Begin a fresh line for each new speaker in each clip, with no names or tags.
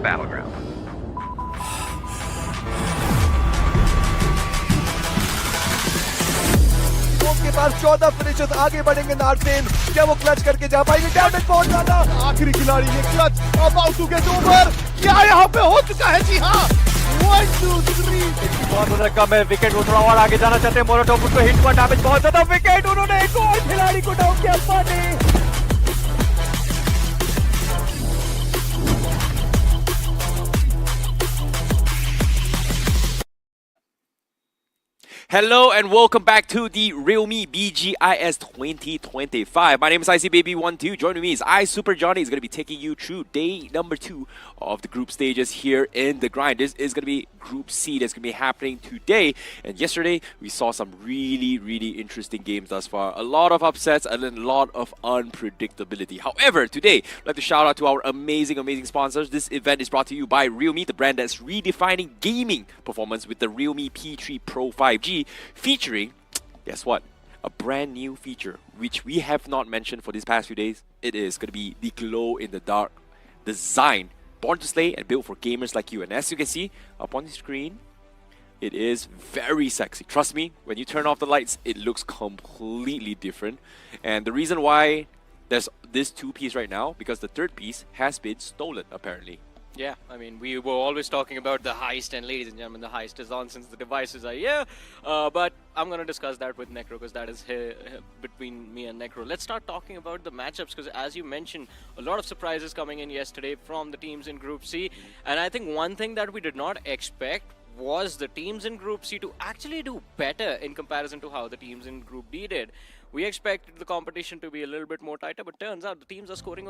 the battleground.
के पास 14 finishers आगे बढ़ेंगे नार्सेन, क्या वो क्लच करके जा पाएंगे? डैमेज बहुत ज्यादा, आखिरी खिलाड़ी ये clutch about to get over, क्या यहाँ पे हो चुका है? जी हाँ, 1 2 3 बहुत रकम है। विकेट वो थोड़ा और आगे जाना चाहते हैं, मोरोटोप उसको हिट हुआ, डैमेज बहुत ज्यादा, विकेट उन्होंने एक और खिलाड़ी को डाउन किया। पानी
Hello and welcome back to the realme BGIS 2025. My name is ICBaby12. Joining me is Super Johnny. He's going to be taking you through day number 2 of the group stages here in the grind. This is going to be Group C that's going to be happening today. And yesterday, we saw some really interesting games thus far. A lot of upsets and a lot of unpredictability. However, today, I'd like to shout out to our amazing sponsors. This event is brought to you by realme, the brand that's redefining gaming performance with the realme P3 Pro 5G. Featuring, guess what? A brand new feature which we have not mentioned for these past few days. It is going to be the glow in the dark design, born to slay and built for gamers like you. And as you can see up on the screen, it is very sexy. Trust me, when you turn off the lights, it looks completely different. And the reason why there's this 2-piece right now, because the 3rd piece has been stolen apparently.
Yeah, I mean, we were always talking about the heist, and ladies and gentlemen, the heist is on since the devices are here. But I'm going to discuss that with Necro, because that is here between me and Necro. Let's start talking about the matchups, because as you mentioned, a lot of surprises coming in yesterday from the teams in Group C. And I think one thing that we did not expect was the teams in Group C to actually do better in comparison to how the teams in Group D did. We expected the competition to be a little bit more tighter, but turns out the teams are scoring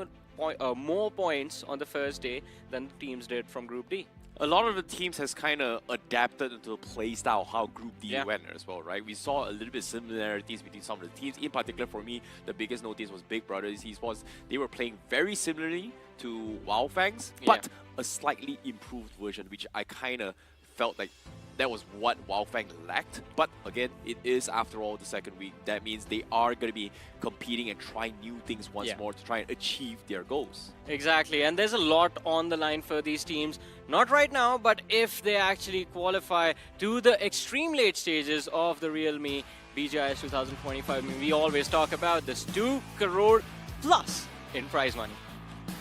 more points on the first day than the teams did from Group D.
A lot of the teams has kind of adapted into the play style how Group D went as well, right? We saw a little bit similarities between some of the teams. In particular, for me, the biggest notice was Big Brother Esports. They were playing very similarly to Wildfangs, but a slightly improved version, which I kind of felt like that was what Wildfang lacked. But again, it is after all the 2nd week. That means they are going to be competing and trying new things once more to try and achieve their goals.
Exactly, and there's a lot on the line for these teams. Not right now, but if they actually qualify to the extreme late stages of the realme BGIS 2025, I mean, we always talk about this 2 crore plus in prize money.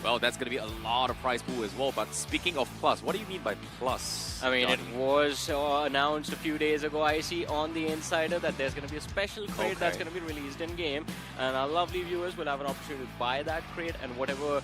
Well, that's going to be a lot of prize pool as well. But speaking of plus, what do you mean by plus?
I mean,
Johnny?
it was announced a few days ago, I see on the Insider, that there's going to be a special crate that's going to be released in-game. And our lovely viewers will have an opportunity to buy that crate, and whatever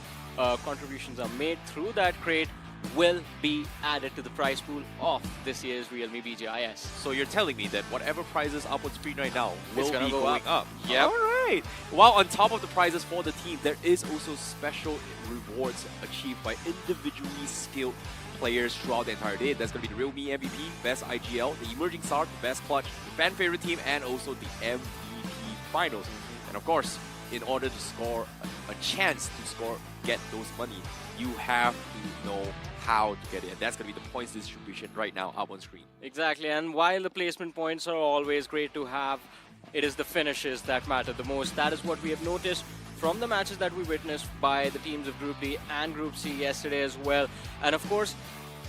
contributions are made through that crate will be added to the prize pool of this year's Realme BGIS.
So you're telling me that whatever prizes up on screen right now will be
go
going up?
Yeah.
All right. While on top of the prizes for the team, there is also special rewards achieved by individually skilled players throughout the entire day. That's going to be the Realme MVP, Best IGL, the Emerging Star, the Best Clutch, the Fan Favorite Team, and also the MVP Finals. And of course, in order to score a chance to get those money, you have to know how to get it. And that's going to be the points distribution right now up on screen.
Exactly, and while the placement points are always great to have, it is the finishes that matter the most. That is what we have noticed from the matches that we witnessed by the teams of Group D and Group C yesterday as well. And of course,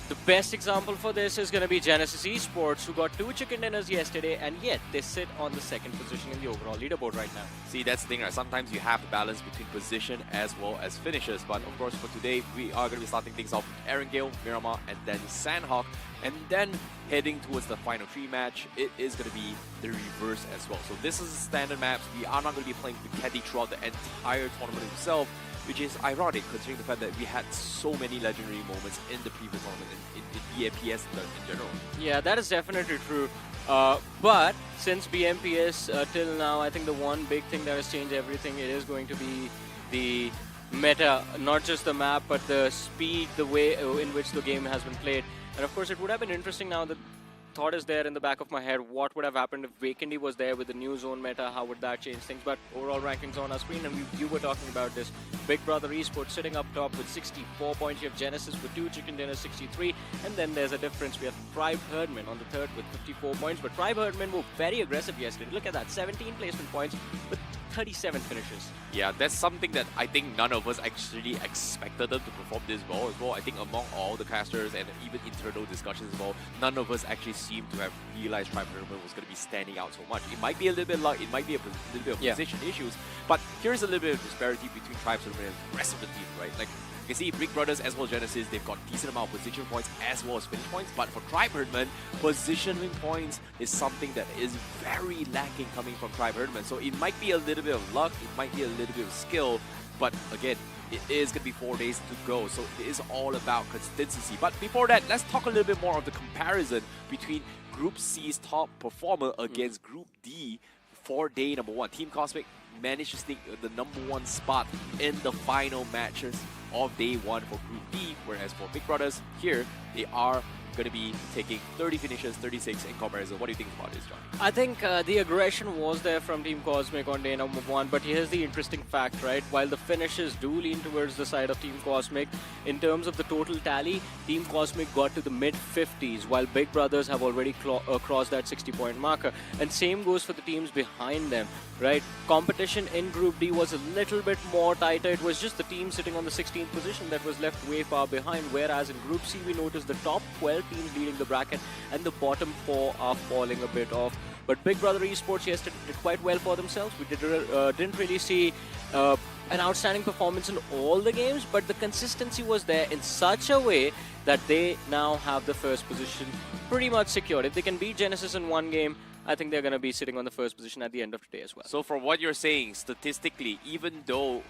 the best example for this is going to be Genesis Esports, who got 2 chicken dinners yesterday, and yet they sit on the 2nd position in the overall leaderboard right now.
See, that's the thing, right? Sometimes you have to balance between position as well as finishes. But of course, for today, we are going to be starting things off with Erangel, Miramar, and then Sanhok. And then heading towards the final 3 match, it is going to be the reverse as well. So this is a standard map. We are not going to be playing with Caddy throughout the entire tournament itself, which is ironic considering the fact that we had so many legendary moments in the previous tournament in BMPS in general.
Yeah, that is definitely true. But since BMPS till now, I think the one big thing that has changed everything, it is going to be the meta, not just the map, but the speed, the way in which the game has been played. And of course, it would have been interesting now that thought is there in the back of my head, what would have happened if Vacandy was there with the new zone meta, how would that change things? But overall rankings on our screen, and you were talking about this. Big Brother Esports sitting up top with 64 points. You have Genesis with 2 chicken dinners, 63. And then there's a difference. We have Tribe Herdman on the 3rd with 54 points. But Tribe Herdman were very aggressive yesterday. Look at that, 17 placement points with 37 finishes.
Yeah, that's something that I think none of us actually expected them to perform this well as well. I think among all the casters and even internal discussions as well, none of us actually seem to have realized Tribe Tournament was going to be standing out so much. It might be a little bit luck, it might be a little bit of position issues, but here's a little bit of disparity between Tribe Tournament and the rest of the team, right? Like, you can see Big Brothers as well as Genesis, they've got decent amount of position points as well as finish points, but for Tribe Herdman, positioning points is something that is very lacking coming from Tribe Herdman. So it might be a little bit of luck, it might be a little bit of skill, but again, it is going to be 4 days to go, so it is all about consistency. But before that, let's talk a little bit more of the comparison between Group C's top performer against Group D for day number 1. Team Cosmic managed to sneak the number 1 spot in the final matches of day 1 for Group D, whereas for Big Brothers, here, they are going to be taking 30 finishes, 36 in comparison. What do you think about this, John?
I think the aggression was there from Team Cosmic on day number 1, but here's the interesting fact, right? While the finishes do lean towards the side of Team Cosmic, in terms of the total tally, Team Cosmic got to the mid-50s, while Big Brothers have already crossed that 60-point marker. And same goes for the teams behind them, right? Competition in Group D was a little bit more tighter. It was just the team sitting on the 16th position that was left way far behind, whereas in Group C, we noticed the top 12 teams leading the bracket and the bottom 4 are falling a bit off. But Big Brother Esports yesterday did quite well for themselves. We didn't really see an outstanding performance in all the games, but the consistency was there in such a way that they now have the first position pretty much secured. If they can beat Genesis in one game, I think they're going to be sitting on the first position at the end of the day as well.
So from what you're saying, statistically, even though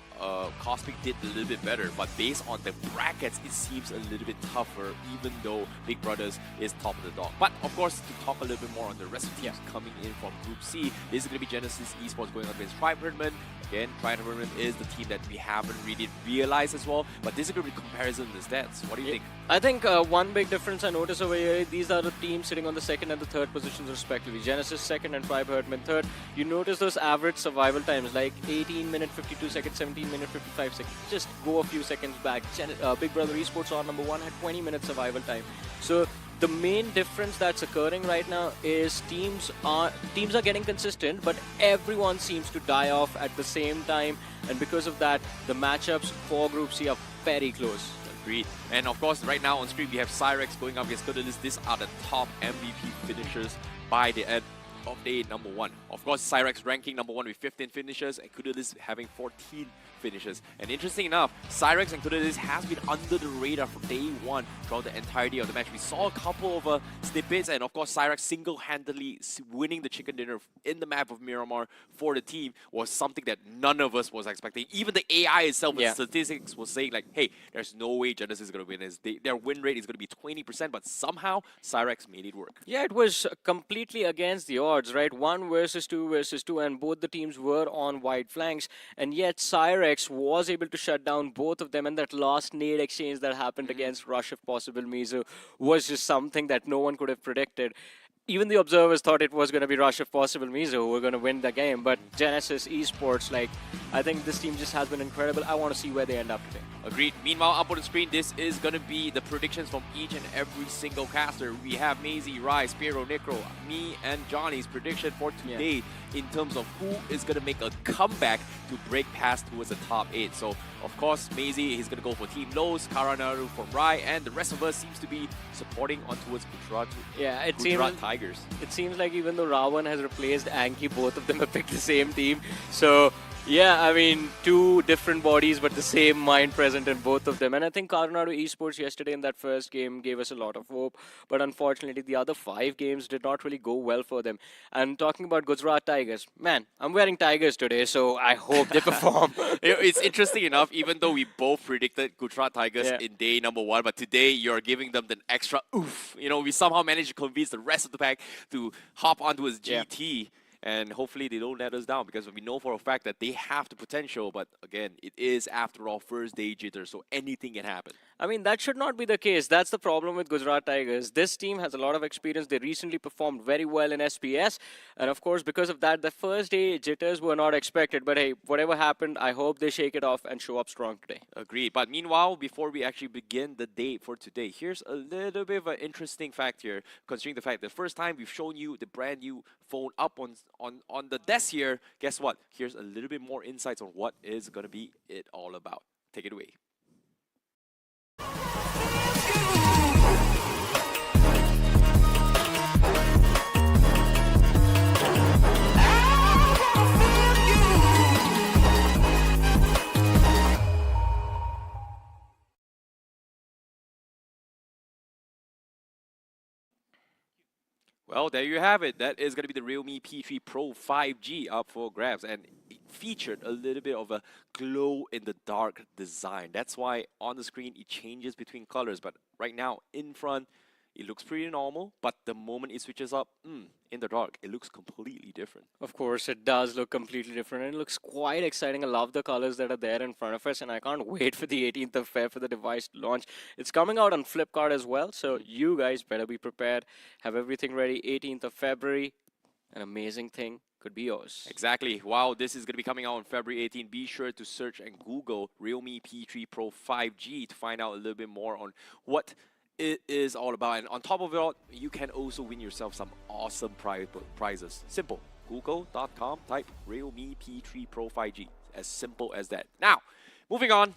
Cosmic did a little bit better, but based on the brackets, it seems a little bit tougher, even though Big Brothers is top of the dog. But of course, to talk a little bit more on the rest of the teams coming in from Group C, this is going to be Genesis Esports going up against Tribe Herdman. Again, Tribe Herdman is the team that we haven't really realized as well, but this is going to be comparison in the stats. What do you think?
I think one big difference I notice over here, these are the teams sitting on the second and the third positions respectively. Genesis second and Tribe Herdman third. You notice those average survival times like 18 minute 52 seconds, 17 minute 55 seconds. Just go a few seconds back. Big Brother Esports on number 1 had 20 minute survival time. So the main difference that's occurring right now is teams are getting consistent, but everyone seems to die off at the same time, and because of that, the matchups for Group C are very close.
Agreed. And of course, right now on screen we have Cyrex going up against Kudalis. These are the top MVP finishers by the end of day number 1. Of course, Cyrex ranking number 1 with 15 finishes and Kudalis having 14 finishes. And interesting enough, Cyrex and Kudalis has been under the radar for day 1 throughout the entirety of the match. We saw a couple of snippets, and of course Cyrex single-handedly winning the chicken dinner in the map of Miramar for the team was something that none of us was expecting. Even the AI itself with statistics was saying like, hey, there's no way Genesis is going to win this. Their win rate is going to be 20%, but somehow Cyrex made it work.
Yeah, it was completely against the odds, right? 1 versus 2 versus 2, and both the teams were on wide flanks, and yet Cyrex was able to shut down both of them, and that last nade exchange that happened against Rush, if possible, Mizu, was just something that no one could have predicted. Even the observers thought it was going to be Rush, if possible, Mizu who were going to win the game, but Genesis Esports, like, I think this team just has been incredible. I want to see where they end up today.
Agreed. Meanwhile, up on the screen, this is going to be the predictions from each and every single caster. We have Maisie, Rai, Spiro, Necro, me, and Johnny's prediction for today in terms of who is going to make a comeback to break past towards the top 8. So, of course, Maisie is going to go for Team Lowe's, Karanaru from Rai, and the rest of us seems to be supporting on towards Gujarat, Gujarat Tigers.
It seems like even though Ravan has replaced Anki, both of them have picked the same team. So, yeah, I mean, 2 different bodies, but the same mind present in both of them. And I think Karnado Esports yesterday in that first game gave us a lot of hope. But unfortunately, the other 5 games did not really go well for them. And talking about Gujarat Tigers, man, I'm wearing Tigers today, so I hope they perform.
It's interesting enough, even though we both predicted Gujarat Tigers in day number 1, but today you're giving them the extra oof. You know, we somehow managed to convince the rest of the pack to hop onto his GT. And hopefully they don't let us down, because we know for a fact that they have the potential. But again, it is, after all, first day jitter, so anything can happen.
I mean, that should not be the case. That's the problem with Gujarat Tigers. This team has a lot of experience. They recently performed very well in SPS. And of course, because of that, the first day jitters were not expected. But hey, whatever happened, I hope they shake it off and show up strong today.
Agreed. But meanwhile, before we actually begin the day for today, here's a little bit of an interesting fact here, considering the fact the first time we've shown you the brand new phone up on the desk here, guess what? Here's a little bit more insights on what is going to be it all about. Take it away. Well, there you have it. That is going to be the Realme P3 Pro 5G up for grabs, and it featured a little bit of a glow-in-the-dark design. That's why on the screen it changes between colors, but right now in front it looks pretty normal, but the moment it switches up, in the dark, it looks completely different.
Of course, it does look completely different, and it looks quite exciting. I love the colors that are there in front of us, and I can't wait for the 18th of Feb for the device to launch. It's coming out on Flipkart as well, so you guys better be prepared. Have everything ready. 18th of February, an amazing thing could be yours.
Exactly. Wow, this is going to be coming out on February 18. Be sure to search and Google Realme P3 Pro 5G to find out a little bit more on what it is all about. And on top of it all, you can also win yourself some awesome prizes. Simple. Google.com, type Realme P3 Pro 5G. As simple as that. Now, moving on.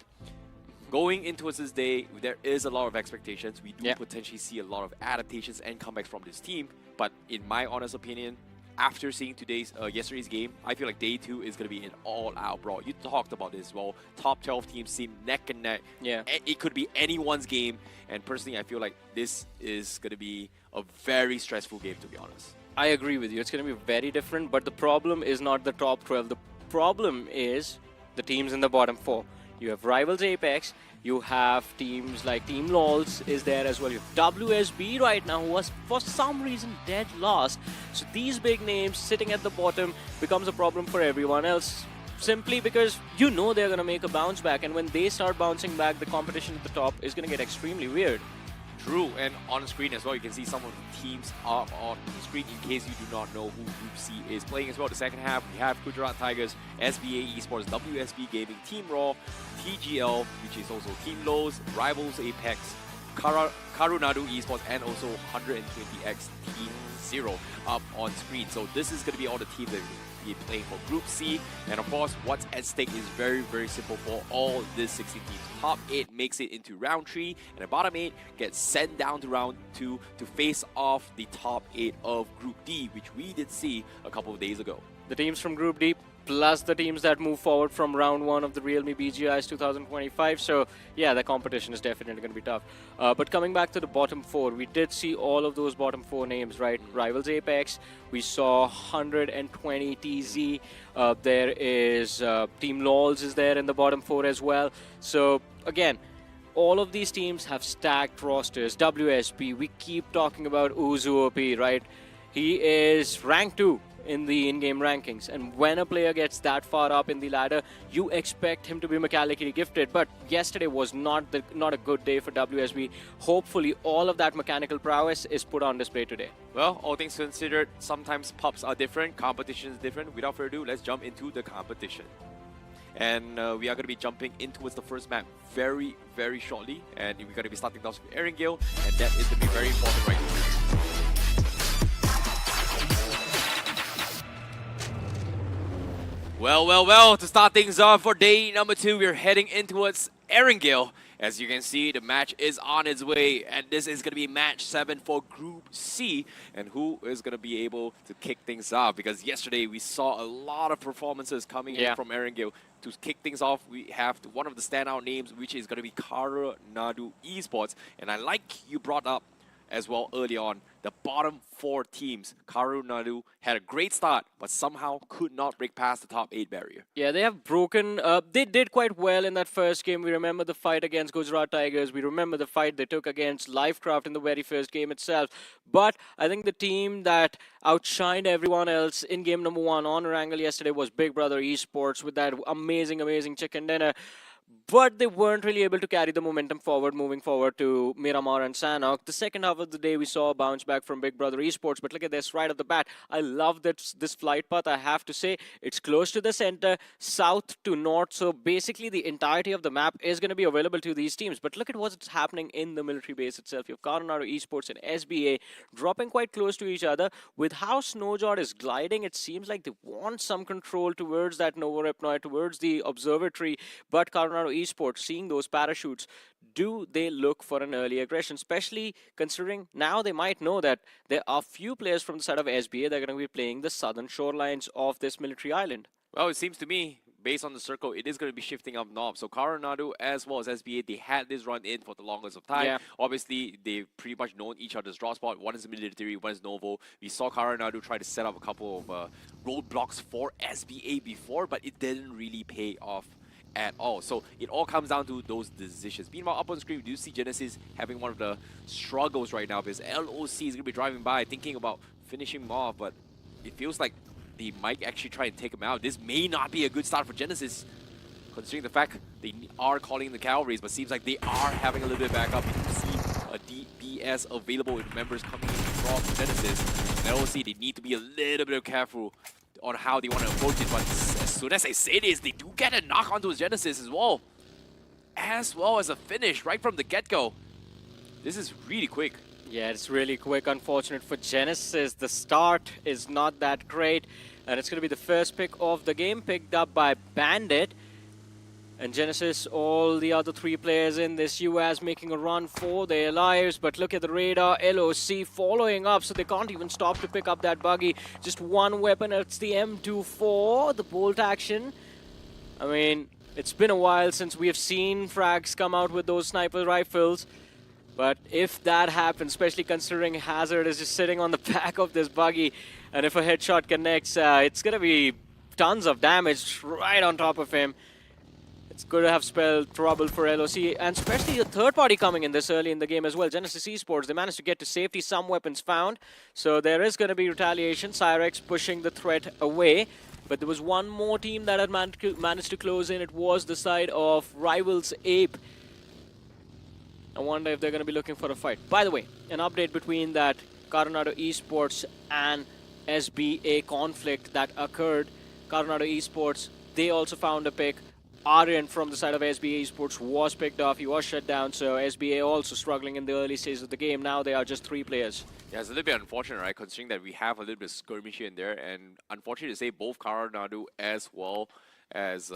Going into this day, there is a lot of expectations. We do potentially see a lot of adaptations and comebacks from this team. But in my honest opinion, after seeing yesterday's game, I feel like day 2 is going to be an all-out brawl. You talked about this as well. Top 12 teams seem neck and neck.
Yeah.
It could be anyone's game. And personally, I feel like this is going to be a very stressful game, to be honest.
I agree with you. It's going to be very different, but the problem is not the top 12. The problem is the teams in the bottom 4. You have Rivals Apex, you have teams like Team LOLs is there as well. You have WSB right now, who was for some reason dead last. So these big names sitting at the bottom becomes a problem for everyone else, simply because you know they're going to make a bounce back, and when they start bouncing back, the competition at the top is going to get extremely weird.
True, and on the screen as well, you can see some of the teams up on the screen in case you do not know who Group C is playing as well. The second half, we have Gujarat Tigers, SBA Esports, WSB Gaming, Team Raw, TGL, which is also Team Lowe's, Rivals Apex, Karunadu Esports, and also 120X Team Zero up on screen. So this is going to be all the teams that be playing for Group C, and of course what's at stake is very, very simple for all these 16 teams. Top 8 makes it into round 3, and the bottom 8 gets sent down to round 2 to face off the top 8 of Group D, which we did see a couple of days ago.
The teams from Group D plus the teams that move forward from round 1 of the Realme BGIS 2025. So yeah, the competition is definitely going to be tough. But coming back to the bottom 4, we did see all of those bottom 4 names, right? Rivals Apex, we saw 120 TZ, there is Team LOLs is there in the bottom 4 as well. So again, all of these teams have stacked rosters. WSP, we keep talking about Uzuopi, right? He is rank 2 in the in-game rankings, and when a player gets that far up in the ladder, you expect him to be mechanically gifted. But yesterday was not a good day for WSB. Hopefully all of that mechanical prowess is put on display today.
Well, all things considered, sometimes pops are different, competition is different. Without further ado, let's jump into the competition. And we are going to be jumping into the first map very, very shortly, and we're going to be starting off with Erangel, and that is going to be very important right now. Well, to start things off for day number 2, we're heading in towards Erangel. As you can see, the match is on its way, and this is going to be match 7 for Group C. And who is going to be able to kick things off? Because yesterday we saw a lot of performances coming in from Erangel. To kick things off, we have one of the standout names, which is going to be Karunadu Esports. And I like you brought up as well early on, the bottom 4 teams. Karunadu had a great start, but somehow could not break past the top 8 barrier.
Yeah, they have broken. They did quite well in that first game. We remember the fight against Gujarat Tigers. We remember the fight they took against Lifecraft in the very first game itself. But I think the team that outshined everyone else in game number 1 on Erangel yesterday was Big Brother Esports with that amazing chicken dinner. but they weren't really able to carry the momentum forward, moving forward to Miramar and Sanhok. The second half of the day, we saw a bounce back from Big Brother Esports, but look at this right off the bat. I love this flight path, I have to say. It's close to the center, south to north, so basically the entirety of the map is going to be available to these teams. But look at what's happening in the military base itself. You have Coronado Esports and SBA dropping quite close to each other. With how Snowjord is gliding, it seems like they want some control towards that Nova Repnoy, towards the observatory, but Coronado Esports, seeing those parachutes, do they look for an early aggression, especially considering now they might know that there are few players from the side of SBA that are going to be playing the southern shorelines of this military island?
Well, it seems to me, based on the circle, it is going to be shifting up north. So Coronado as well as SBA, they had this run in for the longest of time.
Yeah.
Obviously, they've pretty much known each other's draw spot. One is military, one is Novo. We saw Coronado try to set up a couple of roadblocks for SBA before, but it didn't really pay off at all. So it all comes down to those decisions. Meanwhile, up on screen, we do see Genesis having one of the struggles right now because LOC is going to be driving by, thinking about finishing him off, but it feels like they might actually try and take him out. This may not be a good start for Genesis, considering the fact they are calling the cavalries, but seems like they are having a little bit of backup. You can see a DPS available with members coming in from Genesis. And LOC, they need to be a little bit careful on how they want to approach it, but as soon as I say this, they do get a knock onto his Genesis as well as a finish right from the get-go. This is really quick.
Yeah, it's really quick. Unfortunate for Genesis. The start is not that great. And it's going to be the first pick of the game, picked up by Bandit. And Genesis, all the other three players in this US making a run for their lives. But look at the radar, LOC following up, so they can't even stop to pick up that buggy. Just one weapon, it's the M24, the bolt action. I mean, it's been a while since we have seen frags come out with those sniper rifles. But if that happens, especially considering Hazard is just sitting on the back of this buggy, and if a headshot connects, it's going to be tons of damage right on top of him. It's going to have spelled trouble for LOC, and especially the third party coming in this early in the game as well. Genesis Esports, they managed to get to safety, some weapons found. So there is going to be retaliation. Cyrex pushing the threat away. But there was one more team that had managed to close in. It was the side of Rivals Ape. I wonder if they're going to be looking for a fight. By the way, an update between that Coronado Esports and SBA conflict that occurred. Coronado Esports, they also found a pick. Aryan from the side of SBA Esports was picked off. He was shut down, so SBA also struggling in the early stages of the game. Now they are just 3 players.
Yeah, it's a little bit unfortunate, right? Considering that we have a little bit of skirmish here and there, and unfortunate to say both Coronado as well as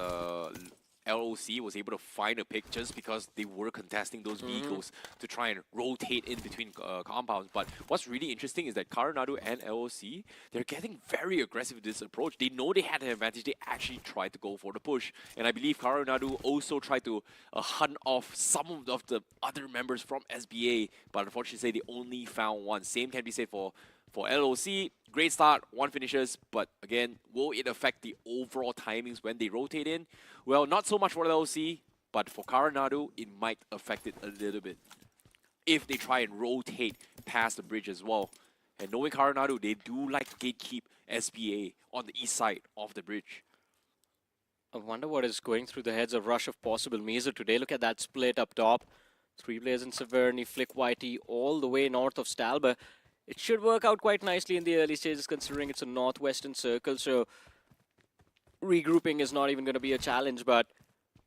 LOC was able to find a pick just because they were contesting those vehicles to try and rotate in between compounds. But what's really interesting is that Coronado and LOC, they're getting very aggressive with this approach. They know they had an advantage. They actually tried to go for the push. And I believe Coronado also tried to hunt off some of the other members from SBA, but unfortunately they only found one. Same can be said for LOC. Great start, 1 finishes, but again, will it affect the overall timings when they rotate in? Well, not so much for LOC, but for Coronado, it might affect it a little bit if they try and rotate past the bridge as well. And knowing Coronado, they do like to gatekeep SBA on the east side of the bridge.
I wonder what is going through the heads of Rush of Possible Mesa today. Look at that split up top. 3 players in Severny, Flick YT, all the way north of Stalber. It should work out quite nicely in the early stages considering it's a northwestern circle, so regrouping is not even going to be a challenge. But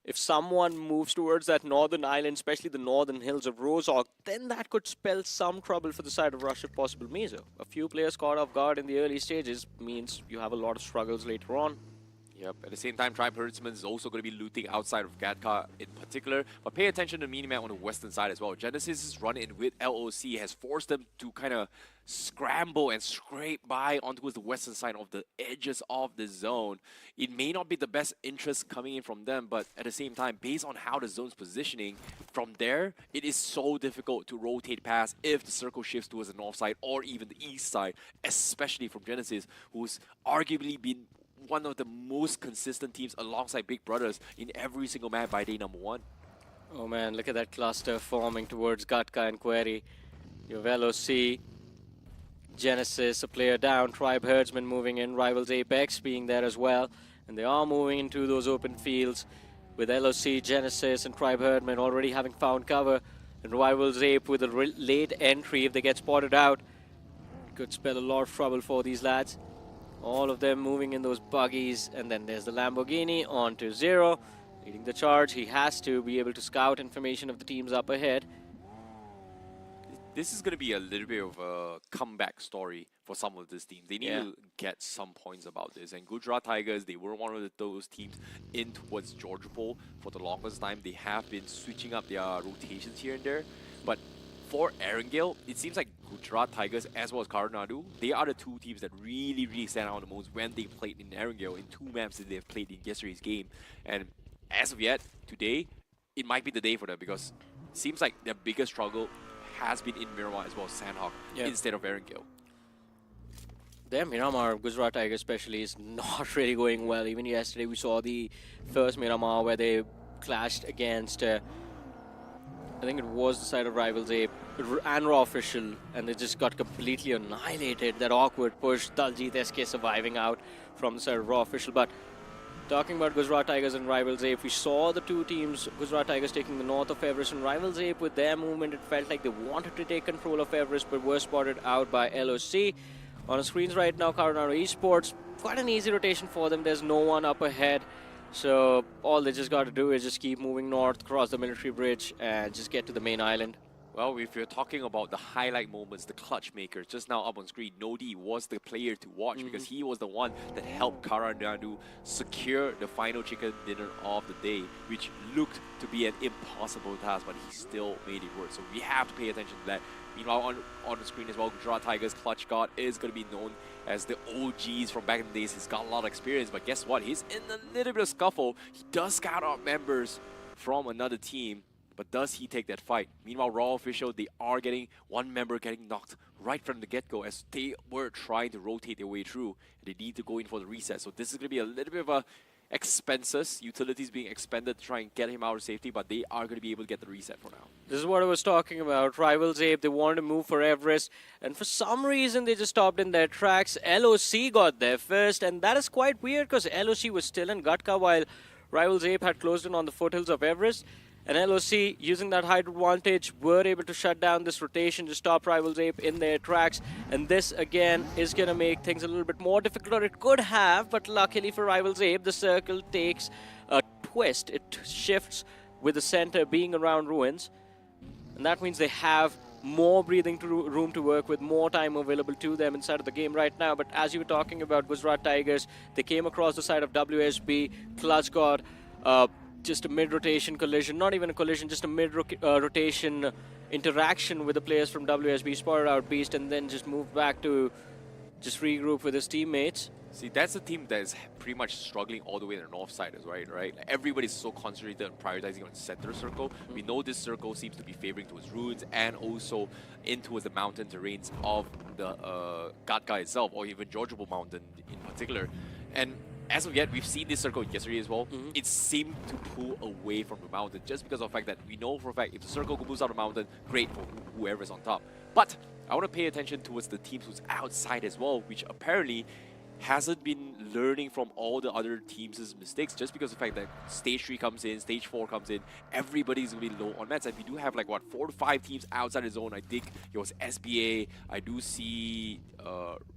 if someone moves towards that northern island, especially the northern hills of Rozhok, then that could spell some trouble for the side of Rush if possible Mesa. A few players caught off guard in the early stages means you have a lot of struggles later on.
Yep, at the same time, Tribe Herdsman is also going to be looting outside of Gatka in particular, but pay attention to the minimap on the western side as well. Genesis's run-in with LOC has forced them to kind of scramble and scrape by onto the western side of the edges of the zone. It may not be the best interest coming in from them, but at the same time, based on how the zone's positioning, from there, it is so difficult to rotate past if the circle shifts towards the north side or even the east side, especially from Genesis, who's arguably been one of the most consistent teams alongside Big Brothers in every single map by day number 1.
Oh man, look at that cluster forming towards Gatka and Query. You have LOC, Genesis, a player down, Tribe Herdsman moving in, Rivals Apex being there as well. And they are moving into those open fields. with LOC, Genesis, and Tribe Herdman already having found cover. And Rival Zape with a late entry, if they get spotted out, it could spell a lot of trouble for these lads. All of them moving in those buggies, and then there's the Lamborghini onto Zero, leading the charge. He has to be able to scout information of the teams up ahead.
This is going to be a little bit of a comeback story for some of this team. They need to get some points about this. And Gujarat Tigers, they were one of those teams in towards Georgia Bowl for the longest time. They have been switching up their rotations here and there. But for Erangel, it seems like Gujarat Tigers as well as Karanadu, they are the two teams that really stand out the most when they played in Erangel in two maps that they've played in yesterday's game. And as of yet, today, it might be the day for them because it seems like their biggest struggle has been in Miramar as well as Sanhok instead of Erangel.
Their Miramar, Gujarat Tigers especially, is not really going well. Even yesterday we saw the first Miramar where they clashed against, I think it was the side of Rivals Ape and Raw Official, and they just got completely annihilated. That awkward push, Daljit SK surviving out from the side of Raw Official. But talking about Gujarat Tigers and Rivals Ape, we saw the two teams, Gujarat Tigers taking the north of Everest, and Rivals Ape with their movement, it felt like they wanted to take control of Everest but were spotted out by LOC. On the screens right now, Coronado Esports, quite an easy rotation for them. There's no one up ahead, so all they just got to do is just keep moving north, cross the military bridge, and just get to the main island.
Well, if you're talking about the highlight moments, the clutch makers, just now up on screen, Nodi was the player to watch because he was the one that helped Karanadu secure the final chicken dinner of the day, which looked to be an impossible task, but he still made it work. So we have to pay attention to that. Meanwhile, on the screen as well, Gujarat Tigers clutch god is going to be known as the OGs from back in the days. He's got a lot of experience, but guess what? He's in a little bit of scuffle. He does scout out members from another team. But does he take that fight? Meanwhile, Raw Official, they are getting one member getting knocked right from the get-go as they were trying to rotate their way through. They need to go in for the reset. So this is going to be a little bit of a expenses, utilities being expended to try and get him out of safety, but they are going to be able to get the reset for now.
This is what I was talking about. Rivals Ape, they wanted to move for Everest, and for some reason they just stopped in their tracks. LOC got there first, and that is quite weird because LOC was still in Gatka while Rivals Ape had closed in on the foothills of Everest. And LOC, using that height advantage, were able to shut down this rotation to stop Rivals Ape in their tracks. And this, again, is going to make things a little bit more difficult, or it could have, but luckily for Rivals Ape, the circle takes a twist. It shifts with the center being around ruins. And that means they have more breathing room to work with, more time available to them inside of the game right now. But as you were talking about Gujarat Tigers, they came across the side of WSB, Clutch God, just a mid-rotation collision, not even a collision, just a mid-rotation interaction with the players from WSB, spotted out Beast, and then just moved back to just regroup with his teammates.
See, that's a team that is pretty much struggling all the way to the north side, right? Like, everybody's so concentrated on prioritizing on center circle. We know this circle seems to be favoring towards ruins and also in towards the mountain terrains of the Gatka itself, or even Georgiable Mountain in particular. And as of yet, we've seen this circle yesterday as well. It seemed to pull away from the mountain just because of the fact that we know for a fact if the circle moves out of the mountain, great for whoever's on top. But I want to pay attention towards the teams who's outside as well, which apparently hasn't been learning from all the other teams' mistakes just because of the fact that Stage 3 comes in, Stage 4 comes in, everybody's going to be low on mats. And we do have like, what, 4 to 5 teams outside the zone. I think it was SBA. I do see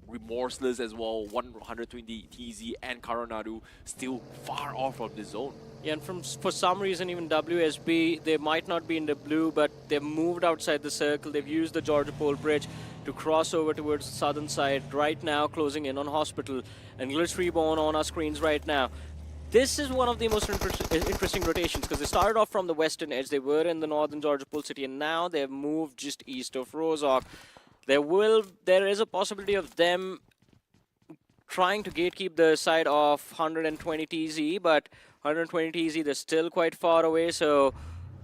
Remorseless as well, 120 TZ and Karanadu still far off from the zone.
Yeah, and for some reason, even WSB, they might not be in the blue, but they've moved outside the circle. They've used the Georgia Pole Bridge to cross over towards the southern side, right now closing in on Hospital. And Glitch Reborn on our screens right now. This is one of the most interesting rotations because they started off from the western edge. They were in the northern Georgia Pole City, and now they've moved just east of Rozok. There is a possibility of them trying to gatekeep the side of 120 TZ, but 120 TZ, they're still quite far away, so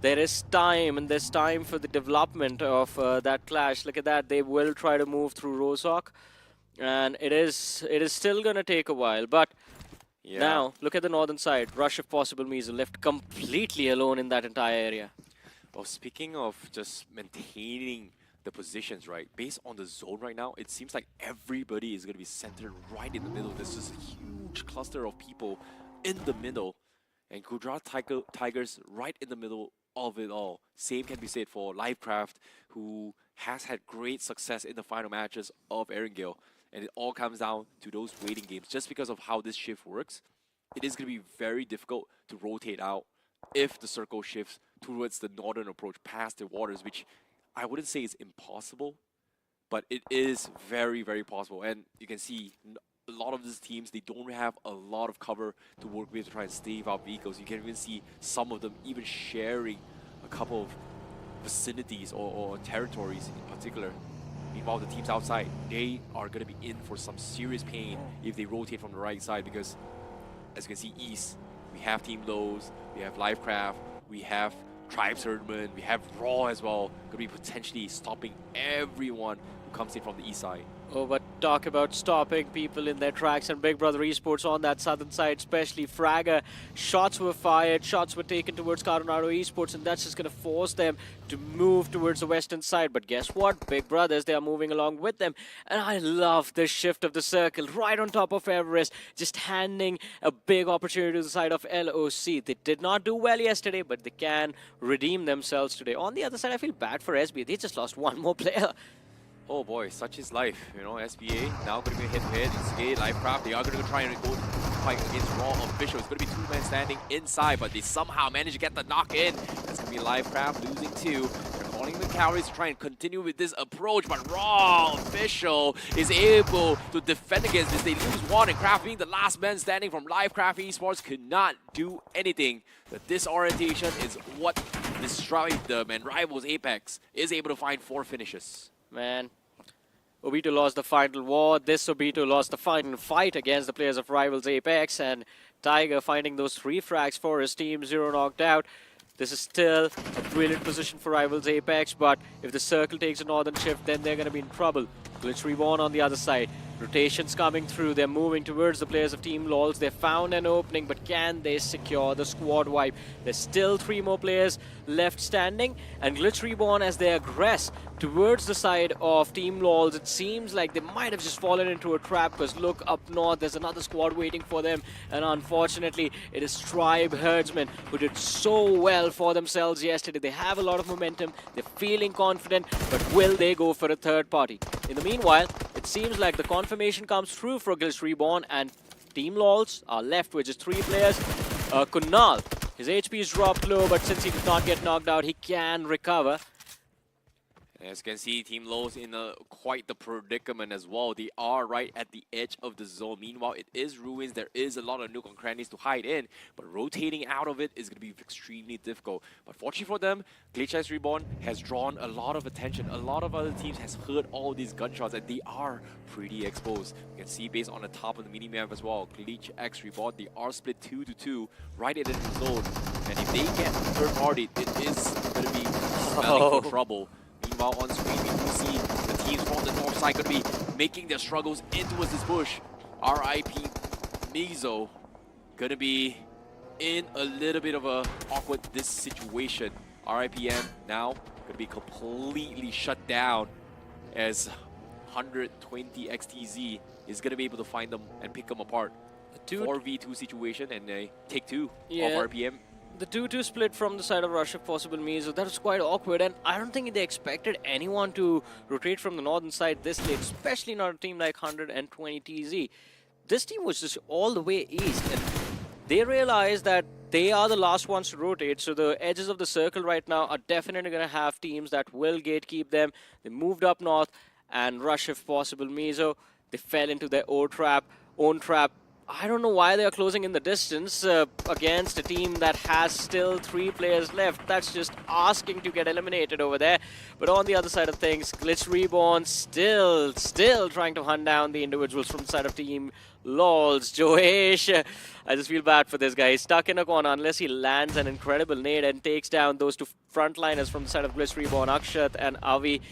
there is time, and there's time for the development of that clash. Look at that, they will try to move through Rozok, and it is still going to take a while, but now, look at the northern side. Rush, if possible, means left completely alone in that entire area.
Well, speaking of just maintaining the positions, right, based on the zone right now, it seems like everybody is going to be centered right in the middle. There's just a huge cluster of people in the middle. And Gujarat Tigers right in the middle of it all. Same can be said for Livecraft, who has had great success in the final matches of Erangel. And it all comes down to those waiting games. Just because of how this shift works, it is going to be very difficult to rotate out if the circle shifts towards the northern approach past the waters, which I wouldn't say is impossible, but it is very, very possible. And you can see a lot of these teams, they don't have a lot of cover to work with to try and stave out vehicles. You can even see some of them even sharing a couple of vicinities or territories in particular. Meanwhile, the teams outside, they are going to be in for some serious pain if they rotate from the right side, because as you can see east, we have Team Lowe's, we have Livecraft, we have Tribes Herdman, we have Raw as well, going to be potentially stopping everyone who comes in from the east side.
Oh, but talk about stopping people in their tracks, and Big Brother Esports on that southern side, especially Fragger. Shots were fired, shots were taken towards Coronado Esports, and that's just going to force them to move towards the western side. But guess what? Big Brothers, they are moving along with them. And I love the shift of the circle right on top of Everest, just handing a big opportunity to the side of LOC. They did not do well yesterday, but they can redeem themselves today. On the other side, I feel bad for SB. They just lost one more player.
Oh boy, such is life. You know, SBA now going to be head-to-head. It's Livecraft. They are going to try and go fight against Raw Official. It's going to be two men standing inside, but they somehow manage to get the knock in. That's going to be Livecraft losing two. They're calling the calories to try and continue with this approach, but Raw Official is able to defend against this. They lose one, and Kraft being the last man standing from Livecraft Esports could not do anything. The disorientation is what destroyed them, and Rivals Apex is able to find 4 finishes.
Man, Obito lost the final war. This Obito lost the final fight against the players of Rivals Apex, and Tiger finding those 3 frags for his team, 0 knocked out. This is still a brilliant position for Rivals Apex, but if the circle takes a northern shift, then they're going to be in trouble. Glitch Reborn on the other side. Rotations coming through. They're moving towards the players of Team LOLs. They found an opening, but can they secure the squad wipe? There's still 3 more players left standing, and Glitch Reborn, as they aggress towards the side of Team LOLs, it seems like they might have just fallen into a trap, because look up north, there's another squad waiting for them, and unfortunately it is Tribe Herdsmen who did so well for themselves yesterday. They have a lot of momentum, they're feeling confident, but will they go for a third party? In the meanwhile, it seems like the confirmation comes through for Glitch Reborn, and Team LOLs are left with just 3 players. Kunal, his HP is dropped low, but since he did not get knocked out, he can recover.
As you can see, Team Lowe's in quite the predicament as well. They are right at the edge of the zone. Meanwhile, it is ruins. There is a lot of nook and crannies to hide in, but rotating out of it is going to be extremely difficult. But fortunately for them, Glitch Reborn has drawn a lot of attention. A lot of other teams has heard all these gunshots, and they are pretty exposed. You can see based on the top of the mini-map as well, Glitch X Reborn, they are split 2-2 right in the zone. And if they get third party, it is going to be smelling for trouble. Meanwhile, on screen, we can see the teams from the north side going to be making their struggles in towards this bush. RIP Mizo going to be in a little bit of a awkward this situation. RIPM now going to be completely shut down, as 120 XTZ is going to be able to find them and pick them apart. 4v2 situation, and they take 2 of RPM.
The 2-2 split from the side of Russia, possible Mizo, that was quite awkward, and I don't think they expected anyone to rotate from the northern side this late, especially not a team like 120 TZ. This team was just all the way east, and they realized that they are the last ones to rotate, so the edges of the circle right now are definitely going to have teams that will gatekeep them. They moved up north, and Rush, if possible, Mizo, they fell into their own trap. I don't know why they are closing in the distance against a team that has still 3 players left. That's just asking to get eliminated over there. But on the other side of things, Glitch Reborn still trying to hunt down the individuals from the side of Team LOLs. Joesh, I just feel bad for this guy. He's stuck in a corner unless he lands an incredible nade and takes down those 2 frontliners from the side of Glitch Reborn, Akshat and Avi.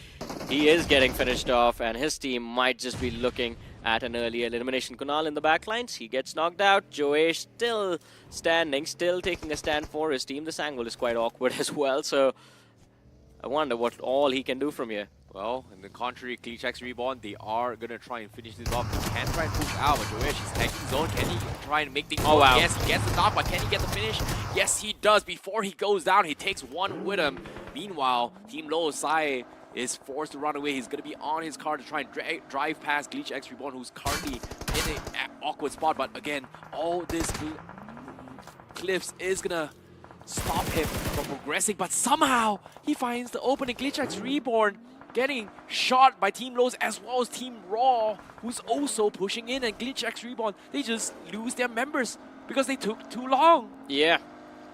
He is getting finished off, and his team might just be looking at an early elimination. Kunal in the backlines, he gets knocked out. Joesh still standing, still taking a stand for his team. This angle is quite awkward as well, so I wonder what all he can do from here.
Well, in the contrary, Klichek's Reborn, they are going to try and finish this off. He can try and push out, but Joyesh is tagging zone. Can he try and make things
Oh,
work?
wow.
Yes, he gets the knock, but can he get the finish? Yes, he does. Before he goes down, he takes one with him. Meanwhile, Team Low Sai is forced to run away. He's going to be on his car to try and drive past Klichek's Reborn, who's currently in an awkward spot. But again, all this cliffs is going to stop him from progressing. But somehow, he finds the opening. Klichek's Reborn getting shot by Team Lows as well as Team Raw, who's also pushing in, and Glitch Reborn, they just lose their members because they took too long.
Yeah,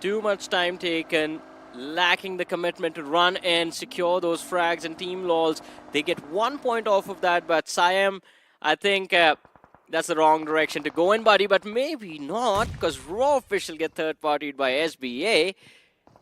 too much time taken, lacking the commitment to run and secure those frags, and Team LOLs, they get 1 point off of that, but Siam, I think that's the wrong direction to go in, buddy, but maybe not, because Raw Official get third-partied by SBA.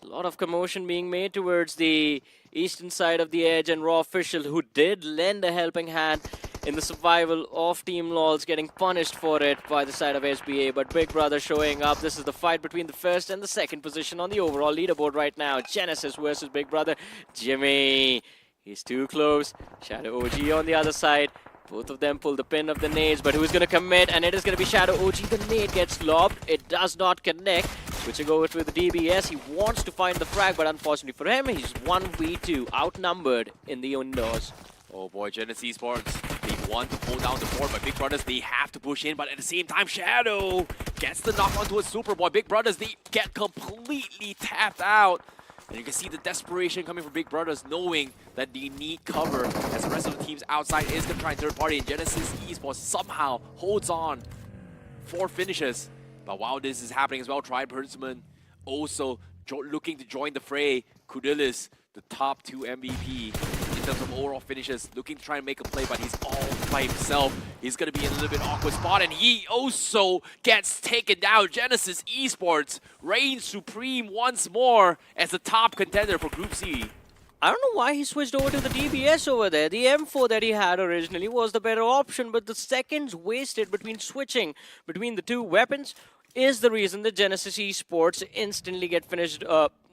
A lot of commotion being made towards the eastern side of the edge, and Raw Official, who did lend a helping hand in the survival of Team LOLs, getting punished for it by the side of SBA. But Big Brother showing up. This is the fight between the first and the second position on the overall leaderboard right now. Genesis versus Big Brother. Jimmy, he's too close. Shadow OG on the other side. Both of them pull the pin of the nades, but who's going to commit? And it is going to be Shadow OG. The nade gets lobbed. It does not connect. Switching over to the DBS. He wants to find the frag, but unfortunately for him, he's 1v2, outnumbered in the indoors.
Oh boy, Genesis Esports, they want to pull down the fort, but Big Brothers, they have to push in, but at the same time, Shadow gets the knock onto a Superboy. Big Brothers, they get completely tapped out. And you can see the desperation coming from Big Brothers, knowing that they need cover as the rest of the teams outside is going to try and third party. And Genesis Esports somehow holds on 4 finishes. But while this is happening as well, Tribesman also looking to join the fray. Kudilis, the top 2 MVP in terms of overall finishes, looking to try and make a play, but he's all by himself. He's going to be in a little bit awkward spot, and he also gets taken down. Genesis Esports reigns supreme once more as the top contender for Group C.
I don't know why he switched over to the DBS over there. The M4 that he had originally was the better option, but the seconds wasted between switching between the 2 weapons is the reason that Genesis Esports instantly get finished.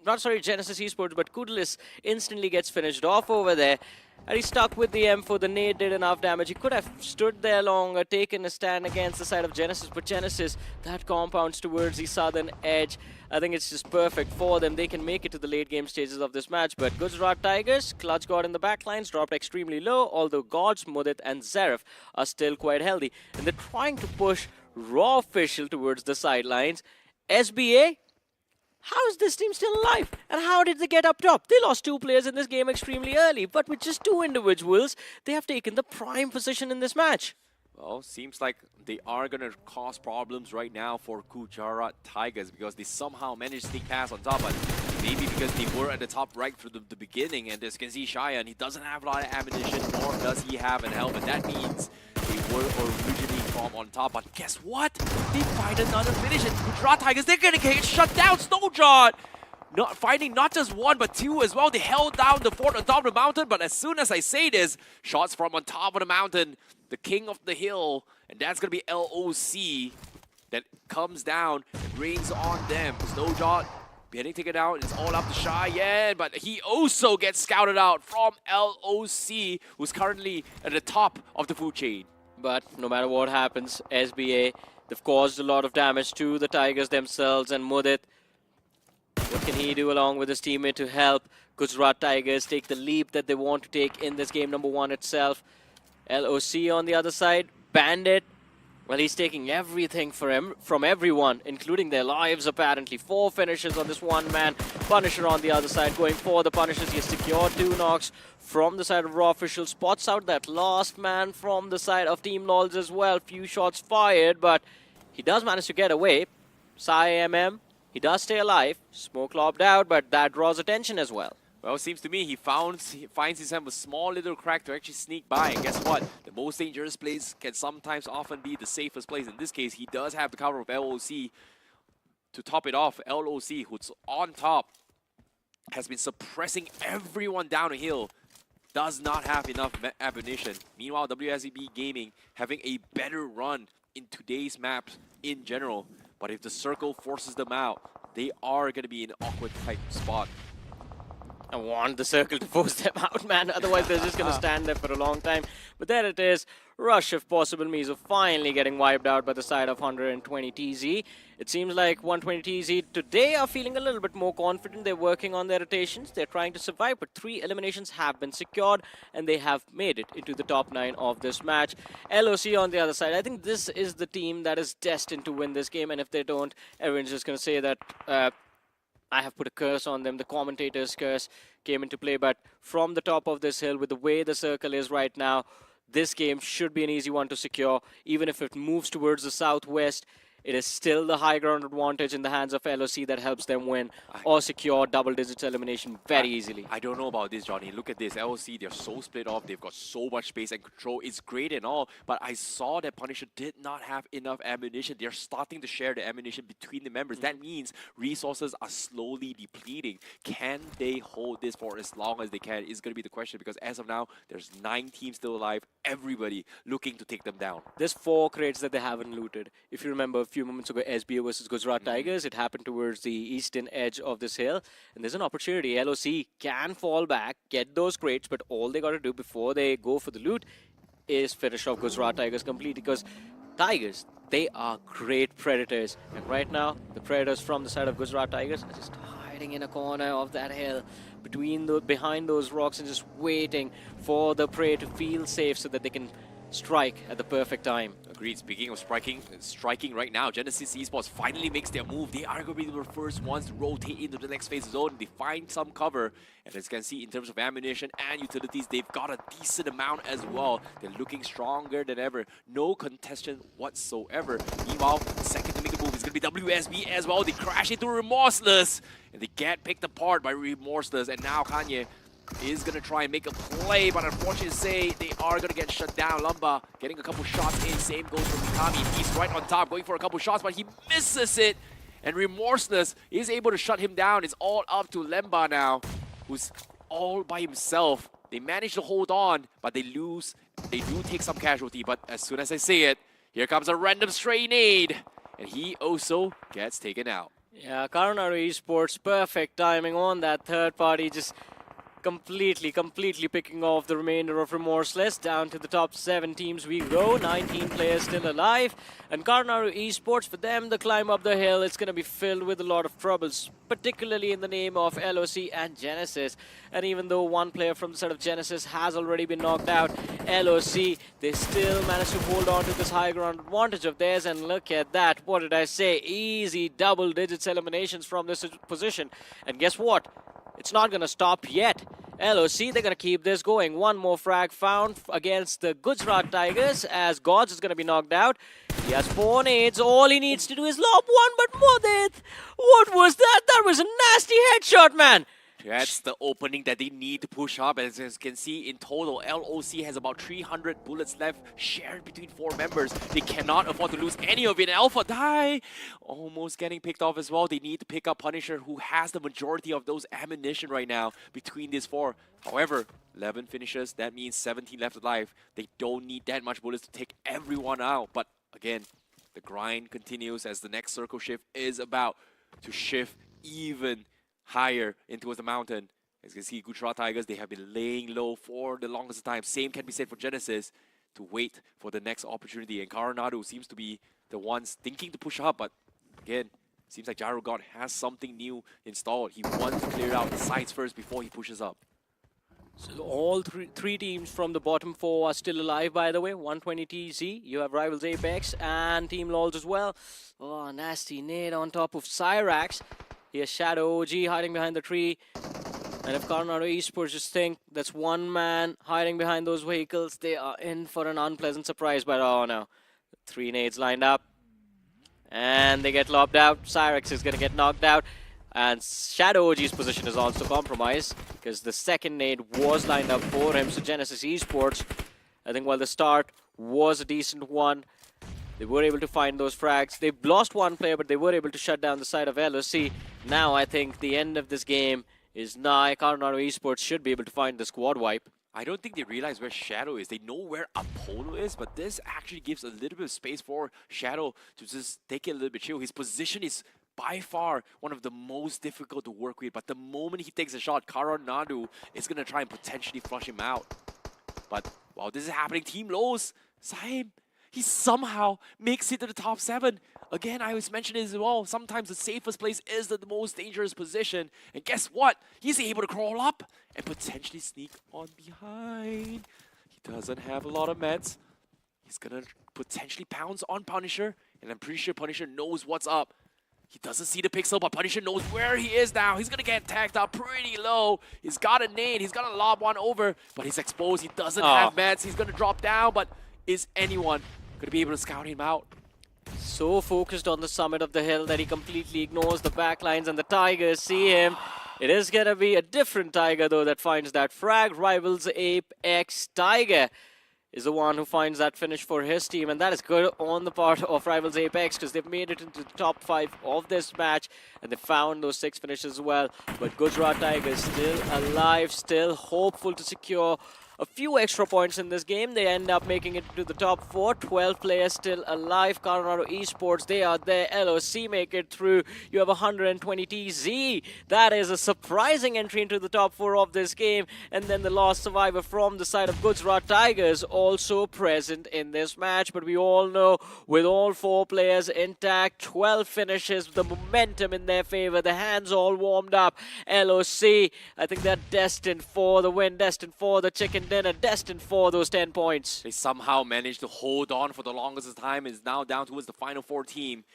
Genesis Esports, but Kudilis instantly gets finished off over there. And he's stuck with the M4. The nade did enough damage. He could have stood there longer, taken a stand against the side of Genesis, but Genesis, that compounds towards the southern edge. I think it's just perfect for them. They can make it to the late game stages of this match, but Gujarat Tigers, Clutch God in the backlines, dropped extremely low, although Gods, Mudit, and Zaref are still quite healthy. And they're trying to push Raw Official towards the sidelines. SBA, how is this team still alive? And how did they get up top? They lost 2 players in this game extremely early, but with just 2 individuals, they have taken the prime position in this match.
Well, seems like they are going to cause problems right now for Gujarat Tigers because they somehow managed to sneak past on top, but maybe because they were at the top right from the beginning, and as you can see, Cheyenne, he doesn't have a lot of ammunition, nor does he have an helmet. That means they were originally from on top, but guess what? They find another finish, and Gujarat Tigers, they're going to get shut down. Snowjot finding not just 1, but 2 as well. They held down the fort on top of the mountain, but as soon as I say this, shots from on top of the mountain, the king of the hill, and that's going to be LOC that comes down and rains on them. Snowjot getting taken out. It's all up to Cheyenne, but he also gets scouted out from LOC, who's currently at the top of the food chain.
But no matter what happens, SBA, they've caused a lot of damage to the Tigers themselves, and Mudit, what can he do along with his teammate to help Gujarat Tigers take the leap that they want to take in this game number 1 itself? LOC on the other side, Bandit, well, he's taking everything from everyone, including their lives apparently. 4 finishes on this one man. Punisher on the other side, going for the Punishers. He has secured 2 knocks from the side of Raw Official. Spots out that last man from the side of Team LOLs as well. Few shots fired, but he does manage to get away. Sai MM, he does stay alive. Smoke lobbed out, but that draws attention as well.
Well, it seems to me he finds himself a small little crack to actually sneak by. And guess what? The most dangerous place can sometimes often be the safest place. In this case, he does have the cover of LOC to top it off. LOC, who's on top, has been suppressing everyone down a hill. Does not have enough ammunition. Meanwhile, WSEB Gaming having a better run in today's maps in general. But if the circle forces them out, they are going to be in an awkward type spot.
I want the circle to force them out, man. Otherwise, they're just going to stand there for a long time. But there it is. Rush, if possible, Mizo finally getting wiped out by the side of 120 TZ. It seems like 120 TZ today are feeling a little bit more confident. They're working on their rotations. They're trying to survive, but 3 eliminations have been secured, and they have made it into the top 9 of this match. LOC on the other side, I think this is the team that is destined to win this game, and if they don't, everyone's just going to say that I have put a curse on them. The commentator's curse came into play, but from the top of this hill, with the way the circle is right now, this game should be an easy one to secure. Even if it moves towards the southwest, it is still the high ground advantage in the hands of LOC that helps them win or secure double digits elimination very easily.
I don't know about this, Johnny. Look at this. LOC, they're so split off. They've got so much space and control. It's great and all, but I saw that Punisher did not have enough ammunition. They're starting to share the ammunition between the members. That means resources are slowly depleting. Can they hold this for as long as they can is going to be the question, because as of now, there's 9 teams still alive. Everybody looking to take them down.
There's 4 crates that they haven't looted. If you remember a few moments ago, SBO versus Gujarat Tigers, it happened towards the eastern edge of this hill, and there's an opportunity. LOC can fall back, get those crates, but all they got to do before they go for the loot is finish off Gujarat Tigers completely, because Tigers, they are great predators, and right now the predators from the side of Gujarat Tigers are just hiding in a corner of that hill behind those rocks and just waiting for the prey to feel safe so that they can strike at the perfect time.
Agreed. Speaking of striking right now, Genesis Esports finally makes their move. They are going to be the first ones to rotate into the next phase zone. They find some cover, and as you can see, in terms of ammunition and utilities, they've got a decent amount as well. They're looking stronger than ever. No contestation whatsoever. Meanwhile, the second to make a move is going to be WSB as well. They crash into Remorseless, and they get picked apart by Remorseless, and now Kanye is going to try and make a play, but unfortunately say they are going to get shut down. Lumba getting a couple shots in. Same goes for Mikami. He's right on top, going for a couple shots, but he misses it. And Remorseless is able to shut him down. It's all up to Lemba now, who's all by himself. They manage to hold on, but they lose. They do take some casualty, but as soon as I say it, here comes a random stray nade. And he also gets taken out.
Yeah, Karunaru Esports, perfect timing on that third party, just completely picking off the remainder of Remorseless. Down to the top 7 teams we go, 19 players still alive. And Karunaru Esports, for them, the climb up the hill, it's going to be filled with a lot of troubles, particularly in the name of LOC and Genesis. And even though one player from the side of Genesis has already been knocked out, LOC, they still managed to hold on to this high ground advantage of theirs. And look at that, what did I say? Easy double digits eliminations from this position. And guess what? It's not going to stop yet. LOC, they're going to keep this going. One more frag found against the Gujarat Tigers as Gods is going to be knocked out. He has 4 nades. All he needs to do is lob one, but Modit, what was that? That was a nasty headshot, man.
That's the opening that they need to push up. As you can see, in total, LOC has about 300 bullets left, shared between 4 members. They cannot afford to lose any of it. Alpha die, almost getting picked off as well. They need to pick up Punisher, who has the majority of those ammunition right now between these 4. However, 11 finishes, that means 17 left alive. They don't need that much bullets to take everyone out. But again, the grind continues as the next circle shift is about to shift even higher into the mountain. As you can see, Gujarat Tigers, they have been laying low for the longest time. Same can be said for Genesis, to wait for the next opportunity. And Karanadu seems to be the ones thinking to push up, but again, seems like Gyro God has something new installed. He wants to clear out the sides first before he pushes up.
So all three teams from the bottom 4 are still alive, by the way. 120 TZ, you have Rivals Apex and Team LOLs as well. Oh, nasty nade on top of Cyrax. He has Shadow OG hiding behind the tree. And if Karunaru Esports just think that's one man hiding behind those vehicles, they are in for an unpleasant surprise. But oh no, 3 nades lined up. And they get lobbed out. Cyrax is going to get knocked out. And Shadow OG's position is also compromised, because the second nade was lined up for him. So Genesis Esports, I think while the start was a decent one, they were able to find those frags. They lost one player, but they were able to shut down the side of LOC. Now I think the end of this game is nigh. Karunaru Esports should be able to find the squad wipe.
I don't think they realize where Shadow is. They know where Apollo is, but this actually gives a little bit of space for Shadow to just take it a little bit chill. His position is by far one of the most difficult to work with. But the moment he takes a shot, Karanadu is going to try and potentially flush him out. But while this is happening, Team Lowe's, Saim, he somehow makes it to the top 7. Again, I was mentioning this as well. Sometimes the safest place is the most dangerous position. And guess what? He's able to crawl up and potentially sneak on behind. He doesn't have a lot of meds. He's going to potentially pounce on Punisher. And I'm pretty sure Punisher knows what's up. He doesn't see the pixel, but Punisher knows where he is now. He's going to get tagged up pretty low. He's got a nade. He's going to lob one over, but he's exposed. He doesn't have meds. He's going to drop down, but is anyone going to be able to scout him out?
So focused on the summit of the hill that he completely ignores the backlines, and the Tigers see him. It is going to be a different Tiger, though, that finds that frag. Rivals Apex Tiger is the one who finds that finish for his team, and that is good on the part of Rivals Apex because they've made it into the top 5 of this match, and they found those 6 finishes as well. But Gujarat Tigers still alive, still hopeful to secure a few extra points in this game. They end up making it to the top 4. 12 players still alive. Coronado Esports, they are there. LOC make it through. You have 120 TZ. That is a surprising entry into the top 4 of this game. And then the last survivor from the side of Gujarat Tigers also present in this match. But we all know with all 4 players intact, 12 finishes, the momentum in their favor, the hands all warmed up. LOC, I think they're destined for the win, destined for the chicken dinner, destined for those 10 points.
They somehow managed to hold on for the longest time. Is now down towards the final 4 team.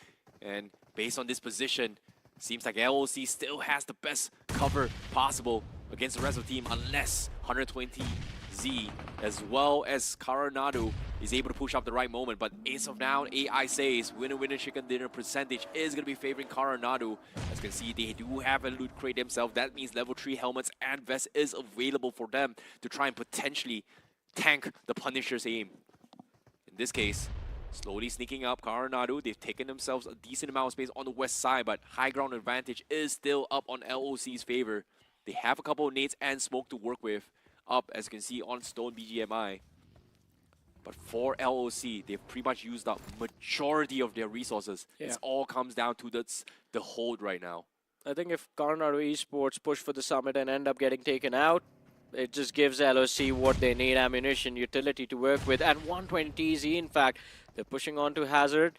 And based on this position, seems like LOC still has the best cover possible against the rest of the team unless 120Z as well as Coronado is able to push up the right moment. But as of now, AI says winner chicken dinner percentage is going to be favoring Coronado. As you can see, they do have a loot crate themselves. That means level 3 helmets and vests is available for them to try and potentially tank the Punisher's aim. In this case, slowly sneaking up Coronado. They've taken themselves a decent amount of space on the west side, but high ground advantage is still up on LOC's favor. They have a couple of nades and smoke to work with up, as you can see, on Stone BGMI. But for LOC, they've pretty much used up majority of their resources.
Yeah.
It all comes down to the hold right now.
I think if Coronado Esports push for the summit and end up getting taken out, it just gives LOC what they need, ammunition, utility to work with. And 120 TZ, in fact, they're pushing on to Hazard.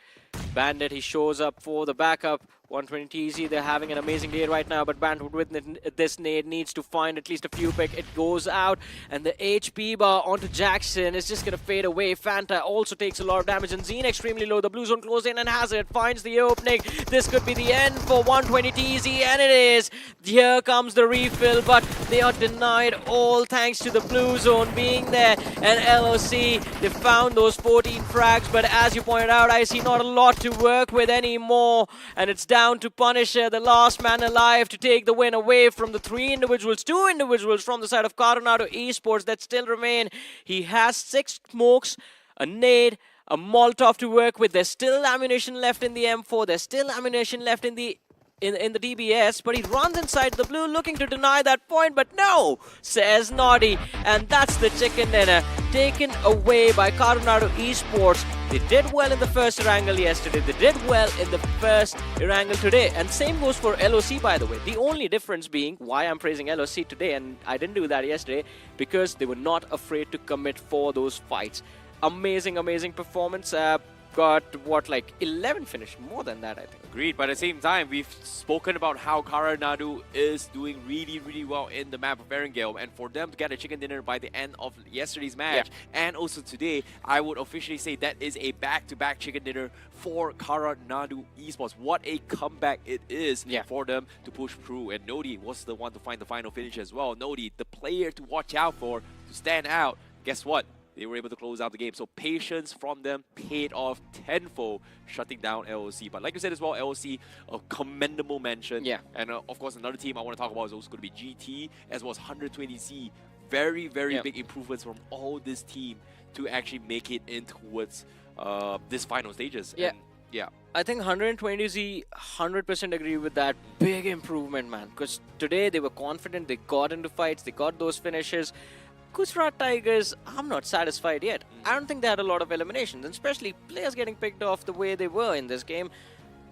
Bandit, he shows up for the backup. 120 TZ, they're having an amazing day right now, but Bandit with this nade needs to find at least a few pick. It goes out, and the HP bar onto Jackson is just going to fade away. Fanta also takes a lot of damage, and Zine extremely low. The blue zone close in, and Hazard finds the opening. This could be the end for 120 TZ, and it is. Here comes the refill, but they are denied all thanks to the blue zone being there. And LOC, they found those 14 frags, but as you pointed out, I see not a lot to work with anymore, and it's down to Punisher, the last man alive, to take the win away from the 2 individuals from the side of Coronado Esports that still remain. He has 6 smokes, a nade, a Molotov to work with. There's still ammunition left in the M4. There's still ammunition left in the DBS, but he runs inside the blue looking to deny that point, but no, says Naughty, and that's the chicken dinner taken away by Coronado Esports. They did well in the first Erangel yesterday, they did well in the first Erangel today, and same goes for LOC, by the way. The only difference being why I'm praising LOC today, and I didn't do that yesterday, because they were not afraid to commit for those fights. Amazing performance. Got what, like 11 finish, more than that, I think.
Agreed, but at the same time, we've spoken about how Coronado is doing really well in the map of Erangel, and for them to get a chicken dinner by the end of yesterday's match, and also today, I would officially say that is a back-to-back chicken dinner for Coronado Esports. What a comeback it is for them to push through, and Nodi was the one to find the final finish as well. Nodi, the player to watch out for, to stand out. Guess what? They were able to close out the game. So patience from them paid off tenfold, shutting down LOC. But like you said as well, LOC, a commendable mention.
Yeah.
And of course, another team I want to talk about is also going to be GT, as well as 120Z. Very big improvements from all this team to actually make it in towards this final stages.
Yeah.
And, yeah.
I think 120Z 100% agree with that. Big improvement, man. Because today they were confident, they got into fights, they got those finishes. Gujarat Tigers, I'm not satisfied yet. I don't think they had a lot of eliminations, and especially players getting picked off the way they were in this game.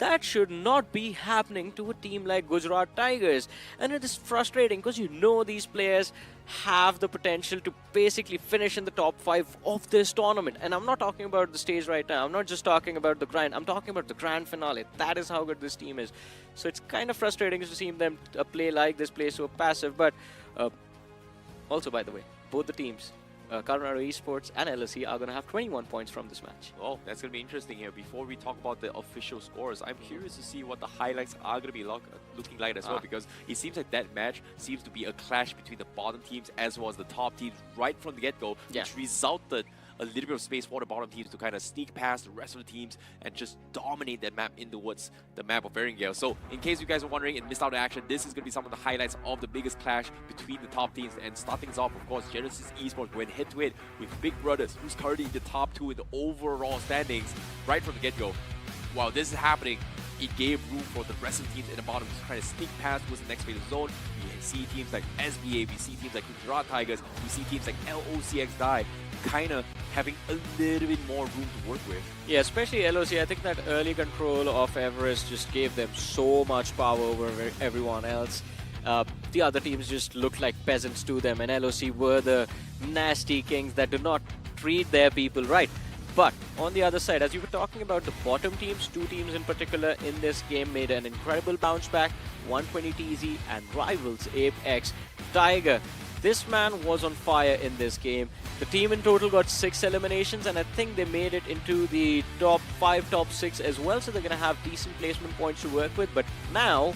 That should not be happening to a team like Gujarat Tigers. And it is frustrating because you know these players have the potential to basically finish in the top 5 of this tournament. And I'm not talking about the stage right now. I'm not just talking about the grind. I'm talking about the grand finale. That is how good this team is. So it's kind of frustrating to see them play like this, play so passive. But also, by the way, both the teams, Coronado Esports and LSE, are going to have 21 points from this match.
Oh, that's going to be interesting here. Before we talk about the official scores, I'm curious to see what the highlights are going to be looking like as well, because it seems like that match seems to be a clash between the bottom teams as well as the top teams right from the get-go, which resulted a little bit of space for the bottom teams to kind of sneak past the rest of the teams and just dominate that map in towards the map of Erangel. So in case you guys are wondering and missed out on action, this is going to be some of the highlights of the biggest clash between the top teams. And starting us off, of course, Genesis Esports went head-to-head with Big Brothers, who's currently in the top 2 in the overall standings right from the get-go. While this is happening, it gave room for the rest of the teams in the bottom to try to sneak past towards the next phase of zone. We see teams like SBA, we see teams like Gujarat Tigers, we see teams like LOCX Die kind of having a little bit more room to work with.
Yeah, especially LOC. I think that early control of Everest just gave them so much power over everyone else. The other teams just looked like peasants to them, and LOC were the nasty kings that do not treat their people right. But on the other side, as you were talking about the bottom teams, 2 teams in particular in this game made an incredible bounce back. 120 TZ and rivals Apex Tiger. This man was on fire in this game. The team in total got 6 eliminations, and I think they made it into the top 5, top 6 as well, so they're going to have decent placement points to work with. But now,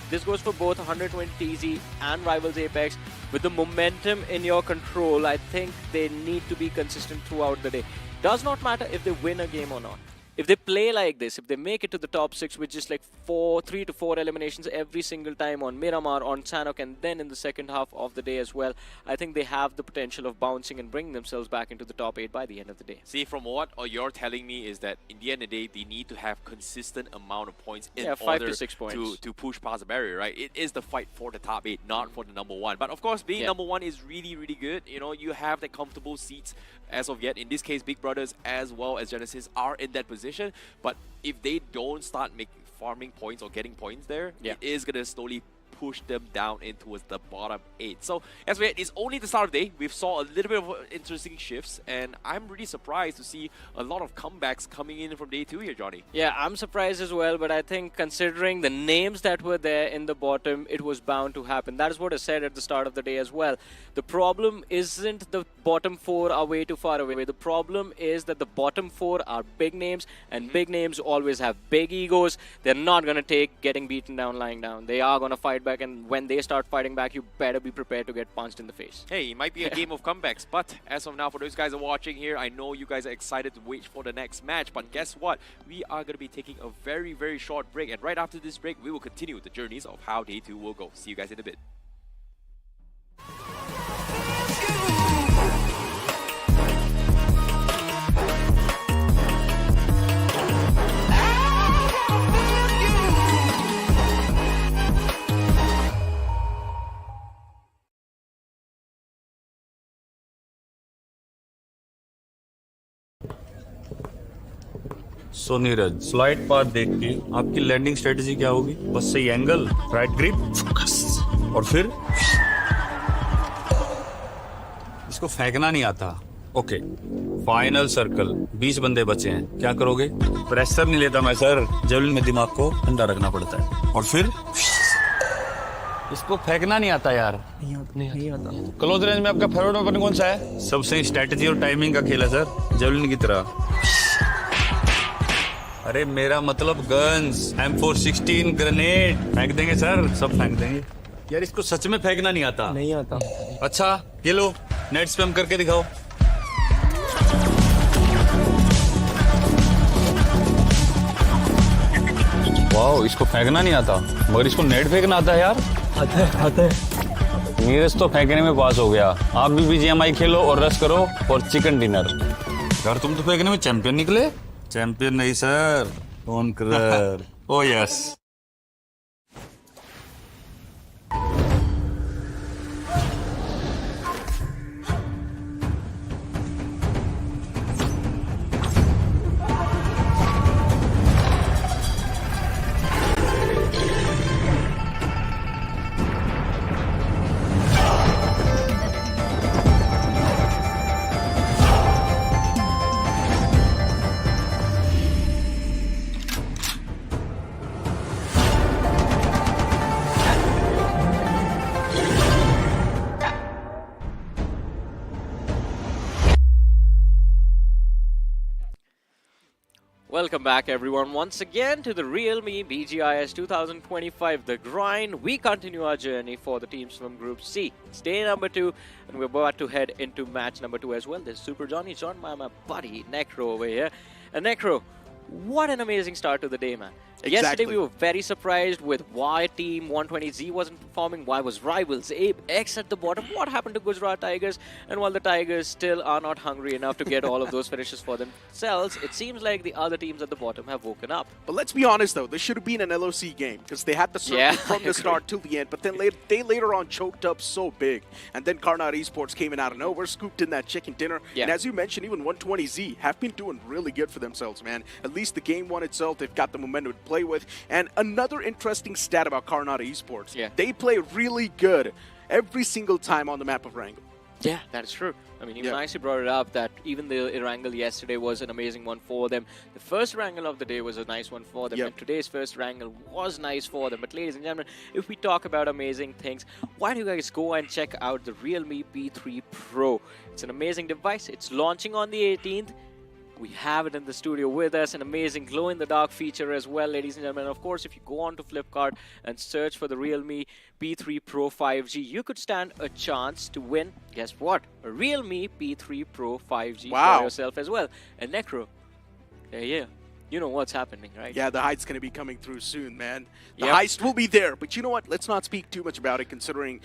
this goes for both 120 TZ and rivals Apex. With the momentum in your control, I think they need to be consistent throughout the day. Does not matter if they win a game or not. If they play like this, if they make it to the top 6 with just like 3 to 4 eliminations every single time on Miramar, on Sanhok, and then in the second half of the day as well, I think they have the potential of bouncing and bringing themselves back into the top 8 by the end of the day.
See, from what you're telling me is that in the end of the day, they need to have consistent amount of points in order
5 to 6 points.
to push past the barrier, right? It is the fight for the top 8, not for the number 1. But of course, being number 1 is really, really good. You know, you have the comfortable seats as of yet. In this case, Big Brothers as well as Genesis are in that position. But if they don't start farming points or getting points there, it is going to slowly push them down in towards the bottom 8. So as we it's only the start of the day. We've saw a little bit of interesting shifts, and I'm really surprised to see a lot of comebacks coming in from day 2 here, Johnny.
Yeah, I'm surprised as well, but I think considering the names that were there in the bottom, it was bound to happen. That is what I said at the start of the day as well. The problem isn't the bottom 4 are way too far away. The problem is that the bottom 4 are big names, and big names always have big egos. They're not going to take getting beaten down lying down. They are going to fight back, and when they start fighting back, you better be prepared to get punched in the face.
Hey, it might be a game of comebacks, but as of now, for those guys who are watching here, I know you guys are excited to wait for the next match, but guess what? We are going to be taking a very, very short break, and right after this break, we will continue the journeys of how day 2 will go. See you guys in a bit.
So Neeraj slide path देख के आपकी landing strategy क्या होगी? बस सही angle, right grip, focus, और फिर इसको फेंकना नहीं आता. ओके, फाइनल सर्कल, 20 बंदे बचे हैं, क्या करोगे? प्रेशर नहीं लेता मैं सर, जेवलिन में दिमाग को ठंडा रखना पड़ता है. और फिर इसको फेंकना नहीं आता यार. नहीं आता. क्लोज रेंज में आपका फेवरेट वेपन कौन सा है? सबसे स्ट्रेटजी और टाइमिंग का खेल है सर, जेवलिन की तरह. अरे मेरा मतलब गन्स, M416 ग्रेनेड फेंक देंगे सर, सब फेंक देंगे. यार इसको सच में फेंकना नहीं आता. नहीं आता. अच्छा ये लो, नेट स्पैम करके दिखाओ. वाओ, इसको फेंकना नहीं आता, मगर इसको नेट फेंकना आता है यार. आता है. नीरज तो फेंकने में पास हो गया. आप भी BGMI खेलो और रश करो और चिकन डिनर. यार तुम तो फेंकने में चैंपियन निकले. चैंपियन नहीं sir, conqueror. Oh yes.
Welcome back, everyone, once again to the realme BGIS 2025 The Grind. We continue our journey for the teams from Group C. It's day number 2, and we're about to head into match number 2 as well. There's Super Johnny joined by my buddy Necro over here. And Necro, what an amazing start to the day, man.
Exactly.
Yesterday we were very surprised with why Team 120Z wasn't performing, why was Rivals Abe X at the bottom, what happened to Gujarat Tigers, and while the Tigers still are not hungry enough to get all of those finishes for themselves, it seems like the other teams at the bottom have woken up.
But let's be honest though, this should have been an LOC game because they had the circle from the start till the end, but then they later on choked up so big, and then Karnat Esports came in out of nowhere, scooped in that chicken dinner, and as you mentioned, even 120Z have been doing really good for themselves, man. At least the game one itself, they've got the momentum to play with. And another interesting stat about Karnat Esports, they play really good every single time on the map of Erangel.
Yeah, that is true. I mean, even Icy brought it up that even the Erangel yesterday was an amazing one for them. The first Erangel of the day was a nice one for them, and today's first Erangel was nice for them. But ladies and gentlemen, if we talk about amazing things, why don't you guys go and check out the realme B3 Pro? It's an amazing device. It's launching on the 18th. We have it in the studio with us, an amazing glow-in-the-dark feature as well, ladies and gentlemen. Of course, if you go on to Flipkart and search for the Realme P3 Pro 5G, you could stand a chance to win, guess what, a Realme P3 Pro 5G for yourself as well. And Necro, you know what's happening, right?
Yeah, the heist's going to be coming through soon, man. The heist will be there, but you know what? Let's not speak too much about it, considering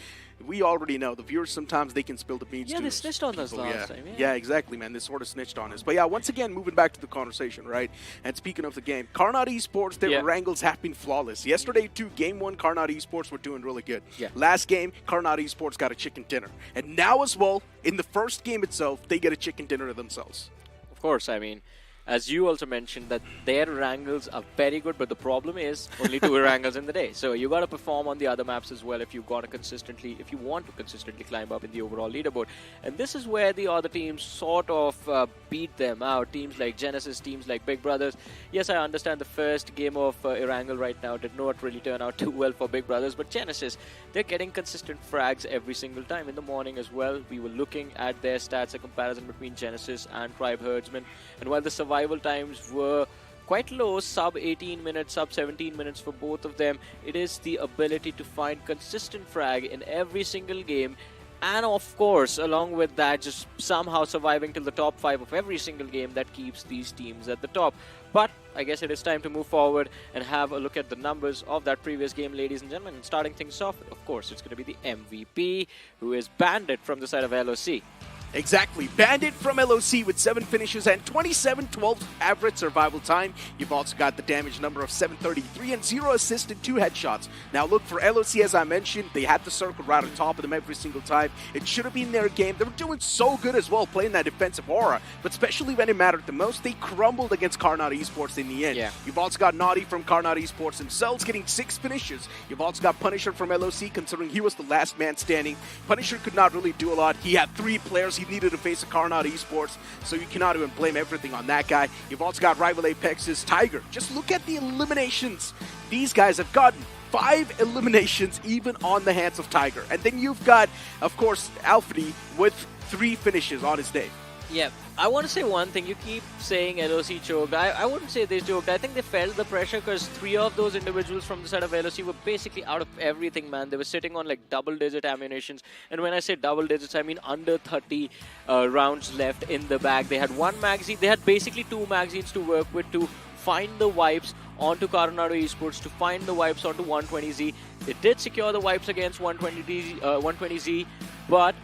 we already know the viewers sometimes they can spill the beans.
Yeah, they snitched on us last time.
Yeah, exactly, man. They sort of snitched on us. But yeah, once again, moving back to the conversation, right? And speaking of the game, Karnat Esports, their Erangels have been flawless. Yesterday, too, game 1, Karnat Esports were doing really good. Last game, Karnat Esports got a chicken dinner. And now as well, in the first game itself, they get a chicken dinner themselves.
Of course, I mean, as you also mentioned, that their Erangels are very good, but the problem is only 2 Erangels in the day. So you got to perform on the other maps as well if you want to consistently climb up in the overall leaderboard. And this is where the other teams sort of beat them out. Teams like Genesis, teams like Big Brothers. Yes, I understand the first game of Erangel right now did not really turn out too well for Big Brothers, but Genesis, they're getting consistent frags every single time. In the morning as well, we were looking at their stats, a comparison between Genesis and Tribe Herdsman. And while the survival times were quite low, sub 18 minutes, sub 17 minutes for both of them, it is the ability to find consistent frag in every single game, and of course along with that just somehow surviving till the top 5 of every single game that keeps these teams at the top. But I guess it is time to move forward and have a look at the numbers of that previous game, ladies and gentlemen. And starting things off, of course, it's going to be the MVP, who is Bandit from the side of LOC.
Exactly. Bandit from LOC with 7 finishes and 27-12 average survival time. You've also got the damage number of 733 and 0 assists and 2 headshots. Now look, for LOC, as I mentioned, they had the circle right on top of them every single time. It should have been their game. They were doing so good as well, playing that defensive aura. But especially when it mattered the most, they crumbled against Karnat Esports in the end. You've also got Naughty from Karnat Esports themselves getting 6 finishes. You've also got Punisher from LOC, considering he was the last man standing. Punisher could not really do a lot. He had 3 players he needed to face a Karnat Esports, so you cannot even blame everything on that guy. You've also got Rival Apex's Tiger. Just look at the eliminations. These guys have gotten 5 eliminations even on the hands of Tiger. And then you've got, of course, Alfred with 3 finishes on his day.
Yeah, I want to say one thing. You keep saying LOC choked. I wouldn't say they choked. I think they felt the pressure because 3 of those individuals from the side of LOC were basically out of everything, man. They were sitting on like double-digit ammunitions. And when I say double digits, I mean under 30 rounds left in the bag. They had 1 magazine. They had basically 2 magazines to work with to find the wipes onto Karnat Esports, to find the wipes onto 120Z. They did secure the wipes against 120Z, but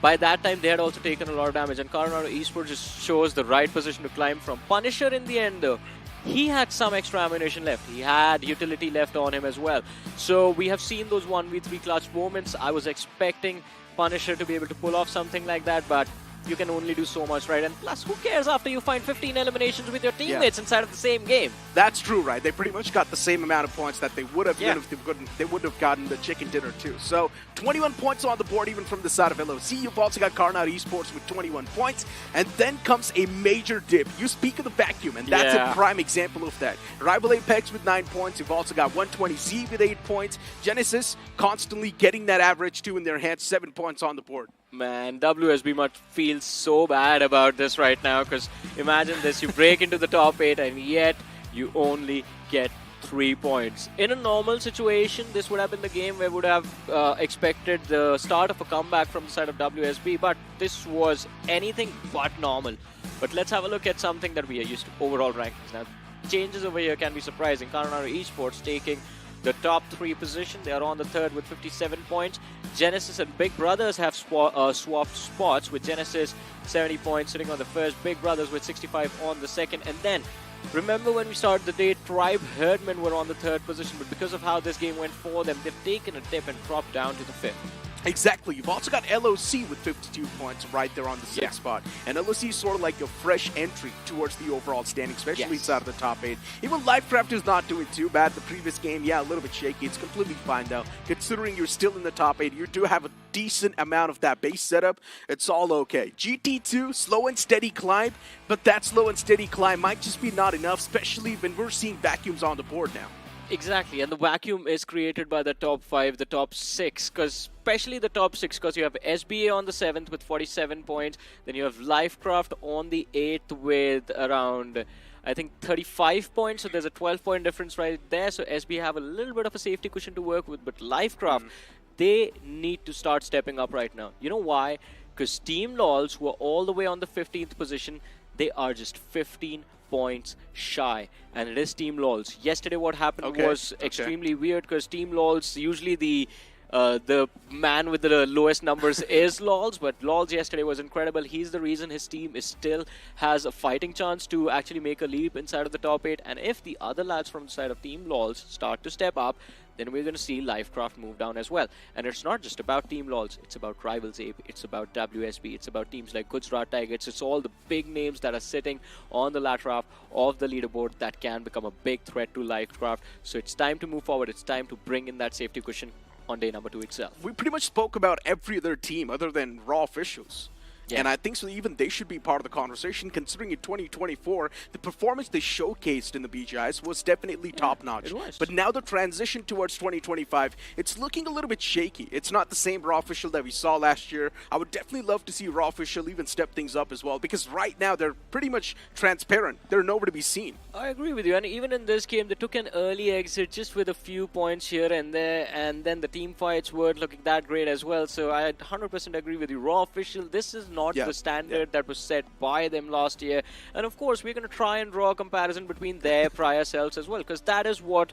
by that time, they had also taken a lot of damage, and Karnat Esports just shows the right position to climb from. Punisher in the end, though, he had some extra ammunition left. He had utility left on him as well. So we have seen those 1v3 clutch moments. I was expecting Punisher to be able to pull off something like that, but you can only do so much, right? And plus, who cares after you find 15 eliminations with your teammates inside of the same game?
That's true, right? They pretty much got the same amount of points that they would have even if they would have gotten the chicken dinner too. So 21 points on the board even from the side of LOC. You've also got Karnat Esports with 21 points. And then comes a major dip. You speak of the vacuum, and that's a prime example of that. Rival Apex with 9 points. You've also got 120Z with 8 points. Genesis constantly getting that average too in their hands, 7 points on the board.
Man, WSB must feel so bad about this right now, because imagine this, you break into the top 8 and yet you only get 3 points. In a normal situation, this would have been the game where we would have expected the start of a comeback from the side of WSB, but this was anything but normal. But let's have a look at something that we are used to, overall rankings. Now, changes over here can be surprising. Karanara Esports taking the top 3 position. They are on the 3rd with 57 points. Genesis and Big Brothers have swapped spots, with Genesis 70 points sitting on the 1st, Big Brothers with 65 on the 2nd, and then remember when we started the day, Tribe Herdman were on the 3rd position, but because of how this game went for them, they've taken a dip and dropped down to the 5th.
Exactly. You've also got LOC with 52 points right there on the 6th spot. And LOC is sort of like a fresh entry towards the overall standing, especially inside of the top 8. Even Lifecraft is not doing too bad. The previous game, a little bit shaky. It's completely fine now. Considering you're still in the top 8, you do have a decent amount of that base setup. It's all okay. GT2, slow and steady climb, but that slow and steady climb might just be not enough, especially when we're seeing vacuums on the board now.
Exactly, and the vacuum is created by the top 5, the top 6, because especially the top 6, because you have SBA on the 7th with 47 points, then you have Lifecraft on the 8th with around, I think, 35 points, so there's a 12-point difference right there, so SBA have a little bit of a safety cushion to work with, but Lifecraft, they need to start stepping up right now. You know why? Because Team LOLs, who are all the way on the 15th position, they are just 15 points shy, and it is Team LOLs. Yesterday what happened was extremely weird, because Team LOLs, usually the man with the lowest numbers is LOLs, but LOLs yesterday was incredible. He's the reason his team is still has a fighting chance to actually make a leap inside of the top 8, and if the other lads from the side of Team LOLs start to step up, then we're going to see Lifecraft move down as well. And it's not just about Team LOLs, it's about Rivals Ape, it's about WSB, it's about teams like Gujarat Tigers, it's all the big names that are sitting on the latter half of the leaderboard that can become a big threat to Lifecraft. So it's time to move forward, it's time to bring in that safety cushion on day number 2 itself.
We pretty much spoke about every other team other than Raw officials.
Yeah.
And I think so even they should be part of the conversation, considering in 2024, the performance they showcased in the BGIS was definitely top-notch.
It was.
But now the transition towards 2025, it's looking a little bit shaky. It's not the same Raw official that we saw last year. I would definitely love to see Raw official even step things up as well, because right now they're pretty much transparent. They're nowhere to be seen.
I agree with you, and even in this game, they took an early exit just with a few points here and there, and then the team fights weren't looking that great as well, so I 100% agree with you. Raw official, this is not the standard that was set by them last year, and of course, we're going to try and draw a comparison between their prior selves as well, because that is what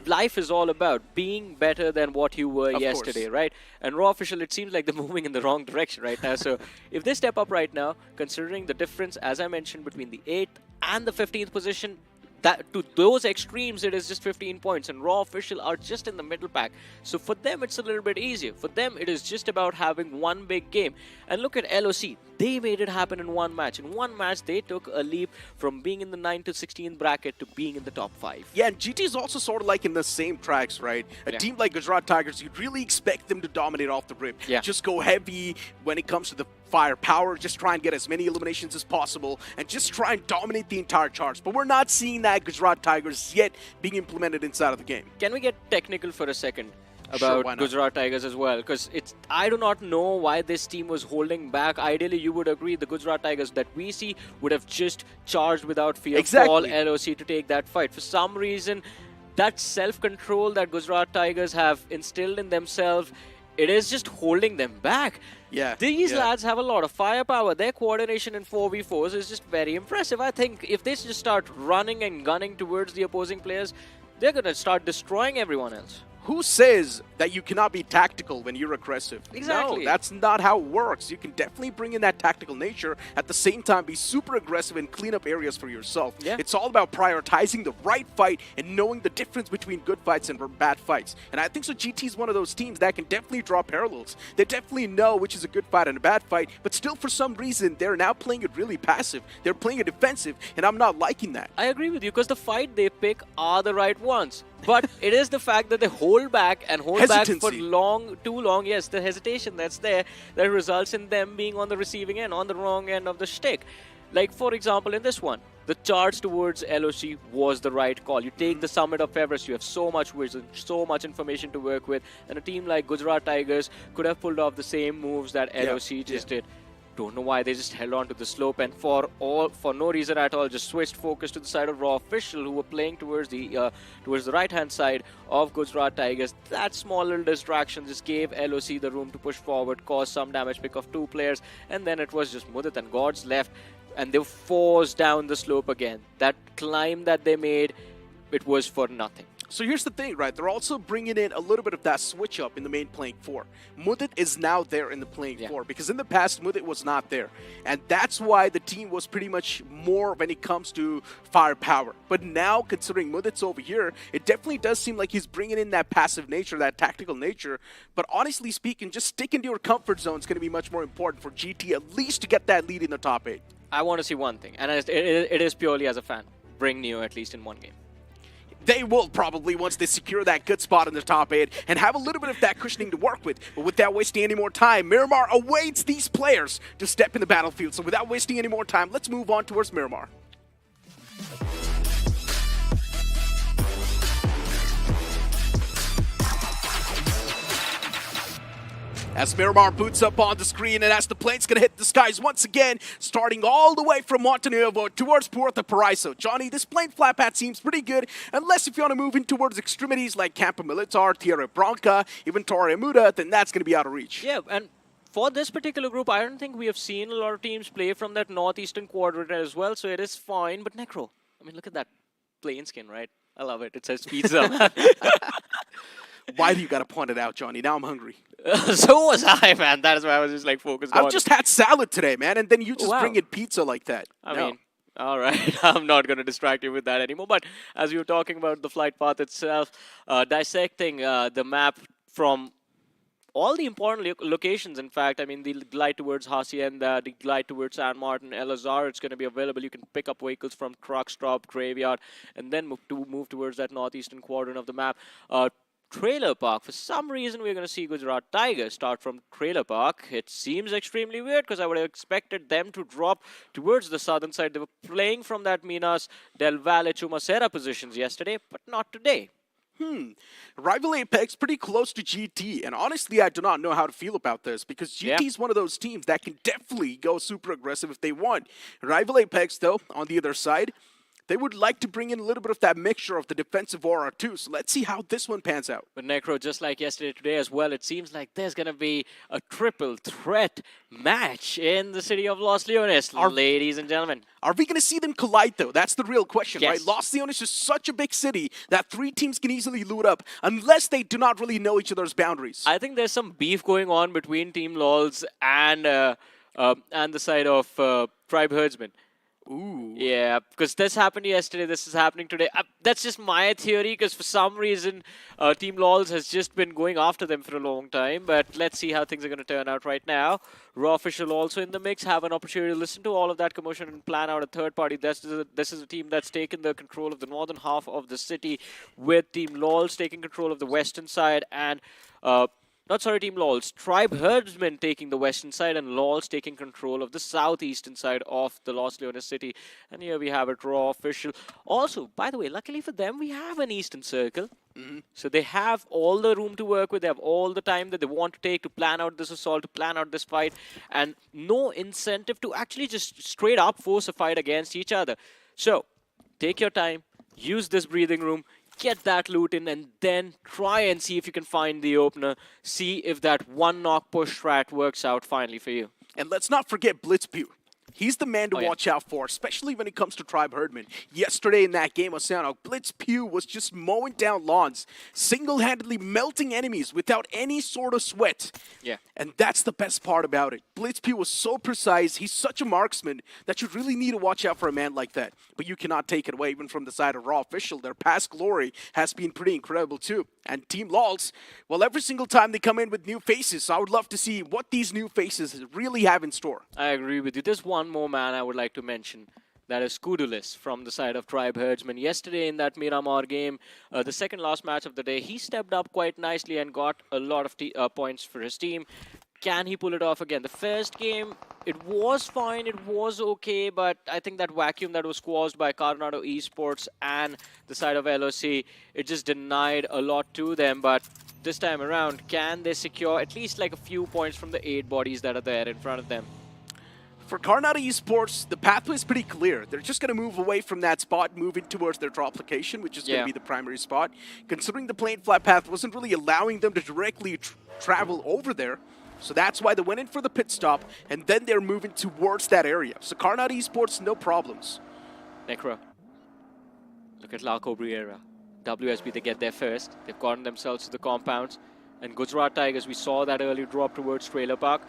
life is all about, being better than what you were yesterday, right? And Raw official, it seems like they're moving in the wrong direction right now, so if they step up right now, considering the difference, as I mentioned, between the 8th and the 15th position, that to those extremes it is just 15 points, and Raw official are just in the middle pack, so for them it's a little bit easier. For them it is just about having one big game. And look at LOC, they made it happen in one match. In one match they took a leap from being in the 9 to 16 bracket to being in the top 5.
Yeah, and GT is also sort of like in the same tracks, right? A team like Gujarat Tigers, you'd really expect them to dominate off the rip. Just go heavy when it comes to the firepower, just try and get as many eliminations as possible, and just try and dominate the entire charts. But we're not seeing that Gujarat Tigers yet being implemented inside of the game.
Can we get technical for a second about Gujarat Tigers as well? Because I do not know why this team was holding back. Ideally, you would agree the Gujarat Tigers that we see would have just charged without fear for all LOC to take that fight. For some reason, that self-control that Gujarat Tigers have instilled in themselves, it is just holding them back. These lads have a lot of firepower. Their coordination in 4v4s is just very impressive. I think if they just start running and gunning towards the opposing players, they're going to start destroying everyone else.
Who says that you cannot be tactical when you're aggressive?
Exactly.
No, that's not how it works. You can definitely bring in that tactical nature, at the same time be super aggressive and clean up areas for yourself. It's all about prioritizing the right fight and knowing the difference between good fights and bad fights. And I think so GT is one of those teams that can definitely draw parallels. They definitely know which is a good fight and a bad fight, but still for some reason they're now playing it really passive. They're playing it defensive, and I'm not liking that.
I agree with you, because the fight they pick are the right ones. But it is the fact that they hold back and hold back for too long. Yes, the hesitation that's there that results in them being on the receiving end, on the wrong end of the shtick. Like, for example, in this one, the charge towards LOC was the right call. You take the summit of Everest, you have so much vision, so much information to work with, and a team like Gujarat Tigers could have pulled off the same moves that LOC just did. Don't know why they just held on to the slope, and for no reason at all, just switched focus to the side of Raw Official, who were playing towards the right-hand side of Gujarat Tigers. That small little distraction just gave LOC the room to push forward, cause some damage, pick off 2 players, and then it was just Mudit and Gods left, and they were forced down the slope again. That climb that they made, it was for nothing.
So here's the thing, right? They're also bringing in a little bit of that switch up in the main playing 4. Mudit is now there in the playing 4 because in the past, Mudit was not there. And that's why the team was pretty much more when it comes to firepower. But now, considering Mudit's over here, it definitely does seem like he's bringing in that passive nature, that tactical nature. But honestly speaking, just sticking to your comfort zone is going to be much more important for GT, at least to get that lead in the top 8.
I want to see one thing, and it is purely as a fan. Bring Neo at least in one game.
They will probably once they secure that good spot in the top 8 and have a little bit of that cushioning to work with. But without wasting any more time, Miramar awaits these players to step in the battlefield. So without wasting any more time, let's move on towards Miramar. As Miramar boots up on the screen and as the plane's going to hit the skies once again, starting all the way from Montenuevo towards Puerto Paraiso. Johnny, this plane flat path seems pretty good, unless if you want to move in towards extremities like Campo Militar, Tierra Branca, even Torre Muda, then that's going to be out of reach.
Yeah, and for this particular group, I don't think we have seen a lot of teams play from that northeastern quadrant as well, so it is fine. But Necro, I mean, look at that plane skin, right? I love it. It says pizza.
Why do you got to point it out, Johnny? Now I'm hungry.
So was I, man. That is why I was just like focused on.
I've just had salad today, man, and then you just bring in pizza like that.
I mean, all right. I'm not going to distract you with that anymore. But as we were talking about the flight path itself, dissecting the map from all the important locations, in fact, I mean, the glide towards Hacienda, the glide towards San Martin, El Azar, it's going to be available. You can pick up vehicles from truck stop, graveyard, and then move towards that northeastern quadrant of the map. Trailer Park. For some reason, we're going to see Gujarat Tigers start from Trailer Park. It seems extremely weird because I would have expected them to drop towards the southern side. They were playing from that Minas Del Valle Chumacera positions yesterday, but not today.
Rival Apex pretty close to GT, and honestly, I do not know how to feel about this because GT is one of those teams that can definitely go super aggressive if they want. Rival Apex, though, on the other side, they would like to bring in a little bit of that mixture of the defensive aura too. So let's see how this one pans out.
But Necro, just like yesterday, today as well, it seems like there's going to be a triple threat match in the city of Los Leones, ladies and gentlemen.
Are we going to see them collide though? That's the real question,
Yes.
right? Los Leones is such a big city that 3 teams can easily loot up unless they do not really know each other's boundaries.
I think there's some beef going on between Team LOLs and the side of Tribe Herdsmen.
Ooh.
Yeah, because this happened yesterday, this is happening today. That's just my theory, because for some reason, Team LOLs has just been going after them for a long time. But let's see how things are going to turn out right now. Raw Official also in the mix, have an opportunity to listen to all of that commotion and plan out a third party. This is a team that's taken the control of the northern half of the city, with Team LOLs taking control of the western side and... Team LOLs. Tribe Herdsmen taking the western side and LOLs taking control of the southeastern side of the Los Leones city. And here we have it, Raw Official. Also, by the way, luckily for them, we have an eastern circle. So they have all the room to work with. They have all the time that they want to take to plan out this assault, to plan out this fight. And no incentive to actually just straight up force a fight against each other. So, take your time. Use this breathing room. Get that loot in, and then try and see if you can find the opener. See if that one knock push strat works out finally for you.
And let's not forget Blitzpew. He's the man to watch out for, especially when it comes to Tribe Herdman. Yesterday in that game of Sanhok, Blitzpew was just mowing down lawns, single-handedly melting enemies without any sort of sweat.
Yeah.
And that's the best part about it. Blitzpew was so precise, he's such a marksman that you really need to watch out for a man like that. But you cannot take it away even from the side of Raw Official. Their past glory has been pretty incredible too. And Team LOLs, well, every single time they come in with new faces, so I would love to see what these new faces really have in store.
I agree with you. There's one more man I would like to mention. That is Kudulis from the side of Tribe Herdsman. Yesterday in that Miramar game, the second last match of the day, he stepped up quite nicely and got a lot of points for his team. can he pull it off again? The first game, it was fine, it was okay, but I think that vacuum that was caused by Coronado Esports and the side of LOC, it just denied a lot to them. But this time around, can they secure at least like a few points from the 8 bodies that are there in front of them?
For Coronado Esports, the pathway is pretty clear. They're just going to move away from that spot, moving towards their drop location, which is going to be the primary spot. Considering the plain flat path wasn't really allowing them to directly travel over there, so that's why they went in for the pit stop, and then they're moving towards that area. So Coronado Esports, no problems.
Necro, look at La Cobriera. WSB, they get there first. They've gotten themselves to the compounds. And Gujarat Tigers, we saw that early drop towards Trailer Park.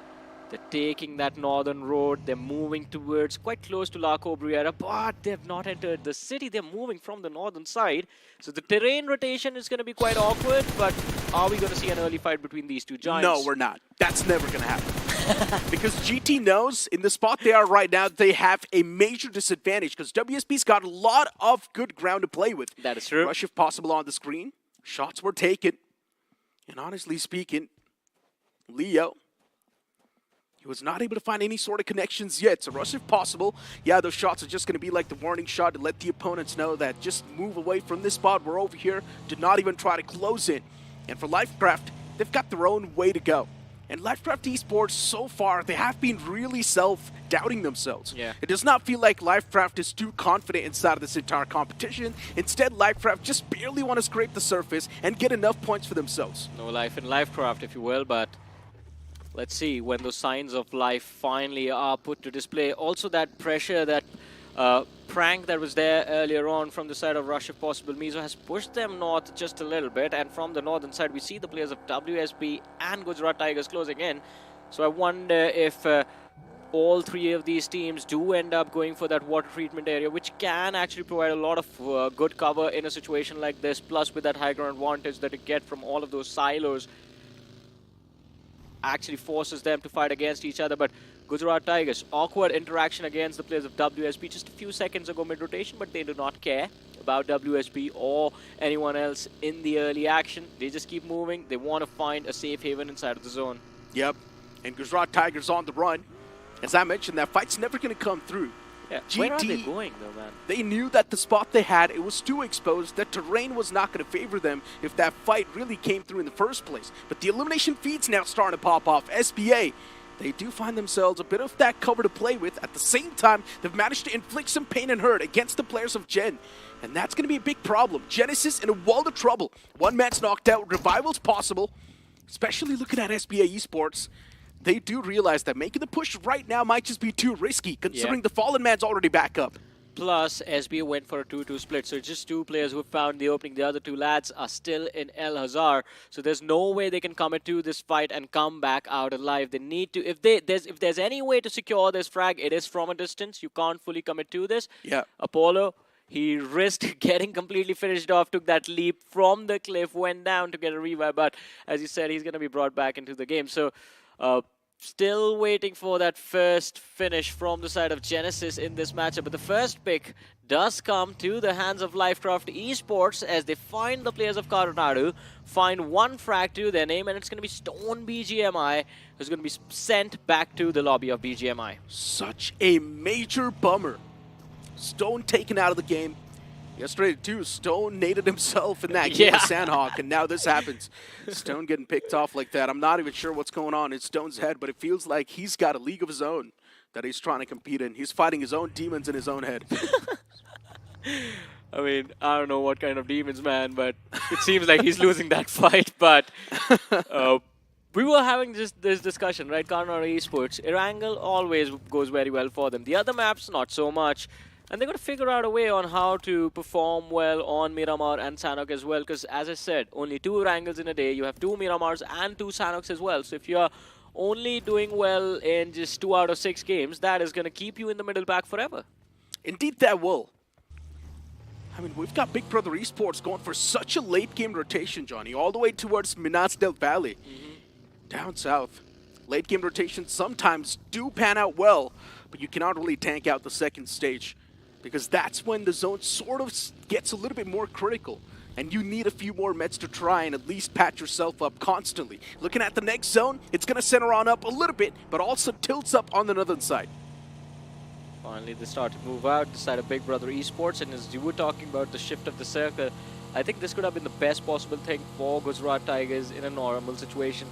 They're taking that northern road. They're moving towards quite close to La Cobriera, but they've not entered the city. They're moving from the northern side. So the terrain rotation is going to be quite awkward, but are we going to see an early fight between these two giants?
No, we're not. That's never going to happen. Because GT knows in the spot they are right now, they have a major disadvantage because WSB's got a lot of good ground to play with.
That is true.
Rush if possible on the screen. Shots were taken. And honestly speaking, Leo, he was not able to find any sort of connections yet. So rush if possible. Yeah, those shots are just going to be like the warning shot to let the opponents know that just move away from this spot. We're over here. Do not even try to close in. And for Lifecraft, they've got their own way to go. And Lifecraft Esports, so far, they have been really self-doubting themselves.
Yeah.
It does not feel like Lifecraft is too confident inside of this entire competition. Instead, Lifecraft just barely want to scrape the surface and get enough points for themselves.
No life in Lifecraft, if you will, but let's see when those signs of life finally are put to display. Also, that pressure, that prank that was there earlier on from the side of Rush if possible, Mizo has pushed them north just a little bit, and from the northern side we see the players of WSB and Gujarat Tigers closing in. So I wonder if all 3 of these teams do end up going for that water treatment area, which can actually provide a lot of good cover in a situation like this, plus with that high ground advantage that you get from all of those silos, actually forces them to fight against each other. But Gujarat Tigers, awkward interaction against the players of WSB just a few seconds ago mid-rotation, but they do not care about WSB or anyone else in the early action. They just keep moving. They want to find a safe haven inside of the zone.
Yep, and Gujarat Tigers on the run. As I mentioned, that fight's never going to come through.
Yeah.
GT,
where are they going though, man?
They knew that the spot they had, it was too exposed. The terrain was not going to favor them if that fight really came through in the first place. But the elimination feed's now starting to pop off. SBA, they do find themselves a bit of that cover to play with. At the same time, they've managed to inflict some pain and hurt against the players of Gen. And that's going to be a big problem. Genesis in a world of trouble. One man's knocked out. Revival's possible. Especially looking at SBA Esports. They do realize that making the push right now might just be too risky, considering the Fallen Man's already back up.
Plus, SBA went for a 2-2 split, so it's just 2 players who found the opening. The other 2 lads are still in El Hazar, so there's no way they can commit to this fight and come back out alive. They need to, if there's any way to secure this frag, it is from a distance. You can't fully commit to this.
Yeah.
Apollo, he risked getting completely finished off, took that leap from the cliff, went down to get a revive, but as you said, he's going to be brought back into the game. So, still waiting for that first finish from the side of Genesis in this matchup. But the first pick does come to the hands of Lifecraft Esports as they find the players of Coronado, find 1 frag to their name, and it's going to be Stone BGMI, who's going to be sent back to the lobby of BGMI.
Such a major bummer. Stone taken out of the game. Yesterday, too, Stone naded himself in that game with Sanhok, and now this happens. Stone getting picked off like that. I'm not even sure what's going on in Stone's head, but it feels like he's got a league of his own that he's trying to compete in. He's fighting his own demons in his own head.
I mean, I don't know what kind of demons, man, but it seems like he's losing that fight. But we were having this discussion, right? Coronado Esports, Erangel always goes very well for them. The other maps, not so much. And they're going to figure out a way on how to perform well on Miramar and Sanhok as well. Because as I said, only 2 Erangels in a day. You have 2 Miramars and 2 Sanhoks as well. So if you're only doing well in just 2 out of 6 games, that is going to keep you in the middle pack forever.
Indeed, that will. I mean, we've got Big Brother Esports going for such a late game rotation, Johnny, all the way towards Minas del Valle. Down south. Late game rotations sometimes do pan out well, but you cannot really tank out the second stage, because that's when the zone sort of gets a little bit more critical. and you need a few more meds to try and at least patch yourself up constantly. Looking at the next zone, it's going to center on up a little bit, but also tilts up on the northern side.
Finally, they start to move out, the side of Big Brother Esports, and as you were talking about the shift of the circle, I think this could have been the best possible thing for Gujarat Tigers in a normal situation.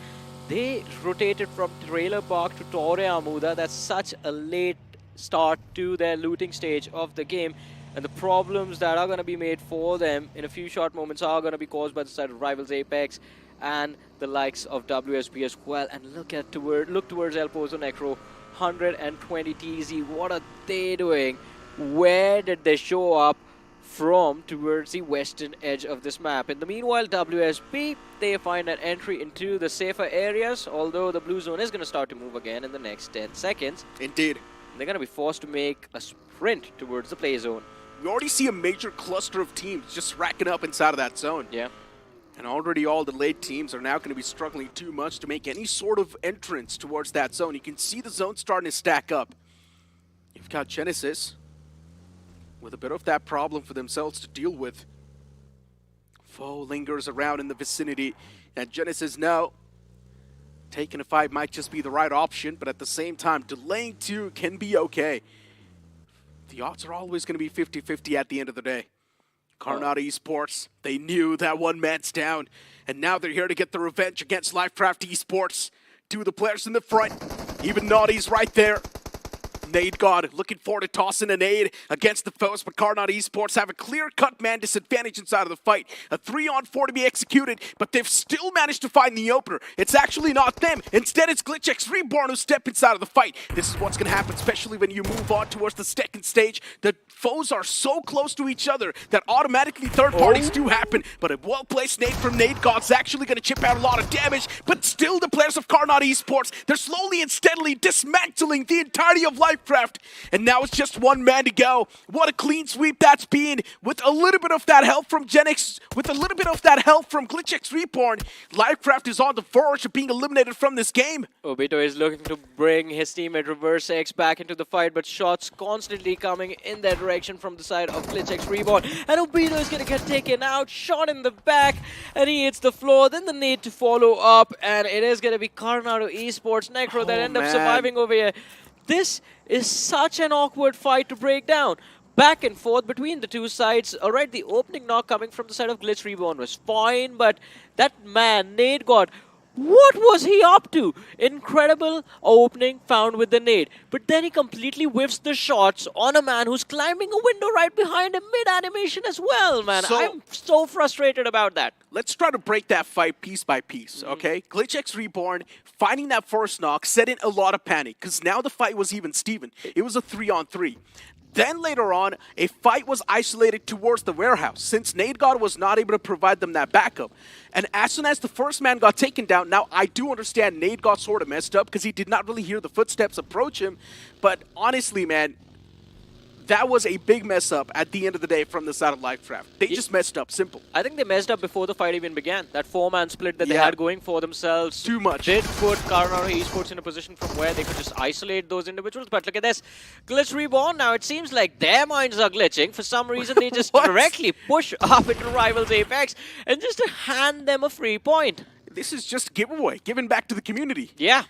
They rotated from Trailer Park to Torre Amuda. That's such a late start to their looting stage of the game. And the problems that are going to be made for them in a few short moments are going to be caused by the side of rivals Apex and the likes of WSP as well. And look towards El Pozo Necro, 120 TZ. What are they doing? Where did they show up from towards the western edge of this map? In the meanwhile, WSP, they find an entry into the safer areas, although the blue zone is going to start to move again in the next 10 seconds.
Indeed.
They're going to be forced to make a sprint towards the play zone.
We already see a major cluster of teams just racking up inside of that zone.
Yeah.
And already all the late teams are now going to be struggling too much to make any sort of entrance towards that zone. You can see the zone starting to stack up. You've got Genesis with a bit of that problem for themselves to deal with. Foe lingers around in the vicinity, and Genesis now taking a fight might just be the right option, but at the same time, delaying two can be okay. The odds are always going to be 50-50 at the end of the day. Carnata Esports, they knew that one man's down, and now they're here to get the revenge against Lifecraft Esports. Two of the players in the front, even Naughty's right there. Nade God looking for to toss in a nade against the foes, but Carnata Esports have a clear-cut man disadvantage inside of the fight. A 3-on-4 to be executed, but they've still managed to find the opener. It's actually not them. Instead, it's GlitchX Reborn who step inside of the fight. This is what's going to happen, especially when you move on towards the second stage. The foes are so close to each other that automatically third parties do happen, but a well-placed nade from Nade God's actually going to chip out a lot of damage, but still the players of Carnata Esports, they're slowly and steadily dismantling the entirety of Lifecraft. And now it's just one man to go. What a clean sweep that's been, with a little bit of that help from Genix, with a little bit of that help from GlitchX Reborn. Lifecraft is on the verge of being eliminated from this game.
Obito is looking to bring his teammate Reverse X back into the fight, but shots constantly coming in that direction from the side of GlitchX Reborn. And Obito is going to get taken out, shot in the back, and he hits the floor. Then the need to follow up, and it is going to be Carnata Esports Necro that end up surviving over here. This is such an awkward fight to break down. Back and forth between the two sides. Alright, the opening knock coming from the side of Glitch Reborn was fine, but that man, Nade God, what was he up to? Incredible opening found with the nade. But then he completely whiffs the shots on a man who's climbing a window right behind him mid-animation as well, man. I'm so frustrated about that.
Let's try to break that fight piece by piece, okay? GlitchX Reborn, finding that first knock, set in a lot of panic, because now the fight was even Steven. It was a 3-on-3. Then later on, a fight was isolated towards the warehouse, since Nade God was not able to provide them that backup. And as soon as the first man got taken down, now I do understand Nade got sort of messed up because he did not really hear the footsteps approach him. But honestly, man, that was a big mess up at the end of the day from the side of Lifecraft. They just messed up, simple.
I think they messed up before the fight even began. That 4-man split that they had going for themselves
too much
did put Carnata Esports in a position from where they could just isolate those individuals. But look at this. Glitch Reborn, now it seems like their minds are glitching. For some reason, they just directly push up into rivals Apex and just to hand them a free point.
This is just giveaway, given back to the community.
Yeah.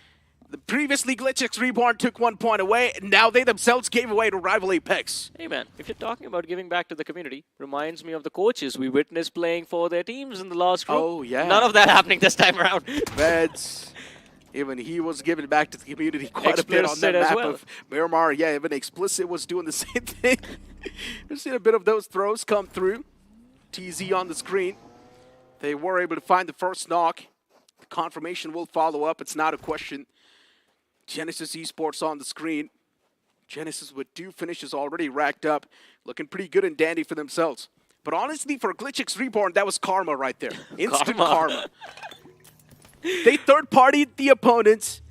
Previously, GlitchX Reborn took 1 point away, and now they themselves gave away to rival Apex.
Hey man, if you're talking about giving back to the community, reminds me of the coaches we witnessed playing for their teams in the last group.
Oh, yeah.
None of that happening this time around.
Veds, even he was giving back to the community quite a bit on that map of Miramar. Yeah, even Explicit was doing the same thing. We've seen a bit of those throws come through. TZ on the screen. They were able to find the first knock. The confirmation will follow up. It's not a question. Genesis Esports on the screen. Genesis with 2 finishes already racked up. Looking pretty good and dandy for themselves. But honestly, for GlitchX Reborn, that was karma right there. Instant karma. They third-partied the opponents,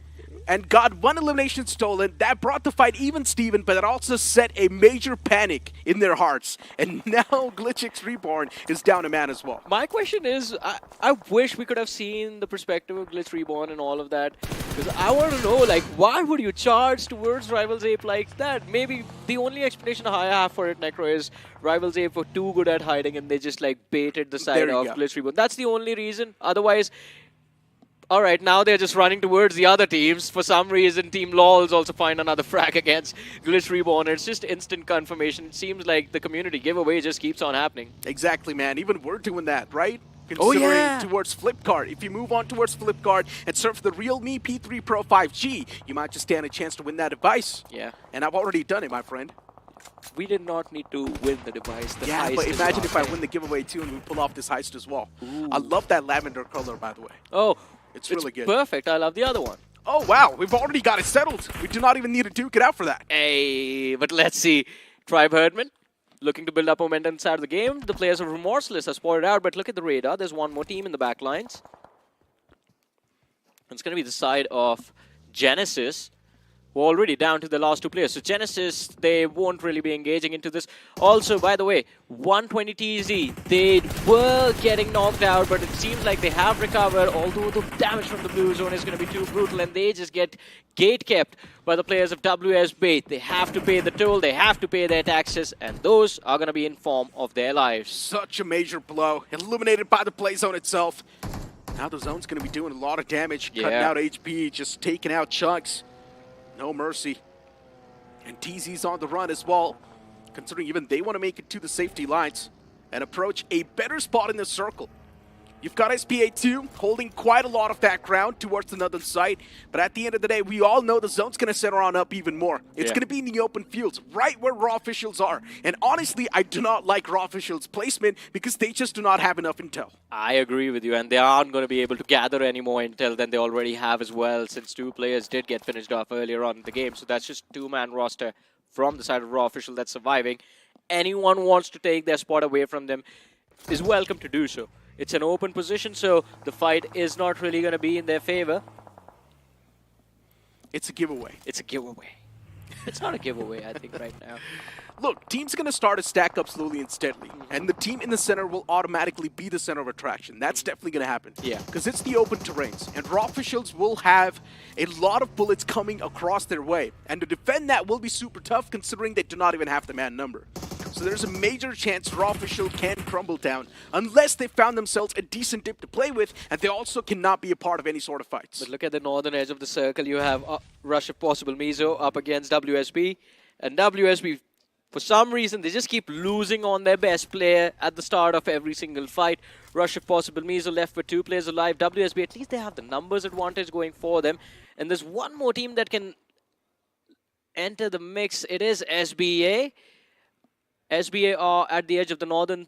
and got one elimination stolen. That brought the fight even Steven, but it also set a major panic in their hearts. And now Glitchix Reborn is down a man as well.
My question is, I wish we could have seen the perspective of Glitch Reborn and all of that. Because I want to know, like, why would you charge towards Rivals Ape like that? Maybe the only explanation I have for it, Necro, is Rivals Ape were too good at hiding and they just, like, baited the side of Glitch Reborn. That's the only reason. Otherwise, all right, now they're just running towards the other teams. For some reason, Team LOLs also find another frag against Glitch Reborn. It's just instant confirmation. It seems like the community giveaway just keeps on happening.
Exactly, man. Even we're doing that, right? Considering towards Flipkart. If you move on towards Flipkart and search the realme P3 Pro 5G, you might just stand a chance to win that device.
Yeah.
And I've already done it, my friend.
We did not need to win the device. The
Yeah,
heist
but
is
imagine
not
if I
there.
win the giveaway too and we pull off this heist as well.
Ooh.
I love that lavender color, by the way.
Oh,
It's really good.
Perfect. I love the other one.
Oh, wow. We've already got it settled. We do not even need to duke it out for that.
Hey, but let's see. Tribe Herdman looking to build up momentum inside of the game. The players of Remorseless are spotted out, but look at the radar. There's one more team in the back lines. It's going to be the side of Genesis, who are already down to the last two players. So Genesis, they won't really be engaging into this. Also, by the way, 120 TZ, they were getting knocked out, but it seems like they have recovered, although the damage from the blue zone is going to be too brutal, and they just get gate-kept by the players of WSB. They have to pay the toll, they have to pay their taxes, and those are going to be in form of their lives.
Such a major blow. Eliminated by the play zone itself. Now the zone's going to be doing a lot of damage, cutting out HP, just taking out chunks. No mercy. And TZ's on the run as well, considering even they want to make it to the safety lines and approach a better spot in the circle. You've got SPA2 holding quite a lot of that ground towards another site, but at the end of the day, we all know the zone's going to center on up even more. It's going to be in the open fields, right where Raw officials are. And honestly, I do not like Raw officials' placement because they just do not have enough intel.
I agree with you, and they aren't going to be able to gather any more intel than they already have as well, since two players did get finished off earlier on in the game. So that's just two-man roster from the side of Raw official that's surviving. Anyone wants to take their spot away from them is welcome to do so. It's an open position, so the fight is not really going to be in their favor.
It's a giveaway.
It's a giveaway. It's not a giveaway, I think, right now.
Look, team's going to start to stack up slowly and steadily, and the team in the center will automatically be the center of attraction. That's definitely going to happen.
Yeah.
Because it's the open terrains, and Raw officials will have a lot of bullets coming across their way. And to defend that will be super tough, considering they do not even have the man number. So there's a major chance Raw official can crumble down, unless they found themselves a decent dip to play with, and they also cannot be a part of any sort of fights.
But look at the northern edge of the circle. You have Rush of Possible Mizo up against WSB. And WSB, for some reason, they just keep losing on their best player at the start of every single fight. Rush of Possible Mizo left with two players alive. WSB, at least they have the numbers advantage going for them. And there's one more team that can enter the mix. It is SBA. SBA are at the edge of the northern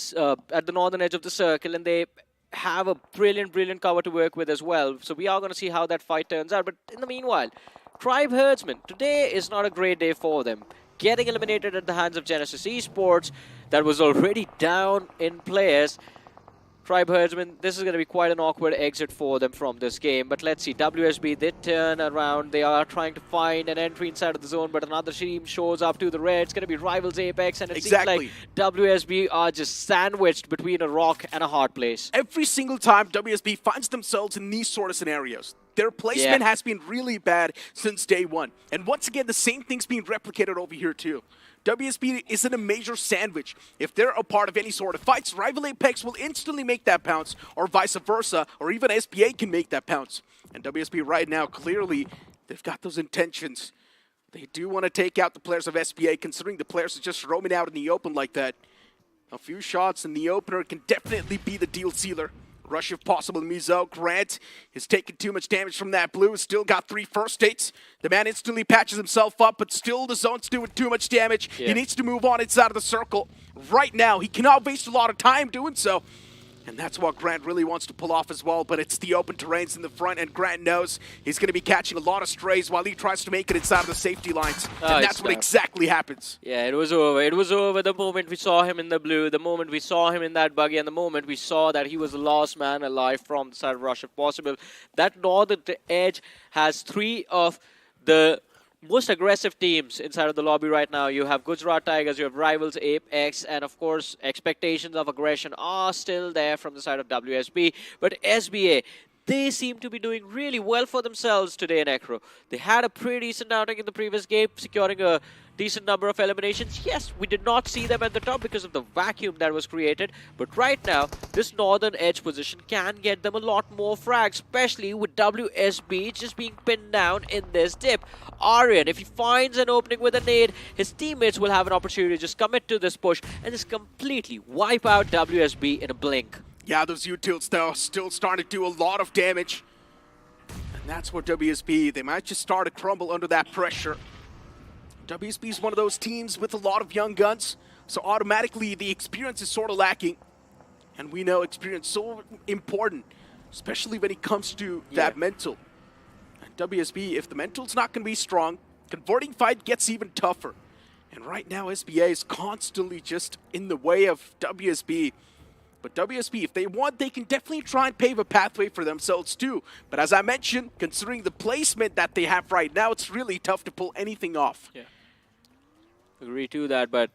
edge of the circle, and they have a brilliant cover to work with as well. So we are going to see how that fight turns out. But in the meanwhile, Tribe Herdsman, today is not a great day for them. Getting eliminated at the hands of Genesis Esports, that was already down in players. Tribe Herdsman, this is going to be quite an awkward exit for them from this game. But let's see, WSB, they turn around. They are trying to find an entry inside of the zone, but another team shows up to the red. It's going to be Rivals Apex, and it seems like WSB are just sandwiched between a rock and a hard place.
Every single time WSB finds themselves in these sort of scenarios, their placement has been really bad since day one. And once again, the same thing's being replicated over here too. WSB is in a major sandwich. If they're a part of any sort of fights, Rival Apex will instantly make that pounce, or vice versa, or even SPA can make that pounce. And WSB right now, clearly, they've got those intentions. They do want to take out the players of SPA, considering the players are just roaming out in the open like that. A few shots in the opener can definitely be the deal sealer. Rush if possible, Mizo. Grant is taking too much damage from that blue. Still got 3 first states. The man instantly patches himself up, but still the zone's doing too much damage. He needs to move on inside of the circle. Right now, he cannot waste a lot of time doing so. And that's what Grant really wants to pull off as well, but it's the open terrains in the front, and Grant knows he's going to be catching a lot of strays while he tries to make it inside of the safety lines. And that's what exactly happens.
Yeah, it was over. It was over the moment we saw him in the blue, the moment we saw him in that buggy, and the moment we saw that he was the last man alive from the side of Russia possible. That northern edge has 3 of the most aggressive teams inside of the lobby right now. You have Gujarat Tigers, you have Rivals, Apex, and of course, expectations of aggression are still there from the side of WSB. But SBA, they seem to be doing really well for themselves today in Necro. They had a pretty decent outing in the previous game, securing a decent number of eliminations. Yes, we did not see them at the top because of the vacuum that was created. But right now, this northern edge position can get them a lot more frags, especially with WSB just being pinned down in this dip. Aryan, if he finds an opening with a nade, his teammates will have an opportunity to just commit to this push and just completely wipe out WSB in a blink.
Yeah, those utils, though, still starting to do a lot of damage. And that's where WSB, they might just start to crumble under that pressure. WSB is one of those teams with a lot of young guns, so automatically the experience is sort of lacking. And we know experience so important, especially when it comes to that mental. And WSB, if the mental's not going to be strong, converting fight gets even tougher. And right now, SBA is constantly just in the way of WSB. But WSB, if they want, they can definitely try and pave a pathway for themselves too. But as I mentioned, considering the placement that they have right now, it's really tough to pull anything off.
Yeah. Agree to that, but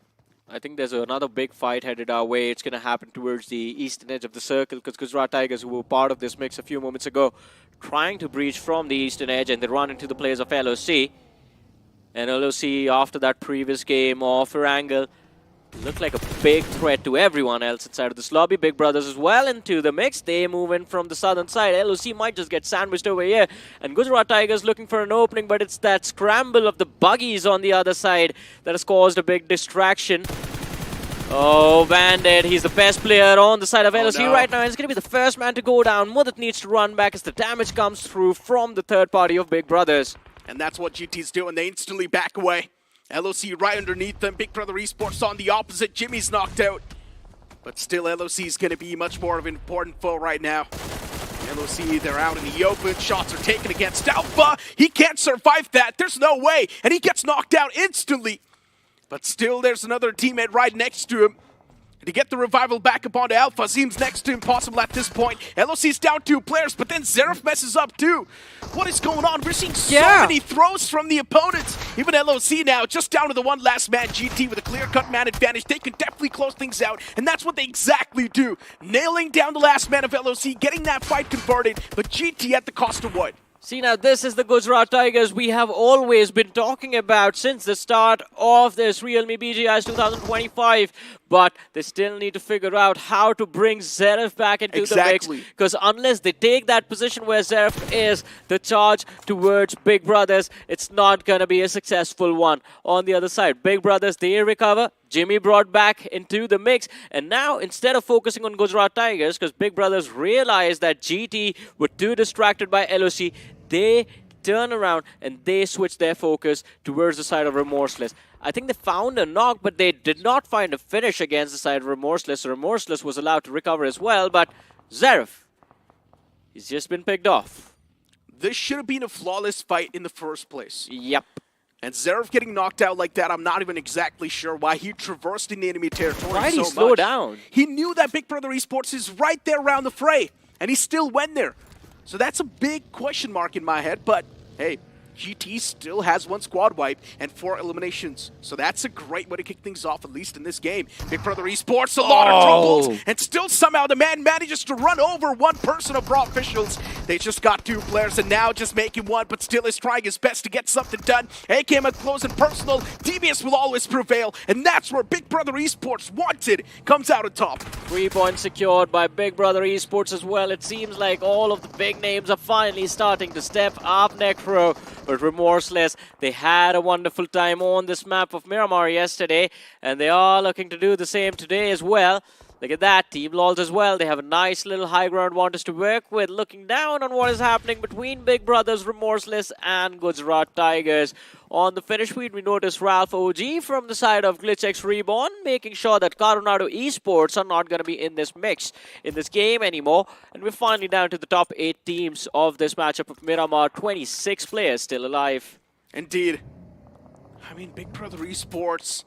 I think there's another big fight headed our way. It's going to happen towards the eastern edge of the circle because Gujarat Tigers, who were part of this mix a few moments ago, trying to breach from the eastern edge, and they run into the players of LOC. And LOC, after that previous game of Erangel, looked like a big threat to everyone else inside of this lobby. Big Brothers as well into the mix. They move in from the southern side. LOC might just get sandwiched over here. And Gujarat Tigers looking for an opening, but it's that scramble of the buggies on the other side that has caused a big distraction. Oh, Bandit, he's the best player on the side of LOC right now. He's going to be the first man to go down. Mudit needs to run back as the damage comes through from the third party of Big Brothers.
And that's what GT's doing. They instantly back away. LOC right underneath them. Big Brother Esports on the opposite. Jimmy's knocked out. But still, LOC is going to be much more of an important foe right now. LOC, they're out in the open. Shots are taken against Alpha. He can't survive that. There's no way. And he gets knocked out instantly. But still, there's another teammate right next to him. And to get the revival back up onto Alpha seems next to impossible at this point. LOC's down 2 players, but then Zeref messes up too. What is going on? We're seeing so many throws from the opponents. Even LOC now, just down to the one last man. GT with a clear-cut man advantage. They can definitely close things out, and that's what they exactly do. Nailing down the last man of LOC, getting that fight converted, but GT at the cost of what?
See, now this is the Gujarat Tigers we have always been talking about since the start of this realme BGIS 2025. But they still need to figure out how to bring Zeref back into the mix. Because unless they take that position where Zeref is, the charge towards Big Brothers, it's not going to be a successful one. On the other side, Big Brothers, they recover. Jimmy brought back into the mix. And now, instead of focusing on Gujarat Tigers, because Big Brothers realized that GT were too distracted by LOC, they turn around and they switch their focus towards the side of Remorseless. I think they found a knock, but they did not find a finish against the side of Remorseless. So Remorseless was allowed to recover as well, but Zeref, he's just been picked off.
This should have been a flawless fight in the first place.
Yep.
And Zeref getting knocked out like that, I'm not even exactly sure why he traversed in the enemy territory
Why did
so
he slow
much.
down?
He knew that Big Brother Esports is right there around the fray, and he still went there. So that's a big question mark in my head, but hey, GT still has 1 squad wipe and 4 eliminations. So that's a great way to kick things off, at least in this game. Big Brother Esports, a lot of troubles, and still somehow the man manages to run over 1 person of Raw officials. They just got 2 players and now just making 1, but still is trying his best to get something done. AKM up close and personal. Devious will always prevail, and that's where Big Brother Esports wanted comes out on top.
3 points secured by Big Brother Esports as well. It seems like all of the big names are finally starting to step up Necro. But Remorseless, they had a wonderful time on this map of Miramar yesterday, and they are looking to do the same today as well. Look at that, Team LOLs as well. They have a nice little high ground advantage to work with, looking down on what is happening between Big Brothers, Remorseless, and Gujarat Tigers. On the finish feed, we notice Ralph OG from the side of GlitchX Reborn, making sure that Coronado Esports are not going to be in this mix, in this game anymore. And we're finally down to the top 8 teams of this matchup of Miramar. 26 players still alive.
Indeed. I mean, Big Brother Esports,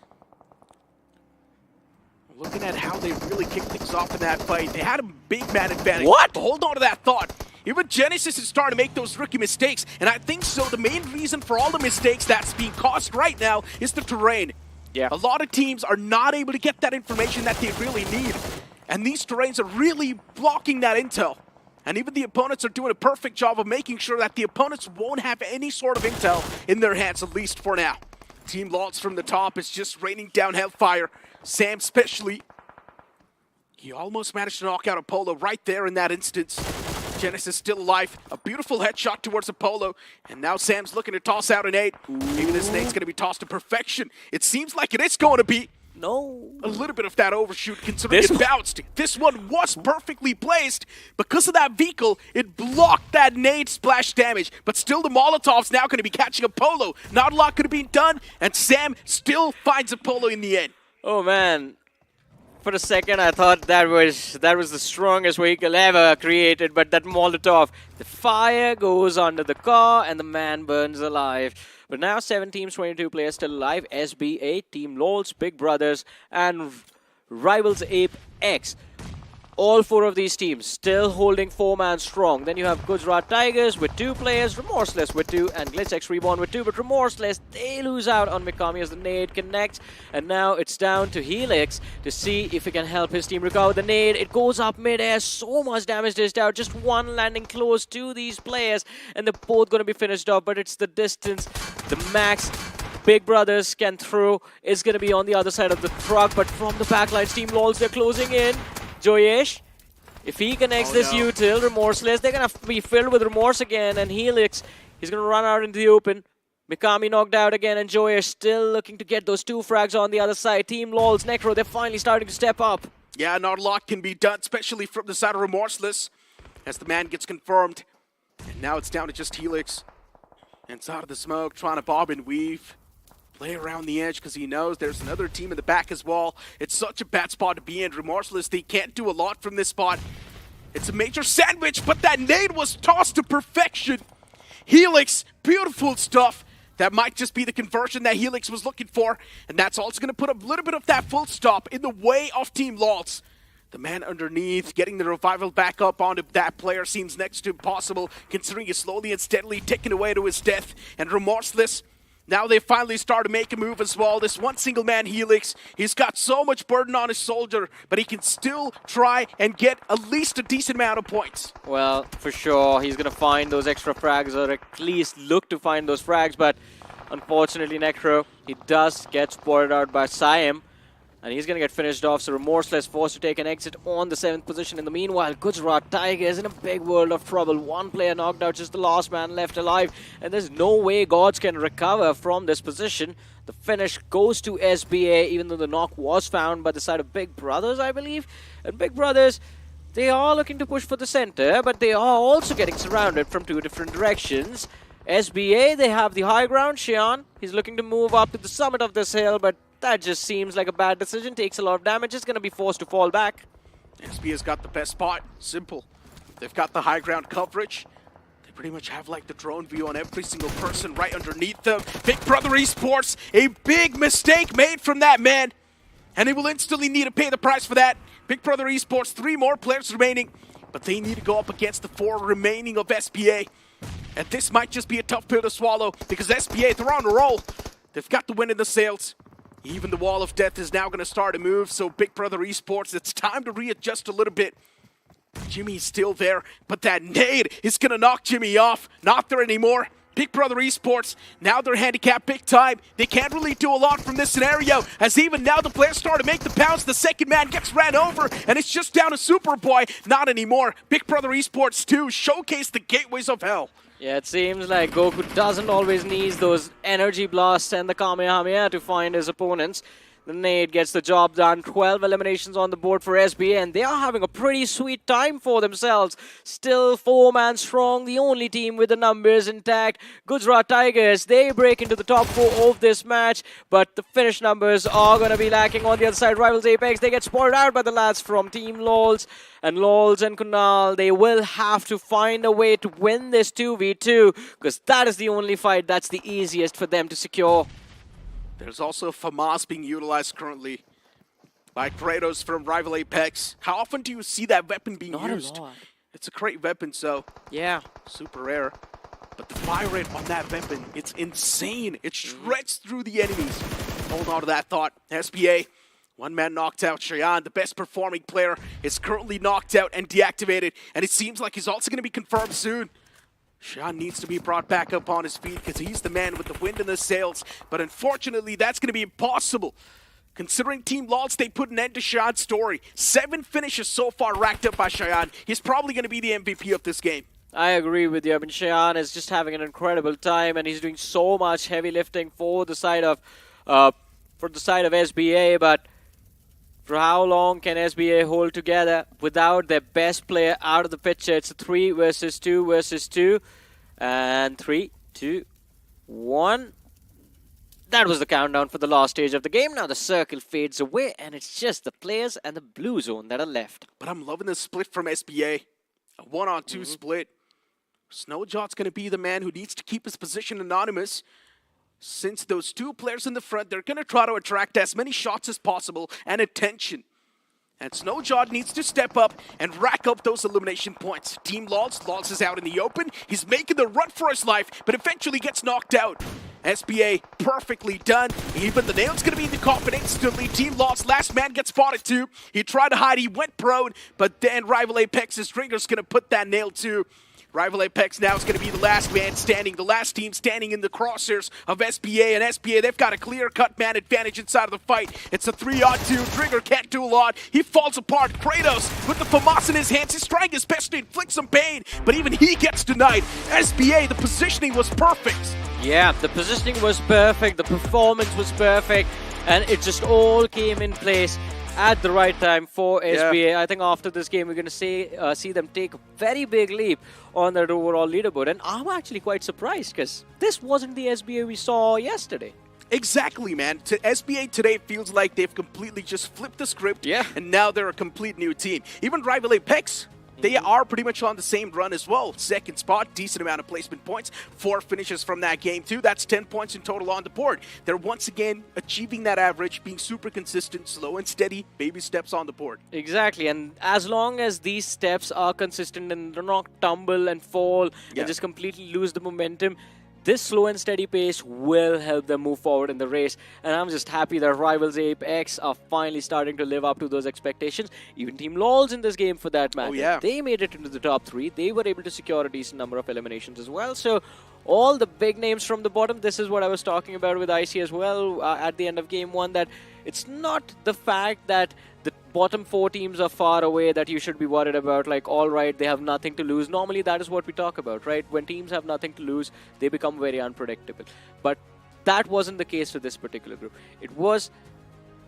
looking at how they really kicked things off in that fight, they had a big man advantage.
What?
But hold on to that thought. Even Genesis is starting to make those rookie mistakes, and I think so the main reason for all the mistakes that's being caused right now is the terrain.
Yeah.
A lot of teams are not able to get that information that they really need, and these terrains are really blocking that intel. And even the opponents are doing a perfect job of making sure that the opponents won't have any sort of intel in their hands, at least for now. Team Lawrence from the top is just raining down hellfire. Sam especially, he almost managed to knock out Apollo right there in that instance. Genesis still alive. A beautiful headshot towards Apollo. And now Sam's looking to toss out an 8. Maybe this nade's going to be tossed to perfection. It seems like it is going to be.
No.
A little bit of that overshoot considering
This
it bounced. This one was perfectly placed. Because of that vehicle, it blocked that nade splash damage. But still the Molotov's now going to be catching Apollo. Not a lot could have been done. And Sam still finds Apollo in the end.
Oh man. For a second, I thought that was the strongest vehicle ever created, but that Molotov, the fire goes under the car and the man burns alive. But now 7 teams, 22 players still alive. SBA, Team LOLs, Big Brothers, and Rivals Ape X. All 4 of these teams still holding 4-man strong. Then you have Gujarat Tigers with 2 players, Remorseless with 2, and GlitchX Reborn with 2. But Remorseless, they lose out on Mikami as the nade connects. And now it's down to Helix to see if he can help his team recover the nade. It goes up mid-air, so much damage dished out. Just one landing close to these players, and they're both going to be finished off. But it's the distance, the max Big Brothers can throw is going to be on the other side of the truck. But from the backlines, Team LOLs, they're closing in. Joyesh, if he connects this util, Remorseless, they're going to be filled with remorse again. And Helix, he's going to run out into the open. Mikami knocked out again, and Joyesh still looking to get those 2 frags on the other side. Team LOLs, Necro, they're finally starting to step up.
Yeah, not a lot can be done, especially from the side of Remorseless, as the man gets confirmed. And now it's down to just Helix. Inside of the smoke, trying to bob and weave. Play around the edge because he knows there's another team in the back as well. It's such a bad spot to be in. Remorseless, they can't do a lot from this spot. It's a major sandwich, but that nade was tossed to perfection. Helix, beautiful stuff. That might just be the conversion that Helix was looking for. And that's also going to put a little bit of that full stop in the way of Team Lawrence. The man underneath, getting the revival back up onto that player seems next to impossible, considering he's slowly and steadily ticking away to his death. And Remorseless, now they finally start to make a move as well. This one single man Helix, he's got so much burden on his shoulder, but he can still try and get at least a decent amount of points.
Well, for sure, he's going to find those extra frags, or at least look to find those frags, but unfortunately, Necro, he does get spotted out by Siam, and he's going to get finished off, so Remorseless forced to take an exit on the 7th position. In the meanwhile, Gujarat Tigers in a big world of trouble. 1 player knocked out, just the last man left alive, and there's no way Gods can recover from this position. The finish goes to SBA, even though the knock was found by the side of Big Brothers, I believe. And Big Brothers, they are looking to push for the center, but they are also getting surrounded from 2 different directions. SBA, they have the high ground. Xian, he's looking to move up to the summit of this hill, but that just seems like a bad decision. Takes a lot of damage. It's going to be forced to fall back.
SBA's got the best spot. Simple. They've got the high ground coverage. They pretty much have like the drone view on every single person right underneath them. Big Brother Esports, a big mistake made from that man. And they will instantly need to pay the price for that. Big Brother Esports, 3 more players remaining. But they need to go up against the 4 remaining of SBA. And this might just be a tough pill to swallow because SBA, they're on a roll. They've got the win in the sails. Even the wall of death is now going to start to move, so Big Brother Esports, it's time to readjust a little bit. Jimmy's still there, but that nade is going to knock Jimmy off. Not there anymore. Big Brother Esports, now they're handicapped big time. They can't really do a lot from this scenario, as even now the players start to make the pounce. The second man gets ran over, and it's just down to Superboy. Not anymore. Big Brother Esports 2 showcase the gateways of hell.
Yeah, it seems like Goku doesn't always need those energy blasts and the Kamehameha to find his opponents. The nade gets the job done. 12 eliminations on the board for SBA, and they are having a pretty sweet time for themselves. Still 4-man strong, the only team with the numbers intact. Gujarat Tigers, they break into the top 4 of this match, but the finish numbers are going to be lacking on the other side. Rivals Apex, they get spotted out by the lads from Team LOLs. And LOLs and Kunal, they will have to find a way to win this 2v2, because that is the only fight that's the easiest for them to secure.
There's also FAMAS being utilized currently by Kratos from Rival Apex. How often do you see that weapon being used?
Not a lot.
It's a great weapon, so
Yeah.
super rare. But the fire rate on that weapon, it's insane. It shreds through the enemies. Hold on to that thought. SBA, one man knocked out. Cheyenne, the best performing player, is currently knocked out and deactivated. And it seems like he's also going to be confirmed soon. Cheyenne needs to be brought back up on his feet because he's the man with the wind in the sails. But unfortunately, that's going to be impossible. Considering Team LOLs, they put an end to Cheyenne's story. 7 finishes so far racked up by Cheyenne. He's probably going to be the MVP of this game.
I agree with you. I mean, Cheyenne is just having an incredible time, and he's doing so much heavy lifting for the side of SBA. But for how long can SBA hold together without their best player out of the picture? It's a 3 versus 2 versus 2, and 3, 2, 1. That was the countdown for the last stage of the game. Now the circle fades away, and it's just the players and the blue zone that are left.
But I'm loving the split from SBA. A 1-on-2 split. Snowjot's going to be the man who needs to keep his position anonymous. Since those 2 players in the front, they're going to try to attract as many shots as possible and attention. And Snowjot needs to step up and rack up those elimination points. Team LOLs is out in the open. He's making the run for his life, but eventually gets knocked out. SBA, perfectly done. Even the nail's going to be in the coffin instantly. Team LOLs, last man gets spotted too. He tried to hide, he went prone, but then Rival Apex's Ringer's going to put that nail too. Rival Apex now is going to be the last man standing, the last team standing in the crosshairs of SBA. And SBA, they've got a clear-cut man advantage inside of the fight. It's a 3-on-2. Trigger can't do a lot. He falls apart. Kratos, with the FAMAS in his hands, he's trying his best to inflict some pain, but even he gets denied. SBA, the positioning was perfect.
Yeah, the positioning was perfect, the performance was perfect, and it just all came in place at the right time for SBA.
Yeah.
I think after this game, we're going to see them take a very big leap on their overall leaderboard. And I'm actually quite surprised because this wasn't the SBA we saw yesterday.
Exactly, man. SBA today feels like they've completely just flipped the script, and now they're a complete new team. Even Rival Apex, they are pretty much on the same run as well. Second spot, decent amount of placement points. 4 finishes from that game too. That's 10 points in total on the board. They're once again achieving that average, being super consistent, slow and steady, baby steps on the board.
Exactly, and as long as these steps are consistent and do not tumble and fall and just completely lose the momentum, this slow and steady pace will help them move forward in the race. And I'm just happy that Rivals Apex are finally starting to live up to those expectations. Even Team LOLs in this game, for that matter, they made it into the top 3. They were able to secure a decent number of eliminations as well. So all the big names from the bottom, this is what I was talking about with IC as well at the end of game 1, that it's not the fact that the bottom 4 teams are far away that you should be worried about, like, all right, they have nothing to lose. Normally, that is what we talk about, right? When teams have nothing to lose, they become very unpredictable. But that wasn't the case for this particular group. It was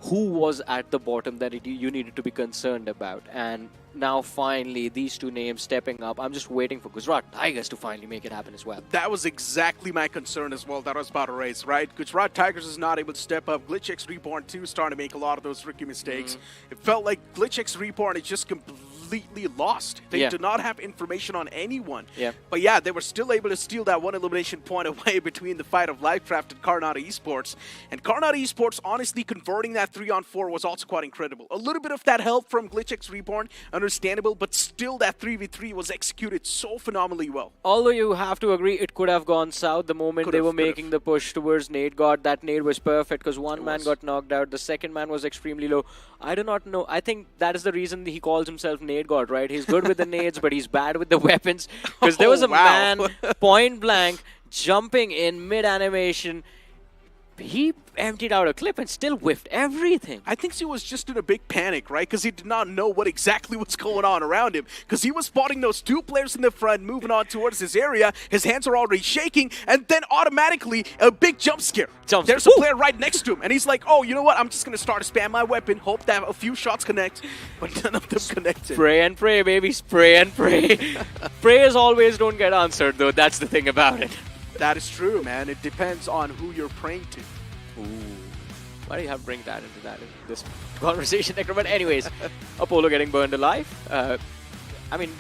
who was at the bottom that you needed to be concerned about. And now, finally, these 2 names stepping up. I'm just waiting for Gujarat Tigers to finally make it happen as well.
That was exactly my concern as well that I was about to raise, right? Gujarat Tigers is not able to step up. GlitchX Reborn 2 starting to make a lot of those rookie mistakes. It felt like GlitchX Reborn is just completely lost. They do not have information on anyone. But yeah, they were still able to steal that 1 elimination point away between the fight of Lifecraft and Karnata Esports. And Karnata Esports, honestly, converting that 3-on-4 was also quite incredible. A little bit of that help from GlitchX Reborn, understandable, but still that 3v3 was executed so phenomenally well.
Although you have to agree, it could have gone south the moment they were making the push towards nade guard. That nade was perfect because one man got knocked out. The second man was extremely low. I do not know. I think that is the reason he calls himself nade god, right? He's good with the nades, but he's bad with the weapons. Because there was a man point blank jumping in mid animation. he emptied out a clip and still whiffed everything.
I think he was just in a big panic, right? Because he did not know what exactly was going on around him. Because he was spotting those two players in the front moving on towards his area. His hands are already shaking, and then automatically a big jump scare. There's a player right next to him, and he's like, oh, you know what? I'm just going to start to spam my weapon, hope that a few shots connect, but none of them connected.
Spray and pray, baby. Spray and pray. Prayers always don't get answered, though. That's the thing about it.
That is true, man. It depends on who you're praying to.
Ooh. Why do you have to bring that into this conversation, Necro? But anyways, Apollo getting burned alive. I mean,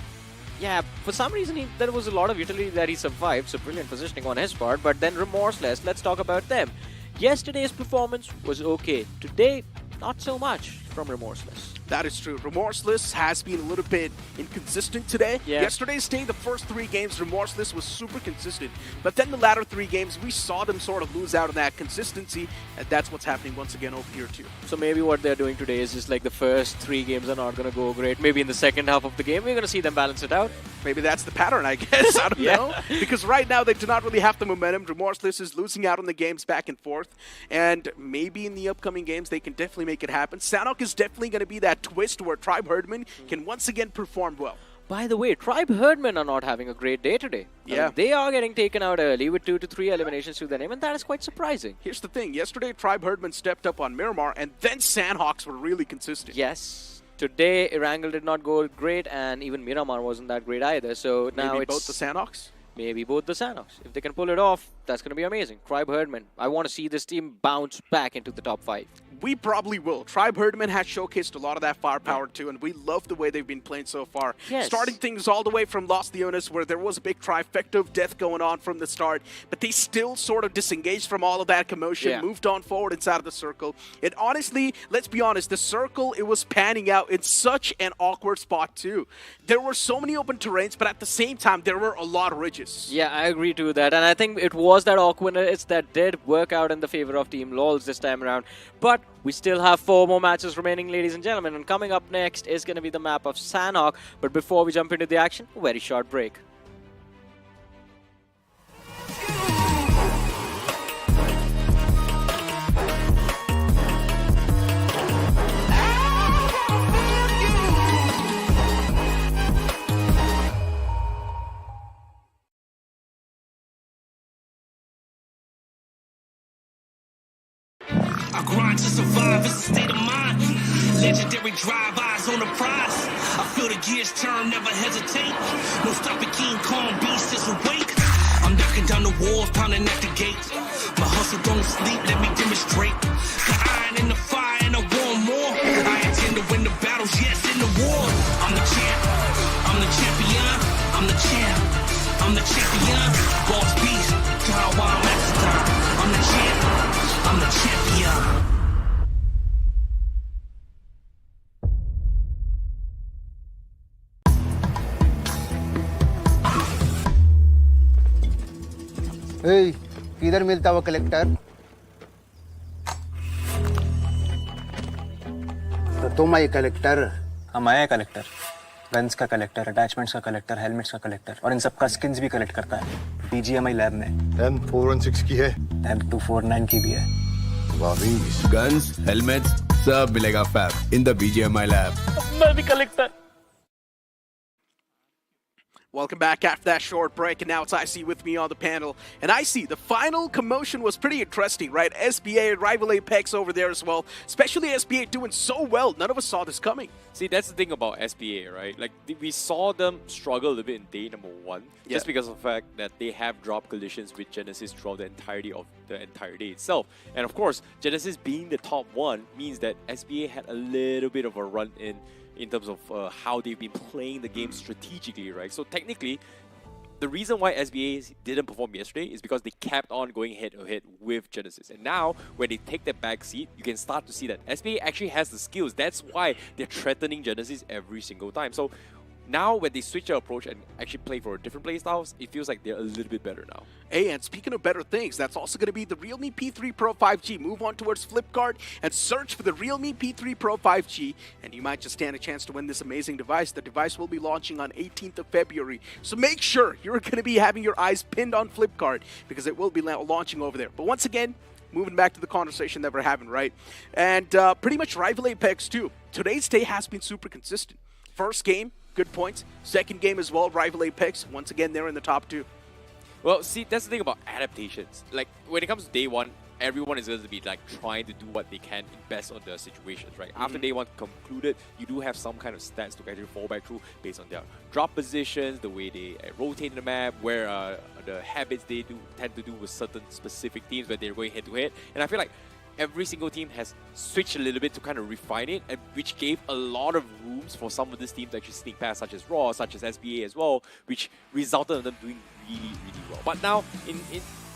yeah, for some reason there was a lot of utility that he survived, so brilliant positioning on his part. But then Remorseless, let's talk about them. Yesterday's performance was okay. Today, not so much from Remorseless.
That is true. Remorseless has been a little bit inconsistent today.
Yeah.
Yesterday's day, the first 3 games, Remorseless was super consistent. But then the latter 3 games, we saw them sort of lose out on that consistency. And that's what's happening once again over here too.
So maybe what they're doing today is just like the first 3 games are not going to go great. Maybe in the second half of the game, we're going to see them balance it out.
Maybe that's the pattern, I guess. I don't know. Because right now, they do not really have the momentum. Remorseless is losing out on the games back and forth. And maybe in the upcoming games, they can definitely make it happen. Sanhok is definitely going to be that twist where Tribe Herdman can once again perform well.
By the way, Tribe Herdman are not having a great day today. I mean, they are getting taken out early with 2 to 3 eliminations to their name, and that is quite surprising.
Here's the thing. Yesterday, Tribe Herdman stepped up on Miramar, and then Sanhawks were really consistent.
Yes. Today, Erangel did not go great, and even Miramar wasn't that great either. So now
Maybe
it's
both the Sanhawks?
Maybe both the Sanhoks. If they can pull it off, that's going to be amazing. Tribe Herdman. I want to see this team bounce back into the top 5.
We probably will. Tribe Herdman has showcased a lot of that firepower too, and we love the way they've been playing so far.
Yes.
Starting things all the way from Los Leones, where there was a big trifecta of death going on from the start, but they still sort of disengaged from all of that commotion, moved on forward inside of the circle. And honestly, let's be honest, the circle, it was panning out in such an awkward spot too. There were so many open terrains, but at the same time, there were a lot of ridges.
Yeah, I agree to that, and I think it was that awkwardness that did work out in the favor of Team LOLs this time around. But we still have 4 more matches remaining, ladies and gentlemen, and coming up next is going to be the map of Sanhok. But before we jump into the action, a very short break.
I grind to survive, it's a state of mind. Legendary drive-bys on the prize. I feel the gears turn, never hesitate. No stopping King Kong, beast is awake. I'm knocking down the walls, pounding at the gate. My hustle don't sleep, let me demonstrate. The iron in the fire and I want more. I intend to win the battles, yes, in the war. I'm the champ, I'm the champion. I'm the champ, I'm the champion. Boss beast, Taiwan master. I'm the champ, I'm the champion.
ए, किधर मिलता वो collector? तो तुम आई collector?
हम आए collector, guns का collector, attachments का collector, helmets का कलेक्टर और इन सब का स्किन्स भी कलेक्ट करता है BGMI लैब में।
M416 की है,
M249 की भी है।
गन्स, हेलमेट्स सब मिलेगा fab in the BGMI lab.
मैं भी collector.
Welcome back after that short break, and now it's IC with me on the panel. And IC, the final commotion was pretty interesting, right? SBA, rival Apex over there as well. Especially SBA doing so well. None of us saw this coming.
See, that's the thing about SBA, right? Like, we saw them struggle a little bit in day number 1, just because of the fact that they have dropped collisions with Genesis throughout the entirety of the entire day itself. And of course, Genesis being the top 1 means that SBA had a little bit of a run in terms of how they've been playing the game strategically, right? So technically, the reason why SBA didn't perform yesterday is because they kept on going head-to-head with Genesis. And now, when they take that back seat, you can start to see that SBA actually has the skills. That's why they're threatening Genesis every single time. So now, when they switch their approach and actually play for different playstyles, it feels like they're a little bit better now.
Hey, and speaking of better things, that's also going to be the Realme P3 Pro 5G. Move on towards Flipkart and search for the Realme P3 Pro 5G, and you might just stand a chance to win this amazing device. The device will be launching on 18th of February, so make sure you're going to be having your eyes pinned on Flipkart because it will be launching over there. But once again, moving back to the conversation that we're having, right? And pretty much rival Apex too. Today's day has been super consistent. First game, good points. Second game as well, rival Apex. Once again, they're in the top 2.
Well, see, that's the thing about adaptations. Like, when it comes to day one, everyone is going to be like trying to do what they can best on the situations, right? After day one concluded, you do have some kind of stats to actually fall back through based on their drop positions, the way they rotate the map, where the habits they do tend to do with certain specific teams where they're going head to head. And I feel like every single team has switched a little bit to kind of refine it, and which gave a lot of rooms for some of these teams to actually sneak past, such as Raw, such as SBA as well, which resulted in them doing really, really well. But now,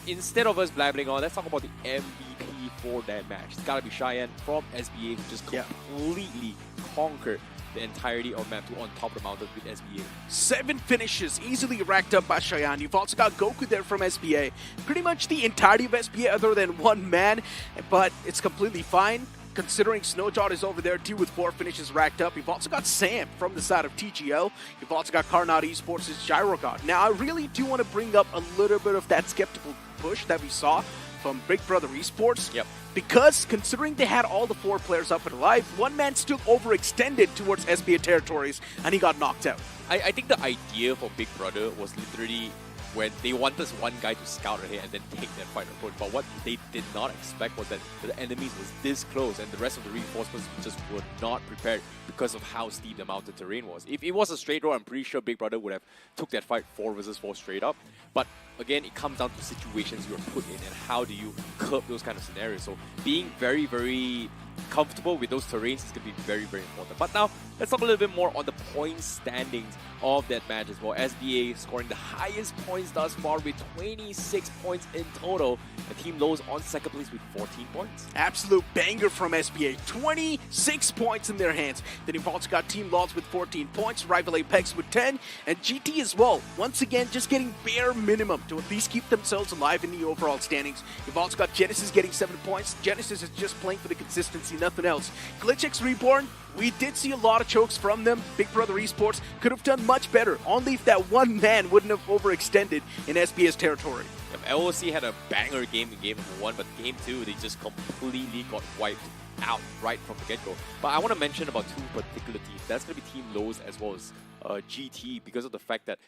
instead of us blabbering on, let's talk about the MVP for that match. It's gotta be Cheyenne from SBA, who just completely conquered the entirety of map 2 on top of the mountain with SBA.
7 finishes easily racked up by Cheyenne. You've also got Goku there from SBA. Pretty much the entirety of SBA other than one man, but it's completely fine considering Snowjot is over there too with 4 finishes racked up. You've also got Sam from the side of TGL. You've also got Karnat Esports' Gyrogod. Now, I really do want to bring up a little bit of that skeptical push that we saw from Big Brother Esports.
Yep.
Because considering they had all the 4 players up and alive, one man still overextended towards SBA territories and he got knocked out.
I think the idea for Big Brother was literally when they wanted one guy to scout ahead and then take that fight approach. But what they did not expect was that the enemies was this close and the rest of the reinforcements just were not prepared because of how steep the mountain terrain was. If it was a straight row, I'm pretty sure Big Brother would have took that fight 4 versus 4 straight up. But again, it comes down to situations you're put in and how do you curb those kind of scenarios. So being very, very comfortable with those terrains is going to be very, very important. But now, let's talk a little bit more on the point standings of that match as well. SBA scoring the highest points thus far with 26 points in total. And Team Lowe's on second place with 14 points.
Absolute banger from SBA. 26 points in their hands. Then you've also got Team Lowe's with 14 points, Rival Apex with 10, and GT as well. Once again, just getting bare minimum to at least keep themselves alive in the overall standings. You've also got Genesis getting 7 points. Genesis is just playing for the consistency, nothing else. GlitchX Reborn, we did see a lot of chokes from them. Big Brother Esports could have done much better, only if that one man wouldn't have overextended in SBA's territory.
LOC had a banger game in game number 1, but game 2, they just completely got wiped out right from the get-go. But I want to mention about 2 particular teams. That's going to be Team Lowe's as well as GT, because of the fact that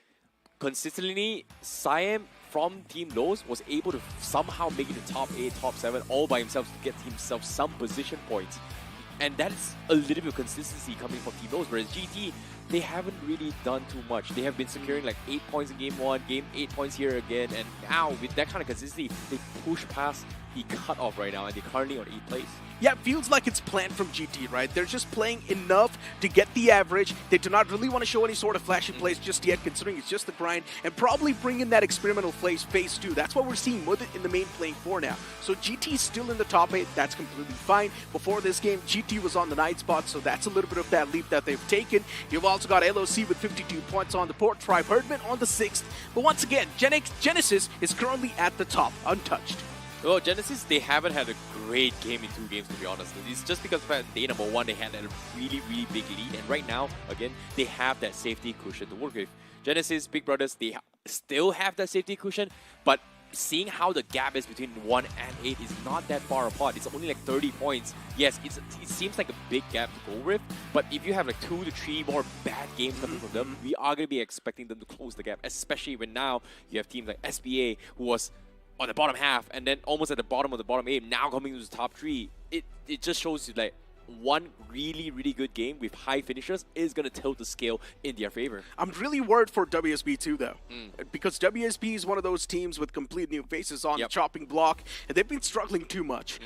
consistently, Siam from Team Lowe's was able to somehow make it to top 8, top 7 all by himself to get himself some position points. And that is a little bit of consistency coming from Team Lowe's, whereas GT, they haven't really done too much. They have been securing like 8 points in game 1, game 8 points here again, and now with that kind of consistency, they push past the cutoff right now, and they're currently on 8th place.
Yeah, it feels like it's planned from GT, right? They're just playing enough to get the average. They do not really want to show any sort of flashy plays just yet, considering it's just the grind, and probably bring in that experimental phase 2. That's what we're seeing with it in the main playing 4 now. So GT is still in the top 8. That's completely fine. Before this game, GT was on the 9th spot, so that's a little bit of that leap that they've taken. You've also got LOC with 52 points on the board, Tribe Herdman on the 6th. But once again, Genesis is currently at the top, untouched.
Well, Genesis, they haven't had a great game in 2 games, to be honest. It's just because day number 1, they had a really, really big lead. And right now, again, they have that safety cushion to work with. Genesis, Big Brothers, they still have that safety cushion, but seeing how the gap is between 1 and 8 is not that far apart. It's only like 30 points. Yes, it seems like a big gap to go with, but if you have like 2 to 3 more bad games coming from them, we are going to be expecting them to close the gap, especially when now you have teams like SBA, who was on the bottom half and then almost at the bottom of the bottom 8, now coming to the top 3. It just shows you like one really, really good game with high finishers is going to tilt the scale in their favor.
I'm really worried for WSB too, though, because WSB is one of those teams with complete new faces on the chopping block, and they've been struggling too much.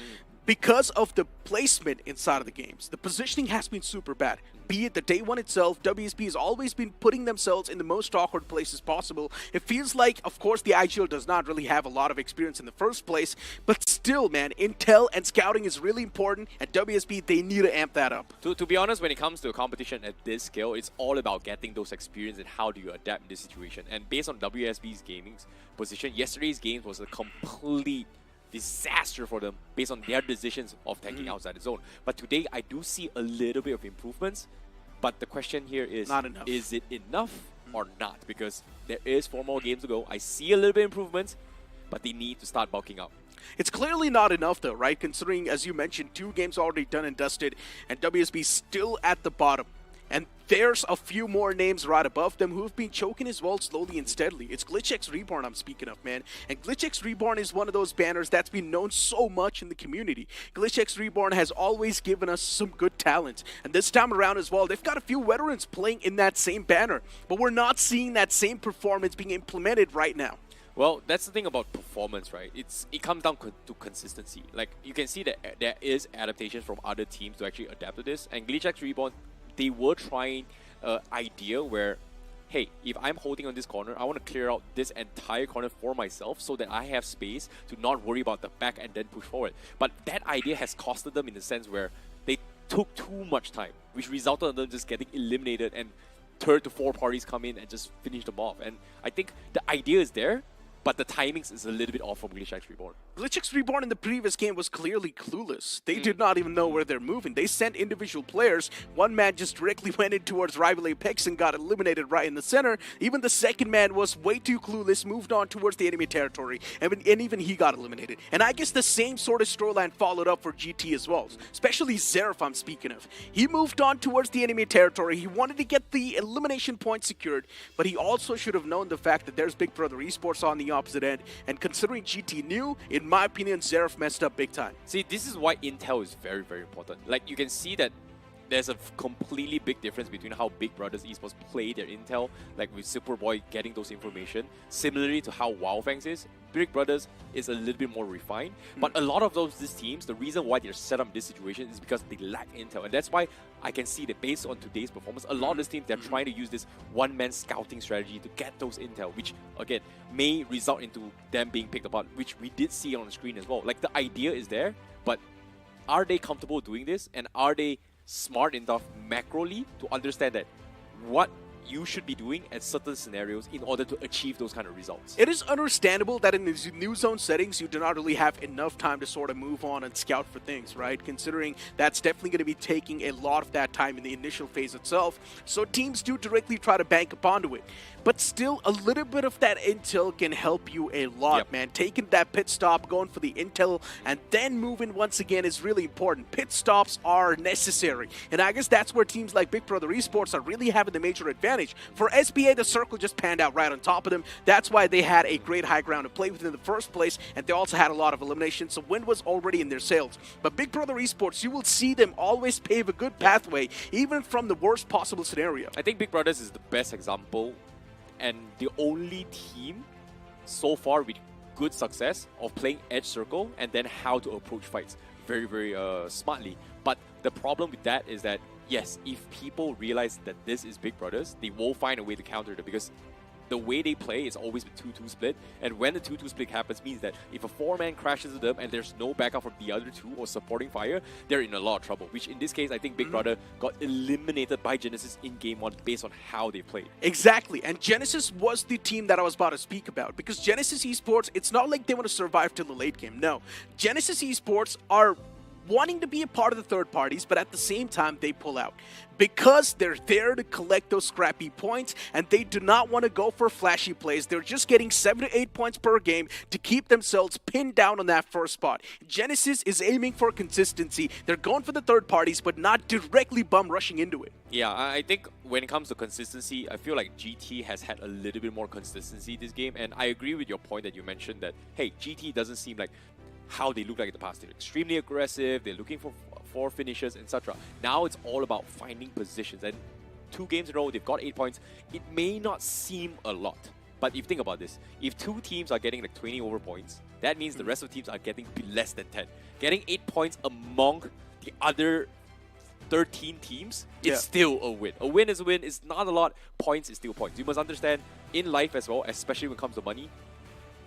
Because of the placement inside of the games, the positioning has been super bad. Be it the day 1 itself, WSB has always been putting themselves in the most awkward places possible. It feels like, of course, the IGL does not really have a lot of experience in the first place, but still, man, intel and scouting is really important, and WSB, they need to amp that up.
To be honest, when it comes to a competition at this scale, it's all about getting those experience and how do you adapt in this situation. And based on WSB's gaming position, yesterday's game was a complete disaster for them based on their decisions of tanking outside the zone. But today, I do see a little bit of improvements. But the question here is,
not enough.
Is it enough or not? Because there is 4 more games to go. I see a little bit of improvements, but they need to start bulking up.
It's clearly not enough though, right? Considering, as you mentioned, 2 games already done and dusted, and WSB still at the bottom. And there's a few more names right above them who've been choking as well, slowly and steadily. It's GlitchX Reborn I'm speaking of, man. And GlitchX Reborn is one of those banners that's been known so much in the community. GlitchX Reborn has always given us some good talent. And this time around as well, they've got a few veterans playing in that same banner. But we're not seeing that same performance being implemented right now.
Well, that's the thing about performance, right? It comes down to consistency. Like, you can see that there is adaptations from other teams to actually adapt to this. And GlitchX Reborn, they were trying an idea where, hey, if I'm holding on this corner, I want to clear out this entire corner for myself so that I have space to not worry about the back and then push forward. But that idea has costed them in the sense where they took too much time, which resulted in them just getting eliminated and 3rd to 4 parties come in and just finish them off. And I think the idea is there, but the timings is a little bit off from GlitchX Reborn.
GlitchX Reborn in the previous game was clearly clueless. They did not even know where they're moving. They sent individual players. One man just directly went in towards rival Apex and got eliminated right in the center. Even the second man was way too clueless, moved on towards the enemy territory, and even he got eliminated. And I guess the same sort of storyline followed up for GT as well, especially Zeref I'm speaking of. He moved on towards the enemy territory. He wanted to get the elimination point secured, but he also should have known the fact that there's Big Brother Esports on the opposite end. And considering GT knew, in my opinion, Zeref messed up big time.
See, this is why intel is very, very important. Like, you can see that there's a completely big difference between how Big Brothers Esports play their intel, like with Superboy getting those information, similarly to how Wildfangs is. Big Brothers is a little bit more refined, but a lot of these teams, the reason why they're set up in this situation is because they lack intel, and that's why I can see that based on today's performance, a lot of these teams, they're trying to use this one-man scouting strategy to get those intel, which again may result into them being picked apart, which we did see on the screen as well. Like, the idea is there, but are they comfortable doing this, and are they smart enough macroly to understand that what you should be doing at certain scenarios in order to achieve those kind of results?
It is understandable that in these new zone settings, you do not really have enough time to sort of move on and scout for things, right? Considering that's definitely going to be taking a lot of that time in the initial phase itself. So teams do directly try to bank upon to it. But still, a little bit of that intel can help you a lot, man. Taking that pit stop, going for the intel, and then moving once again is really important. Pit stops are necessary. And I guess that's where teams like Big Brother Esports are really having the major advantage. For SBA, the circle just panned out right on top of them. That's why they had a great high ground to play with in the first place, and they also had a lot of eliminations, so win was already in their sails. But Big Brother Esports, you will see them always pave a good pathway, even from the worst possible scenario.
I think Big Brothers is the best example and the only team so far with good success of playing edge circle and then how to approach fights very, very smartly. But the problem with that is that, yes, if people realize that this is Big Brothers, they will find a way to counter it, because the way they play is always with 2-2 split, and when the 2-2 split happens means that if a 4-man crashes to them and there's no backup from the other 2 or supporting fire, they're in a lot of trouble, which in this case I think Big Brother got eliminated by Genesis in game 1 based on how they played.
Exactly, and Genesis was the team that I was about to speak about, because Genesis Esports, it's not like they want to survive till the late game, no. Genesis Esports are wanting to be a part of the third parties, but at the same time they pull out because they're there to collect those scrappy points, and they do not want to go for flashy plays. They're just getting 7 to 8 points per game to keep themselves pinned down on that first spot. Genesis is aiming for consistency. They're going for the third parties, but not directly bum rushing into it.
Yeah, I think when it comes to consistency, I feel like GT has had a little bit more consistency this game, and I agree with your point that you mentioned that, hey, GT doesn't seem like how they look like in the past. They're extremely aggressive, they're looking for finishes, etc. Now it's all about finding positions, and 2 games in a row, they've got 8 points. It may not seem a lot, but if you think about this, if 2 teams are getting like 20 over points, that means the rest of the teams are getting less than 10. Getting 8 points among the other 13 teams, it's still a win. A win is a win, it's not a lot. Points is still points. You must understand, in life as well, especially when it comes to money,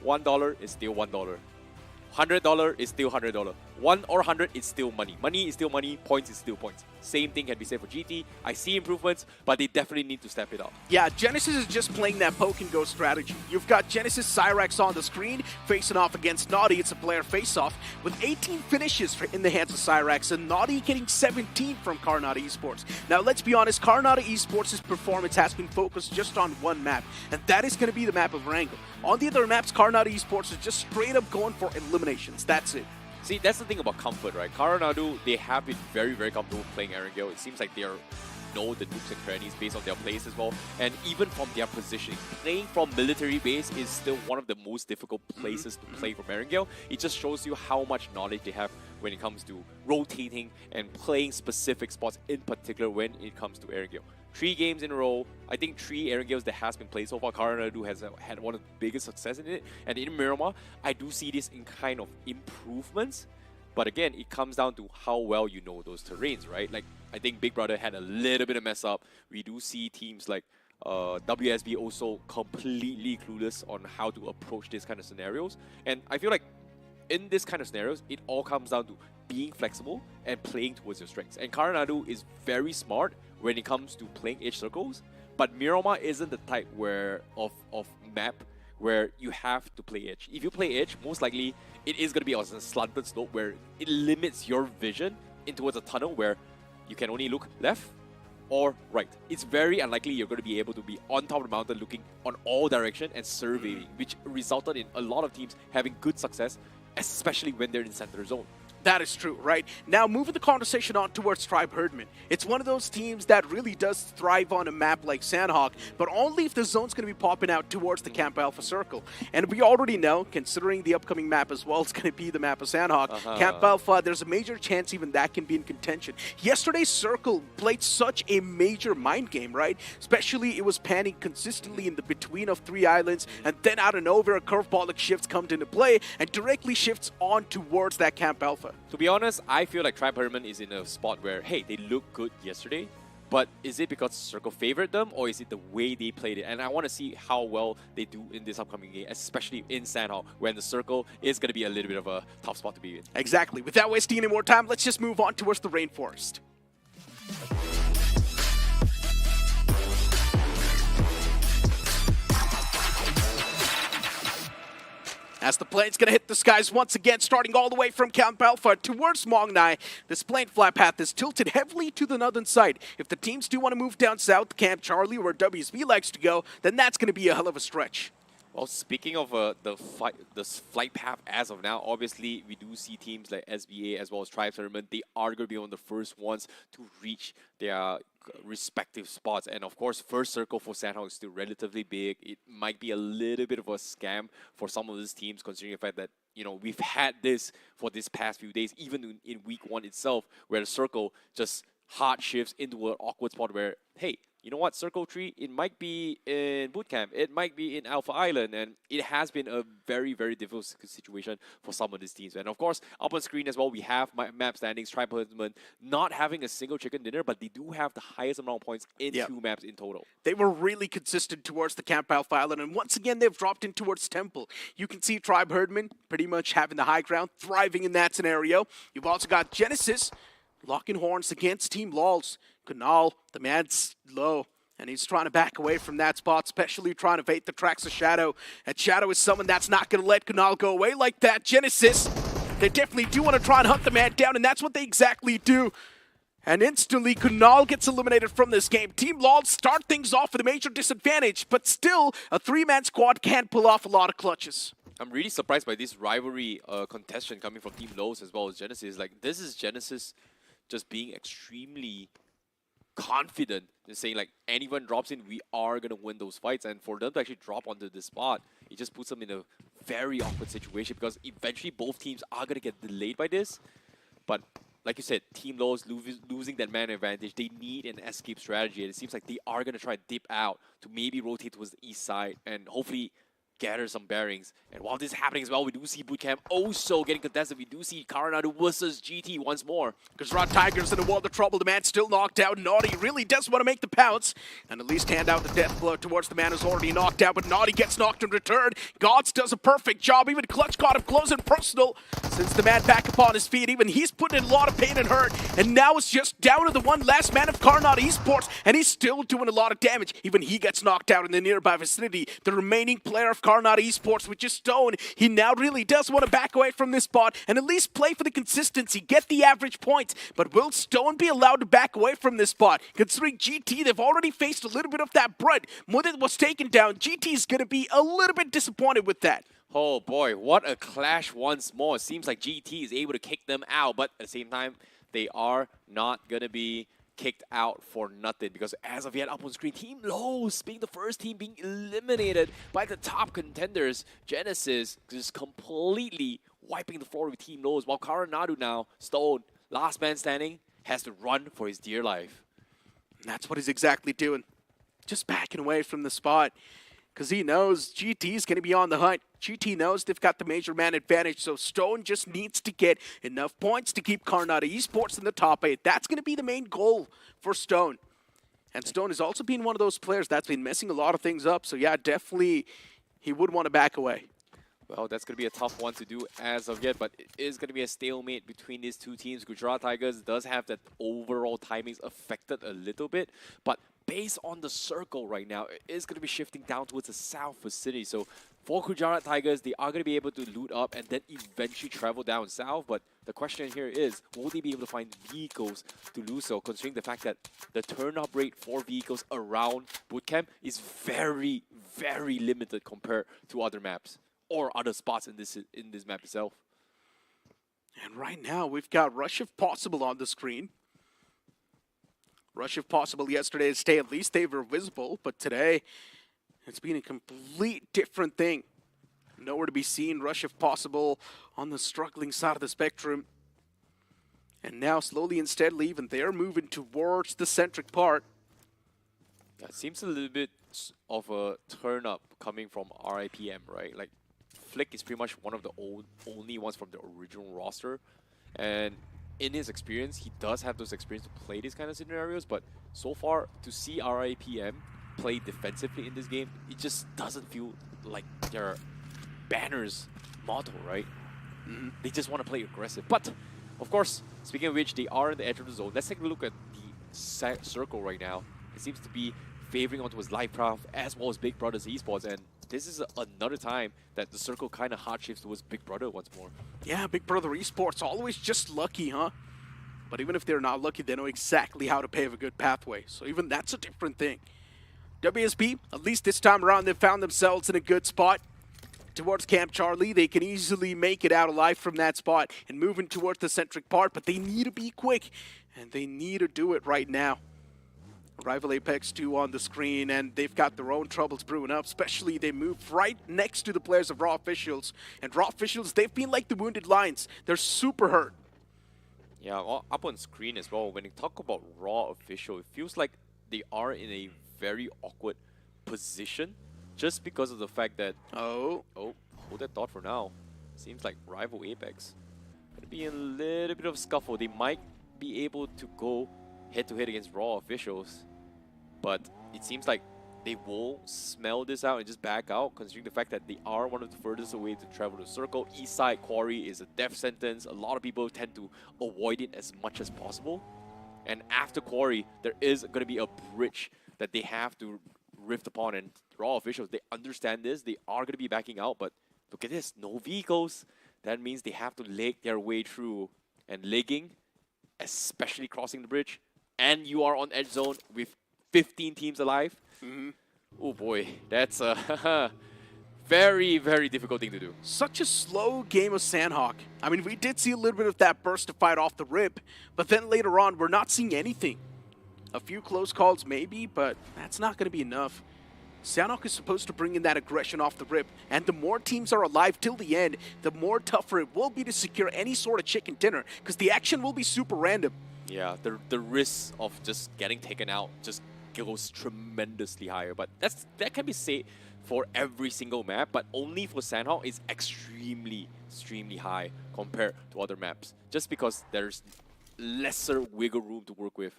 $1 is still $1. $100 is still $100. 1 or 100 is still money. Money is still money, points is still points. Same thing can be said for GT. I see improvements, but they definitely need to step it up.
Yeah, Genesis is just playing that poke and go strategy. You've got Genesis Cyrax on the screen, facing off against Naughty. It's a player face-off with 18 finishes in the hands of Cyrax, and Naughty getting 17 from Karnata Esports. Now, let's be honest, Karnata Esports' performance has been focused just on one map, and that is going to be the map of Erangel. On the other maps, Karnata Esports is just straight up going for eliminations. That's it.
See, that's the thing about comfort, right? Coronado, they have been very, very comfortable playing Erangel. It seems like they know the nooks and crannies based on their plays as well. And even from their positioning, playing from military base is still one of the most difficult places to play from Erangel. It just shows you how much knowledge they have when it comes to rotating and playing specific spots, in particular when it comes to Erangel. 3 games in a row, I think 3 Erangels that has been played so far, Coronado has had one of the biggest success in it. And in Miramar, I do see this in kind of improvements. But again, it comes down to how well you know those terrains, right? Like, I think Big Brother had a little bit of mess up. We do see teams like WSB also completely clueless on how to approach this kind of scenarios. And I feel like in this kind of scenarios, it all comes down to being flexible and playing towards your strengths. And Coronado is very smart when it comes to playing edge circles, but Miramar isn't the type of map where you have to play edge. If you play edge, most likely it is going to be on a slanted slope where it limits your vision in towards a tunnel where you can only look left or right. It's very unlikely you're going to be able to be on top of the mountain looking on all direction and surveying, which resulted in a lot of teams having good success, especially when they're in center zone.
That is true, right? Now, moving the conversation on towards Tribe Herdman. It's one of those teams that really does thrive on a map like Sanhok, but only if the zone's going to be popping out towards the Camp Alpha Circle. And we already know, considering the upcoming map as well, it's going to be the map of Sanhok. Camp Alpha, there's a major chance even that can be in contention. Yesterday's Circle played such a major mind game, right? Especially it was panning consistently in the between of 3 islands, and then out of nowhere, a curveball like shifts comes into play and directly shifts on towards that Camp Alpha.
To be honest, I feel like Tribe Herman is in a spot where, hey, they look good yesterday, but is it because Circle favored them, or is it the way they played it? And I want to see how well they do in this upcoming game, especially in Sanhok, when the Circle is going to be a little bit of a tough spot to be in.
Exactly. Without wasting any more time, let's just move on towards the Rainforest. As the plane's going to hit the skies once again, starting all the way from Camp Alpha towards Mongnai. This plane flight path is tilted heavily to the northern side. If the teams do want to move down south, Camp Charlie, where WSB likes to go, then that's going to be a hell of a stretch.
Well, speaking of the flight path as of now, obviously we do see teams like SBA as well as Tribe Tournament. They are going to be one of the first ones to reach their respective spots. And of course, first circle for Sanhok is still relatively big. It might be a little bit of a scam for some of these teams, considering the fact that, you know, we've had this for this past few days, even in week 1 itself, where the circle just hard shifts into an awkward spot where, hey, you know what, Circle 3, it might be in Bootcamp, it might be in Alpha Island, and it has been a very, very difficult situation for some of these teams. And of course, up on screen as well, we have map standings, Tribe Herdsman not having a single chicken dinner, but they do have the highest amount of points in 2 maps in total.
They were really consistent towards the Camp Alpha Island, and once again, they've dropped in towards Temple. You can see Tribe Herdman pretty much having the high ground, thriving in that scenario. You've also got Genesis locking horns against Team Lols. Kunal, the man's low, and he's trying to back away from that spot, especially trying to bait the tracks of Shadow. And Shadow is someone that's not going to let Kunal go away like that. Genesis, they definitely do want to try and hunt the man down, and that's what they exactly do. And instantly, Kunal gets eliminated from this game. Team Lols start things off with a major disadvantage, but still, a 3-man squad can pull off a lot of clutches.
I'm really surprised by this rivalry contestation coming from Team Lows as well as Genesis. Like, this is Genesis just being extremely confident in saying, like, anyone drops in, we are going to win those fights. And for them to actually drop onto this spot, it just puts them in a very awkward situation, because eventually both teams are going to get delayed by this. But like you said, Team Lows losing that man advantage, they need an escape strategy. And it seems like they are going to try to dip out to maybe rotate towards the east side and hopefully gather some bearings. And while this is happening as well, we do see Bootcamp also getting contested. We do see Coronado versus GT once more.
Gujarat Tigers in a world of trouble. The man still knocked out. Naughty really does want to make the pounce and at least hand out the death blow towards the man who's already knocked out. But Naughty gets knocked in return. Gods does a perfect job. Even Clutch caught him close and personal. Since the man back upon his feet, even he's putting in a lot of pain and hurt. And now it's just down to the one last man of Coronado Esports. And he's still doing a lot of damage. Even he gets knocked out in the nearby vicinity. The remaining player of Coronado Esports, which is Stone, he now really does want to back away from this spot and at least play for the consistency, get the average points. But will Stone be allowed to back away from this spot? Considering GT, they've already faced a little bit of that brunt. Mudit was taken down. GT is going to be a little bit disappointed with that.
Oh boy, what a clash once more. It seems like GT is able to kick them out, but at the same time, they are not going to be kicked out for nothing, because as of yet, up on screen, Team Lowe's being the first team being eliminated by the top contenders. Genesis just completely wiping the floor with Team Lowe's, while Coronado now, Stone, last man standing, has to run for his dear life.
And that's what he's exactly doing. Just backing away from the spot. Because he knows GT is going to be on the hunt. GT knows they've got the major man advantage, so Stone just needs to get enough points to keep Coronado Esports in the top 8. That's going to be the main goal for Stone. And Stone has also been one of those players that's been messing a lot of things up, so yeah, definitely he would want to back away.
Well, that's going to be a tough one to do as of yet, but it is going to be a stalemate between these two teams. Gujarat Tigers does have that overall timings affected a little bit, but based on the circle right now, it is going to be shifting down towards the south vicinity. So for Gujarat Tigers, they are going to be able to loot up and then eventually travel down south. But the question here is, will they be able to find vehicles to do so, considering the fact that the turn-up rate for vehicles around Bootcamp is very, very limited compared to other maps or other spots in this map itself.
And right now, we've got Rush If Possible on the screen. Rush If Possible yesterday's day, at least they were visible, but today it's been a complete different thing. Nowhere to be seen. Rush If Possible on the struggling side of the spectrum. And now slowly and steadily, even they're moving towards the centric part.
Yeah, it seems a little bit of a turn up coming from RIPM, right? Like, Flick is pretty much one of the only ones from the original roster. And in his experience, he does have those experience to play these kind of scenarios, but so far, to see RIPM play defensively in this game, it just doesn't feel like their Banner's motto, right? They just want to play aggressive. But, of course, speaking of which, they are in the edge of the zone. Let's take a look at the circle right now. It seems to be favoring onto his Livecraft as well as Big Brother's Esports, and this is another time that the circle kind of hard shifts towards Big Brother once more.
Yeah, Big Brother Esports, always just lucky, huh? But even if they're not lucky, they know exactly how to pave a good pathway. So even that's a different thing. WSB, at least this time around, they found themselves in a good spot. Towards Camp Charlie, they can easily make it out alive from that spot and moving towards the centric part, but they need to be quick, and they need to do it right now. Rival Apex 2 on the screen, and they've got their own troubles brewing up, especially they move right next to the players of Raw Officials. And Raw Officials, they've been like the wounded lions. They're super hurt.
Yeah, well, up on screen as well, when you talk about Raw Official, it feels like they are in a very awkward position just because of the fact that... Oh, hold that thought for now. Seems like Rival Apex gonna be in a little bit of a scuffle. They might be able to go head-to-head against Raw Officials, but it seems like they will smell this out and just back out, considering the fact that they are one of the furthest away to travel to Circle. East side Quarry is a death sentence. A lot of people tend to avoid it as much as possible. And after Quarry, there is going to be a bridge that they have to rift upon, and Raw Officials, they understand this. They are going to be backing out, but look at this, no vehicles. That means they have to leg their way through, and legging, especially crossing the bridge, and you are on edge zone with 15 teams alive. Oh boy, that's a very, very difficult thing to do.
Such a slow game of Sanhok. I mean, we did see a little bit of that burst to fight off the rip, but then later on, we're not seeing anything. A few close calls maybe, but that's not going to be enough. Sanhok is supposed to bring in that aggression off the rip, and the more teams are alive till the end, the more tougher it will be to secure any sort of chicken dinner, because the action will be super random.
Yeah, the risk of just getting taken out just goes tremendously higher. But that can be said for every single map, but only for Sanhok is extremely high compared to other maps, just because there's lesser wiggle room to work with.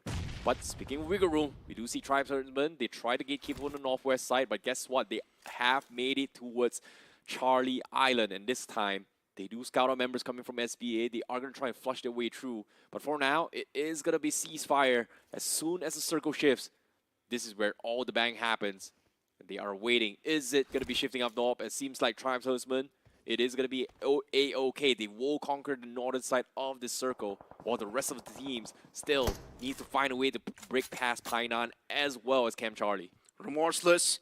But speaking of wiggle room, we do see Tribesmen. They try to gatekeep on the northwest side, but guess what? They have made it towards Charlie Island, and this time they do scout out members coming from SBA. They are going to try and flush their way through, but for now, it is going to be ceasefire. As soon as the circle shifts, this is where all the bang happens. And they are waiting. Is it going to be shifting up north? It seems like Tribesmen, it is going to be A-OK. They will conquer the northern side of this circle, while the rest of the teams still need to find a way to break past Painan as well as Camp Charlie.
Remorseless.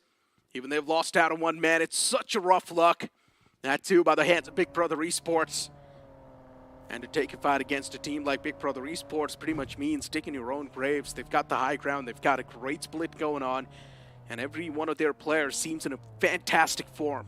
Even they've lost out on one man. It's such a rough luck. That too by the hands of Big Brother Esports. And to take a fight against a team like Big Brother Esports pretty much means digging your own graves. They've got the high ground. They've got a great split going on. And every one of their players seems in a fantastic form.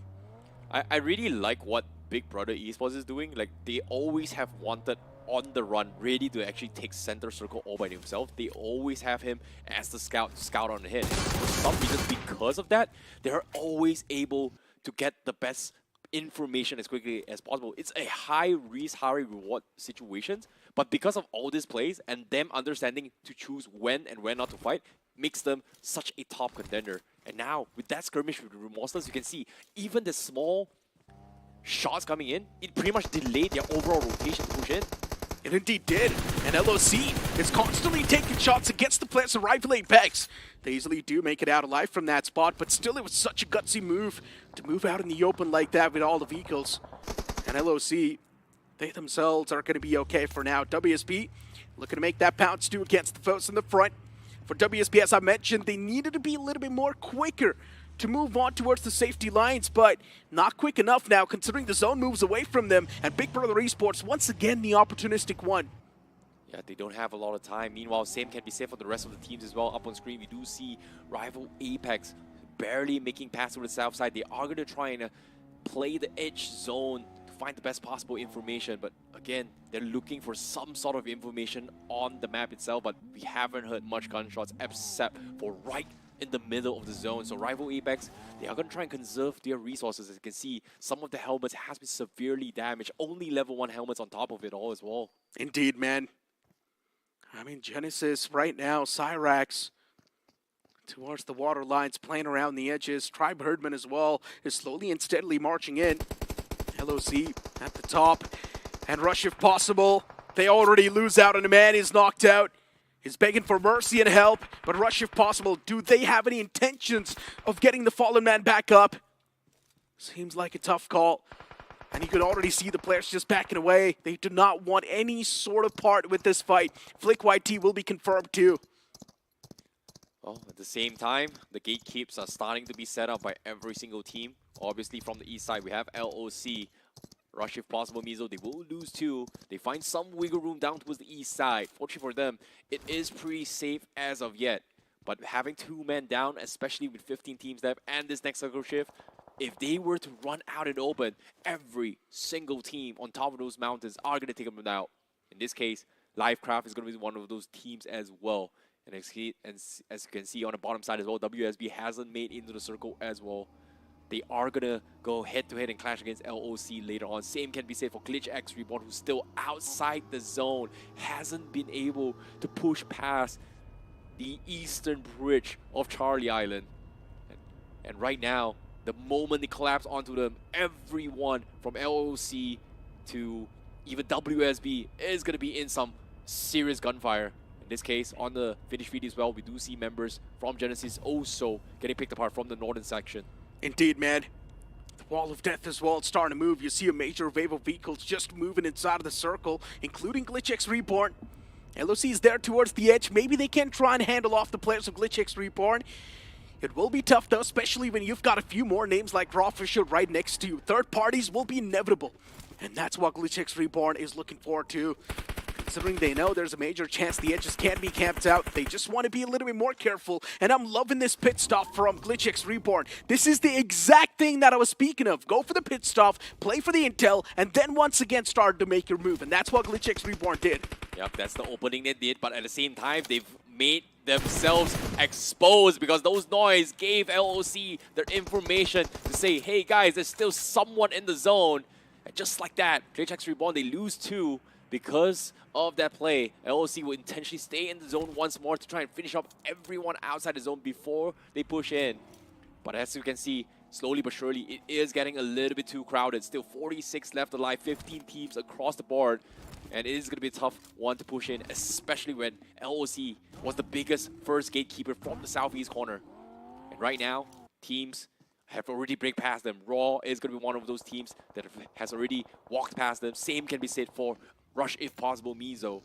I really like what Big Brother Esports is doing. Like, they always have wanted on the run, ready to actually take center circle all by themselves. They always have him as the scout on the hit. For some reason, because of that, they're always able to get the best information as quickly as possible. It's a high risk, high reward situations, but because of all these plays and them understanding to choose when and when not to fight, makes them such a top contender. And now, with that skirmish with Remorseless, you can see even the small shots coming in, it pretty much delayed their overall rotation to push in.
It indeed did. And LOC is constantly taking shots against the players of Rival Apex. They easily do make it out alive from that spot, but still it was such a gutsy move to move out in the open like that with all the vehicles. And LOC, they themselves are going to be okay for now. WSP looking to make that pounce too against the foes in the front. For WSP, as I mentioned, they needed to be a little bit more quicker to move on towards the safety lines, but not quick enough now considering the zone moves away from them, and Big Brother Esports once again the opportunistic one.
Yeah, they don't have a lot of time. Meanwhile, same can be said for the rest of the teams as well. Up on screen, we do see Rival Apex barely making past to the south side. They are going to try and play the edge zone to find the best possible information, but again, they're looking for some sort of information on the map itself, but we haven't heard much gunshots except for right in the middle of the zone. So Rival Apex, they are going to try and conserve their resources. As you can see, some of the helmets has been severely damaged. Only level 1 helmets on top of it all as well.
Indeed, man. I mean, Genesis right now, Cyrax towards the water lines, playing around the edges. Tribe Herdman as well is slowly and steadily marching in. LOC at the top. And rush if possible. They already lose out on a man. He's knocked out. He's begging for mercy and help, but rush if possible. Do they have any intentions of getting the fallen man back up? Seems like a tough call. And you can already see the players just backing away. They do not want any sort of part with this fight. Flick YT will be confirmed too.
Well, at the same time, the gatekeeps are starting to be set up by every single team. Obviously, from the east side, we have LOC. Rush if possible, Mizo. They will lose too. They find some wiggle room down towards the east side. Fortunately for them, it is pretty safe as of yet. But having 2 men down, especially with 15 teams left and this next circle shift, if they were to run out and open, every single team on top of those mountains are going to take them out. In this case, Livecraft is going to be one of those teams as well. And as you can see on the bottom side as well, WSB hasn't made into the circle as well. They are going to go head-to-head and clash against LOC later on. Same can be said for Glitch X Reborn, who's still outside the zone. Hasn't been able to push past the eastern bridge of Charlie Island. And right now, the moment they collapse onto them, everyone from LOC to even WSB is going to be in some serious gunfire. In this case, on the finish feed as well, we do see members from Genesis also getting picked apart from the northern section.
Indeed, man. The wall of death as well, it's starting to move. You see a major wave of vehicles just moving inside of the circle, including Glitch X Reborn. LOC is there towards the edge. Maybe they can try and handle off the players of Glitch X Reborn. It will be tough though, especially when you've got a few more names like Rawfisher right next to you. Third parties will be inevitable. And that's what Glitch X Reborn is looking forward to. Considering they know there's a major chance the edges can be camped out, they just want to be a little bit more careful. And I'm loving this pit stop from Glitch X Reborn. This is the exact thing that I was speaking of. Go for the pit stop, play for the intel, and then once again start to make your move. And that's what Glitch X Reborn did.
Yep, that's the opening they did, but at the same time, they've made themselves exposed because those noise gave LOC their information to say, hey guys, there's still someone in the zone. And just like that, JHX Reborn, they lose 2 because of that play. LOC will intentionally stay in the zone once more to try and finish up everyone outside the zone before they push in. But as you can see, slowly but surely, it is getting a little bit too crowded. Still 46 left alive, 15 teams across the board. And it is going to be a tough one to push in, especially when LOC was the biggest first gatekeeper from the southeast corner. And right now, teams have already break past them. Raw is going to be one of those teams that has already walked past them. Same can be said for Rush, if possible, Mizo.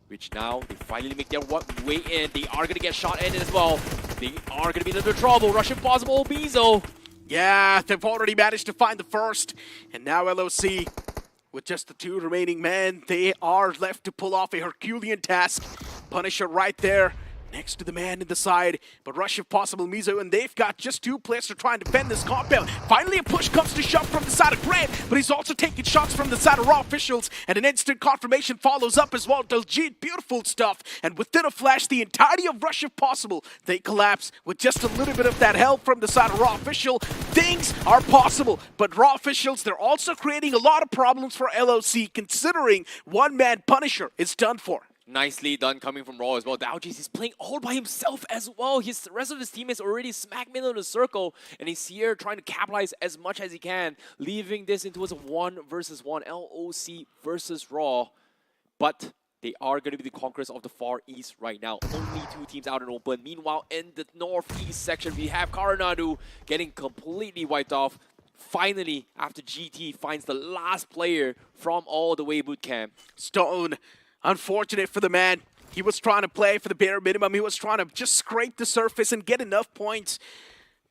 Which now, they finally make their way in. They are going to get shot in as well. They are going to be in a little bit of trouble. Rush, if possible, Mizo.
Yeah, they've already managed to find the first. And now LOC, with just the 2 remaining men, they are left to pull off a Herculean task. Punisher right there, next to the man in the side, but Rush if possible, Mizo, and they've got just 2 players to try and defend this compound. Finally, a push comes to shove from the side of Grant, but he's also taking shots from the side of Raw officials, and an instant confirmation follows up as well. Daljeet, beautiful stuff, and within a flash, the entirety of Rush if possible, they collapse with just a little bit of that help from the side of Raw official. Things are possible, but Raw officials, they're also creating a lot of problems for LOC, considering one-man Punisher is done for.
Nicely done coming from Raw as well. Daljeet is playing all by himself as well. The rest of his teammates already smack middle of the circle, and he's here trying to capitalize as much as he can, leaving this into a 1 versus 1, LOC versus Raw. But they are going to be the conquerors of the Far East right now. Only 2 teams out and open. Meanwhile, in the Northeast section, we have Karanadu getting completely wiped off. Finally, after GT finds the last player from all the way bootcamp.
Stone, unfortunate for the man. He was trying to play for the bare minimum. He was trying to just scrape the surface and get enough points.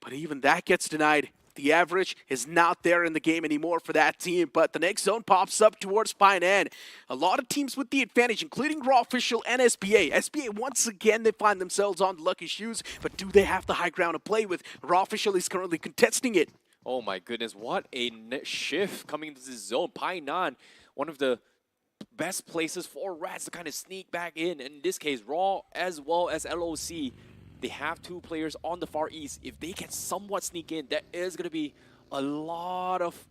But even that gets denied. The average is not there in the game anymore for that team. But the next zone pops up towards Painan. A lot of teams with the advantage, including Raw Official and SBA. SBA, once again, they find themselves on the lucky shoes. But do they have the high ground to play with? Raw Official is currently contesting it.
Oh my goodness, what a shift coming into this zone. Painan, one of the best places for Rats to kind of sneak back in. In this case, Raw as well as LOC, they have 2 players on the Far East. If they can somewhat sneak in, there is going to be a lot of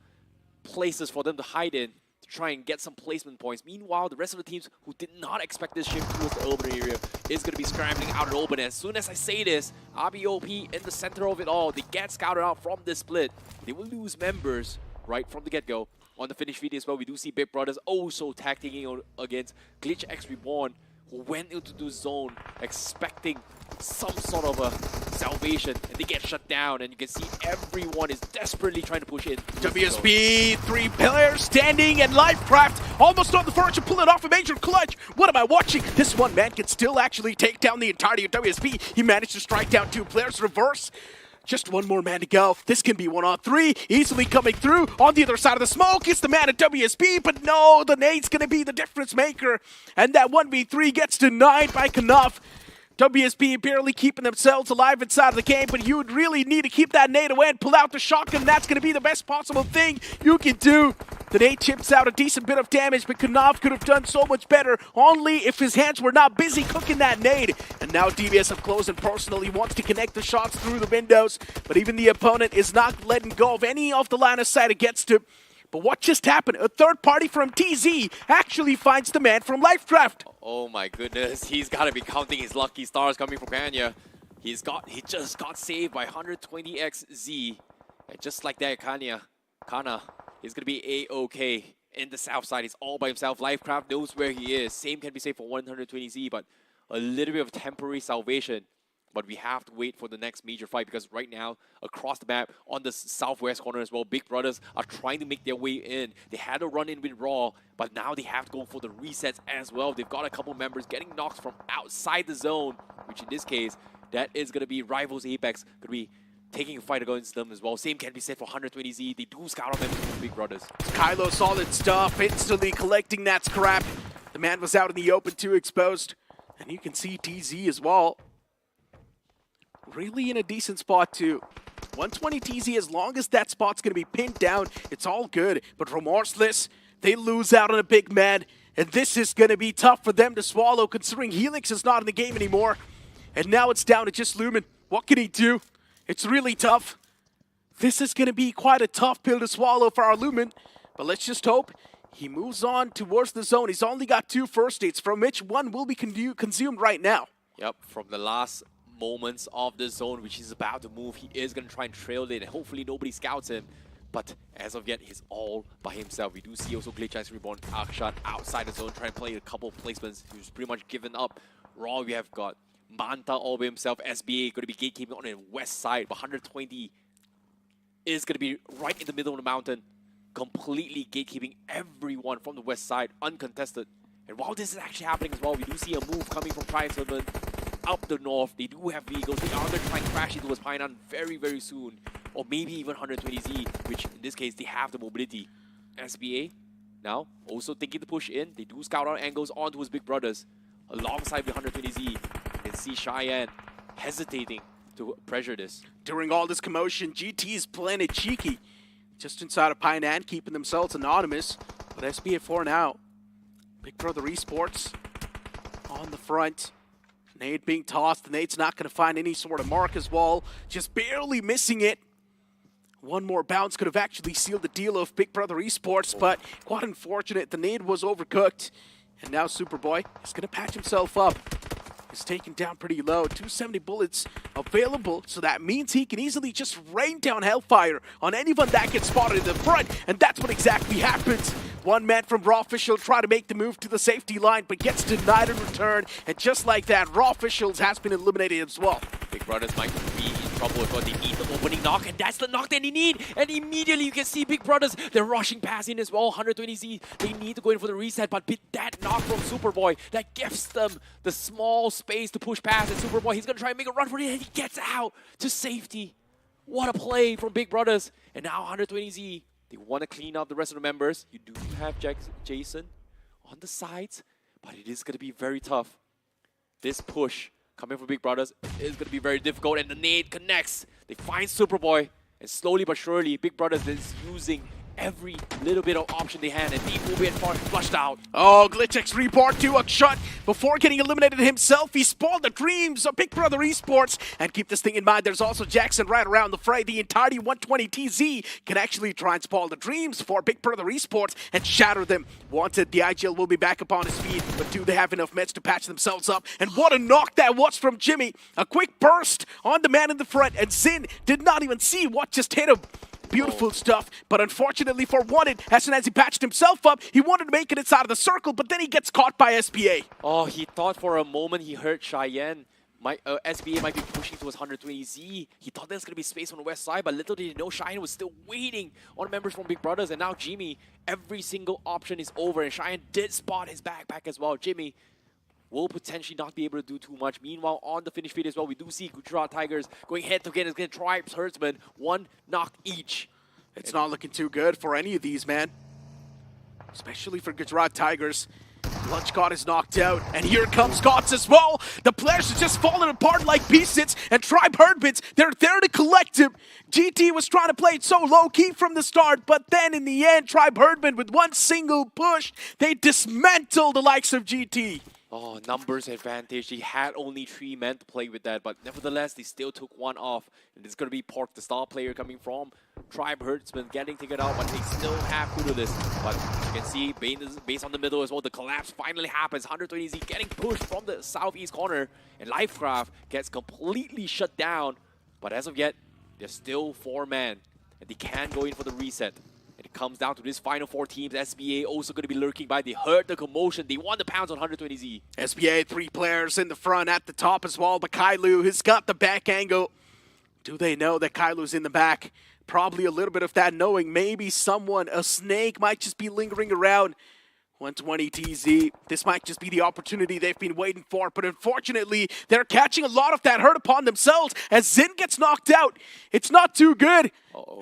places for them to hide in to try and get some placement points. Meanwhile, the rest of the teams who did not expect this shift towards the urban area is going to be scrambling out in open. As soon as I say this, RBOP in the center of it all, they get scouted out from this split. They will lose members right from the get-go. On the finish video as well, we do see Big Brothers also tacking against Glitch X Reborn, who went into the zone expecting some sort of a salvation, and they get shut down, and you can see everyone is desperately trying to push in.
WSB, 3 players standing, and Lifecraft almost on the verge of pulling off a major clutch. What am I watching? This one man can still actually take down the entirety of WSB. He managed to strike down 2 players, reverse. Just 1 more man to go. This can be 1-on-3. Easily coming through. On the other side of the smoke, it's the man at WSB, but no, the nade's going to be the difference maker. And that 1v3 gets denied by Knopf. WSB barely keeping themselves alive inside of the game, but you would really need to keep that nade away and pull out the shotgun. That's going to be the best possible thing you can do. The nade chips out a decent bit of damage, but Knopf could have done so much better, only if his hands were not busy cooking that nade. And now DBS up close and personal. He wants to connect the shots through the windows, but even the opponent is not letting go of any of the line of sight it gets to. But what just happened? A third party from TZ actually finds the man from Lifecraft.
Oh my goodness, he's got to be counting his lucky stars coming from Kanya. He just got saved by 120x Z. And just like that, Kana is going to be A-OK in the south side. He's all by himself. Lifecraft knows where he is. Same can be said for 120Z, but a little bit of temporary salvation. But we have to wait for the next major fight, because right now, across the map, on the southwest corner as well, Big Brothers are trying to make their way in. They had a run-in with Raw, but now they have to go for the resets as well. They've got a couple members getting knocked from outside the zone, which in this case, that is going to be Rivals Apex, going to be taking a fight against them as well. Same can be said for 120Z. They do scout on them from Big Brothers.
Kylo, solid stuff, instantly collecting that scrap. The man was out in the open too, exposed. And you can see TZ as well. Really in a decent spot too. 120 TZ, as long as that spot's going to be pinned down, it's all good. But Remorseless, they lose out on a big man. And this is going to be tough for them to swallow, considering Helix is not in the game anymore. And now it's down to just Lumen. What can he do? It's really tough. This is going to be quite a tough pill to swallow for our Lumen. But let's just hope he moves on towards the zone. He's only got 2 first states, from which one will be consumed right now.
Yep, from the last moments of the zone, which he's about to move, he is going to try and trail it, and hopefully nobody scouts him. But as of yet, he's all by himself. We do see also Glitch Ice Reborn Akshat outside the zone, trying to play a couple of placements. He's pretty much given up. Raw, we have got Manta all by himself. SBA going to be gatekeeping on the west side, but 120 is going to be right in the middle of the mountain, completely gatekeeping everyone from the west side, uncontested. And while this is actually happening as well, we do see a move coming from Tri-7 up the north. They do have vehicles. They are going to try and crash into Painan very, very soon. Or maybe even 120Z, which in this case, they have the mobility. SBA now also thinking to push in. They do scout out angles onto his big brothers alongside the 120Z. You can see Cheyenne hesitating to pressure this.
During all this commotion, GT is playing it cheeky. Just inside of Painan, keeping themselves anonymous. But SBA 4 now. Big Brother Esports on the front. Nade being tossed. Nade's not going to find any sort of mark as well. Just barely missing it. One more bounce could have actually sealed the deal of Big Brother Esports, but quite unfortunate. The nade was overcooked. And now Superboy is going to patch himself up. He's taken down pretty low. 270 bullets available, so that means he can easily just rain down hellfire on anyone that gets spotted in the front, and that's what exactly happens. One man from Raw Official try to make the move to the safety line, but gets denied in return, and just like that, Raw Officials has been eliminated as well.
Big Brothers might be in trouble as well. They need the opening knock, and that's the knock that they need. And immediately you can see Big Brothers, they're rushing past in as well. 120Z, they need to go in for the reset, but that knock from Superboy, that gives them the small space to push past. And Superboy, he's going to try and make a run for it, and he gets out to safety. What a play from Big Brothers. And now 120Z, they want to clean up the rest of the members. You do have Jason on the sides, but it is going to be very tough. This push coming from Big Brothers is going to be very difficult, and the nade connects. They find Superboy, and slowly but surely, Big Brothers is using every little bit of option they had, and they will be flushed out.
Oh, Glitchex Reborn to a shot before getting eliminated himself. He spoiled the dreams of Big Brother Esports. And keep this thing in mind, there's also Jackson right around the fray. The entirety 120TZ can actually try and spoil the dreams for Big Brother Esports and shatter them. Wanted, the IGL will be back upon his feet, but do they have enough meds to patch themselves up? And what a knock that was from Jimmy. A quick burst on the man in the front, and Zin did not even see what just hit him. Beautiful stuff, but unfortunately for Wanted, as soon as he patched himself up, he wanted to make it inside of the circle, but then he gets caught by SBA.
Oh, he thought for a moment he heard Cheyenne. SBA might be pushing towards 120Z. He thought there was going to be space on the west side, but little did he know Cheyenne was still waiting on members from Big Brothers. And now Jimmy, every single option is over, and Cheyenne did spot his backpack as well. Jimmy will potentially not be able to do too much. Meanwhile, on the finish feed as well, we do see Gujarat Tigers going head-to-head against Tribes Herdsmen. One knock each.
It's not looking too good for any of these, man. Especially for Gujarat Tigers. Lunch God is knocked out, and here comes Gots as well. The players are just falling apart like pieces, and Tribe Herdbits, they're there to collect him. GT was trying to play it so low-key from the start, but then in the end, Tribe Herdbit, with one single push, they dismantle the likes of GT.
Oh, numbers advantage. He had only 3 men to play with that, but nevertheless, they still took one off. And it's going to be Pork, the star player coming from Tribe Herdsman, getting taken out, but they still have Kudo this. But you can see, based on the middle as well, the collapse finally happens. 120Z getting pushed from the southeast corner, and Lifecraft gets completely shut down. But as of yet, there's still 4 men, and they can go in for the reset. It comes down to this final 4 teams. SBA also going to be lurking by. They heard the commotion. They want the pounds on 120Z.
SBA, 3 players in the front at the top as well. But Kailu has got the back angle. Do they know that Kailu's in the back? Probably a little bit of that knowing. Maybe someone, a snake, might just be lingering around. 120TZ, this might just be the opportunity they've been waiting for, but unfortunately, they're catching a lot of that hurt upon themselves as Zin gets knocked out. It's not too good.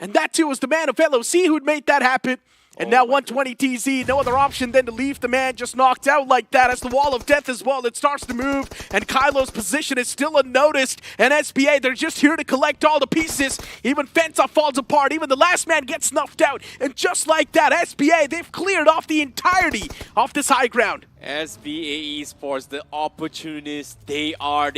And that too was the man of LOC who'd made that happen. And now 120 TZ, no other option than to leave the man just knocked out like that as the wall of death as well. It starts to move, and Kylo's position is still unnoticed. And SBA, they're just here to collect all the pieces. Even Fensa falls apart. Even the last man gets snuffed out. And just like that, SBA, they've cleared off the entirety of this high ground.
SBA Esports, the opportunists, they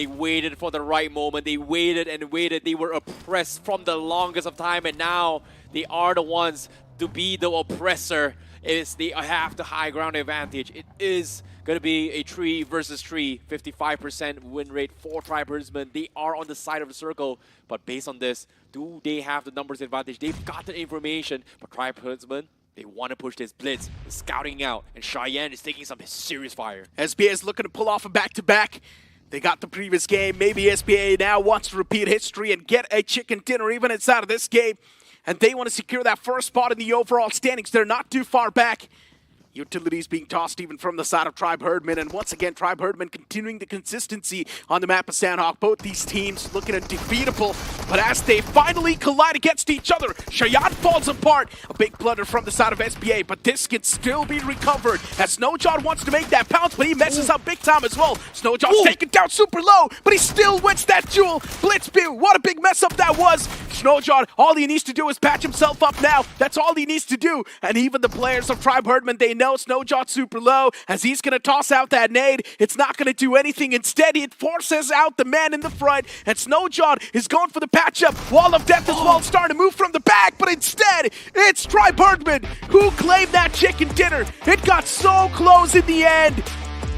waited for the right moment. They waited and waited. They were oppressed from the longest of time, and now they are the ones to be the oppressor. They have the high ground advantage. It is going to be a 3 versus 3, 55% win rate for Tribe-Herdsman. They are on the side of the circle, but based on this, do they have the numbers advantage? They've got the information, but Tribe-Herdsman, they want to push this blitz, scouting out, and Cheyenne is taking some serious fire.
SBA is looking to pull off a back-to-back. They got the previous game. Maybe SBA now wants to repeat history and get a chicken dinner even inside of this game. And they want to secure that first spot in the overall standings. They're not too far back. Utilities being tossed even from the side of Tribe-Herdsman. And once again, Tribe-Herdsman continuing the consistency on the map of Sanhok. Both these teams looking undefeatable. But as they finally collide against each other, Cheyenne falls apart. A big blunder from the side of SBA, but this can still be recovered. As Snowjaw wants to make that pounce, but he messes up big time as well. Snowjaw's taken down super low, but he still wins that duel. Blitzpew, what a big mess up that was. Snowjaw, all he needs to do is patch himself up now. That's all he needs to do. And even the players of Tribe-Herdsman, they know Snowjaw super low, as he's going to toss out that nade. It's not going to do anything. Instead, it forces out the man in the front, and Snowjaw is going for the patch-up. Wall of Death as well, starting to move from the back, but instead, it's Tribe-Herdsman who claimed that chicken dinner. It got so close in the end,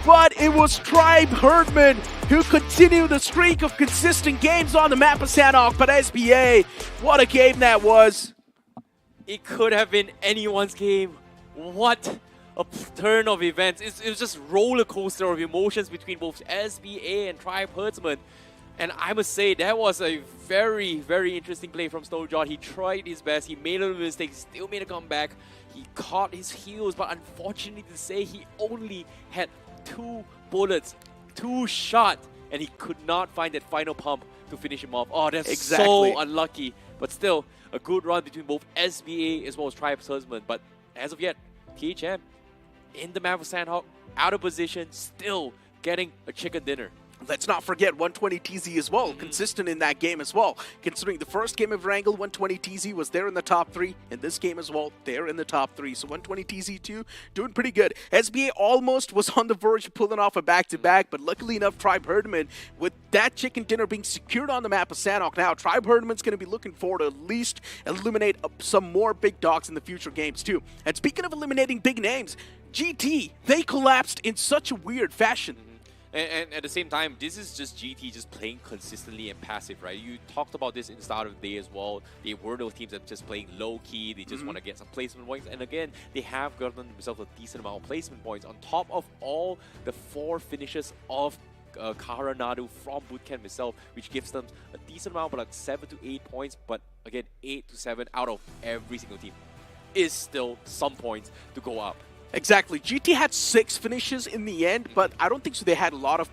but it was Tribe-Herdsman who continued the streak of consistent games on the map of Sanhok. But SBA, what a game that was.
It could have been anyone's game. What a turn of events. It was just roller coaster of emotions between both SBA and Tribe-Herdsman. And I must say, that was a very, very interesting play from Snowjaw. He tried his best. He made a little mistake. Still made a comeback. He caught his heels, but unfortunately to say, he only had 2 bullets, 2 shots, and he could not find that final pump to finish him off. Oh, that's so unlucky. But still, a good run between both SBA as well as Tribe-Herdsman. But as of yet, THM in the map of Sanhok, out of position, still getting a chicken dinner.
Let's not forget 120 TZ as well, consistent in that game as well. Considering the first game of Erangel, 120 TZ was there in the top 3. In this game as well, they're in the top 3. So 120 TZ2 doing pretty good. SBA almost was on the verge of pulling off a back-to-back, but luckily enough, Tribe-Herdsman, with that chicken dinner being secured on the map of Sanhok now, Tribe-Herdsman's going to be looking forward to at least eliminate some more big dogs in the future games too. And speaking of eliminating big names, GT, they collapsed in such a weird fashion.
And at the same time, this is just GT just playing consistently and passive, right? You talked about this in the start of the day as well. They were those teams that are just playing low-key. They just want to get some placement points. And again, they have gotten themselves a decent amount of placement points on top of all the 4 finishes of Karanadu from Bootcamp itself, which gives them a decent amount, but like 7 to 8 points. But again, 8 to 7 out of every single team is still some points to go up.
Exactly. GT had 6 finishes in the end, but I don't think so they had a lot of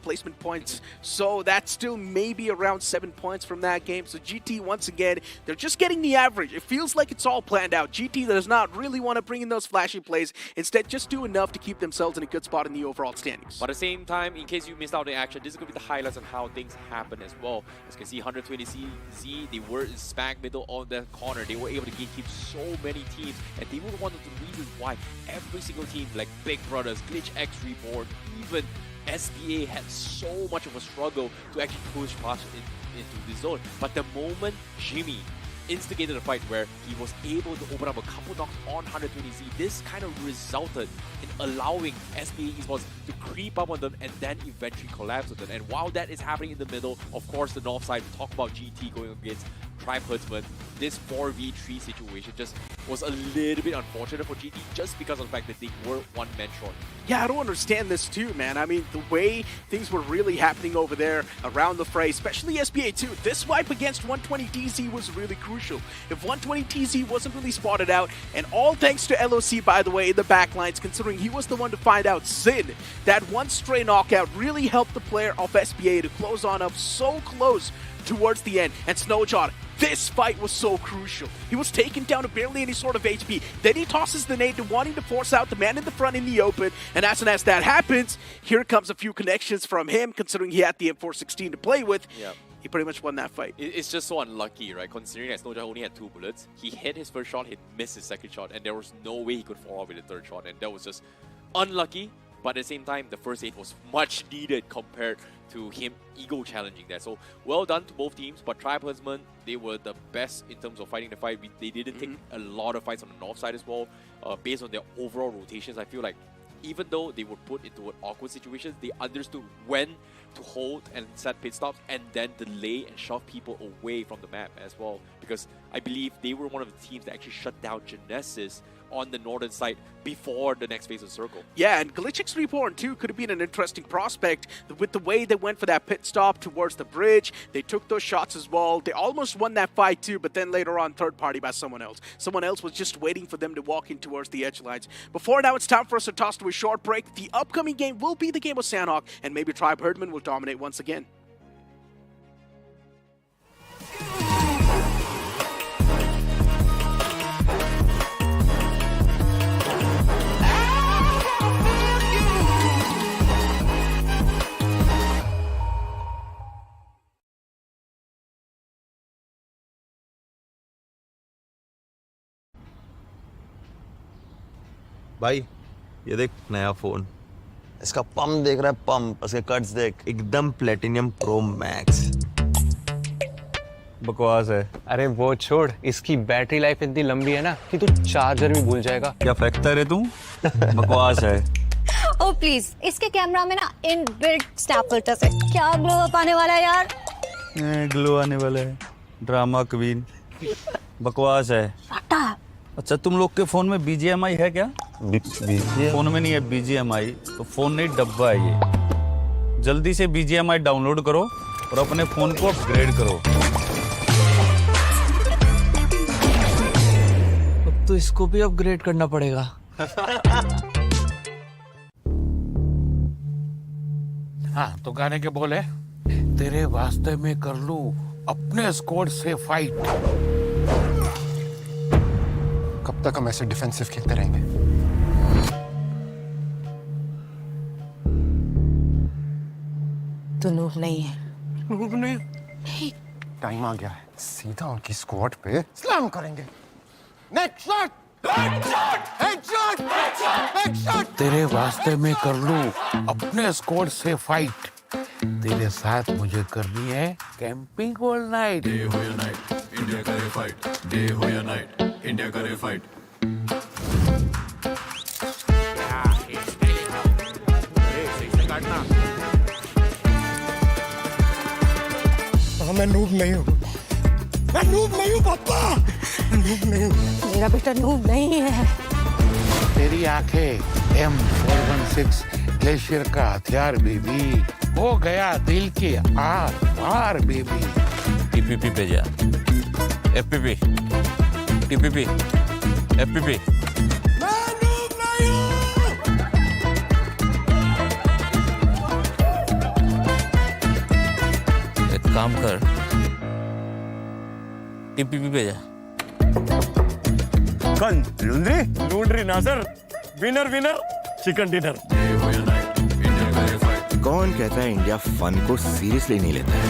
placement points. So that's still maybe around 7 points from that game. So GT, once again, they're just getting the average. It feels like it's all planned out. GT does not really want to bring in those flashy plays. Instead, just do enough to keep themselves in a good spot in the overall standings.
But at the same time, in case you missed out the action, this is going to be the highlights of how things happen as well. As you can see, 120 CZ, they were in smack middle on the corner. They were able to gatekeep so many teams, and they were one of the reasons why every single team, like Big Brothers, Glitch X Reborn, even SBA had so much of a struggle to actually push past into this zone. But the moment Jimmy instigated a fight where he was able to open up a couple knocks on 120Z, this kind of resulted in allowing SBA Esports to creep up on them and then eventually collapse with them. And while that is happening in the middle, of course, the north side, we talk about GT going against Tribe-Herdsman, this 4v3 situation just was a little bit unfortunate for GT just because of the fact that they were 1 man short.
Yeah, I don't understand this too, man. I mean, the way things were really happening over there around the fray, especially SBA too. This wipe against 120 TZ was really crucial. If 120 TZ wasn't really spotted out, and all thanks to LOC, by the way, in the backlines, considering he was the one to find out Sin, that one stray knockout really helped the player of SBA to close on up so close towards the end. And Snowjaw This fight was so crucial. He was taken down to barely any sort of HP. Then he tosses the nade to wanting to force out the man in the front in the open. And as soon as that happens, here comes a few connections from him, considering he had the M416 to play with.
Yeah.
He pretty much won that fight.
It's just so unlucky, right? Considering that Snowjaw only had 2 bullets. He hit his first shot, he missed his second shot, and there was no way he could follow up with the third shot. And that was just unlucky. But at the same time, the first aid was much needed compared to him ego challenging that. So well done to both teams. But Tribe Herdsmen, they were the best in terms of fighting the fight. They didn't take a lot of fights on the north side as well. Based on their overall rotations, I feel like even though they were put into an awkward situation, they understood when to hold and set pit stops and then delay and shove people away from the map as well. Because I believe they were one of the teams that actually shut down Genesis on the northern side before the next phase of Circle.
Yeah, and Glitchix Reborn too could have been an interesting prospect with the way they went for that pit stop towards the bridge. They took those shots as well. They almost won that fight too, but then later on third party by someone else. Someone else was just waiting for them to walk in towards the edge lines. Before now, it's time for us to toss to a short break. The upcoming game will be the game of Sanhok, and maybe Tribe Herdman will dominate once again.
भाई ये देख नया phone, इसका pump देख रहा है, pump, उसके cuts देख, एकदम प्लेटिनियम प्रो मैक्स।
बकवास है।
अरे वो छोड़, इसकी बैटरी लाइफ इतनी लंबी है ना कि तू चार्जर भी भूल जाएगा।
क्या फेंकता है तू? बकवास है।
ओ प्लीज, इसके कैमरा में ना इनबिल्ट स्नैप फिल्टर्स है। क्या ग्लो अप आने वाला है यार?
ग्लो आने वाला है। Drama queen. बकवास है। अच्छा, तुम लोग के फोन में BGMI है क्या? फोन में नहीं है BGMI, तो फोन नहीं डब्बा है ये। जल्दी से BGMI डाउनलोड करो और अपने फोन को अपग्रेड करो।
अब तो इसको भी अपग्रेड करना पड़ेगा।
हाँ, तो गाने के बोले, तेरे वास्ते में कर लूं अपने स्क्वाड से फाइट।
कब तक हम ऐसे डिफेंसिव खेलते रहेंगे?
तो नूब नहीं है।
नूब नहीं?
टाइम आ गया है, सीधा उनकी स्क्वाड पे स्लैम करेंगे। Next shot! Headshot! Headshot! Headshot!
तेरे वास्ते में कर लूं अपने स्क्वाड से फाइट। तेरे साथ मुझे करनी है कैंपिंग ऑल नाइट।
डे हो या नाइट, इंडिया करे फाइट। डे हो या नाइट, इंडिया करे फाइट।
मैं नूब नहीं हूँ। मैं नूब नहीं हूँ पापा। नूब नहीं हूँ।
मेरा बेटा नूब नहीं है।
तेरी आंखें M416 ग्लेशियर का हथियार बेबी। हो गया दिल के आर पार बेबी।
TPP पे जा। FPP। TPP। FPP।
मैं नूब नहीं हूँ।
एक काम कर, TPP पे जा।
कौन? लूंड्री नासर, winner winner chicken dinner.
Day हो या नाइट, इंडिया करे फाइट।
कौन कहता है इंडिया फन को सीरियसली नहीं लेता है?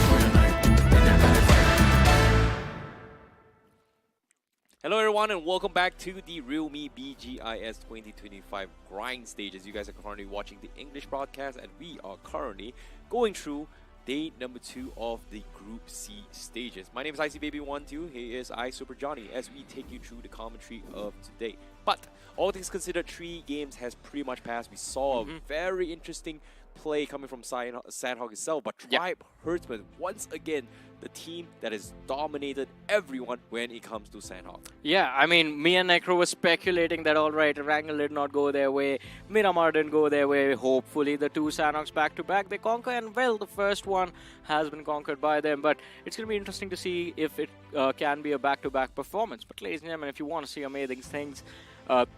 Hello everyone and welcome back to the realme BGIS 2025 grind stage. As you guys are currently watching the English broadcast, and we are currently going through day number 2 of the Group C stages. My name is ICBaby12. Here is I Super Johnny as we take you through the commentary of today. But all things considered, 3 games has pretty much passed. We saw a very interesting play coming from Sanhok itself, but Tribe Herdsmen, once again, the team that has dominated everyone when it comes to Sanhok.
Yeah, I mean, me and Necro were speculating that, alright, Erangel did not go their way, Miramar didn't go their way. Hopefully, the 2 Sanhoks back-to-back, they conquer, and well, the first one has been conquered by them, but it's going to be interesting to see if it can be a back-to-back performance. But ladies and gentlemen, if you want to see amazing things,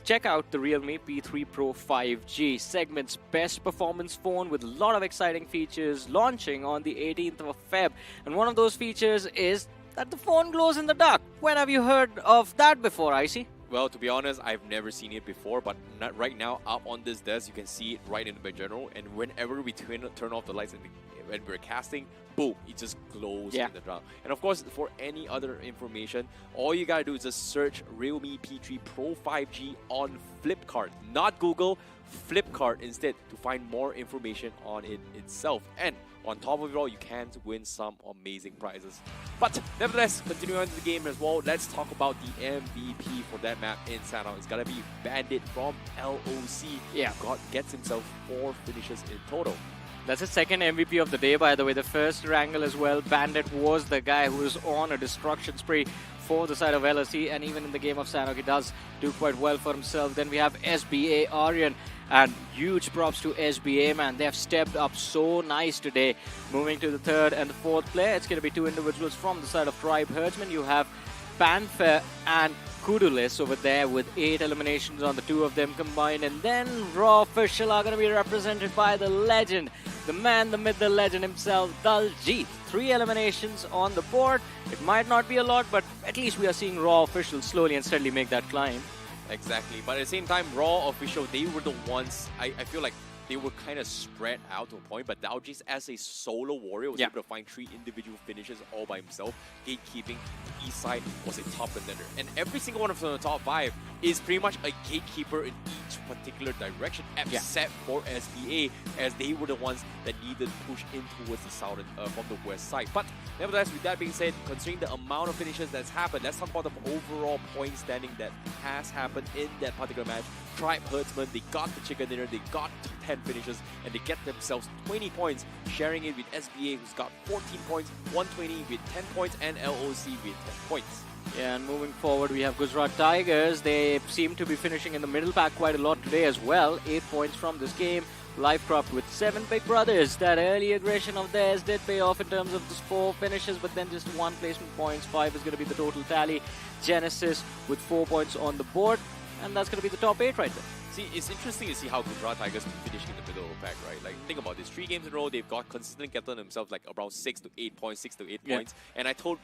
check out the realme P3 Pro 5G, segment's best performance phone with a lot of exciting features, launching on the 18th of Feb. And one of those features is that the phone glows in the dark. When have you heard of that before, Icy?
Well, to be honest, I've never seen it before, but not right now, up on this desk, you can see it right in the general, and whenever we turn off the lights and when we're casting, boom, it just glows in the dark. And of course, for any other information, all you gotta do is just search realme P3 Pro 5G on Flipkart, not Google, Flipkart instead, to find more information on it itself. And on top of it all, you can win some amazing prizes. But nevertheless, continuing on to the game as well, let's talk about the MVP for that map in Sanhok. It's gonna be Bandit from LOC.
Yeah.
Gets himself 4 finishes in total.
That's his second MVP of the day, by the way. The first Erangel as well. Bandit was the guy who was on a destruction spree for the side of LSE, and even in the game of Sanhok, he does do quite well for himself. Then we have SBA Aryan, and huge props to SBA, man. They have stepped up so nice today. Moving to the third and the fourth player, it's going to be 2 individuals from the side of Tribe Herdsman. You have Panfair and Kudulis over there with 8 eliminations on the 2 of them combined. And then Raw Official are going to be represented by the legend, the man, the myth, the legend himself, Daljit. 3 eliminations on the board. It might not be a lot, but at least we are seeing Raw Official slowly and steadily make that climb.
Exactly, but at the same time, Raw Official, they were the ones, I feel like they were kind of spread out to a point, but Daljit as a solo warrior was able to find 3 individual finishes all by himself. Gatekeeping, the east side was a top contender. And every single one of the top 5 is pretty much a gatekeeper in each particular direction, except for SBA, as they were the ones that needed to push in towards the southern, from the west side. But nevertheless, with that being said, considering the amount of finishes that's happened, let's talk about the overall point standing that has happened in that particular match. Tribe Herdsman, they got the chicken dinner, they got 10 finishes, and they get themselves 20 points, sharing it with SBA, who's got 14 points, 120 with 10 points, and LOC with 10 points.
Yeah, and moving forward, we have Gujarat Tigers. They seem to be finishing in the middle pack quite a lot today as well. 8 points from this game. Lifecraft with 7 big brothers. That early aggression of theirs did pay off in terms of the 4 finishes, but then just 1 placement points. 5 is going to be the total tally. Genesis with 4 points on the board, and that's going to be the top 8 right there.
See, it's interesting to see how Gujarat Tigers finishing in the middle of the pack, right? Like, think about this. 3 games in a row, they've got consistently gotten themselves like around 6 to 8 points, 6 to 8 points. And I told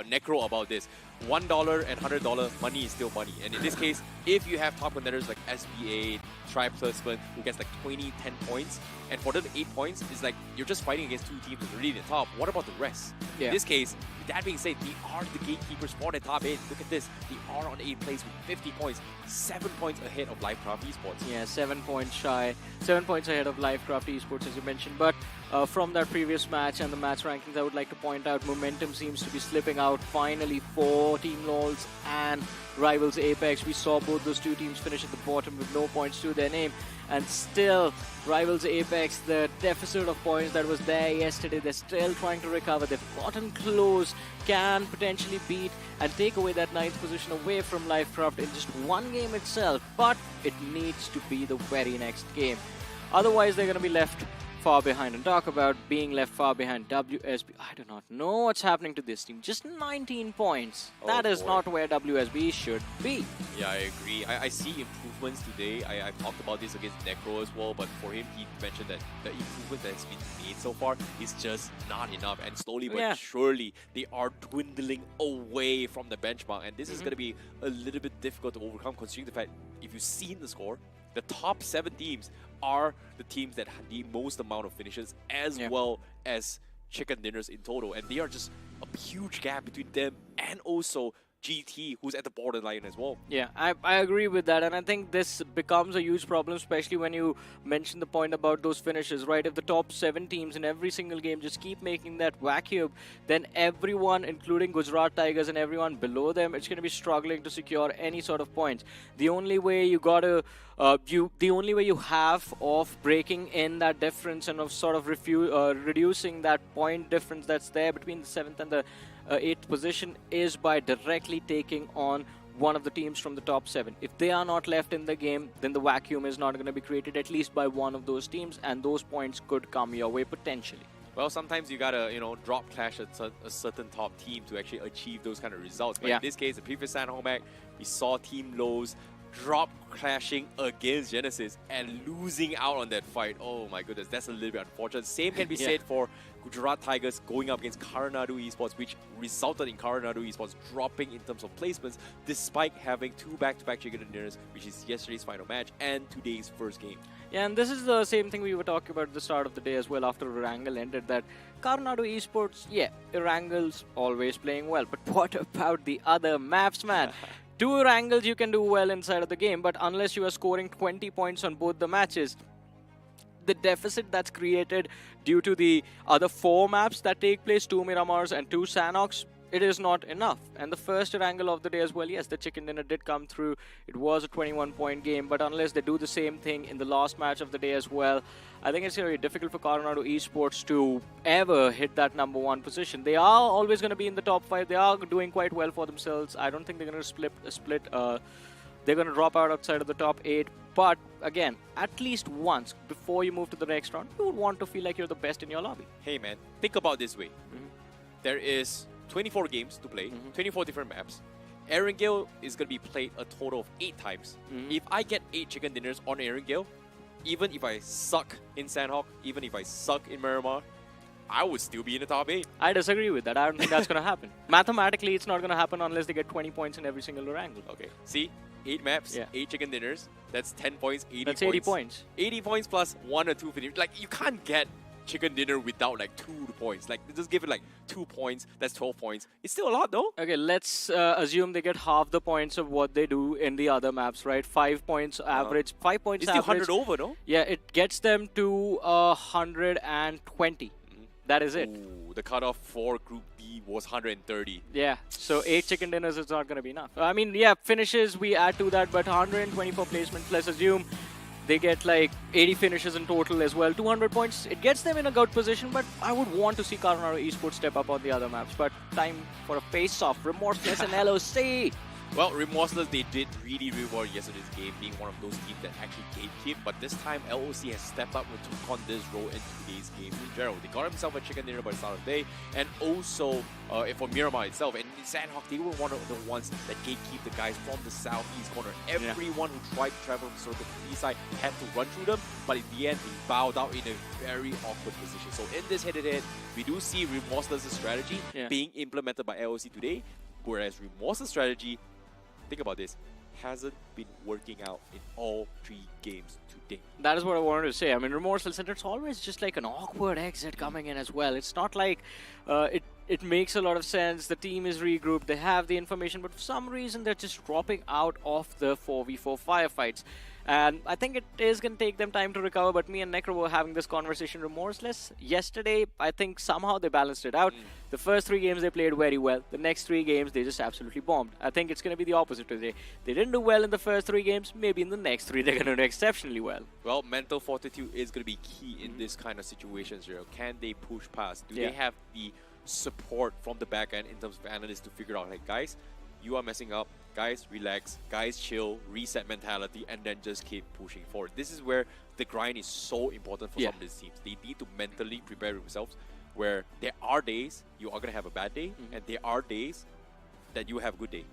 Necro about this. $1 and $100 money is still money. And in this case, if you have top contenders like SBA, Tribe Herdsman, who gets like 20, 10 points, and for them 8 points, it's like you're just fighting against 2 teams who's already in the top. What about the rest? In this case, with that being said, they are the gatekeepers for the top 8. Look at this. They are on 8th place with 50 points, 7 points ahead of Lifecraft Esports.
Yeah, 7 points shy, 7 points ahead of Lifecraft Esports, as you mentioned. But from that previous match and the match rankings, I would like to point out momentum seems to be slipping out. Finally, 4 Team LOLs and Rivals Apex. We saw both those 2 teams finish at the bottom with no points to their name. And still, Rivals Apex, the deficit of points that was there yesterday, they're still trying to recover. They've gotten close, can potentially beat and take away that 9th position away from Lifecraft in just 1 game itself. But it needs to be the very next game. Otherwise, they're going to be left far behind. And talk about being left far behind. WSB, I do not know what's happening to this team. Just 19 points. That is not where WSB should be.
Yeah, I agree. I see improvements today. I talked about this against Necro as well, but for him, he mentioned that the improvement that has been made so far is just not enough. And slowly but surely, they are dwindling away from the benchmark. And this is going to be a little bit difficult to overcome, considering the fact, if you've seen the score, the top 7 teams are the teams that have the most amount of finishes, as well as chicken dinners in total. And they are just a huge gap between them and also GT, who's at the borderline as well.
Yeah, I agree with that, and I think this becomes a huge problem, especially when you mention the point about those finishes, right? If the top 7 teams in every single game just keep making that vacuum, then everyone, including Gujarat Tigers and everyone below them, it's going to be struggling to secure any sort of points. The only way you gotta the only way you have of breaking in that difference and of sort of reducing that point difference that's there between the 7th and the 8th position is by directly taking on one of the teams from the top 7. If they are not left in the game, then the vacuum is not going to be created at least by one of those teams, and those points could come your way potentially.
Well, sometimes you gotta, drop clash at a certain top team to actually achieve those kind of results. But in this case, the previous Sanhok match, we saw Team Lowe's drop crashing against Genesis and losing out on that fight. Oh my goodness, that's a little bit unfortunate. Same can be said for Gujarat Tigers going up against Coronado Esports, which resulted in Coronado Esports dropping in terms of placements despite having 2 back-to-back chicken dinners, which is yesterday's final match and today's first game.
Yeah, and this is the same thing we were talking about at the start of the day as well after Erangel ended, that Coronado Esports, yeah, Erangel's always playing well, but what about the other maps, man? 2 Erangels you can do well inside of the game, but unless you are scoring 20 points on both the matches, the deficit that's created due to the other 4 maps that take place, 2 Miramars and 2 Sanhoks, it is not enough. And the first Erangel of the day as well, yes, the chicken dinner did come through. It was a 21-point game, but unless they do the same thing in the last match of the day as well, I think it's going to be difficult for Coronado Esports to ever hit that #1 position. They are always going to be in the top 5. They are doing quite well for themselves. I don't think they're going to split. They're going to drop out outside of the top 8. But again, at least once before you move to the next round, you would want to feel like you're the best in your lobby.
Hey man, think about this way. There is 24 games to play, 24 different maps. Erangel is going to be played a total of 8 times. If I get 8 chicken dinners on Erangel, even if I suck in Sanhok, even if I suck in Miramar, I would still be in the top 8.
I disagree with that. I don't think that's going to happen. Mathematically, it's not going to happen unless they get 20 points in every single Erangel.
Okay, see? 8 maps, 8 chicken dinners, that's 10 points, 80
that's
points.
80 points.
80 points plus 1 or 2 finish. Like, you can't get chicken dinner without like 2 points. Like, just give it like 2 points, that's 12 points. It's still a lot though.
Okay, let's assume they get half the points of what they do in the other maps, right? 5 points average. 5 points
it's
average.
still 100 over, no?
Yeah, it gets them to 120. That is it.
Ooh, the cutoff for Group D was 130.
Yeah, so 8 chicken dinners is not going to be enough. I mean, yeah, finishes, we add to that, but 124 placements, let's assume they get like 80 finishes in total as well. 200 points, it gets them in a good position, but I would want to see Coronado Esports step up on the other maps. But time for a face-off, Remorseless and LOC.
Well, Remorseless, they did really well yesterday's game, being one of those teams that actually gatekeep. But this time, LOC has stepped up and took on this role in today's game in general. They got themselves a chicken dinner by the start of the day. And also, for Miramar itself, and in Sanhok, they were one of the ones that gatekeep the guys from the southeast corner. Everyone who tried to travel from the east side had to run through them. But in the end, they bowed out in a very awkward position. So in this head-to-head, we do see Remorseless' strategy being implemented by LOC today. Whereas Remorseless' strategy, think about this, hasn't been working out in all 3 games today.
That is what I wanted to say. I mean, Remorseless, and it's always just like an awkward exit coming in as well. It's not like it makes a lot of sense. The team is regrouped, they have the information, but for some reason they're just dropping out of the 4v4 firefights. And I think it is going to take them time to recover, but me and Necro were having this conversation Remorseless yesterday. I think somehow they balanced it out. The first 3 games they played very well. The next 3 games they just absolutely bombed. I think it's going to be the opposite today. They didn't do well in the first 3 games. Maybe in the next 3 they're going to do exceptionally well.
Well, mental fortitude is going to be key in this kind of situations here. Can they push past? Do they have the support from the back end in terms of analysts to figure out, like, guys, you are messing up. Guys, relax. Guys, chill. Reset mentality, and then just keep pushing forward. This is where the grind is so important for some of these teams. They need to mentally prepare themselves, where there are days you are going to have a bad day, and there are days that you have a good day.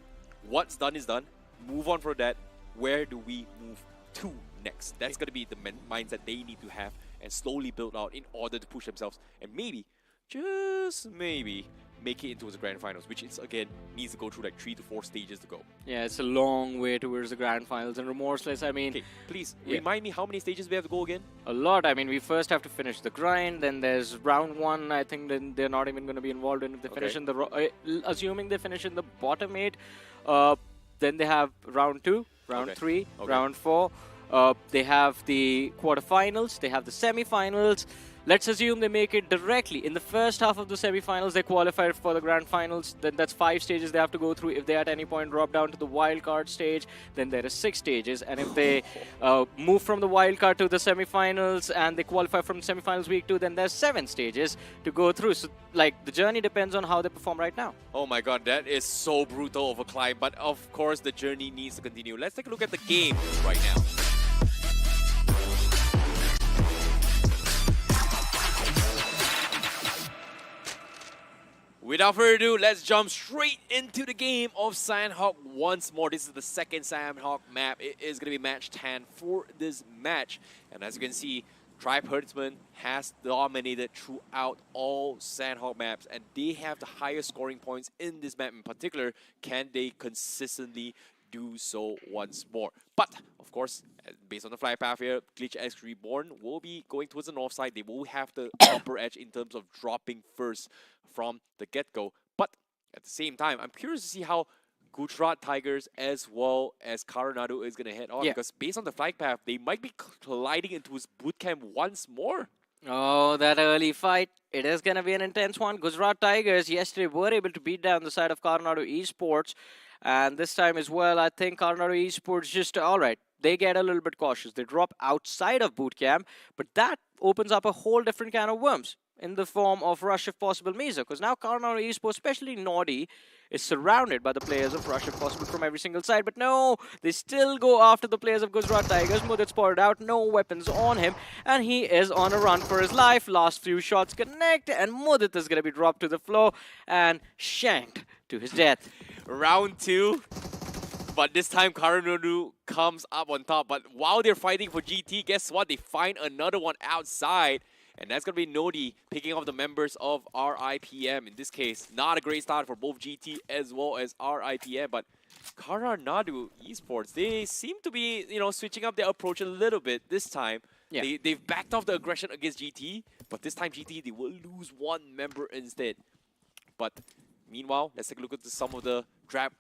What's done is done. Move on from that. Where do we move to next? That's going to be the mindset they need to have and slowly build out in order to push themselves and maybe, just maybe, make it into the grand finals, which is, again, needs to go through like 3 to 4 stages to go.
Yeah, it's a long way towards the grand finals. And Remorseless, I mean...
Okay, please, remind me how many stages we have to go again?
A lot. I mean, we first have to finish the grind, then there's round 1. I think then they're not even going to be involved in if they finish in the... assuming they finish in the bottom 8, then they have round 2, round 3, round 4. They have the quarterfinals, they have the semi-finals. Let's assume they make it directly. In the first half of the semi-finals, they qualified for the grand finals. Then that's 5 stages they have to go through. If they at any point drop down to the wild card stage, then there is 6 stages. And if they move from the wild card to the semi-finals and they qualify from semi-finals week 2, then there's 7 stages to go through. So, like, the journey depends on how they perform right now.
Oh my god, that is so brutal of a climb. But of course, the journey needs to continue. Let's take a look at the game right now. Without further ado, let's jump straight into the game of Sanhok once more. This is the second Sanhok map. It is going to be match 10 for this match. And as you can see, Tribe Herdsman has dominated throughout all Sanhok maps, and they have the highest scoring points in this map in particular. Can they consistently do so once more? But, of course, based on the flight path here, Glitch X Reborn will be going towards the north side. They will have the upper edge in terms of dropping first from the get-go. But at the same time, I'm curious to see how Gujarat Tigers as well as Coronado is going to head on.
Yeah.
Because based on the flight path, they might be colliding into his bootcamp once more.
Oh, that early fight. It is going to be an intense one. Gujarat Tigers yesterday were able to beat down the side of Coronado Esports. And this time as well, I think Coronado Esports just, alright, they get a little bit cautious. They drop outside of bootcamp, but that opens up a whole different can of worms in the form of Rush if possible Mizo. Because now Coronado Esports, especially Nordi, is surrounded by the players of Rush if possible from every single side. But no, they still go after the players of Gujarat Tigers. Mudit spotted out, no weapons on him, and he is on a run for his life. Last few shots connect, and Mudit is going to be dropped to the floor and shanked to his death.
Round 2. But this time, Coronado comes up on top. But while they're fighting for GT, guess what? They find another one outside. And that's going to be Nodi picking off the members of RIPM. In this case, not a great start for both GT as well as RIPM. But Coronado Esports, they seem to be, switching up their approach a little bit this time.
Yeah.
They've backed off the aggression against GT. But this time, GT, they will lose one member instead. But meanwhile, let's take a look at some of the drop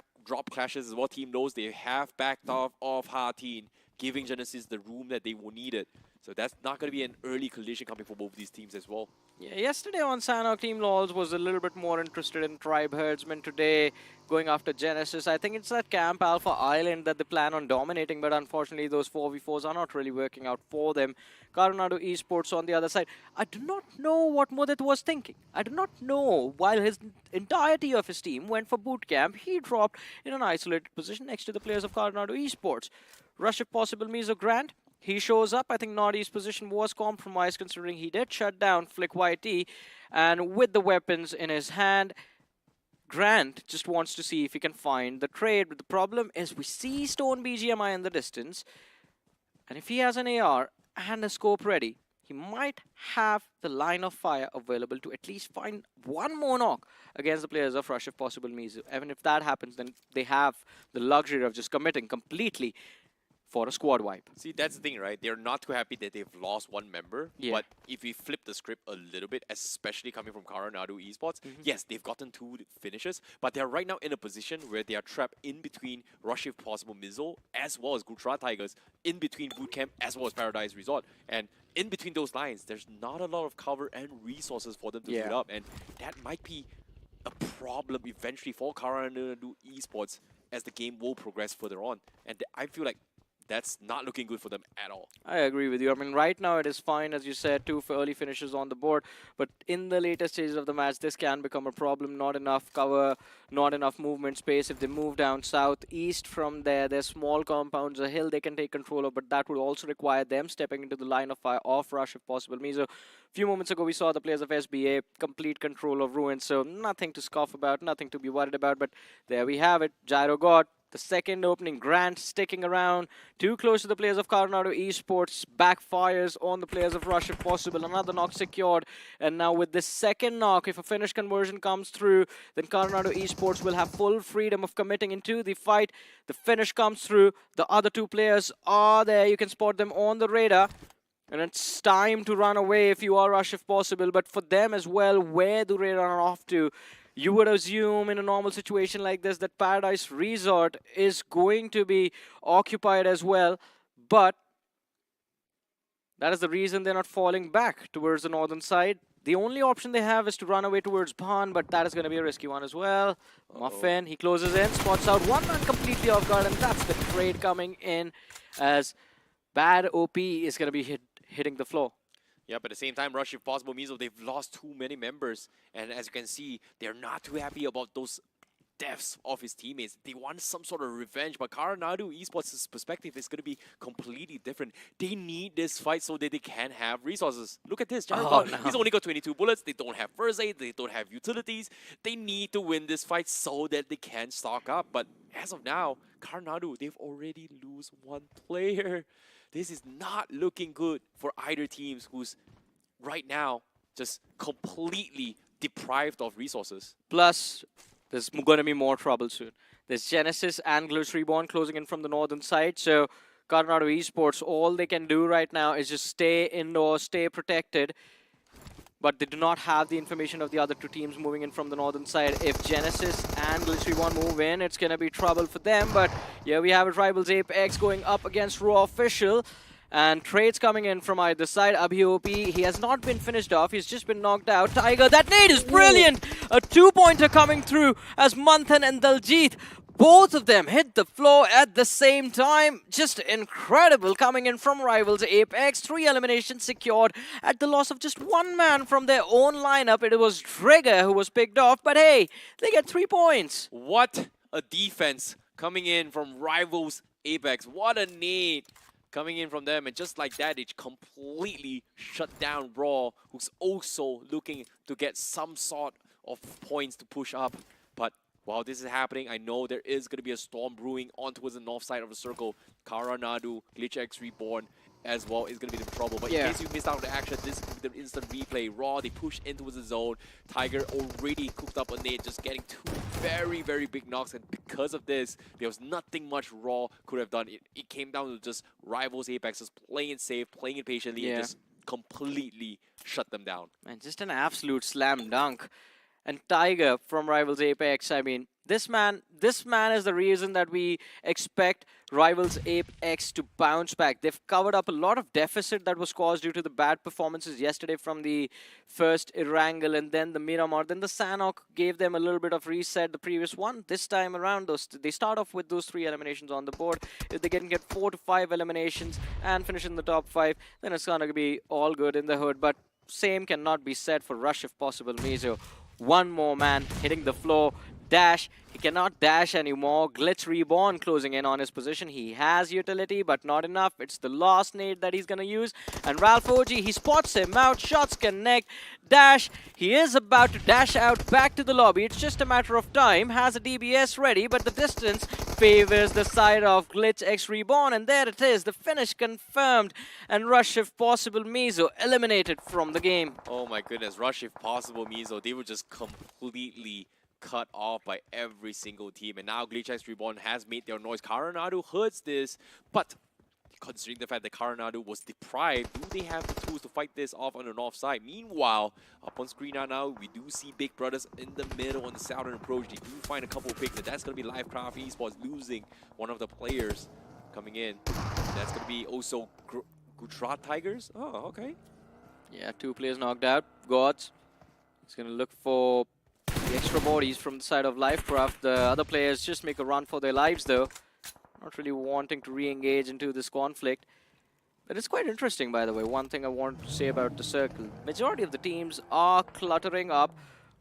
clashes as well. Team knows they have backed off of Hatin, giving Genesis the room that they will need it. So that's not going to be an early collision coming for both these teams as well.
Yeah, yesterday on Sanhok, Team LOLs was a little bit more interested in Tribe Herdsman. Today, going after Genesis. I think it's that Camp Alpha Island that they plan on dominating, but unfortunately those 4v4s are not really working out for them. Coronado Esports on the other side. I do not know what Mudit was thinking. I do not know. While his entirety of his team went for bootcamp, he dropped in an isolated position next to the players of Coronado Esports. Rush if possible Mizo Grant. He shows up. I think Nodi's position was compromised considering he did shut down Flick YT. And with the weapons in his hand, Grant just wants to see if he can find the trade. But the problem is we see Stone BGMI in the distance. And if he has an AR and a scope ready, he might have the line of fire available to at least find one more knock against the players of Rush if possible Mizu. Even if that happens, then they have the luxury of just committing completely for a squad wipe.
See, that's the thing, right? They're not too happy that they've lost one member.
Yeah.
But if we flip the script a little bit, especially coming from Coronado Esports, yes, they've gotten 2 finishes, but they're right now in a position where they are trapped in between Rush if possible Mizzle as well as Gujarat Tigers, in between Bootcamp as well as Paradise Resort. And in between those lines, there's not a lot of cover and resources for them to put up. And that might be a problem eventually for Coronado Esports as the game will progress further on. And I feel like that's not looking good for them at all.
I agree with you. I mean, right now it is fine, as you said, 2 early finishes on the board. But in the later stages of the match, this can become a problem. Not enough cover, not enough movement space. If they move down southeast from there, there's small compounds, a hill they can take control of, but that would also require them stepping into the line of fire off Rush if possible. Mizo, a few moments ago, we saw the players of SBA complete control of Ruins, so nothing to scoff about, nothing to be worried about. But there we have it. Gyro God. The second opening, Grant sticking around too close to the players of Coronado Esports, backfires on the players of Rush if possible. Another knock secured, and now with this second knock, if a finish conversion comes through, then Coronado Esports will have full freedom of committing into the fight. The finish comes through, the other 2 players are there, you can spot them on the radar. And it's time to run away if you are Rush if possible, but for them as well, where do they run off to? You would assume in a normal situation like this that Paradise Resort is going to be occupied as well, but that is the reason they're not falling back towards the northern side. The only option they have is to run away towards Bhan, but that is going to be a risky one as well. Muffin, he closes in, spots out one man completely off guard, and that's the trade coming in as Bad OP is going to be hitting the floor.
Yeah, but at the same time, Rush if possible Mizo, they've lost too many members. And as you can see, they're not too happy about those deaths of his teammates. They want some sort of revenge, but Coronado Esports' perspective is going to be completely different. They need this fight so that they can have resources. Look at this, Jared Bond, he's only got 22 bullets. They don't have first aid. They don't have utilities. They need to win this fight so that they can stock up. But as of now, Coronado, they've already lose one player. This is not looking good for either teams who's right now just completely deprived of resources.
Plus, there's going to be more trouble soon. There's Genesis and Glitch Reborn closing in from the northern side. So Coronado Esports, all they can do right now is just stay indoors, stay protected. But they do not have the information of the other two teams moving in from the northern side. If Genesis and Glitch Reborn move in, it's going to be trouble for them. But here we have it, Rivals Apex going up against Raw Official. And trades coming in from either side. Abhi OP, he has not been finished off. He's just been knocked out. Tiger, that nade is brilliant! A two-pointer coming through as Manthan and Daljit. Both of them hit the floor at the same time. Just incredible coming in from Rivals Apex. 3 eliminations secured at the loss of just one man from their own lineup. It was Trigger who was picked off. But hey, they get 3 points.
What a defense coming in from Rivals Apex. What a nade coming in from them, and just like that, it completely shut down Raw, who's also looking to get some sort of points to push up. But while this is happening, I know there is going to be a storm brewing on towards the north side of the circle. Coronado, Glitch X Reborn as well is going to be the trouble. But in case you missed out on the action, this is the instant replay. Raw, they push into the zone. Tiger already cooked up a nade, just getting 2 very, very big knocks. And because of this, there was nothing much Raw could have done. It came down to just Rivals Apex just playing it safe, playing it patiently, and just completely shut them down.
And just an absolute slam dunk. And Tiger from Rivals Apex, I mean, this man is the reason that we expect Rivals Apex to bounce back. They've covered up a lot of deficit that was caused due to the bad performances yesterday from the first Erangel and then the Miramar. Then the Sanhok gave them a little bit of reset the previous one. This time around, they start off with those 3 eliminations on the board. If they can get 4 to 5 eliminations and finish in the top 5, then it's going to be all good in the hood. But same cannot be said for Rush if possible. Mizo, one more man hitting the floor. Dash, he cannot dash anymore. Glitch Reborn closing in on his position. He has utility, but not enough. It's the last nade that he's going to use. And Ralph OG, he spots him out. Shots connect. Dash, he is about to dash out back to the lobby. It's just a matter of time. Has a DBS ready, but the distance favors the side of Glitch X Reborn. And there it is, the finish confirmed. And Rush, if possible, Mizo eliminated from the game.
Oh my goodness, Rush, if possible, Mizo, they were just completely cut off by every single team. And now Glitch X Reborn has made their noise. Coronado hurts this, but considering the fact that Coronado was deprived, do they have the tools to fight this off on the north side? Meanwhile, up on screen now, we do see Big Brothers in the middle on the southern approach. They do find a couple of picks, and that's going to be Livecraft Esports losing one of the players coming in. That's going to be also Gujarat Tigers. Oh, okay.
Yeah, 2 players knocked out. Gods. He's going to look for the extra bodies from the side of Livecraft. The other players just make a run for their lives, though. Not really wanting to re-engage into this conflict. But it's quite interesting, by the way. One thing I want to say about the circle. Majority of the teams are cluttering up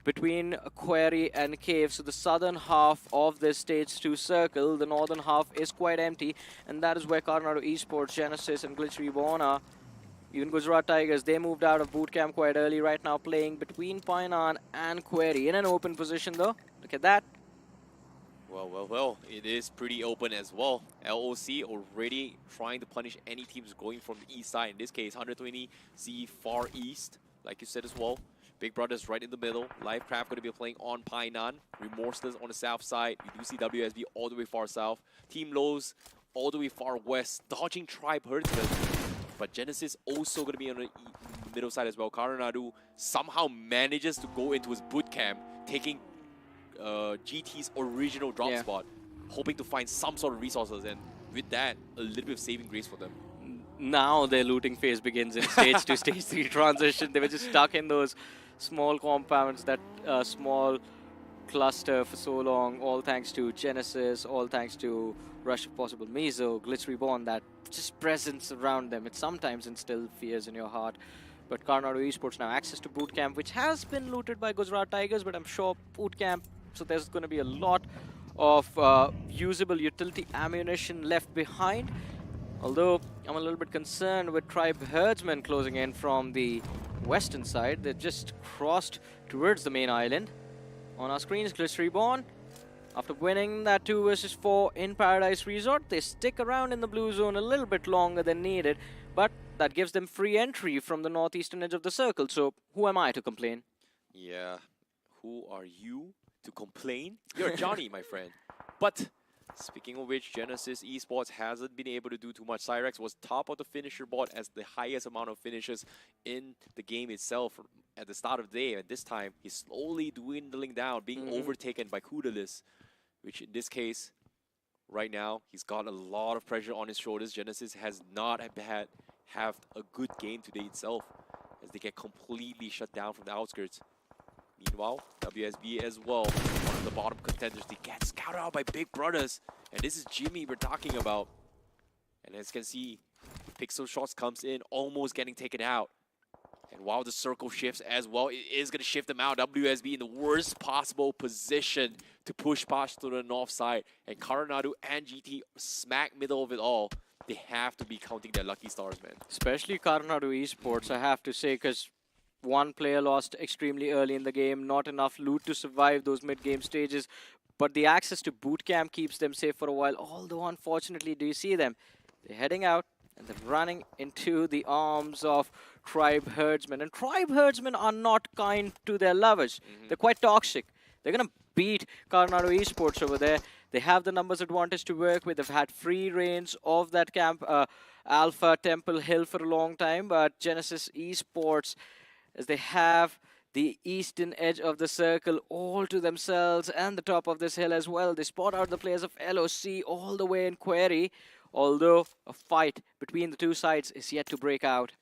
between Quarry and Cave. So the southern half of this stage 2 circle, the northern half is quite empty. And that is where Coronado Esports, Genesis and Glitch Reborn are. Even Gujarat Tigers, they moved out of boot camp quite early right now, playing between Painan and Quarry. In an open position, though. Look at that.
Well, it is pretty open as well. LOC already trying to punish any teams going from the east side. In this case, 120Z far east, like you said as well. Big Brothers right in the middle. Livecraft going to be playing on Painan. Remorseless on the south side. You do see WSB all the way far south. Team Lows all the way far west. Dodging Tribe Herdsman. But Genesis also going to be on the middle side as well. Coronado somehow manages to go into his boot camp, taking GT's original drop spot, hoping to find some sort of resources, and with that, a little bit of saving grace for them.
Now their looting phase begins in stage 2, stage 3 transition. They were just stuck in those small compounds, that small cluster for so long, all thanks to Genesis, all thanks to Rush if possible, Mizo, Glitch Reborn, that just presence around them. It sometimes instills fears in your heart. But Coronado Esports now access to bootcamp, which has been looted by Gujarat Tigers, but I'm sure bootcamp so there's going to be a lot of usable utility ammunition left behind. Although I'm a little bit concerned with Tribe Herdsmen closing in from the western side. They just crossed towards the main island. On our screens, Glitch Reborn, after winning that 2 versus 4 in Paradise Resort, they stick around in the blue zone a little bit longer than needed, but that gives them free entry from the northeastern edge of the circle. So who am I to complain?
Yeah, who are you to complain? You're Johnny, my friend. But speaking of which, Genesis Esports hasn't been able to do too much. Cyrex was top of the finisher board as the highest amount of finishes in the game itself at the start of the day. And this time, he's slowly dwindling down, being overtaken by Kudalis, which in this case, right now, he's got a lot of pressure on his shoulders. Genesis has not have a good game today itself, as they get completely shut down from the outskirts. Meanwhile, WSB as well, one of the bottom contenders, they get scouted out by Big Brothers. And this is Jimmy we're talking about. And as you can see, Pixel Shots comes in, almost getting taken out. And while the circle shifts as well, it is going to shift them out. WSB in the worst possible position to push past to the north side. And Coronado and GT smack middle of it all. They have to be counting their lucky stars, man.
Especially Coronado Esports, I have to say, because one player lost extremely early in the game, not enough loot to survive those mid-game stages, but the access to boot camp keeps them safe for a while. Although, unfortunately, do you see them? They're heading out and they're running into the arms of Tribe Herdsmen. And Tribe Herdsmen are not kind to their lovers. They're quite toxic. They're going to beat Coronado Esports over there. They have the numbers advantage to work with. They've had free reigns of that camp, Alpha Temple Hill, for a long time, but Genesis Esports, as they have the eastern edge of the circle all to themselves and the top of this hill as well. They spot out the players of LOC all the way in Query, although a fight between the two sides is yet to break out.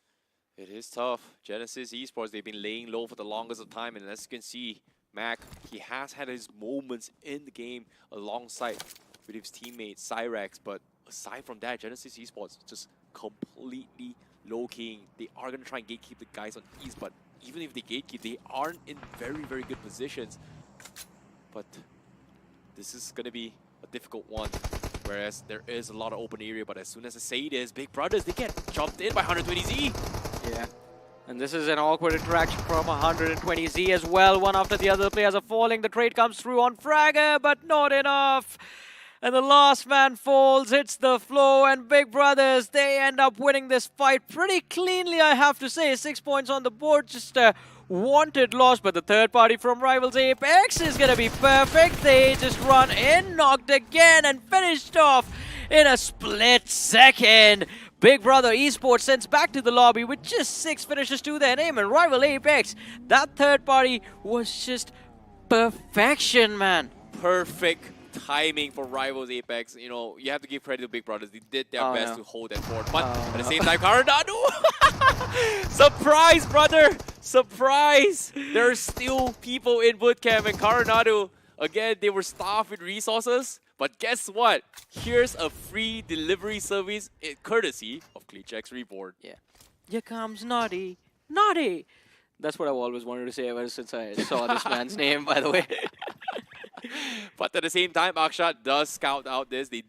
It is tough. Genesis Esports, they've been laying low for the longest of time, and as you can see, Mac, he has had his moments in the game alongside with his teammate Cyrex, but aside from that, Genesis Esports just completely low-keying. They are going to try and gatekeep the guys on East, but even if they gatekeep, they aren't in very, very good positions. But this is going to be a difficult one, whereas there is a lot of open area, but as soon as I say it is, Big Brothers, they get jumped in by 120Z.
Yeah. And this is an awkward interaction from 120Z as well. One after the other, players are falling. The trade comes through on Fragger, but not enough. And the last man falls, hits the floor, and Big Brothers, they end up winning this fight pretty cleanly, I have to say. 6 points on the board, just a wanted loss, but the third party from Rivals Apex is going to be perfect. They just run in, knocked again, and finished off in a split second. Big Brother Esports sends back to the lobby with just 6 finishes to their name, and Rival Apex, that third party was just perfection, man.
Perfect timing for Rivals Apex. You know, you have to give credit to Big Brothers. They did their best to hold that forward. But at the same time, Coronado! Surprise, brother! Surprise! There are still people in bootcamp, and Coronado, again, they were starved with resources. But guess what? Here's a free delivery service courtesy of CleachX Reborn.
Yeah. Here comes Naughty. Naughty! That's what I've always wanted to say ever since I saw this man's name, by the way.
But at the same time, Akshat does scout out this. They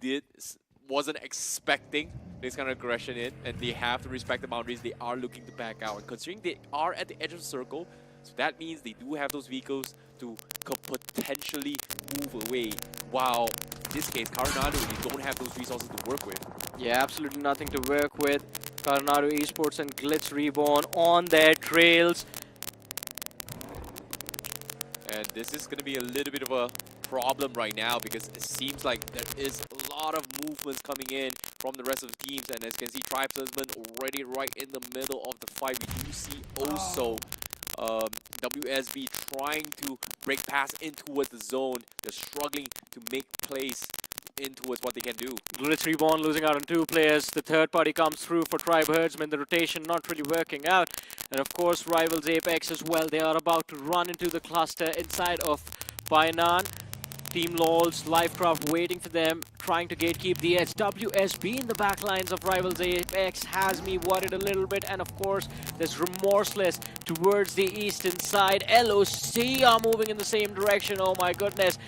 wasn't expecting this kind of aggression in, and they have to respect the boundaries. They are looking to back out. And considering they are at the edge of the circle, so that means they do have those vehicles to potentially move away. While in this case, Coronado, they don't have those resources to work with.
Yeah, absolutely nothing to work with. Coronado Esports and Glitz Reborn on their trails.
And this is going to be a little bit of a problem right now, because it seems like there is a lot of movements coming in from the rest of the teams. And as you can see, Tribe Herdsmen already right in the middle of the fight. We do see also WSB trying to break past in towards the zone. They're struggling to make plays in towards what they can do.
Glitz Reborn losing out on 2 players. The third party comes through for Tribe Herdsmen. The rotation not really working out. And of course, Rivals Apex as well. They are about to run into the cluster inside of Bainan. Team LOL's Lifecraft waiting for them, trying to gatekeep the edge. WSB in the backlines of Rivals Apex has me worried a little bit. And of course, there's Remorseless towards the eastern side. LOC are moving in the same direction. Oh my goodness.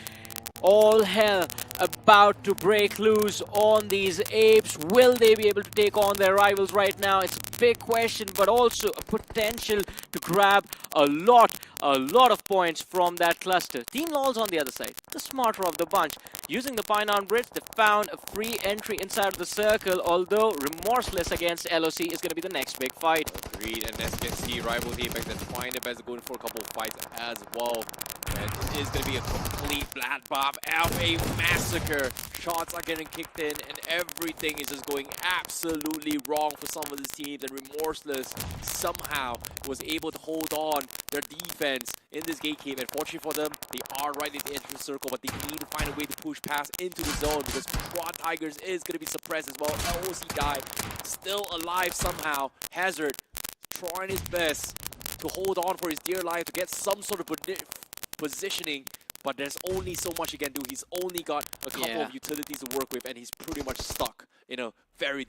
All hell about to break loose on these apes. Will they be able to take on their rivals right now? It's a big question, but also a potential to grab a lot of points from that cluster. Team LOL's on the other side, the smarter of the bunch. Using the Pine Bridge, they found a free entry inside of the circle, although Remorseless against LOC is going to be the next big fight.
Agreed, and as you can see, Rivals Apex and trying their best to go in for a couple of fights as well. And it is going to be a complete bloodbath, a massacre. Shots are getting kicked in, and everything is just going absolutely wrong for some of these teams. And Remorseless somehow was able to hold on their defense in this gate game. Unfortunately for them, they are right at the edge of the circle, but they need to find a way to push past into the zone because Quad Tigers is going to be suppressed as well. LOC guy still alive somehow. Hazard trying his best to hold on for his dear life to get some sort of positioning, but there's only so much he can do. He's only got a couple of utilities to work with, and he's pretty much stuck in a very...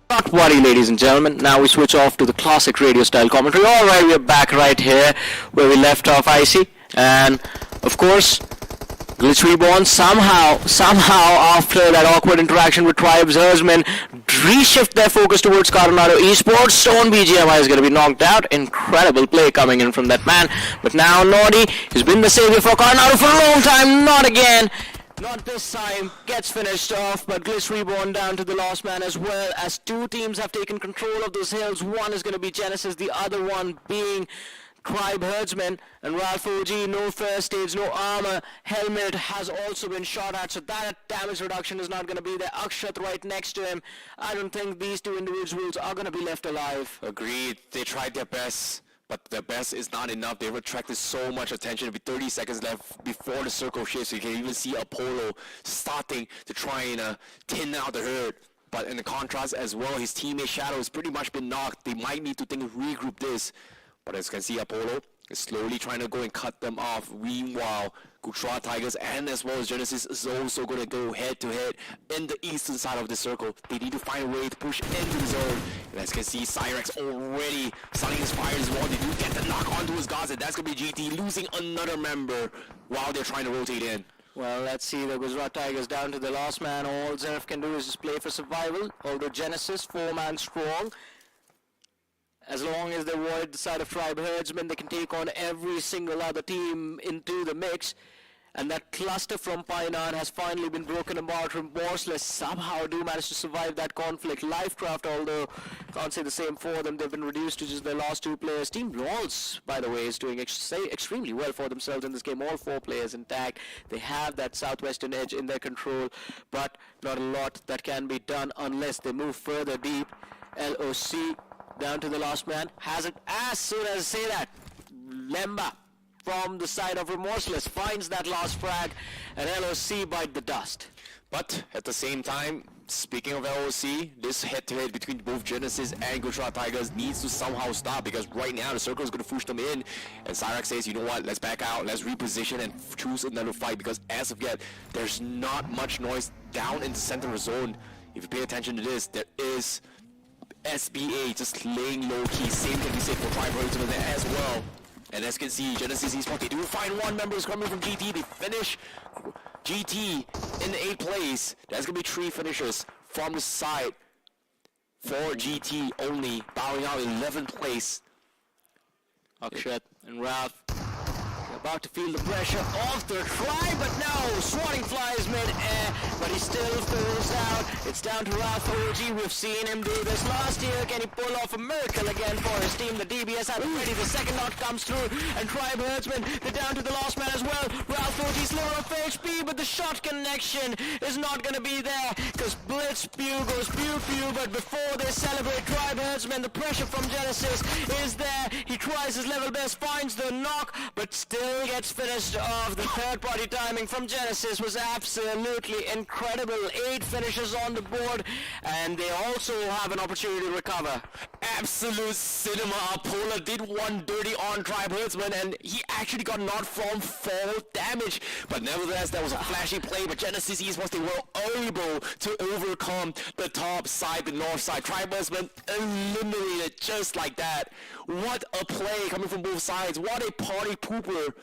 Not worry, ladies and gentlemen. Now we switch off to the classic radio style commentary. Alright, we're back right here where we left off, Icy. And of course, Glitch Reborn somehow after that awkward interaction with Tribes Herdsmen, reshift their focus towards Coronado Esports. Stone BGMI is going to be knocked out. Incredible play coming in from that man. But now Naughty has been the savior for Coronado for a long time. Not again. Not this time. Gets finished off, but Glitch Reborn down to the last man as well, as two teams have taken control of those hills. One is going to be Genesis, the other one being Tribe Herdsman. And Ralph OG, no first aids, no armor, helmet has also been shot at, so that damage reduction is not going to be there. Akshat right next to him. I don't think these two individuals are going to be left alive.
Agreed. They tried their best, but their best is not enough. They've attracted so much attention. It'll be 30 seconds left before the circle shifts. You can even see Apollo starting to try and thin out the herd. But in the contrast as well, his teammate Shadow has pretty much been knocked. They might need to think of regroup this. But as you can see, Apollo is slowly trying to go and cut them off. Meanwhile, Kutra Tigers and as well as Genesis is also going to go head-to-head in the eastern side of the circle. They need to find a way to push into the zone. And as you can see, Cyrex already starting his fire as well. They do get the knock onto his guards, and that's going to be GT losing another member while they're trying to rotate in.
Well, let's see, the Gujarat Tigers down to the last man. All Zerf can do is just play for survival. Although Genesis, 4-man strong. As long as they avoid the side of Tribe Herdsmen, they can take on every single other team into the mix. And that cluster from Painan has finally been broken apart. Remorseless somehow do manage to survive that conflict. Lifecraft, although can't say the same for them, they've been reduced to just their last two players. Team LOLs, by the way, is doing extremely well for themselves in this game. All 4 players intact. They have that southwestern edge in their control, but not a lot that can be done unless they move further deep. LOC down to the last man. Has it as soon as I say that. Lemba from the side of Remorseless finds that last frag, and LOC bite the dust.
But at the same time, speaking of LOC, this head-to-head between both Genesis and Gujarat Tigers needs to somehow stop, because right now the circle is going to push them in, and Cyrax says, you know what, let's back out, let's reposition and choose another fight, because as of yet, there's not much noise down in the center of the zone. If you pay attention to this, there is SBA just laying low-key. Same can be said for Tribe Herdsmen there as well. And as you can see, Genesis Esports, they do find one member is coming from GT. They finish GT in the 8th place. There's going to be 3 finishers from the side for GT only, bowing out 11th place.
Akshat and Ralph about to feel the pressure of the Tribe, but no, swatting flies mid-air, but he still falls out. It's down to Ralph OG. We've seen him do this last year. Can he pull off a miracle again for his team? The DBS had already. The second knock comes through, and Tribe Herdsmen, they're down to the last man as well. Ralph OG slower of HP, but the shot connection is not going to be there, because Blitz Pew goes pew pew, but before they celebrate Tribe Herdsmen, the pressure from Genesis is there. He
tries his level best, finds the knock, but still gets finished off. The third-party timing from Genesis was absolutely incredible. 8 finishes on the board, and they also have an opportunity to recover.
Absolute cinema. Polar did one dirty on tribesman, and he actually got knocked from fall damage. But nevertheless, that was a flashy play. But Genesis Esports, they were able to overcome the top side, the north side. Tribesman eliminated just like that. What a play coming from both sides. What a party pooper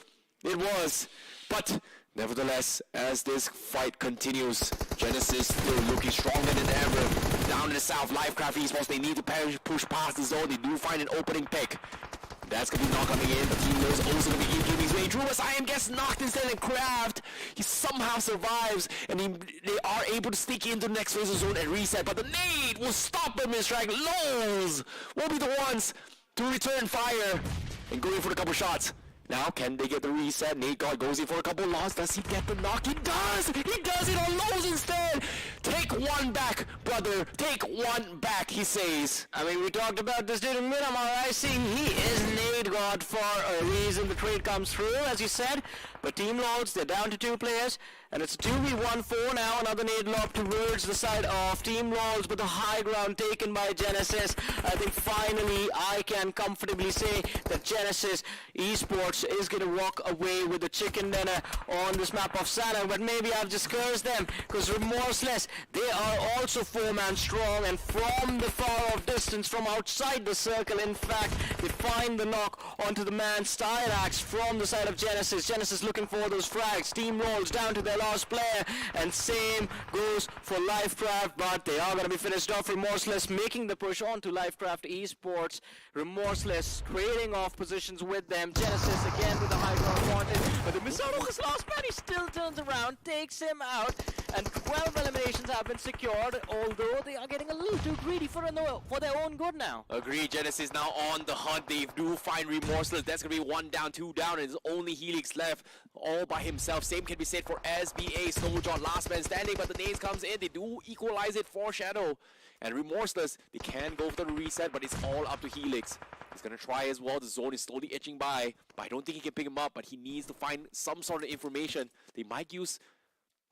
it was. But nevertheless, as this fight continues, Genesis still looking stronger than ever. Down in the south, Livecraft Esports, they need to push past the zone. They do find an opening pick. That's going to be not coming in, but Team Lowe's also going to be giving his way through. As Iron gets knocked instead, and Kraft, he somehow survives, and they are able to sneak into the next phase of zone and reset. But the nade will stop them in strike. Lowe's will be the ones to return fire and go in for a couple shots. Now, can they get the reset? Nate God goes in for a couple loss. Does he get the knock? He does! He does it on Lowe's instead! Take one back, brother. Take one back, he says.
I mean, we talked about this dude in Miramar. I think he is Nade God for a reason. The trade comes through, as you said. But Team Lords, they're down to 2 players. And it's a 2v1-4 now. Another nade lob towards the side of Team Lords, but the high ground taken by Genesis. I think finally I can comfortably say that Genesis Esports is going to walk away with the chicken dinner on this map of Sanhok. But maybe I've just cursed them, because Remorseless, they are also 4-man strong, and from the far off distance, from outside the circle, in fact, they find the knock onto the man's style axe from the side of Genesis. Genesis looking for those frags. Team Rolls down to their last player, and same goes for Livecraft, but they are going to be finished off. Remorseless making the push on to Livecraft Esports. Remorseless trading off positions with them. Genesis again with the high ground advantage, but the Sanhok's last man, he still turns around, takes him out, and 12 eliminations have been secured, although they are getting a little too greedy for their own good now.
Agreed, Genesis now on the hunt. They do find Remorseless. That's going to be 1 down, 2 down, and it's only Helix left all by himself. Same can be said for SBA, Snowjaw, last man standing, but the nades comes in. They do equalize it for Shadow. And Remorseless, they can go for the reset, but it's all up to Helix. He's going to try as well. The zone is slowly itching by, but I don't think he can pick him up, but he needs to find some sort of information. They might use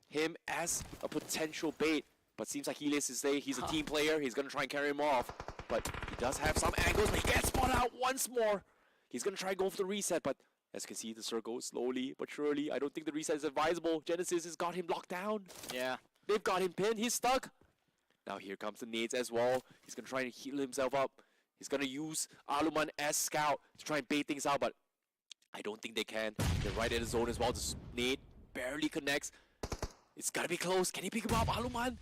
him as a potential bait, but seems like Helix is there. He's a team player. He's going to try and carry him off, but he does have some angles, but he gets spotted out once more. He's going to try and go for the reset, but as you can see, the circle slowly but surely. I don't think the reset is advisable. Genesis has got him locked down.
Yeah.
They've got him pinned. He's stuck. Now here comes the nades as well. He's going to try and heal himself up. He's going to use Aluman as scout to try and bait things out, but I don't think they can. They're right in the zone as well. The nade barely connects. It's got to be close. Can he pick him up, Aluman?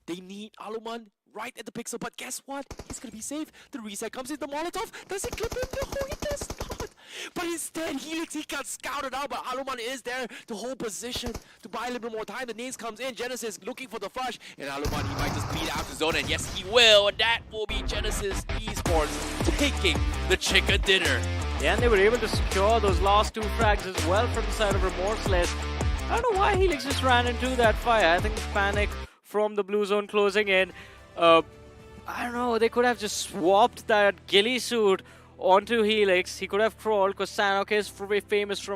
They need Aluman right at the pixel, but guess what? He's going to be safe. The reset comes in. The Molotov. Does it clip him? No, it does not. But instead, Helix, he got scouted out, but Aluman is there to hold position, to buy a little bit more time. The nades comes in. Genesis looking for the flush, and Aluman, he might just beat out the zone, and yes, he will. And that will be Genesis Esports taking the chicken dinner.
Yeah, and they were able to secure those last 2 frags as well from the side of Remorseless. I don't know why Helix just ran into that fire. I think the panic from the blue zone closing in. I don't know, they could have just swapped that ghillie suit onto Helix. He could have crawled, because Sanhok is famous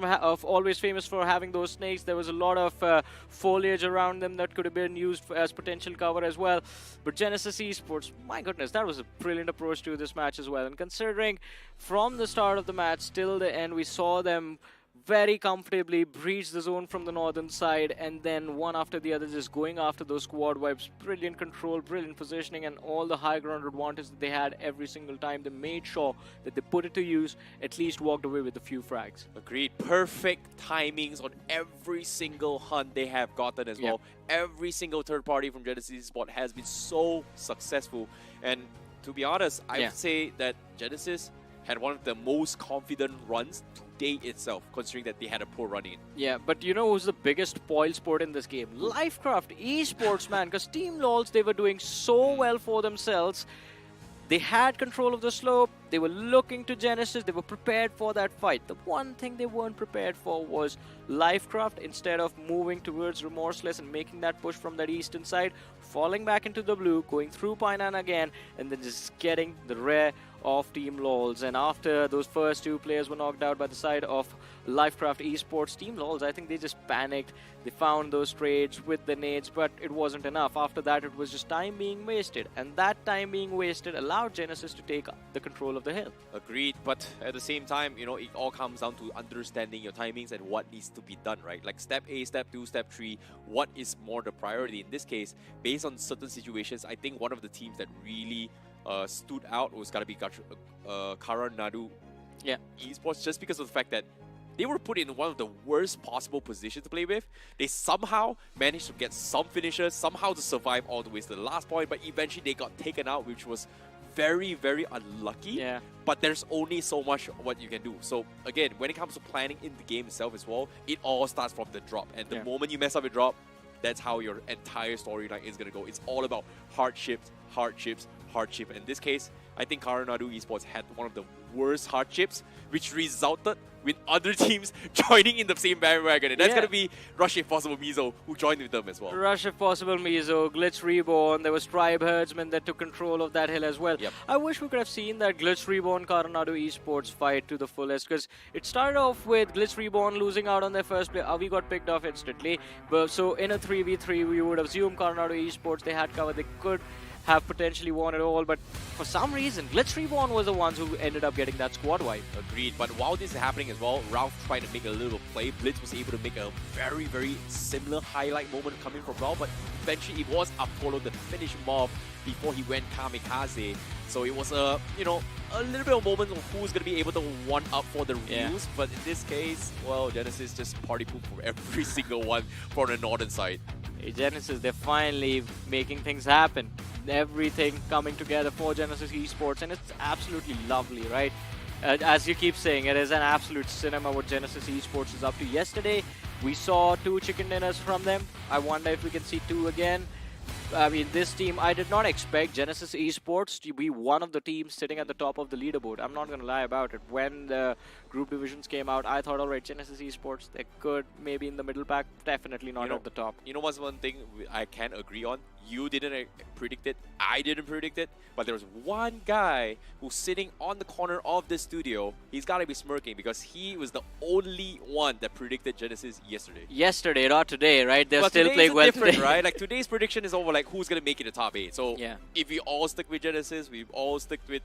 always famous for having those snakes. There was a lot of foliage around them that could have been used as potential cover as well. But Genesis Esports, my goodness, that was a brilliant approach to this match as well. And considering from the start of the match till the end, we saw them very comfortably breach the zone from the northern side, and then one after the other just going after those squad wipes. Brilliant control, brilliant positioning, and all the high ground advantage that they had every single time. They made sure that they put it to use, at least walked away with a few frags.
Agreed. Perfect timings on every single hunt they have gotten as well. Every single third party from Genesis Esports has been so successful. And to be honest, I would say that Genesis had one of the most confident runs to date itself, considering that they had a poor run-in.
Yeah, but you know who's the biggest spoil sport in this game? Livecraft Esports, man, because Team LOLs, they were doing so well for themselves. They had control of the slope. They were looking to Genesis. They were prepared for that fight. The one thing they weren't prepared for was Lifecraft. Instead of moving towards Remorseless and making that push from that eastern side, falling back into the blue, going through Painan again, and then just getting the rare of Team LOLs. And after those first two players were knocked out by the side of Lifecraft Esports, Team LOLs, I think they just panicked. They found those trades with the nades, but it wasn't enough. After that, it was just time being wasted, and that time being wasted allowed Genesis to take the control of the hill.
Agreed, but at the same time, you know, it all comes down to understanding your timings and what needs to be done, right? Like step A, step 2, step 3, what is more the priority? In this case, based on certain situations, I think one of the teams that really stood out was gotta be Karanadu Esports, just because of the fact that they were put in one of the worst possible positions to play with. They somehow managed to get some finishes, somehow to survive all the way to the last point, but eventually they got taken out, which was very, very unlucky.
Yeah.
But there's only so much what you can do. So again, when it comes to planning in the game itself as well, it all starts from the drop. And the moment you mess up your drop, that's how your entire storyline is going to go. It's all about hardships, hardships, hardship. In this case, I think Karanadu Esports had one of the worst hardships, which resulted with other teams joining in the same bandwagon. And that's going to be Rush If Possible Mizo, who joined with them as well.
Rush If Possible Mizo, Glitch Reborn, there was Tribe Herdsman that took control of that hill as well. I wish we could have seen that Glitch Reborn Karanadu Esports fight to the fullest, because it started off with Glitch Reborn losing out on their first play. We got picked off instantly. But so in a 3v3, we would assume Karanadu Esports, they had cover, they could have potentially won it all, but for some reason, Glitch Reborn was the ones who ended up getting that squad wipe.
Agreed, but while this is happening as well, Ralph tried to make a little play. Blitz was able to make a very, very similar highlight moment coming from Ralph, but eventually it was Apollo that finished him off before he went kamikaze. So it was a, you know, a little bit of a moment of who's going to be able to one up for the reviews, but in this case, well, Genesis just party poop for every single one from the northern side.
Hey, Genesis, they're finally making things happen. Everything coming together for Genesis Esports, and it's absolutely lovely, right? As you keep saying, it is an absolute cinema what Genesis Esports is up to. Yesterday, we saw 2 chicken dinners from them. I wonder if we can see 2 again. I mean, this team, I did not expect Genesis Esports to be one of the teams sitting at the top of the leaderboard. I'm not going to lie about it. When the group divisions came out, I thought, all right, Genesis Esports, they're good, maybe in the middle pack, definitely not at the top.
You know what's one thing I can agree on? You didn't predict it, I didn't predict it, but there was one guy who's sitting on the corner of the studio. He's got to be smirking because he was the only one that predicted Genesis yesterday.
Yesterday, not today, right? They're
but
still playing well
different,
today.
right? Like today's prediction is over like who's going to make it the top 8. So if we all stick with Genesis, we all stick with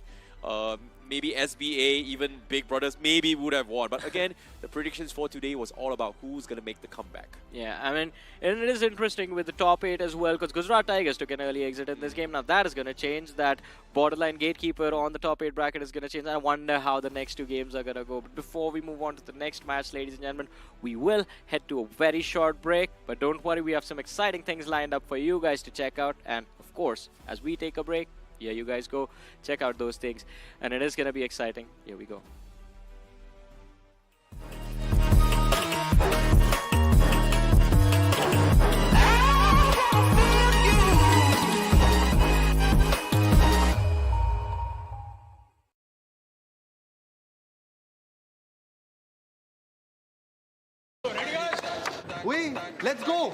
maybe SBA, even Big Brothers, maybe would have won. But again, the predictions for today was all about who's going to make the comeback.
Yeah, I mean, and it is interesting with the top 8 as well, because Gujarat Tigers took an early exit in this game. Now that is going to change. That borderline gatekeeper on the top 8 bracket is going to change. I wonder how the next 2 games are going to go. But before we move on to the next match, ladies and gentlemen, we will head to a very short break. But don't worry, we have some exciting things lined up for you guys to check out. And of course, as we take a break, yeah, you guys go check out those things, and it is going to be exciting. Here we go.
Let's go.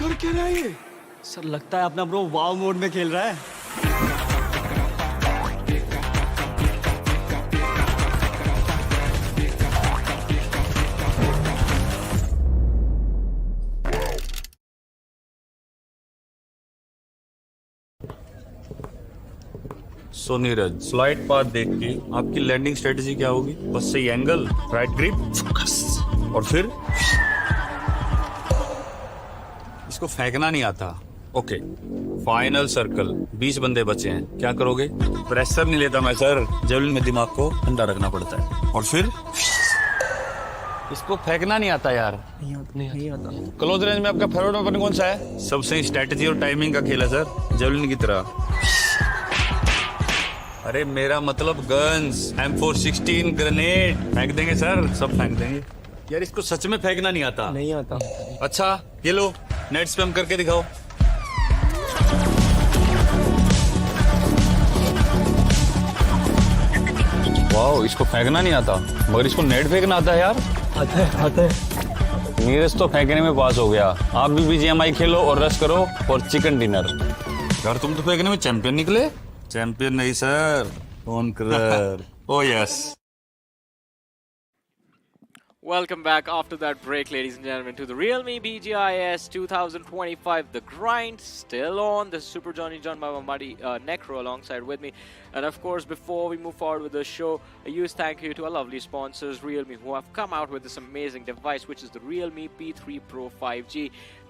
कर क्या रहा है ये? Sir लगता है अपना bro वाव mode में खेल रहा है।
सो नीरज, स्लाइड पाथ देख के आपकी लैंडिंग स्ट्रेटेजी क्या होगी? बस सही एंगल, राइट ग्रिप, फोकस, और फिर इसको फेंकना नहीं आता। ओके, फाइनल सर्कल, 20 बंदे बचे हैं, क्या करोगे? प्रेशर नहीं लेता मैं सर, जेवलिन में दिमाग को ठंडा रखना पड़ता है। और फिर इसको फेंकना नहीं आता यार। नहीं आता। क्लोज रेंज में आपका फेवरेट वेपन कौन सा है? सबसे स्ट्रेटेजी और टाइमिंग का खेल है सर, जेवलिन की तरह। अरे मेरा मतलब गन्स, M416 ग्रेनेड फेंक देंगे सर, सब फेंक देंगे। यार इसको सच में फेंकना नहीं आता। नहीं आता। अच्छा ये लो, नेट स्पैम करके दिखाओ। वाओ, इसको फेंकना नहीं आता, मगर इसको नेट फेंकना आता है यार। आता है। नीरज तो फेंकने में पास हो गया। आप भी BGMI खेलो और रश करो और चिकन डिनर। यार तुम तो फेंकने में चैंपियन निकले। चैंपियन नहीं sir, conqueror. Oh yes.
Welcome back after that break, ladies and gentlemen, to the Realme BGIS 2025. The grind still on. This is Super Johnny John by my buddy Necro alongside with me. And of course, before we move forward with the show, a huge thank you to our lovely sponsors, Realme, who have come out with this amazing device, which is the Realme P3 Pro 5G.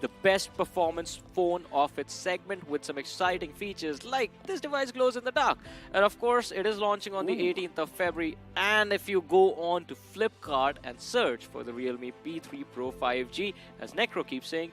The best performance phone of its segment with some exciting features like this device glows in the dark. And of course, it is launching on the 18th of February. And if you go on to Flipkart and search for the Realme P3 Pro 5G, as Necro keeps saying,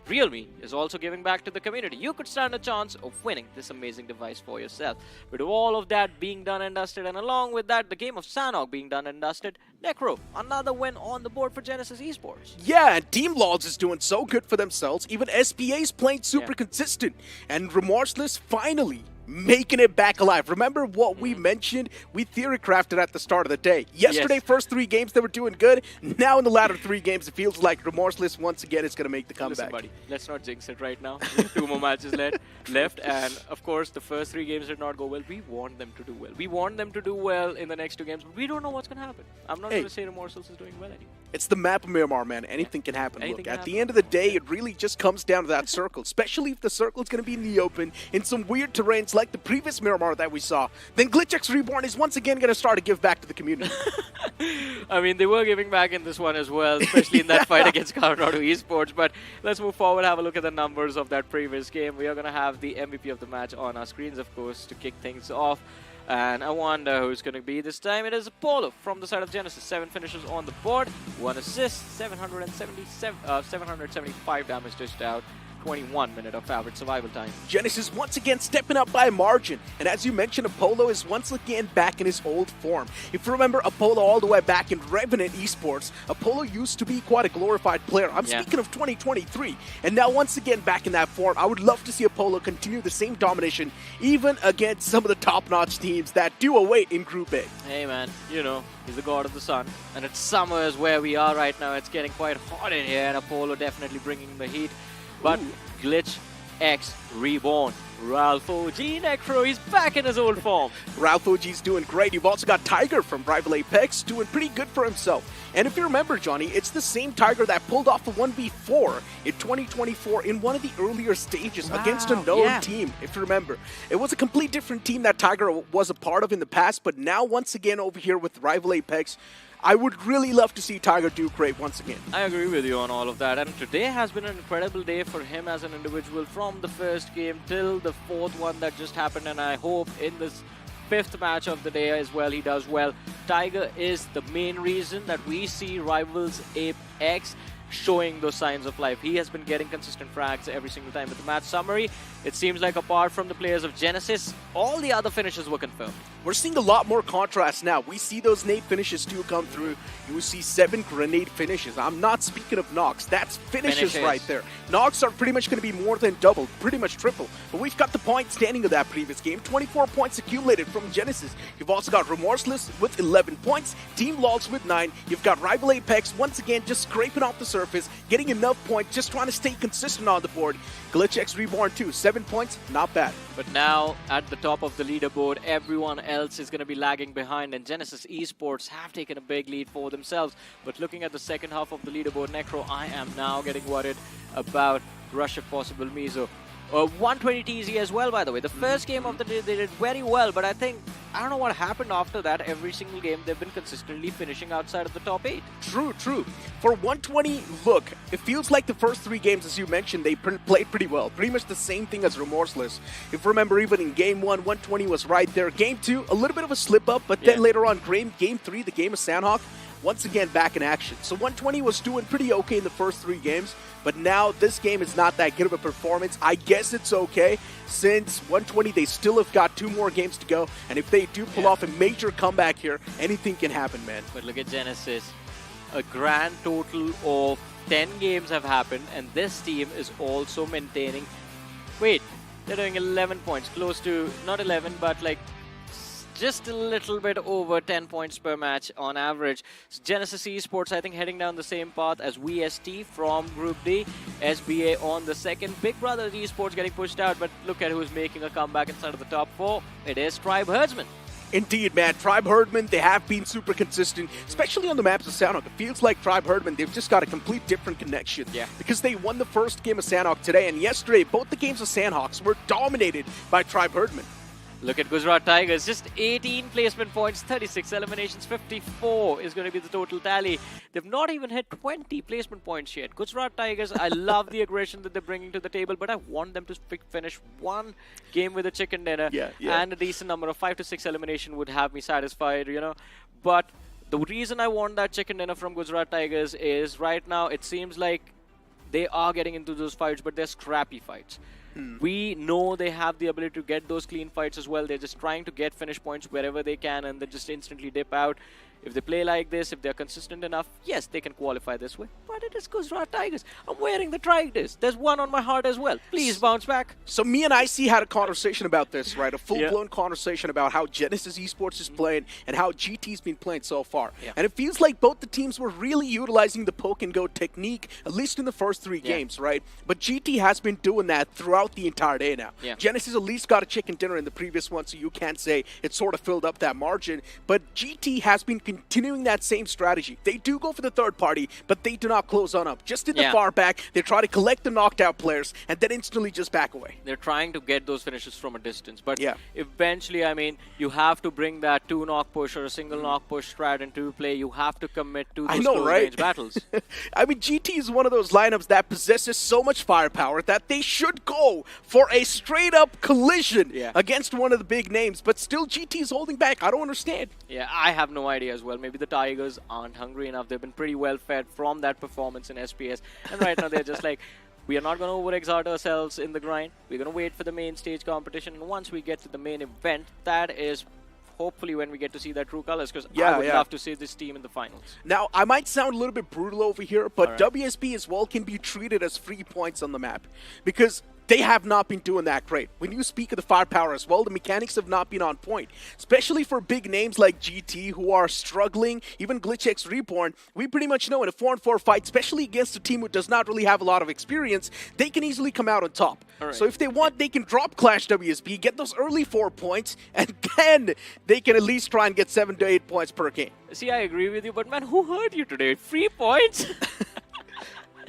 Realme is also giving back to the community. You could stand a chance of winning this amazing device for yourself. With all of that being done and dusted, and along with that, the game of Sanhok being done and dusted, Necro, another win on the board for Genesis Esports.
Yeah, and Team Logs is doing so good for themselves. Even SPA is playing super consistent. And Remorseless finally making it back alive. Remember what we mentioned? We theory crafted at the start of the day. Yesterday, first 3 games, they were doing good. Now in the latter 3 games, it feels like Remorseless once again is going to make the comeback.
Listen, buddy, let's not jinx it right now. 2 more matches left. And of course, the first 3 games did not go well. We want them to do well. We want them to do well in the next 2 games. But we don't know what's going to happen. I'm not going to say Remorseless is doing well anymore.
It's the map of Miramar, man. Anything can happen.
Anything
Look,
can
at the end of the day, it really just comes down to that circle, especially if the circle is going to be in the open, in some weird terrains like the previous Miramar that we saw. Then GlitchX Reborn is once again going to start to give back to the community.
I mean, they were giving back in this one as well, especially in that fight against Colorado Esports. But let's move forward, have a look at the numbers of that previous game. We are going to have the MVP of the match on our screens, of course, to kick things off. And I wonder who's going to be this time. It is Apollo from the side of Genesis. 7 finishes on the board, 1 assist, 775 damage dished out. 21 minute of average survival time.
Genesis once again stepping up by a margin. And as you mentioned, Apollo is once again back in his old form. If you remember Apollo all the way back in Revenant Esports, Apollo used to be quite a glorified player. I'm speaking of 2023. And now once again back in that form, I would love to see Apollo continue the same domination, even against some of the top-notch teams that do await in Group A.
Hey man, you know, he's the god of the sun. And it's summer is where we are right now. It's getting quite hot in here, and Apollo definitely bringing the heat. But Glitch X Reborn, Ralph OG Necro, he's back in his old form.
Ralph OG's doing great. You've also got Tiger from Rival Apex doing pretty good for himself. And if you remember, Johnny, it's the same Tiger that pulled off a 1v4 in 2024 in one of the earlier stages against a known team, if you remember. It was a complete different team that Tiger was a part of in the past, but now once again over here with Rival Apex, I would really love to see Tiger do great once again.
I agree with you on all of that. And today has been an incredible day for him as an individual, from the first game till the 4th one that just happened. And I hope in this 5th match of the day as well, he does well. Tiger is the main reason that we see Rivals Apex showing those signs of life. He has been getting consistent frags every single time. With the match summary, it seems like apart from the players of Genesis, all the other finishes were confirmed.
We're seeing a lot more contrast now. We see those nade finishes too come through. You see 7 grenade finishes. I'm not speaking of Nox. That's finishes right there. Nox are pretty much going to be more than double, pretty much triple. But we've got the point standing of that previous game. 24 points accumulated from Genesis. You've also got Remorseless with 11 points. Team Logs with 9. You've got Rival Apex once again just scraping off the surface, getting enough points, just trying to stay consistent on the board. Glitch X Reborn too, 7 points, not bad.
But now at the top of the leaderboard, everyone else is going to be lagging behind, and Genesis Esports have taken a big lead for themselves. But looking at the second half of the leaderboard, Necro, I am now getting worried about rush if possible Mizo. 120 TZ as well, by the way. The first game of the day, they did very well, but I don't know what happened after that. Every single game, they've been consistently finishing outside of the top 8.
True. For 120, look, it feels like the first 3 games, as you mentioned, they played pretty well. Pretty much the same thing as Remorseless. If you remember, even in Game 1, 120 was right there. Game 2, a little bit of a slip-up, but then later on, Game 3, the game of Sanhok, once again back in action. So 120 was doing pretty okay in the first 3 games, but now this game is not that good of a performance. I guess it's okay, since 120, they still have got 2 more games to go, and if they do pull off a major comeback here, anything can happen, man.
But look at Genesis. A grand total of 10 games have happened, and this team is also maintaining... Wait, they're doing 11 points, close to, not 11, but like just a little bit over 10 points per match on average. So Genesis Esports, I think, heading down the same path as VST from Group D. SBA on the second. Big Brother Esports getting pushed out, but look at who's making a comeback inside of the top 4. It is Tribe Herdsman.
Indeed, man. Tribe Herdman, they have been super consistent, especially on the maps of Sanhok. It feels like Tribe Herdman, they've just got a complete different connection.
Yeah.
Because they won the first game of Sanhok today, and yesterday, both the games of Sanhoks were dominated by Tribe Herdman.
Look at Gujarat Tigers, just 18 placement points, 36 eliminations, 54 is going to be the total tally. They've not even hit 20 placement points yet. Gujarat Tigers, I love the aggression that they're bringing to the table, but I want them to finish one game with a chicken dinner, and a decent number of 5 to 6 elimination would have me satisfied, you know. But the reason I want that chicken dinner from Gujarat Tigers is right now it seems like they are getting into those fights, but they're scrappy fights. We know they have the ability to get those clean fights as well. They're just trying to get finish points wherever they can, and they just instantly dip out. If they play like this, if they're consistent enough, yes, they can qualify this way. But it is Gujarat Tigers. I'm wearing the Tigers. There's one on my heart as well. Please bounce back.
So me and IC had a conversation about this, right? A full-blown conversation about how Genesis Esports is playing and how GT's been playing so far. And it feels like both the teams were really utilizing the poke and go technique, at least in the first 3 games, right? But GT has been doing that throughout the entire day now. Genesis at least got a chicken dinner in the previous one, so you can't say it sort of filled up that margin. But GT has been continuing that same strategy. They do go for the third party, but they do not close on up. Just in the far back, they try to collect the knocked out players and then instantly just back away.
They're trying to get those finishes from a distance. But eventually, I mean, you have to bring that 2 knock push or a single knock push strat into play. You have to commit to those close range battles.
I mean, GT is one of those lineups that possesses so much firepower that they should go for a straight up collision against one of the big names, but still GT is holding back. I don't understand.
Yeah, I have no idea as well. Maybe the Tigers aren't hungry enough. They've been pretty well fed from that performance in SPS. And right now they're just like, we are not going to overexert ourselves in the grind. We're going to wait for the main stage competition. And once we get to the main event, that is hopefully when we get to see their true colors, because I would love to see this team in the finals.
Now, I might sound a little bit brutal over here, but WSP as well can be treated as free points on the map, because they have not been doing that great. When you speak of the firepower as well, the mechanics have not been on point, especially for big names like GT who are struggling. Even GlitchX Reborn, we pretty much know in a 4-on-4 fight, especially against a team who does not really have a lot of experience, they can easily come out on top. So if they want, they can drop Clash WSP, get those early 4 points, and then they can at least try and get 7 to 8 points per game.
See, I agree with you, but man, who hurt you today? Free points?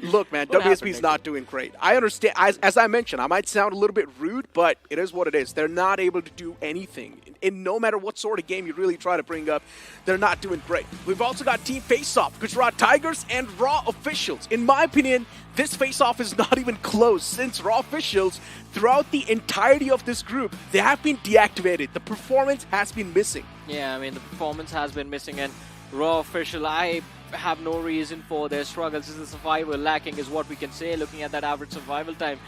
Look, man, WSP is not doing great. I understand. As I mentioned, I might sound a little bit rude, but it is what it is. They're not able to do anything. In no matter what sort of game you really try to bring up, they're not doing great. We've also got Team Face-Off, Gujarat Tigers and Raw Officials. In my opinion, this face-off is not even close, since Raw Officials, throughout the entirety of this group, they have been deactivated. The performance has been missing.
Yeah, I mean, the performance has been missing, and Raw Official, I have no reason for their struggles. This is survival lacking is what we can say, looking at that average survival time.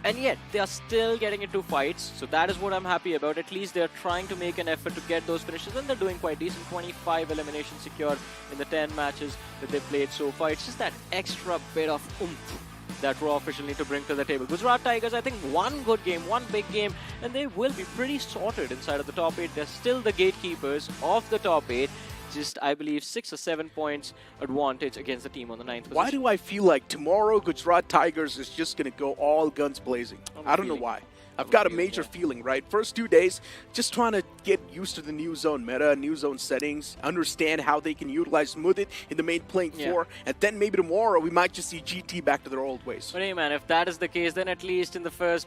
And yet, they are still getting into fights, so that is what I'm happy about. At least they're trying to make an effort to get those finishes, and they're doing quite decent. 25 eliminations secured in the 10 matches that they've played so far. It's just that extra bit of oomph that Raw Official need to bring to the table. Gujarat Tigers, I think one good game, one big game, and they will be pretty sorted inside of the top 8. They're still the gatekeepers of the top 8. Just, I believe, 6 or 7 points advantage against the team on the 9th position.
Why do I feel like tomorrow Gujarat Tigers is just going to go all guns blazing? I don't know why. I've got a major feeling, right? First 2 days, just trying to get used to the new zone meta, new zone settings, understand how they can utilize Mudit in the main playing four, and then maybe tomorrow we might just see GT back to their old ways.
But hey man, if that is the case, then at least in the first,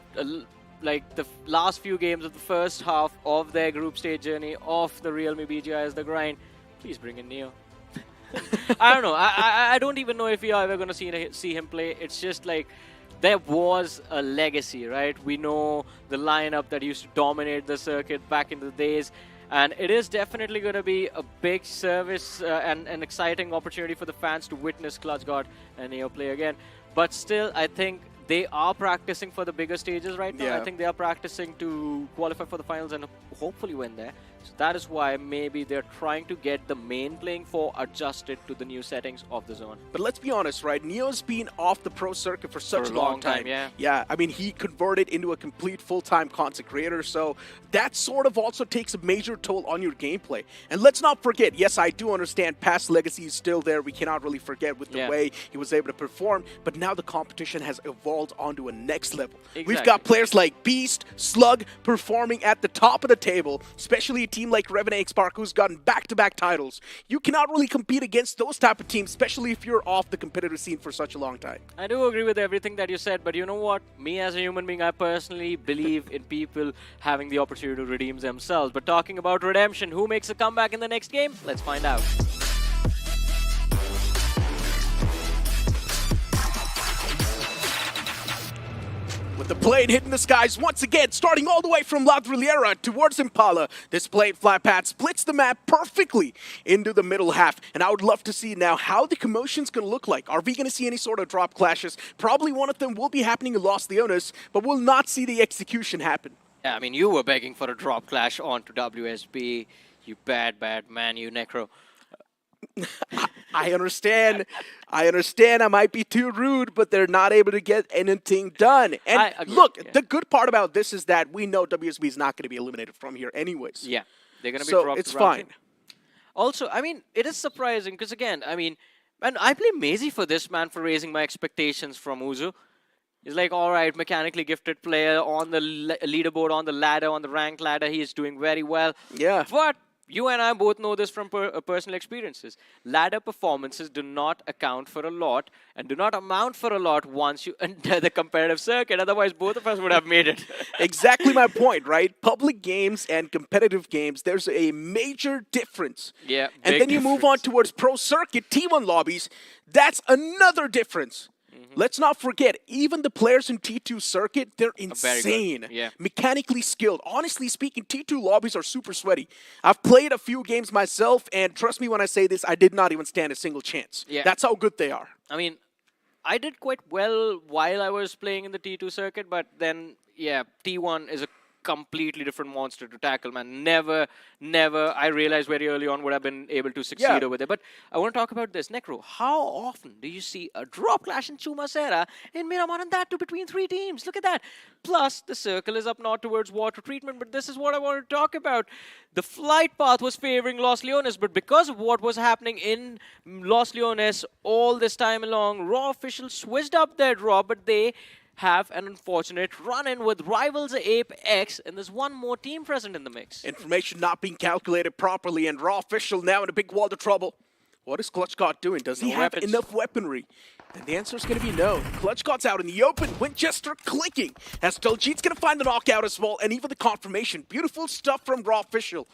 like the last few games of the first half of their group stage journey of the realme BGIS the grind, please bring in Neo. I don't know. I don't even know if we are ever going to see him play. It's just like there was a legacy, right? We know the lineup that used to dominate the circuit back in the days. And it is definitely going to be a big service and an exciting opportunity for the fans to witness Clutch God and Neo play again. But still, I think they are practicing for the bigger stages right now. I think they are practicing to qualify for the finals and hopefully win there. So that is why maybe they're trying to get the main playing four adjusted to the new settings of the zone.
But let's be honest, right? Neo's been off the pro circuit for such a long time.
Yeah,
I mean, he converted into a complete full-time content creator, so that sort of also takes a major toll on your gameplay. And let's not forget, yes, I do understand past legacy is still there. We cannot really forget with the way he was able to perform, but now the competition has evolved onto a next level. We've got players like Beast, Slug performing at the top of the table, especially a team like Revenant X-Park who's gotten back-to-back titles. You cannot really compete against those type of teams, especially if you're off the competitive scene for such a long time.
I do agree with everything that you said, but you know what? Me as a human being, I personally believe in people having the opportunity to redeem themselves. But talking about redemption, who makes a comeback in the next game? Let's find out.
With the blade hitting the skies once again, starting all the way from La Drillera towards Impala. This blade fly pad splits the map perfectly into the middle half. And I would love to see now how the commotion's going to look like. Are we going to see any sort of drop clashes? Probably one of them will be happening in Los Leones, but we'll not see the execution happen.
Yeah, I mean, you were begging for a drop clash onto WSB. You bad man, you Necro.
I understand. I might be too rude, but they're not able to get anything done. And look, the good part about this is that we know WSB is not going to be eliminated from here anyways.
Yeah, they're going to be
so
dropped.
It's fine.
Also, I mean, it is surprising because again, I mean, and I blame Maisie for this, man, for raising my expectations from Uzu. He's like, all right, mechanically gifted player on the leaderboard, on the ladder, on the rank ladder. He is doing very well.
Yeah.
But you and I both know this from personal experiences. Ladder performances do not account for a lot and do not amount for a lot once you enter the competitive circuit. Otherwise, both of us would have made it.
Exactly my point, right? Public games and competitive games, there's a major difference.
Yeah,
and then you move on towards pro circuit, T1 lobbies. That's another difference. Let's not forget, even the players in T2 circuit, they're insane.
Yeah.
Mechanically skilled. Honestly speaking, T2 lobbies are super sweaty. I've played a few games myself, and trust me when I say this, I did not even stand a single chance.
Yeah.
That's how good they are.
I mean, I did quite well while I was playing in the T2 circuit, but then, yeah, T1 is a completely different monster to tackle, man. Never, I realized very early on would have been able to succeed over there. But I want to talk about this. Necro, how often do you see a drop clash in Chumacera in Miramar, and that too between three teams? Look at that. Plus, the circle is up north towards water treatment, but this is what I want to talk about. The flight path was favoring Los Leones, but because of what was happening in Los Leones all this time along, Raw officials switched up their draw, but they have an unfortunate run-in with rivals Apex, and there's one more team present in the mix.
Information not being calculated properly, and Raw official now in a big world of trouble. What is Clutch God doing? Does he have enough weaponry? And the answer is going to be no. Clutch God's out in the open. Winchester clicking. As Daljeet's going to find the knockout as well, and even the confirmation. Beautiful stuff from Raw official.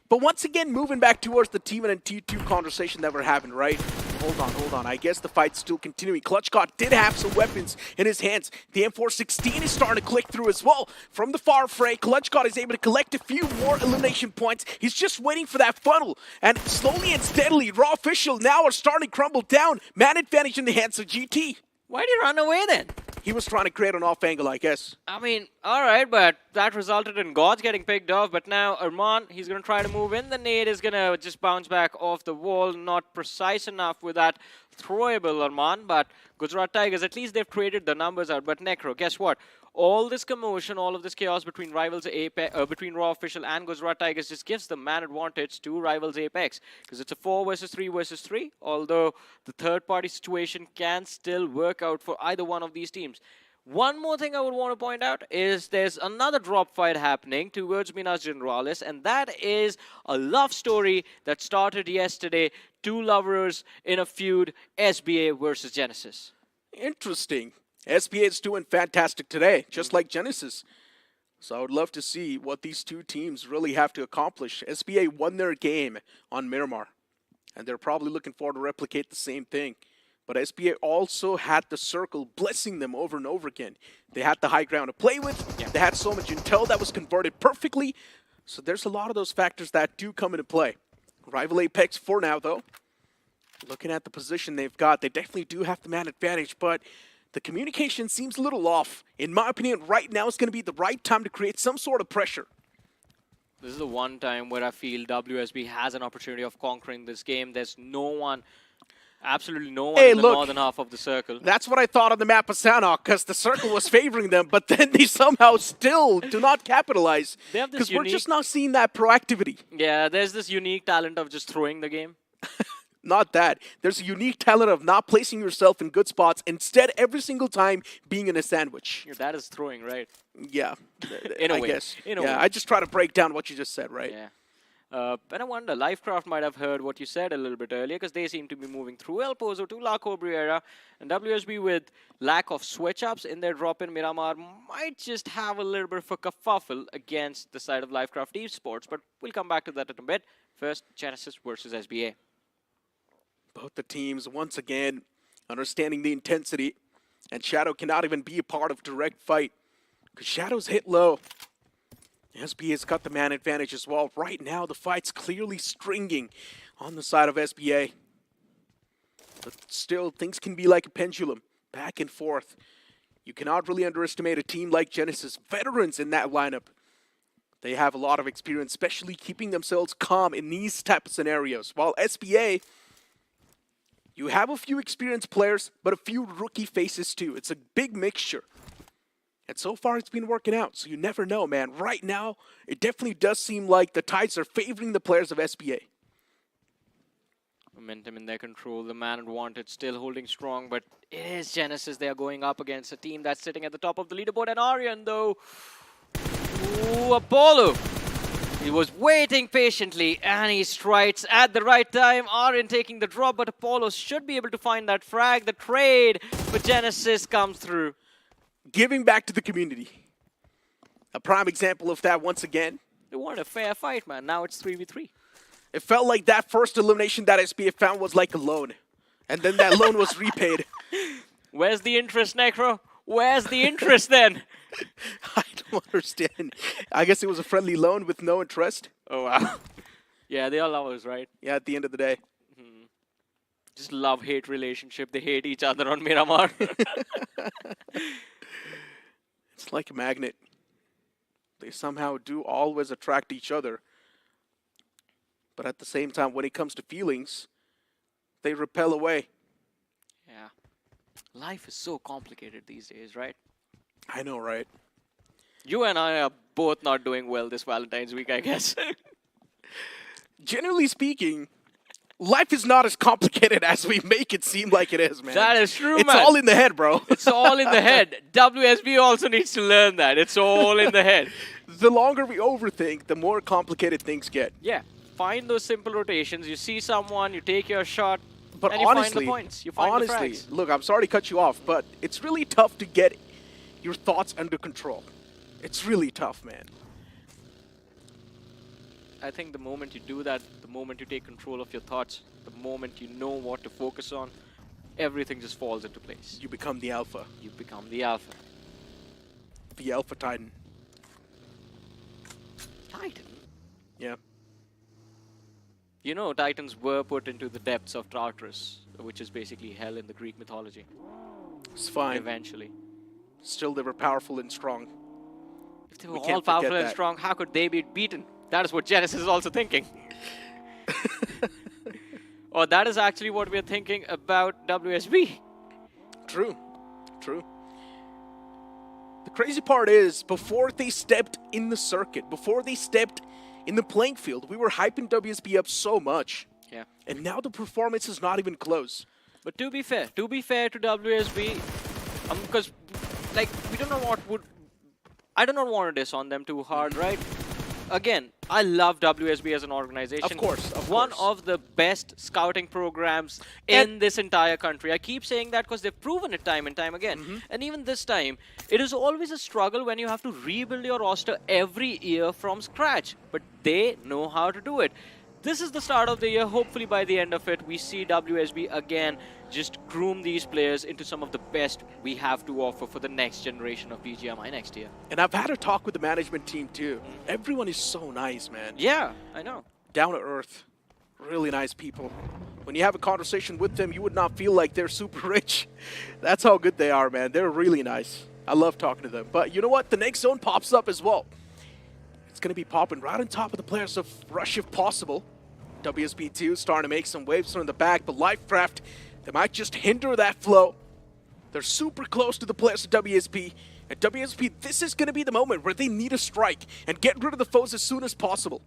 But once again, moving back towards the T1 and T2 conversation that we're having, right? Hold on. I guess the fight's still continuing. Clutch God did have some weapons in his hands. The M416 is starting to click through as well. From the far fray, Clutch God is able to collect a few more elimination points. He's just waiting for that funnel. And slowly and steadily, Raw official now are starting to crumble down. Man advantage in the hands of GT.
Why did he run away then?
He was trying to create an off angle, I guess.
I mean, all right, but that resulted in Gods getting picked off. But now Arman, he's going to try to move in. The nade is going to just bounce back off the wall. Not precise enough with that throwable Arman. But Gujarat Tigers, at least they've traded the numbers out. But Necro, guess what? All this commotion, all of this chaos between rivals between Raw Official and Gujarat Tigers just gives the man advantage to rivals Apex. Because it's a 4 versus 3 versus 3. Although the third party situation can still work out for either one of these teams. One more thing I would want to point out is there's another drop fight happening towards Minas Generalis, and that is a love story that started yesterday. Two lovers in a feud, SBA versus Genesis.
Interesting. SBA is doing fantastic today, just like Genesis. So I would love to see what these two teams really have to accomplish. SBA won their game on Miramar, and they're probably looking forward to replicate the same thing. But SBA also had the circle blessing them over and over again. They had the high ground to play with. They had so much intel that was converted perfectly. So there's a lot of those factors that do come into play. Rival Apex for now, though. Looking at the position they've got, they definitely do have the man advantage, but the communication seems a little off. In my opinion, right now is going to be the right time to create some sort of pressure.
This is the one time where I feel WSB has an opportunity of conquering this game. There's no one, absolutely no one in the northern half of the circle.
That's what I thought on the map of Sanhok, because the circle was favoring them, but then they somehow still do not capitalize. Because we're just not seeing that proactivity.
Yeah, there's this unique talent of just throwing the game.
Not that. There's a unique talent of not placing yourself in good spots, instead every single time being in a sandwich.
Yeah, that is throwing, right?
Yeah,
in a
I
way.
guess.
In a
yeah,
way.
I just try to break down what you just said, right?
Yeah. But I wonder, Lifecraft might have heard what you said a little bit earlier, because they seem to be moving through El Pozo to La Cabrera, and WSB with lack of switch-ups in their drop-in Miramar might just have a little bit of a kerfuffle against the side of Lifecraft Esports, but we'll come back to that in a bit. First, Genesis versus SBA.
Both the teams, once again, understanding the intensity, and Shadow cannot even be a part of direct fight, because Shadow's hit low. SBA's got the man advantage as well. Right now, the fight's clearly stringing on the side of SBA. But still, things can be like a pendulum, back and forth. You cannot really underestimate a team like Genesis. Veterans in that lineup. They have a lot of experience, especially keeping themselves calm in these type of scenarios. While SBA, you have a few experienced players, but a few rookie faces too. It's a big mixture. And so far, it's been working out, so you never know, man. Right now, it definitely does seem like the tides are favoring the players of SBA.
Momentum in their control, the man advantage still holding strong, but it is Genesis. They are going up against a team that's sitting at the top of the leaderboard, and Aryan, though. Ooh, Apollo. He was waiting patiently, and he strikes at the right time. Aryan taking the drop, but Apollo should be able to find that frag. The trade for Genesis comes through.
Giving back to the community. A prime example of that once again.
They wanted a fair fight, man. Now it's 3v3.
It felt like that first elimination that SBA found was like a loan. And then that loan was repaid.
Where's the interest, Necro? Where's the interest then?
I don't understand. I guess it was a friendly loan with no interest.
Oh, wow. Yeah, they are lovers, right?
Yeah, at the end of the day.
Just love-hate relationship. They hate each other on Miramar.
It's like a magnet. They somehow do always attract each other. But at the same time, when it comes to feelings, they repel away.
Yeah. Life is so complicated these days, right?
I know, right?
You and I are both not doing well this Valentine's week, I guess.
Generally speaking, life is not as complicated as we make it seem like it is, man.
That is true,
man.
It's
all in the head, bro.
It's all in the head. WSB also needs to learn that. It's all in the head.
The longer we overthink, the more complicated things get.
Yeah. Find those simple rotations. You see someone, you take your shot,
but
and you
honestly,
find the points. You find the frags.
Look, I'm sorry to cut you off, but it's really tough to get your thoughts under control. It's really tough, man.
I think the moment you do that, the moment you take control of your thoughts, the moment you know what to focus on, everything just falls into place.
You become the alpha.
You become the alpha.
The alpha titan.
Titan?
Yeah.
You know, Titans were put into the depths of Tartarus, which is basically hell in the Greek mythology.
It's fine.
Eventually.
Still, they were powerful and strong.
If they were all powerful and strong, how could they be beaten? That is what Genesis is also thinking. Or that is actually what we're thinking about WSB.
True. True. The crazy part is, before they stepped in the circuit, before they stepped in the playing field, we were hyping WSB up so much.
Yeah.
And now the performance is not even close.
But to be fair to WSB, because like, we don't know what would... I do not want to diss on them too hard, right? Again, I love WSB as an organization.
Of course, of
One
course.
of the best scouting programs in this entire country. I keep saying that because they've proven it time and time again. And even this time, it is always a struggle when you have to rebuild your roster every year from scratch. But they know how to do it. This is the start of the year. Hopefully by the end of it, we see WSB again just groom these players into some of the best we have to offer for the next generation of BGMI next year.
And I've had a talk with the management team too. Everyone is so nice, man.
Yeah, I know.
Down to earth. Really nice people. When you have a conversation with them, you would not feel like they're super rich. That's how good they are, man. They're really nice. I love talking to them. But you know what? The next zone pops up as well. It's going to be popping right on top of the players of Rush if possible. WSB2 starting to make some waves from the back, but Lifecraft, they might just hinder that flow. They're super close to the players of WSB. And WSB, this is going to be the moment where they need a strike and get rid of the foes as soon as possible.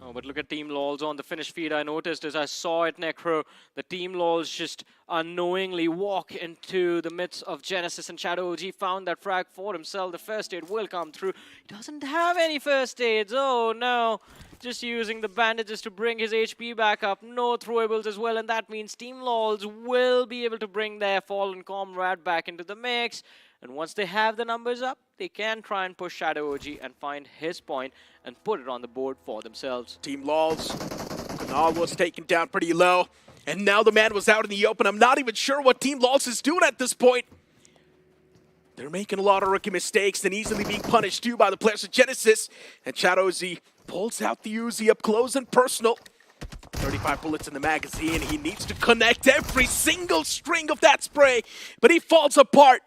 Oh, but look at Team LOLs on the finish feed. I noticed as I saw it, Necro, the Team LOLs just unknowingly walk into the midst of Genesis, and Shadow OG found that frag for himself. The first aid will come through. He doesn't have any first aids. Oh, no. Just using the bandages to bring his HP back up. No throwables as well, and that means Team LOLs will be able to bring their fallen comrade back into the mix. And once they have the numbers up, they can try and push Shadow OG and find his point and put it on the board for themselves.
Team LOLs, Kunal was taken down pretty low, and now the man was out in the open. I'm not even sure what Team LOLs is doing at this point. They're making a lot of rookie mistakes and easily being punished too by the players of Genesis. And Shadow OG pulls out the Uzi up close and personal. 35 bullets in the magazine. He needs to connect every single string of that spray, but he falls apart.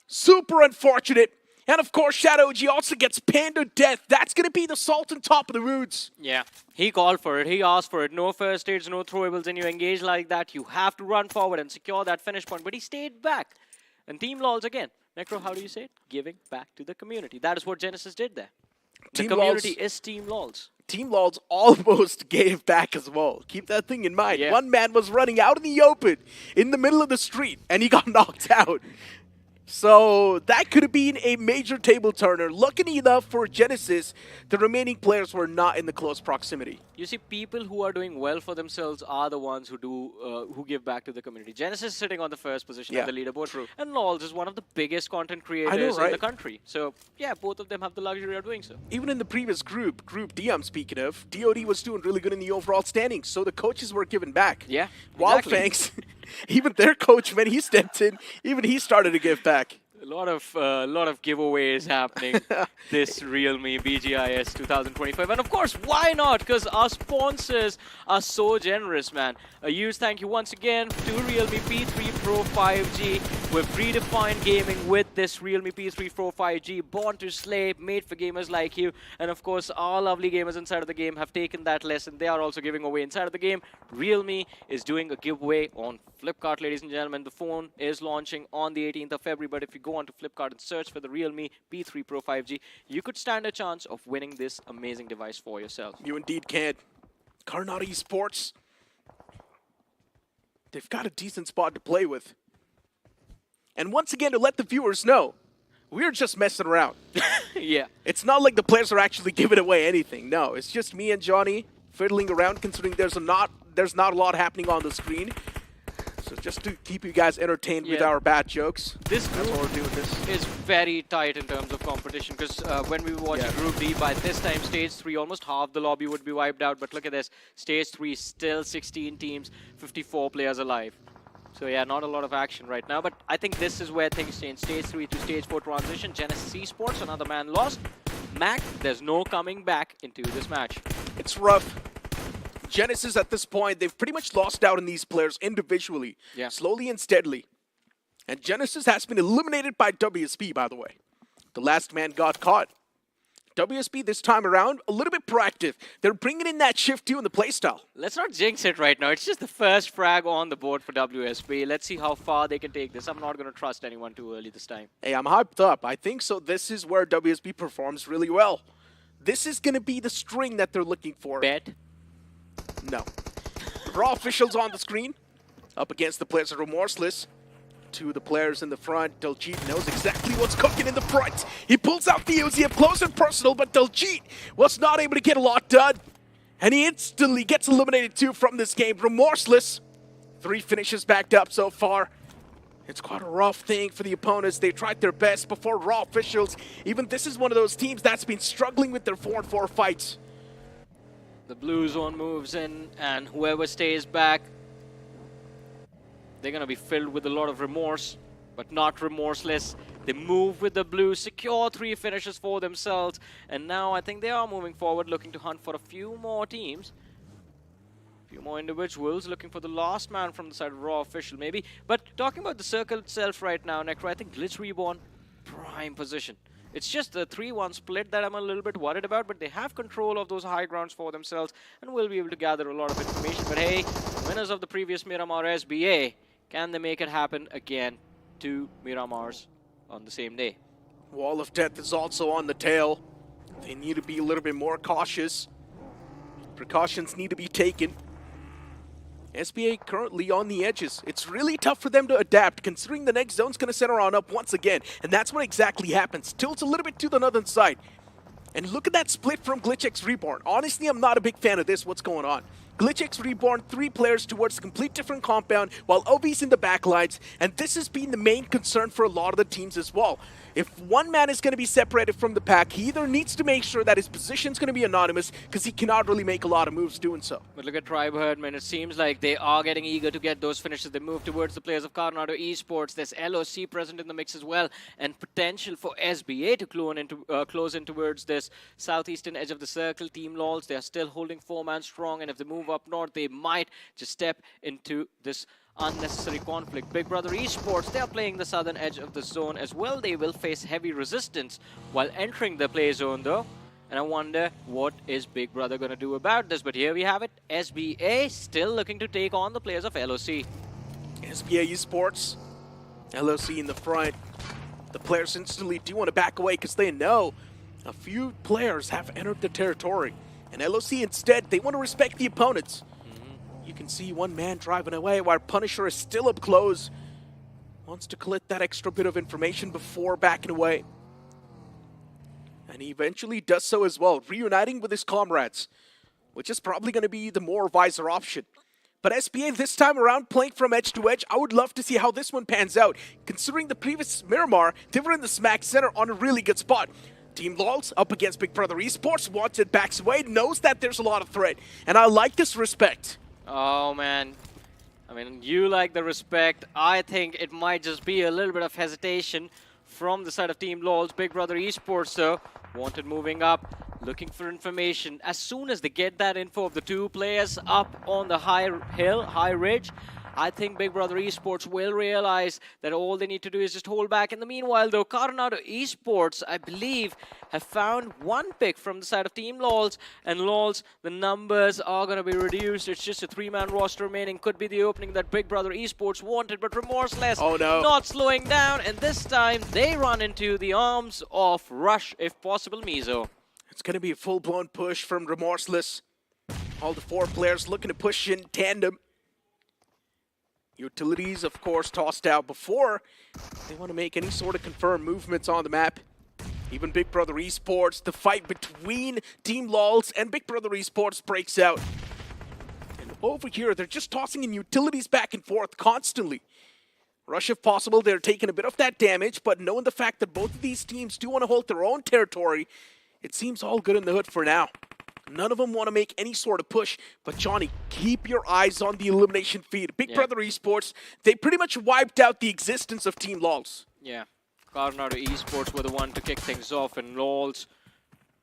Super unfortunate. And of course, Shadow OG also gets pinned to death. That's going to be the salt on top of the wounds.
Yeah, he called for it. He asked for it. No first aids, no throwables, and you engage like that, you have to run forward and secure that finish point. But he stayed back. And Team LOLs again. Necro, how do you say it? Giving back to the community. That is what Genesis did there. The community is Team LOLs.
Team LOLs almost gave back as well. Keep that thing in mind.
Yeah.
One man was running out in the open, in the middle of the street, and he got knocked out. So that could have been a major table turner. Lucky enough for Genesis, the remaining players were not in the close proximity.
You see, people who are doing well for themselves are the ones who give back to the community. Genesis is sitting on the first position
Yeah,
of the leaderboard.
true.
And LOLs is one of the biggest content creators in
right?
the country. So, yeah, both of them have the luxury of doing so.
Even in the previous group D I'm speaking of, DOD was doing really good in the overall standings, so the coaches were giving back.
Yeah,
Wildfangs,
exactly.
even their coach, when he stepped in, even he started to give back.
A lot of giveaways happening this realme BGIS 2025, and of course, why not? Because our sponsors are so generous, man. A huge thank you once again to Realme P3 Pro 5G. We've redefined gaming with this Realme P3 Pro 5G, born to slay, made for gamers like you. And of course, our lovely gamers inside of the game have taken that lesson. They are also giving away inside of the game. Realme is doing a giveaway on Flipkart, ladies and gentlemen. The phone is launching on the 18th of February, but if you go onto Flipkart and search for the Realme P3 Pro 5G, you could stand a chance of winning this amazing device for yourself.
You indeed can. Karnata Esports, they've got a decent spot to play with. And once again, to let the viewers know, we're just messing around.
Yeah.
It's not like the players are actually giving away anything. No, it's just me and Johnny fiddling around, considering there's not a lot happening on the screen. So just to keep you guys entertained with our bad jokes.
This
That's
group
what we're doing this.
is very tight in terms of competition, because when we watch Group D, by this time, Stage 3, almost half the lobby would be wiped out. But look at this. Stage 3, still 16 teams, 54 players alive. So yeah, not a lot of action right now. But I think this is where things change. Stage 3 to Stage 4 transition. Genesis Esports, another man lost. Mac, there's no coming back into this match.
It's rough. Genesis at this point, they've pretty much lost out on these players individually, slowly and steadily. And Genesis has been eliminated by WSB, by the way. The last man got caught. WSB this time around, a little bit proactive. They're bringing in that shift too in the playstyle.
Let's not jinx it right now. It's just the first frag on the board for WSB. Let's see how far they can take this. I'm not going to trust anyone too early this time.
Hey, I'm hyped up. I think so. This is where WSB performs really well. This is going to be the string that they're looking for.
Bet?
No. Raw officials on the screen. Up against the players of Remorseless. to the players in the front. Daljeet knows exactly what's cooking in the front. He pulls out the Uzi up close and personal, but Daljeet was not able to get a lot done. And he instantly gets eliminated too from this game. Remorseless. 3 finishes backed up so far. It's quite a rough thing for the opponents. They tried their best before Raw officials. Even this is one of those teams that's been struggling with their 4-on-4 fights.
The blue zone moves in, and whoever stays back, they're going to be filled with a lot of remorse, but not remorseless. They move with the blue, secure 3 finishes for themselves, and now I think they are moving forward, looking to hunt for a few more teams. A few more individuals looking for the last man from the side of Raw official, maybe. But talking about the circle itself right now, Necro, I think Glitch Reborn, prime position. It's just the 3-1 split that I'm a little bit worried about, but they have control of those high grounds for themselves and will be able to gather a lot of information. But hey, winners of the previous Miramar SBA, can they make it happen again? 2 Miramars on the same day.
Wall of Death is also on the tail. They need to be a little bit more cautious. Precautions need to be taken. SBA currently on the edges. It's really tough for them to adapt, considering the next zone's going to center on up once again. And that's what exactly happens. Tilts a little bit to the northern side. And look at that split from GlitchX Reborn. Honestly, I'm not a big fan of this. What's going on? GlitchX Reborn, 3 players towards a complete different compound, while OV's in the backlines. And this has been the main concern for a lot of the teams as well. If one man is going to be separated from the pack, he either needs to make sure that his position's going to be anonymous, because he cannot really make a lot of moves doing so.
But look at Tribe Herdman. It seems like they are getting eager to get those finishes. They move towards the players of Coronado Esports. There's LOC present in the mix as well, and potential for SBA to close in towards this southeastern edge of the circle. Team LOLs, they are still holding 4-man strong, and if they move up north, they might just step into this unnecessary conflict. Big Brother Esports, they are playing the southern edge of the zone as well. They will face heavy resistance while entering the play zone though. And I wonder what is Big Brother going to do about this. But here we have it. SBA still looking to take on the players of LOC.
SBA Esports, LOC in the front. The players instantly do want to back away because they know a few players have entered the territory. And LOC instead, they want to respect the opponents. You can see one man driving away while Punisher is still up close. Wants to collect that extra bit of information before backing away. And he eventually does so as well, reuniting with his comrades, which is probably going to be the more wiser option. But SBA this time around playing from edge to edge, I would love to see how this one pans out. Considering the previous Miramar, they were in the smack center on a really good spot. Team LOLs up against Big Brother Esports, Wanted backs away, knows that there's a lot of threat. And I like this respect.
Oh man, I mean, you like the respect. I think it might just be a little bit of hesitation from the side of Team LOLs. Big Brother Esports though, Wanted moving up, looking for information. As soon as they get that info of the 2 players up on the high hill, high ridge, I think Big Brother Esports will realize that all they need to do is just hold back. In the meanwhile, though, Coronado Esports, I believe, have found 1 pick from the side of Team LOLs. And LOLs, the numbers are going to be reduced. It's just a 3-man roster remaining. Could be the opening that Big Brother Esports wanted, but Remorseless not slowing down. And this time, they run into the arms of Rush, if possible, Mizo.
It's going to be a full-blown push from Remorseless. All the 4 players looking to push in tandem. Utilities, of course, tossed out before they want to make any sort of confirmed movements on the map. Even Big Brother Esports, the fight between Team LOLs and Big Brother Esports breaks out. And over here, they're just tossing in utilities back and forth constantly. Rush, if possible, they're taking a bit of that damage, but knowing the fact that both of these teams do want to hold their own territory, it seems all good in the hood for now. None of them want to make any sort of push, but Johnny, keep your eyes on the elimination feed. Big Brother Esports, they pretty much wiped out the existence of Team LOLs.
Yeah, Coronado Esports were the one to kick things off, and LOLs,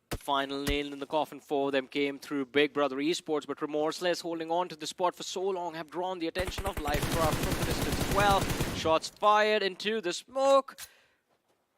the final nail in the coffin for them came through Big Brother Esports, but Remorseless, holding on to the spot for so long, have drawn the attention of Lifecraft from the distance as well. Shots fired into the smoke,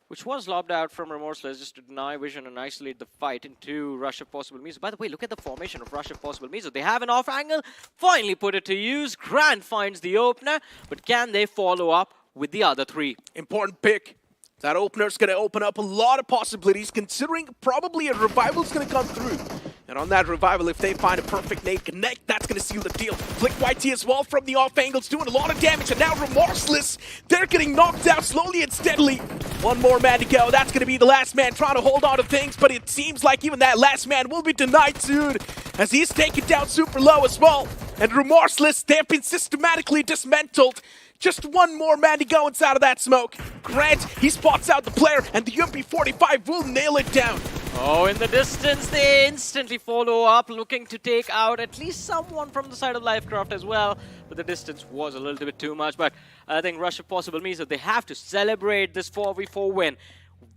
which was lobbed out from Remorseless just to deny vision and isolate the fight into Rush of Possible Mizo. By the way, look at the formation of Rush of Possible Mizo. They have an off angle, finally put it to use. Grant finds the opener, but can they follow up with the other 3?
Important pick. That opener's going to open up a lot of possibilities, considering probably a revival's going to come through. And on that revival, if they find a perfect nade connect, that's going to seal the deal. Flick YT as well from the off angles, doing a lot of damage. And now Remorseless, they're getting knocked out slowly and steadily. One more man to go. That's going to be the last man trying to hold on to things. But it seems like even that last man will be denied soon, as he's taken down super low as well. And Remorseless, they have been systematically dismantled. Just one more man to go inside of that smoke. Grant, he spots out the player, and the UMP-45 will nail it down.
Oh, in the distance, they instantly follow up, looking to take out at least someone from the side of Lifecraft as well. But the distance was a little bit too much. But I think Rush of Possible means that they have to celebrate this 4v4 win.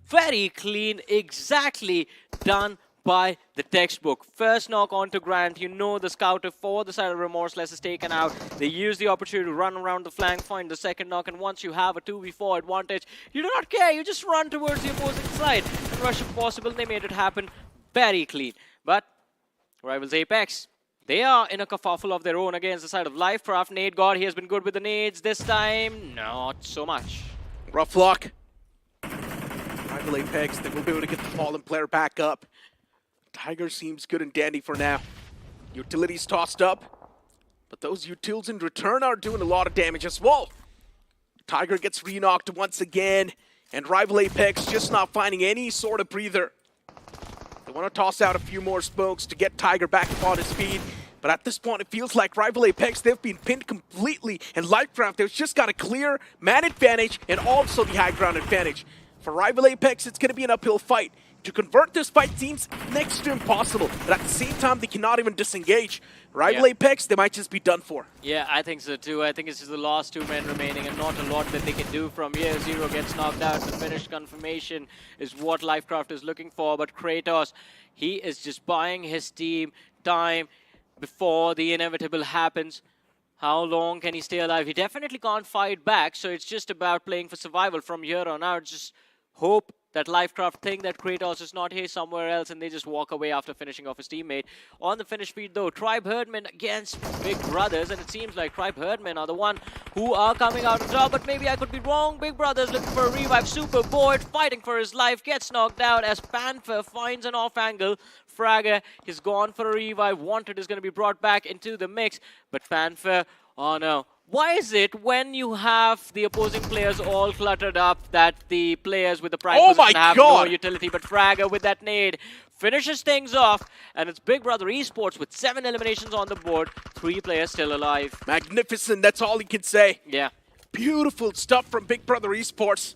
Very clean, exactly done by the textbook. First knock onto Grant. You know the scouter for the side of Remorseless is taken out. They use the opportunity to run around the flank, find the second knock, and once you have a 2v4 advantage, you do not care. You just run towards the opposing side. And Rush if possible, they made it happen very clean. But Rivals Apex, they are in a kerfuffle of their own against the side of Lifecraft. Nade God, he has been good with the nades this time. Not so much.
Rough luck. Rival Apex, they will be able to get the fallen player back up. Tiger seems good and dandy for now. Utilities tossed up, but those utils in return are doing a lot of damage as well. Tiger gets re-knocked once again, and Rival Apex just not finding any sort of breather. They want to toss out a few more smokes to get Tiger back upon his feet, but at this point it feels like Rival Apex, they've been pinned completely, and Lifecraft, they've just got a clear man advantage and also the high ground advantage. For Rival Apex, it's going to be an uphill fight. To convert this fight seems next to impossible, but at the same time, they cannot even disengage. Rival Apex, they might just be done for.
Yeah, I think so too. I think it's just the last two men remaining and not a lot that they can do from here. Zero gets knocked out. The finish confirmation is what Lifecraft is looking for, but Kratos, he is just buying his team time before the inevitable happens. How long can he stay alive? He definitely can't fight back, so it's just about playing for survival from here on out. Just hope that Lifecraft think that Kratos is not here somewhere else and they just walk away after finishing off his teammate. On the finish feed though, Tribe Herdman against Big Brothers, and it seems like Tribe Herdman are the one who are coming out on top, but maybe I could be wrong. Big Brothers looking for a revive. Super Boyd fighting for his life, gets knocked out as Panther finds an off angle. Fragger is gone for a revive. Wanted is going to be brought back into the mix, but Panther, oh no. Why is it when you have the opposing players all cluttered up that the players with the prime position have no utility? But Fragger with that nade finishes things off, and it's Big Brother Esports with 7 eliminations on the board, 3 players still alive.
Magnificent, that's all you can say.
Yeah.
Beautiful stuff from Big Brother Esports.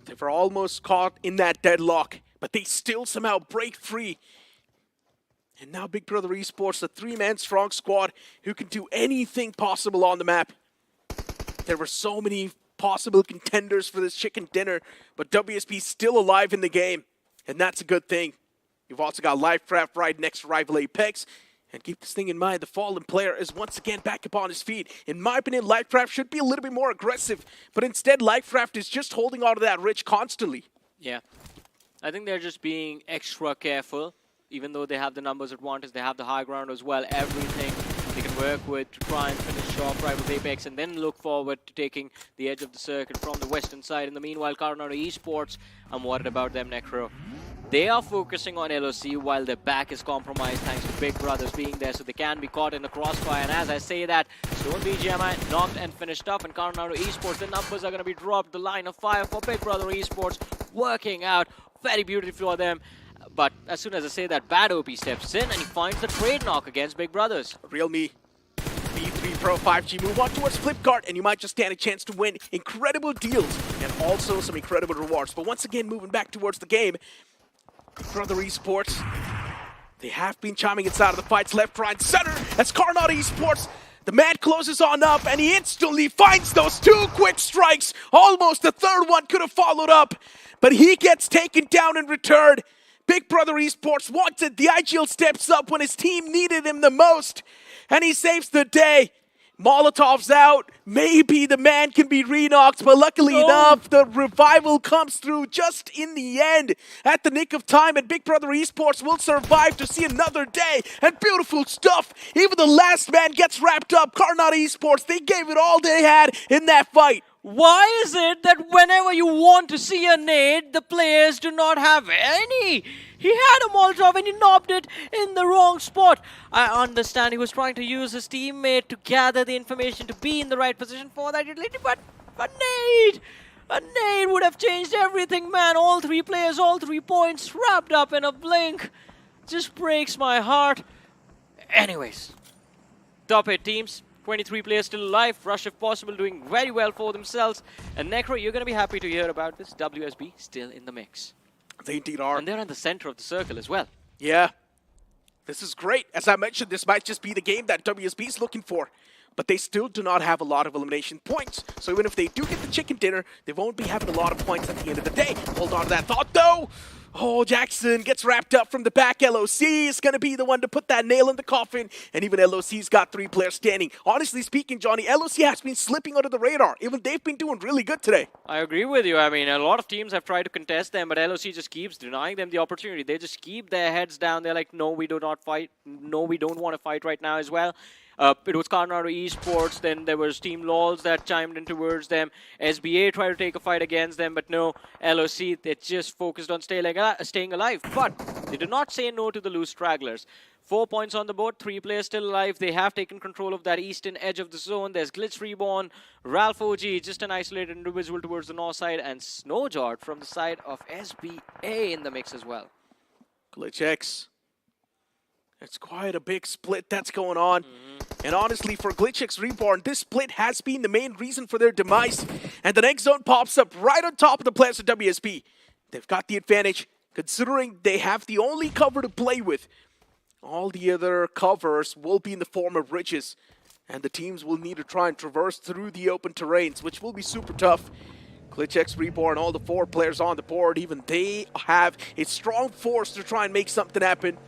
They were almost caught in that deadlock, but they still somehow break free. And now Big Brother Esports, a 3-man strong squad who can do anything possible on the map. There were so many possible contenders for this chicken dinner, but WSP still alive in the game, and that's a good thing. You've also got Lifecraft right next to Rival Apex, and keep this thing in mind, the fallen player is once again back upon his feet. In my opinion, Lifecraft should be a little bit more aggressive, but instead Lifecraft is just holding on to that ridge constantly.
Yeah, I think they're just being extra careful. Even though they have the numbers advantage, they have the high ground as well. Everything they can work with to try and finish off Rivals Apex and then look forward to taking the edge of the circuit from the western side. In the meanwhile, Coronado Esports, I'm worried about them, Necro. They are focusing on LOC while their back is compromised thanks to Big Brothers being there, so they can be caught in the crossfire. And as I say that, Stone BGMI knocked and finished off, and Coronado Esports, the numbers are going to be dropped. The line of fire for Big Brother Esports working out very beautifully for them. But as soon as I say that, Bad OP steps in and he finds the trade knock against Big Brothers.
Realme, B3 Pro 5G move on towards Flipkart, and you might just stand a chance to win incredible deals and also some incredible rewards. But once again, moving back towards the game, Big Brother Esports, they have been chiming inside of the fights left, right, center. As Coronado Esports, the man closes on up and he instantly finds those 2 quick strikes. Almost the third one could have followed up, but he gets taken down in return. Big Brother Esports wanted. The IGL steps up when his team needed him the most, and he saves the day. Molotov's out. Maybe the man can be re-knocked, but luckily enough, the revival comes through just in the end at the nick of time, and Big Brother Esports will survive to see another day. And beautiful stuff. Even the last man gets wrapped up. Coronado Esports, they gave it all they had in that fight.
Why is it that whenever you want to see a nade, the players do not have any
He had a Molotov and he knobbed it in the wrong spot. I understand he was trying to use his teammate to gather the information to be in the right position for that utility, but a nade would have changed everything, man. All three players, all 3 points wrapped up in a blink. Just breaks my heart. Anyways, top 8 teams. 23 players still alive. Rush, if possible, doing very well for themselves. And Necro, you're going to be happy to hear about this. WSB still in the mix.
They indeed are.
And they're in the center of the circle as well.
Yeah. This is great. As I mentioned, this might just be the game that WSB is looking for. But they still do not have a lot of elimination points. So even if they do get the chicken dinner, they won't be having a lot of points at the end of the day. Hold on to that thought, though. Oh, Jackson gets wrapped up from the back. LOC is going to be the one to put that nail in the coffin. And even LOC's got 3 players standing. Honestly speaking, Johnny, LOC has been slipping under the radar. Even they've been doing really good today.
I agree with you. I mean, a lot of teams have tried to contest them, but LOC just keeps denying them the opportunity. They just keep their heads down. They're like, no, we do not fight. No, we don't want to fight right now as well. It was Coronado Esports, then there was Team LOLs that chimed in towards them. SBA tried to take a fight against them, but no, LOC, they just focused on staying alive. But they did not say no to the loose stragglers. 4 points on the board, 3 players still alive. They have taken control of that eastern edge of the zone. There's Glitch Reborn, Ralph OG, just an isolated individual towards the north side, and Snowjord from the side of SBA in the mix as well.
Glitch X. It's quite a big split that's going on. And honestly, for Glitch X Reborn, this split has been the main reason for their demise. And the next zone pops up right on top of the players of WSB. They've got the advantage, considering they have the only cover to play with. All the other covers will be in the form of ridges. And the teams will need to try and traverse through the open terrains, which will be super tough. Glitch X Reborn, all the 4 players on the board, even they have a strong force to try and make something happen.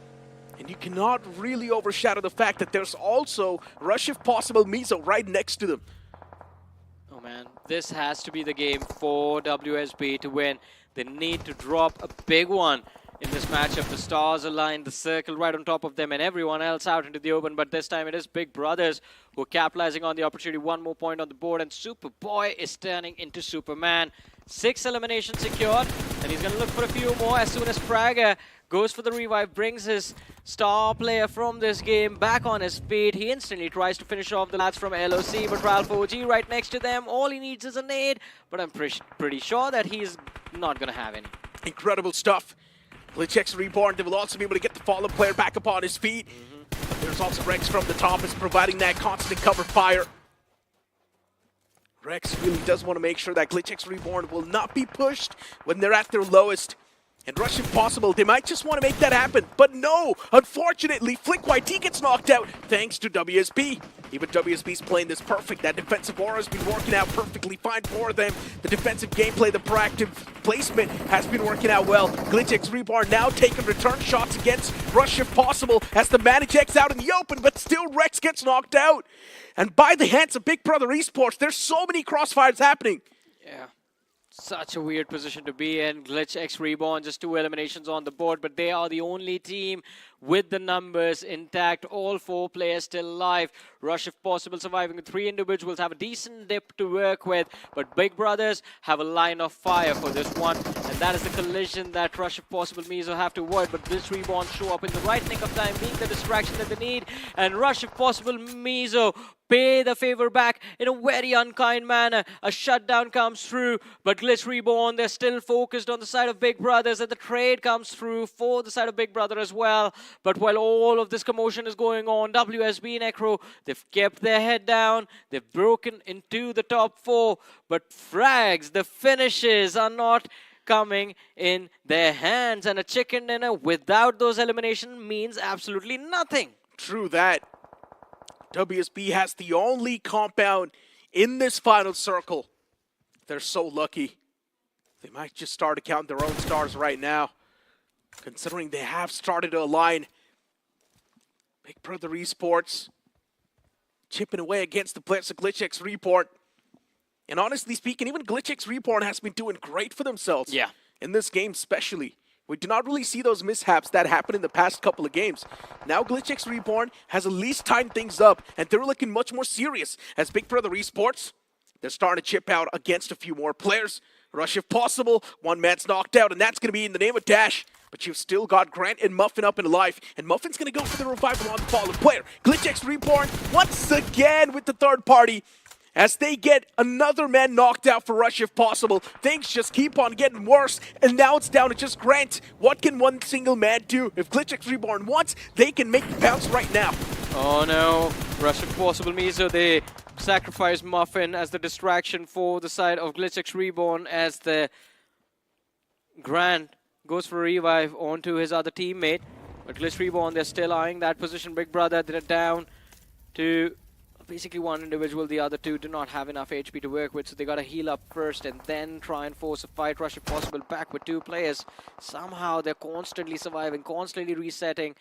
And you cannot really overshadow the fact that there's also Rush, if possible, Mizo right next to them.
Oh man, this has to be the game for WSB to win. They need to drop a big one in this matchup. The stars align, the circle right on top of them, and everyone else out into the open. But this time it is Big Brothers who are capitalizing on the opportunity. 1 more point on the board, and Superboy is turning into Superman. 6 eliminations secured, and he's going to look for a few more as soon as Praga goes for the revive, brings his star player from this game back on his feet. He instantly tries to finish off the lads from LOC, but Ralph OG right next to them. All he needs is a nade, but I'm pretty sure that he's not going to have any.
Incredible stuff. Glitch X Reborn, they will also be able to get the fallen player back up on his feet. But there's also Rex from the top, is providing that constant cover fire. Rex really does want to make sure that Glitch X Reborn will not be pushed when they're at their lowest. And Rush, if possible, they might just want to make that happen. But no, unfortunately, Flick YT gets knocked out thanks to WSB. Even WSB's playing this perfect. That defensive aura has been working out perfectly fine for them. The defensive gameplay, the proactive placement has been working out well. Glitch X Reborn now taking return shots against Rush, if possible, as the Manage X out in the open, but still Rex gets knocked out. And by the hands of Big Brother Esports, there's so many crossfires happening.
Yeah. Such a weird position to be in. Glitch X Reborn, just 2 eliminations on the board, but they are the only team with the numbers intact. All 4 players still alive. Rush, if possible, surviving with 3 individuals, have a decent dip to work with, but Big Brothers have a line of fire for this one, and that is the collision that Rush, if possible, Mizo have to avoid, but Glitch Reborn show up in the right nick of time, being the distraction that they need, and Rush, if possible, Mizo pay the favor back in a very unkind manner. A shutdown comes through, but Glitch Reborn, they're still focused on the side of Big Brothers, and the trade comes through for the side of Big Brother as well. But while all of this commotion is going on, WSB Necro, they've kept their head down, they've broken into the top 4, but frags, the finishes are not coming in their hands, and a chicken dinner without those eliminations means absolutely nothing.
True that. WSB has the only compound in this final circle. They're so lucky. They might just start to count their own stars right now, considering they have started to align. Big Brother Esports chipping away against the players of Glitch X Reborn. And honestly speaking, even Glitch X Reborn has been doing great for themselves.
Yeah.
In this game especially. We do not really see those mishaps that happened in the past couple of games. Now Glitch X Reborn has at least tightened things up, and they're looking much more serious as Big Brother Esports They're starting to chip out against a few more players. Rush if possible. One man's knocked out, and that's going to be in the name of Dash. But you've still got Grant and Muffin up in life, and Muffin's going to go for the revival on the fallen player. GlitchX Reborn once again with the third party. As they get another man knocked out for Rush if possible, things just keep on getting worse, and now it's down to just Grant. What can one single man do? If GlitchX Reborn wants, they can make the bounce right now.
Oh no, Rush if possible means so they sacrifice Muffin as the distraction for the side of GlitchX Reborn as the Grant goes for a revive onto his other teammate. But Glitch Reborn, they're still eyeing that position. Big Brother, they're down to basically one individual. The other two do not have enough HP to work with, so they gotta heal up first and then try and force a fight. Rush if possible back with two players. Somehow they're constantly surviving, constantly resetting.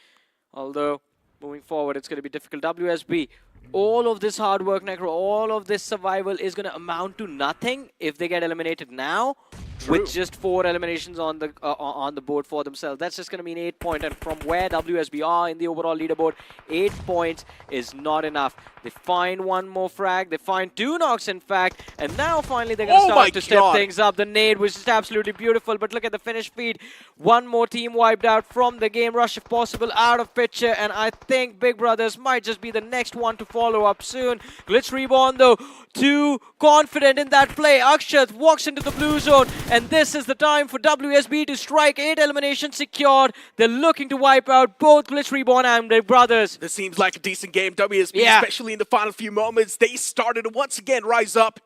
Although, moving forward, it's gonna be difficult. WSB, all of this hard work, Necro, all of this survival is gonna amount to nothing if they get eliminated now.
True.
With just 4 eliminations on the board for themselves. That's just going to mean 8 points, and from where WSB are in the overall leaderboard, 8 points is not enough. They find one more frag, they find 2 knocks in fact, and now finally they're going to start to step things up. The nade was just absolutely beautiful, but look at the finish feed. One more team wiped out from the game. Rush if possible out of picture, and I think Big Brothers might just be the next one to follow up soon. Glitch Reborn though, too confident in that play. Akshat walks into the blue zone, and this is the time for WSB to strike. 8 eliminations secured. They're looking to wipe out both Glitch Reborn and Big Brothers.
This seems like a decent game. WSB, especially in the final few moments, they started to once again rise up.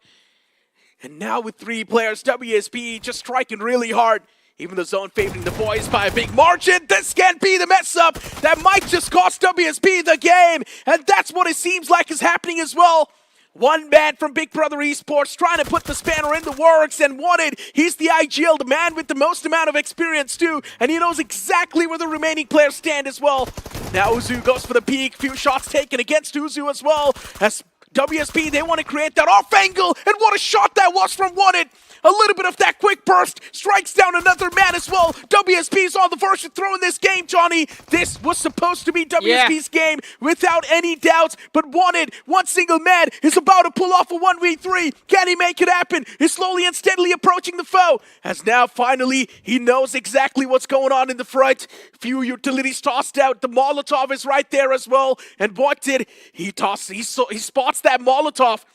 And now with 3 players, WSB just striking really hard. Even the zone favoring the boys by a big margin. This can't be the mess up that might just cost WSB the game. And that's what it seems like is happening as well. One man from Big Brother Esports trying to put the spanner in the works, and wanted. He's the IGL, the man with the most amount of experience too, and he knows exactly where the remaining players stand as well. Now Uzu goes for the peak. Few shots taken against Uzu as well. As WSB, they want to create that off angle, and what a shot that was from Wanted. A little bit of that quick burst strikes down another man as well. WSB's on the verge of throwing this game, Johnny. This was supposed to be WSB's game without any doubts, but Wanted, one single man, is about to pull off a 1v3. Can he make it happen? He's slowly and steadily approaching the foe, as now finally he knows exactly what's going on in the front. Few utilities tossed out. The Molotov is right there as well, and Wanted, he spots that Molotov.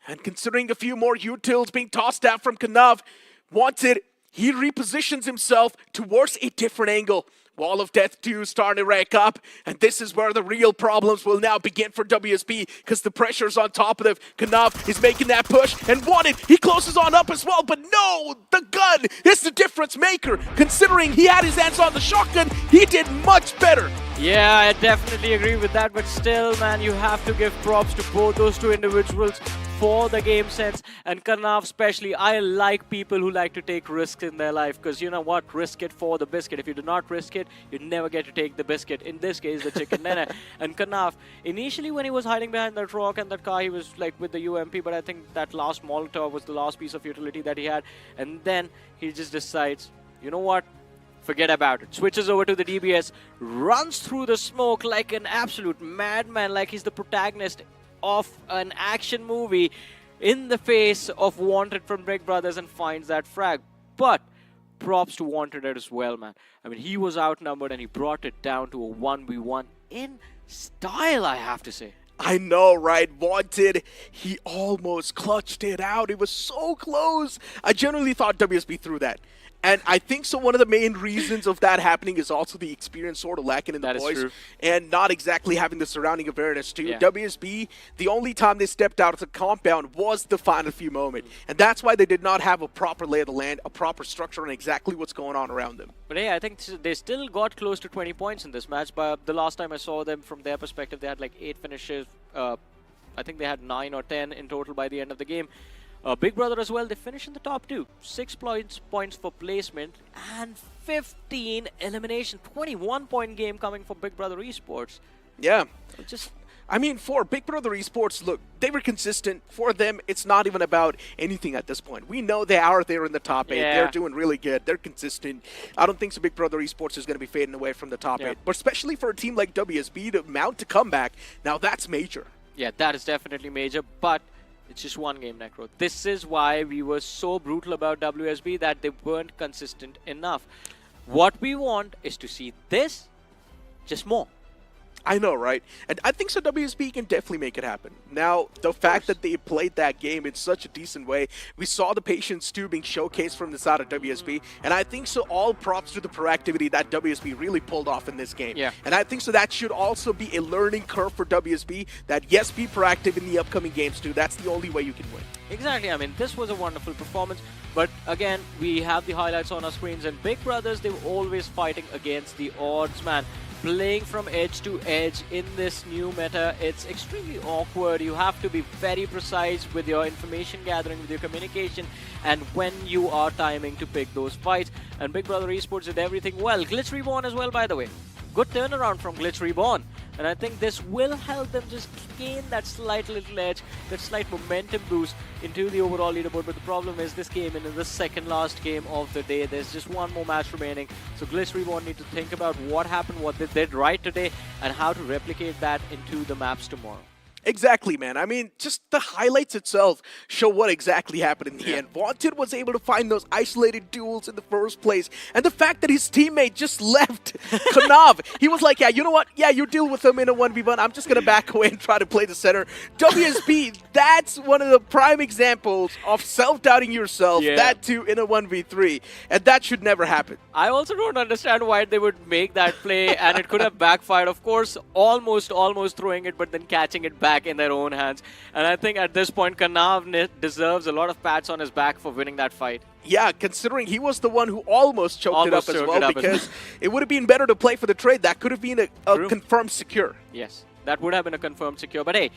And considering a few more utils being tossed out from Kanav, Wanted, he repositions himself towards a different angle. Wall of Death 2 starting to rack up, and this is where the real problems will now begin for WSB, because the pressure's on top of them. Kanav is making that push, and Wanted, he closes on up as well, but no, the gun is the difference maker. Considering he had his hands on the shotgun, he did much better.
Yeah, I definitely agree with that, but still, man, you have to give props to both those two individuals for the game sense, and Karnav especially. I like people who like to take risks in their life, because you know what, risk it for the biscuit. If you do not risk it, you never get to take the biscuit. In this case, the chicken dinner. And Karnav, initially when he was hiding behind that rock and that car, he was like with the UMP, but I think that last Molotov was the last piece of utility that he had, and then he just decides, you know what, forget about it. Switches over to the DBS, runs through the smoke like an absolute madman, like he's the protagonist of an action movie in the face of Wanted from Big Brothers, and finds that frag. But props to Wanted as well, man. I mean, he was outnumbered and he brought it down to a 1v1 in style, I have to say.
I know, right? Wanted, he almost clutched it out. It was so close. I generally thought WSB threw that. And I think so one of the main reasons of that happening is also the experience sort of lacking in the boys. And not exactly having the surrounding awareness too. WSB, the only time they stepped out of the compound was the final few moment. And that's why they did not have a proper lay of the land, a proper structure on exactly what's going on around them.
But hey, I think they still got close to 20 points in this match. But the last time I saw them from their perspective, they had like 8 finishes. I think they had 9 or 10 in total by the end of the game. Big Brother as well, they finished in the top 2. 6 points for placement and 15 elimination. 21-point game coming from Big Brother Esports.
Yeah. I mean, for Big Brother Esports, look, they were consistent. For them, it's not even about anything at this point. We know they are there in the top 8. They're doing really good. They're consistent. I don't think so Big Brother Esports is going to be fading away from the top 8. But especially for a team like WSB to mount a comeback, now that's major.
Yeah, that is definitely major, but It's just one game, Necro. This is why we were so brutal about WSB, that they weren't consistent enough. What we want is to see this, just more.
I know, right? And I think so WSB can definitely make it happen. Now, the fact that they played that game in such a decent way, we saw the patience too being showcased from the side of WSB, and I think so all props to the proactivity that WSB really pulled off in this game.
Yeah.
And I think so that should also be a learning curve for WSB, that yes, be proactive in the upcoming games too. That's the only way you can win.
Exactly. I mean, this was a wonderful performance. But again, we have the highlights on our screens, and Big Brothers, they were always fighting against the odds, man. Playing from edge to edge in this new meta, it's extremely awkward. You have to be very precise with your information gathering, with your communication, and when you are timing to pick those fights. And Big Brother Esports did everything well. Glitch Reborn as well, by the way. Good turnaround from Glitch Reborn. And I think this will help them just gain that slight little edge, that slight momentum boost into the overall leaderboard. But the problem is this game in the second last game of the day. There's just one more match remaining. So Glitch Reborn need to think about what happened, what they did right today, and how to replicate that into the maps tomorrow.
Exactly, man. I mean, just the highlights itself show what exactly happened in the end. Wanted was able to find those isolated duels in the first place. And the fact that his teammate just left Kanav, he was like, yeah, you know what? Yeah, you deal with him in a 1v1. I'm just going to back away and try to play the center. WSB, that's one of the prime examples of self-doubting yourself, that too in a 1v3. And that should never happen.
I also don't understand why they would make that play, and it could have backfired. Of course, almost throwing it, but then catching it back in their own hands. And I think at this point, Kanav deserves a lot of pats on his back for winning that fight.
Yeah, considering he was the one who almost choked it up as well, because it would have been better to play for the trade. That could have been a confirmed secure.
Yes, that would have been a confirmed secure. But hey,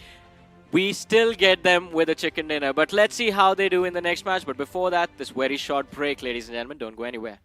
we still get them with a chicken dinner. But let's see how they do in the next match. But before that, this very short break, ladies and gentlemen. Don't go anywhere.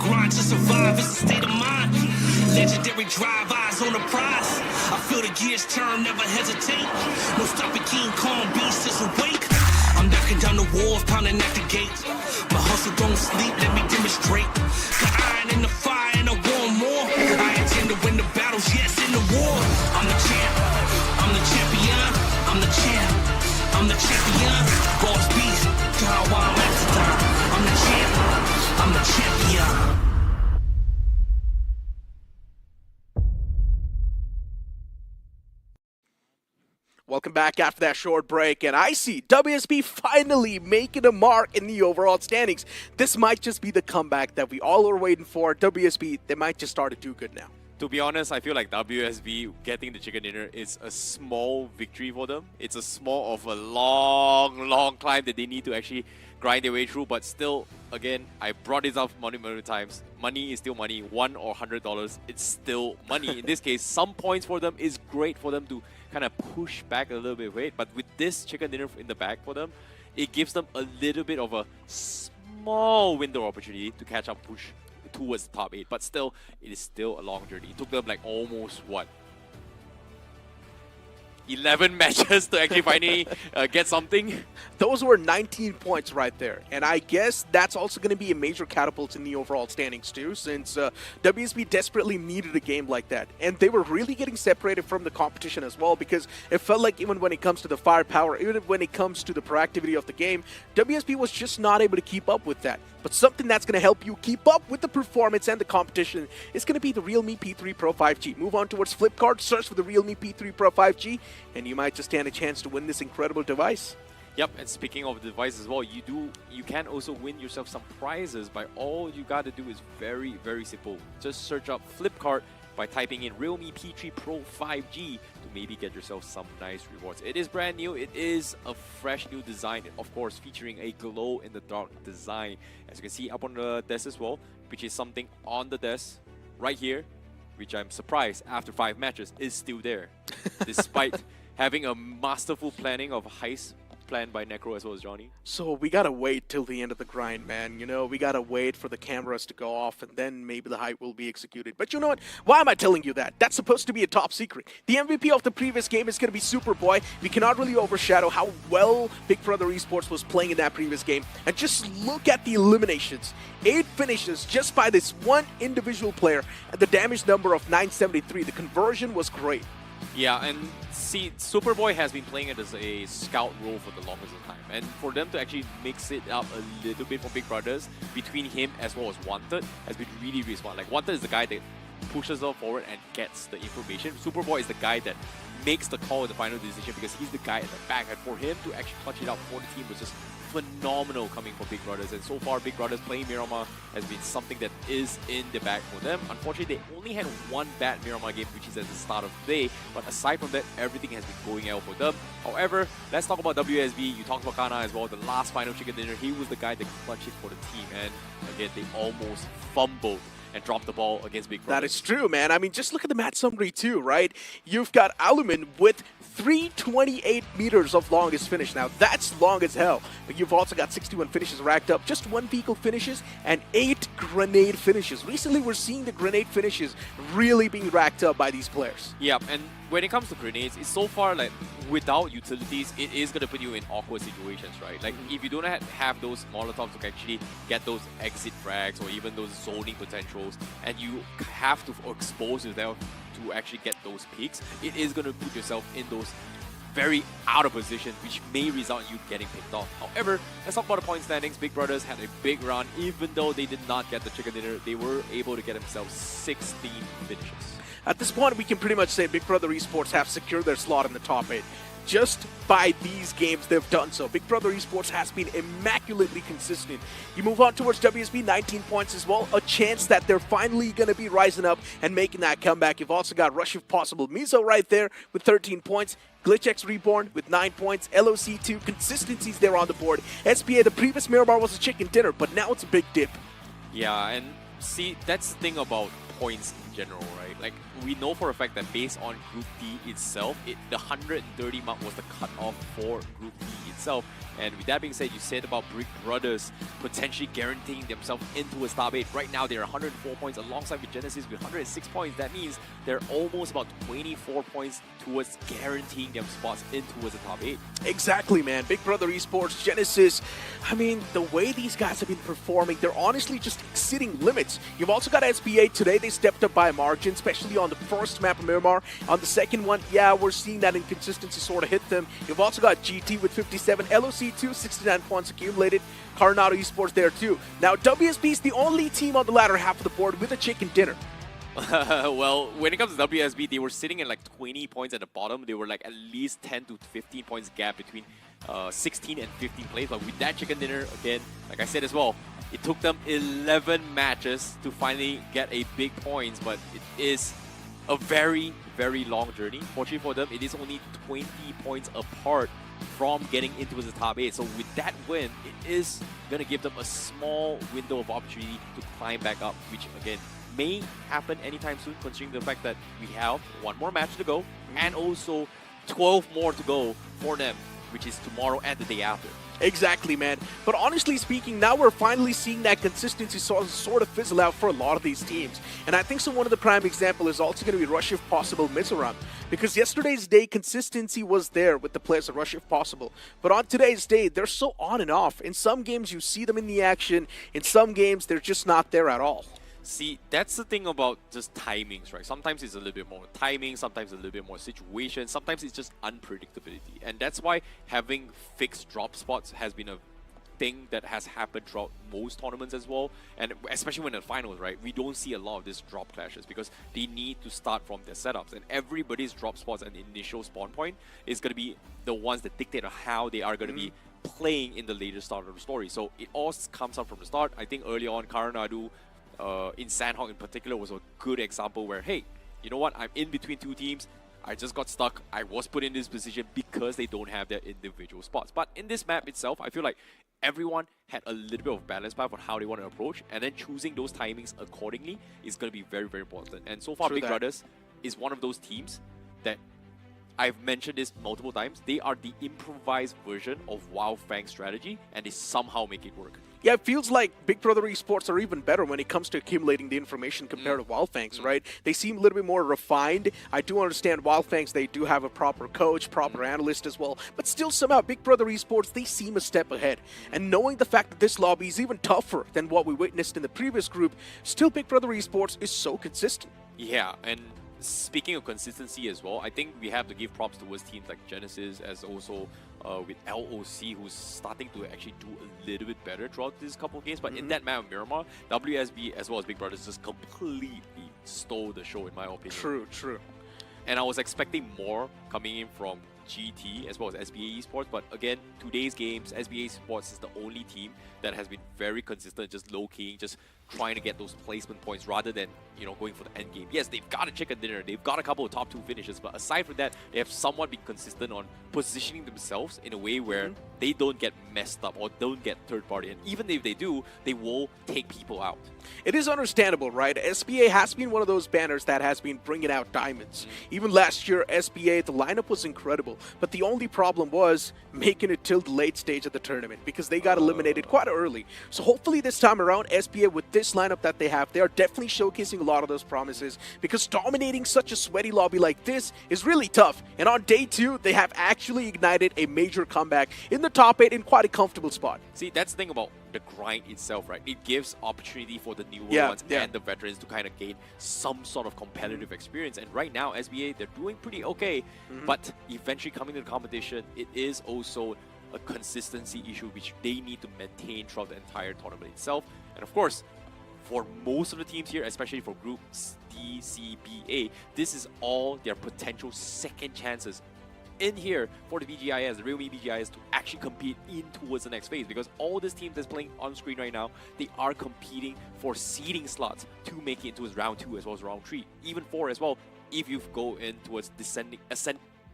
Grind to survive is a state of mind. Legendary drive, eyes on the prize. I feel the gears turn, never hesitate. No stopping King Kong, beast is awake. I'm knocking down the walls, pounding at the gate. My hustle don't sleep, let me demonstrate. The iron in the fire and I want more. I intend to win the battles, yes, in the war. I'm the champ, I'm the champion. I'm the champ, I'm the champion. Boss beast, God, why I'm at the time. I'm the champ, I'm the champion.
Welcome back after that short break, and I see WSB finally making a mark in the overall standings. This might just be the comeback that we all are waiting for. WSB, they might just start to do good now.
To be honest, I feel like WSB getting the chicken dinner is a small victory for them. It's a small of a long climb that they need to actually grind their way through, but still, again, I brought this up many times. Money is still money. $1 or $100, it's still money. In this case, some points for them is great for them to kind of push back a little bit of weight, but with this chicken dinner in the bag for them, it gives them a little bit of a small window opportunity to catch up, push towards the top 8. But still, it is still a long journey. It took them like almost, what, 11 matches to actually finally get something.
Those were 19 points right there. And I guess that's also going to be a major catapult in the overall standings too, since WSB desperately needed a game like that. And they were really getting separated from the competition as well, because it felt like even when it comes to the firepower, even when it comes to the proactivity of the game, WSB was just not able to keep up with that. But something that's going to help you keep up with the performance and the competition is going to be the realme P3 Pro 5G. Move on towards Flipkart, search for the realme P3 Pro 5G, and you might just stand a chance to win this incredible device.
Yep, and speaking of device as well, you can also win yourself some prizes by all you gotta do is very, very simple. Just search up Flipkart by typing in realme P3 Pro 5G to maybe get yourself some nice rewards. It is brand new, it is a fresh new design, of course featuring a glow-in-the-dark design. As you can see up on the desk as well, which is something on the desk right here, which I'm surprised after 5 matches is still there, despite having a masterful planning of heist planned by Necro as well as Johnny.
So we gotta wait till the end of the grind, man. You know, we gotta wait for the cameras to go off and then maybe the hype will be executed. But you know what? Why am I telling you that? That's supposed to be a top secret. The MVP of the previous game is gonna be Superboy. We cannot really overshadow how well Big Brother Esports was playing in that previous game. And just look at the eliminations. 8 finishes just by this one individual player and the damage number of 973. The conversion was great.
Yeah, and see, Superboy has been playing it as a scout role for the longest time. And for them to actually mix it up a little bit for Big Brothers, between him as well as Wanted, has been really, really smart. Like, Wanted is the guy that pushes them forward and gets the information. Superboy is the guy that makes the call in the final decision because he's the guy at the back. And for him to actually clutch it out for the team was just phenomenal coming from Big Brothers. And so far, Big Brothers playing Miramar has been something that is in the bag for them. Unfortunately, they only had one bad Miramar game, which is at the start of the day. But aside from that, everything has been going well for them. However, let's talk about WSB. You talked about Kana as well. The last final chicken dinner, he was the guy that clutched it for the team. And again, they almost fumbled and dropped the ball against Big Brothers.
That is true, man. I mean, just look at the match summary too, right? You've got Alumin with 328 meters of longest finish. Now, that's long as hell. But you've also got 61 finishes racked up, just 1 vehicle finishes, and 8 grenade finishes. Recently, we're seeing the grenade finishes really being racked up by these players.
Yeah, and when it comes to grenades, it's so far like without utilities, it is going to put you in awkward situations, right? Like if you don't have those Molotovs to actually get those exit frags or even those zoning potentials, and you have to expose yourself to actually get those peaks, it is going to put yourself in those very out of position, which may result in you getting picked off. However, let's talk about the point standings. Big Brothers had a big run. Even though they did not get the chicken dinner, they were able to get themselves 16 finishes.
At this point, we can pretty much say Big Brother Esports have secured their slot in the top 8. Just by these games, they've done so. Big Brother Esports has been immaculately consistent. You move on towards WSB, 19 points as well. A chance that they're finally going to be rising up and making that comeback. You've also got Rush if Possible Mizo right there with 13 points. GlitchX Reborn with 9 points. LOC2, consistencies there on the board. SPA, the previous Miramar was a chicken dinner, but now it's a big dip.
Yeah, and see, that's the thing about points in general, right? Like, we know for a fact that based on Group D itself, the 130 mark was the cutoff for Group D itself. And with that being said, you said about Big Brothers potentially guaranteeing themselves into a top 8. Right now, they're 104 points alongside with Genesis with 106 points. That means they're almost about 24 points towards guaranteeing them spots in towards the top 8.
Exactly, man. Big Brother Esports, Genesis, I mean, the way these guys have been performing, they're honestly just exceeding limits. You've also got SPA today. They stepped up by a margin, especially on the first map of Miramar. On the second one, yeah, we're seeing that inconsistency sort of hit them. You've also got GT with 57, LOC2, 69 points accumulated. Coronado Esports there too. Now, WSB is the only team on the latter half of the board with a chicken dinner.
Well, when it comes to WSB, they were sitting at like 20 points at the bottom. They were like at least 10 to 15 points gap between 16 and 15 plays. But with that chicken dinner, again, like I said as well, it took them 11 matches to finally get a big points, but it is a very, very long journey. Fortunately for them, it is only 20 points apart from getting into the top 8. So with that win, it is going to give them a small window of opportunity to climb back up, which again, may happen anytime soon, considering the fact that we have one more match to go and also 12 more to go for them, which is tomorrow and the day after.
Exactly, man. But honestly speaking, now we're finally seeing that consistency sort of fizzle out for a lot of these teams. And I think so one of the prime example is also going to be Rush if Possible Mizoram. Because yesterday's day, consistency was there with the players of Rush if Possible. But on today's day, they're so on and off. In some games, you see them in the action. In some games, they're just not there at all.
See, that's the thing about just timings, right? Sometimes it's a little bit more timing, sometimes a little bit more situation, sometimes it's just unpredictability. And that's why having fixed drop spots has been a thing that has happened throughout most tournaments as well, and especially when in the finals, right? We don't see a lot of these drop clashes because they need to start from their setups, and everybody's drop spots and initial spawn point is going to be the ones that dictate on how they are going to be playing in the later start of the story. So it all comes up from the start. I think early on, Karanadu in Sanhok in particular was a good example where, hey, you know what? I'm in between two teams. I just got stuck. I was put in this position because they don't have their individual spots. But in this map itself, I feel like everyone had a little bit of balance path on how they want to approach, and then choosing those timings accordingly is going to be very, very important. And so far, Big Brothers is one of those teams that I've mentioned this multiple times. They are the improvised version of Wild Fang's strategy, and they somehow make it work.
Yeah, it feels like Big Brother esports are even better when it comes to accumulating the information compared to Wild Fangs, right? They seem a little bit more refined. I do understand Wild Fangs, they do have a proper coach, proper analyst as well, but still somehow Big Brother esports, they seem a step ahead. And knowing the fact that this lobby is even tougher than what we witnessed in the previous group, still Big Brother esports is so consistent.
Yeah, and speaking of consistency as well, I think we have to give props towards teams like Genesis, as also with LOC, who's starting to actually do a little bit better throughout this couple of games. But in that map of Miramar, WSB as well as Big Brothers just completely stole the show, in my opinion.
True.
And I was expecting more coming in from GT as well as SBA Esports, but again, today's games, SBA Esports is the only team that has been very consistent, just low-keying, just trying to get those placement points rather than, you know, going for the end game. Yes, they've got a chicken dinner, they've got a couple of top 2 finishes, but aside from that, they have somewhat been consistent on positioning themselves in a way where they don't get messed up or don't get third party. And even if they do, they will take people out.
It is understandable, right? SBA has been one of those banners that has been bringing out diamonds. Even last year, SBA, the lineup was incredible, but the only problem was making it till the late stage of the tournament because they got eliminated quite early. So hopefully this time around, SBA with this lineup that they have, they are definitely showcasing a lot of those promises because dominating such a sweaty lobby like this is really tough. And on day 2, they have actually ignited a major comeback in the top 8 in quite a comfortable spot.
See, that's the thing about the grind itself, right? It gives opportunity for the newer ones and the veterans to kind of gain some sort of competitive experience. And right now, SBA, they're doing pretty okay, but eventually coming to the competition, it is also a consistency issue which they need to maintain throughout the entire tournament itself. And of course, for most of the teams here, especially for groups D, C, B, A, this is all their potential second chances in here for the BGIS, the realme BGIS, to actually compete in towards the next phase, because all these teams that's playing on screen right now, they are competing for seeding slots to make it into round 2 as well as round 3, even 4 as well, if you go in towards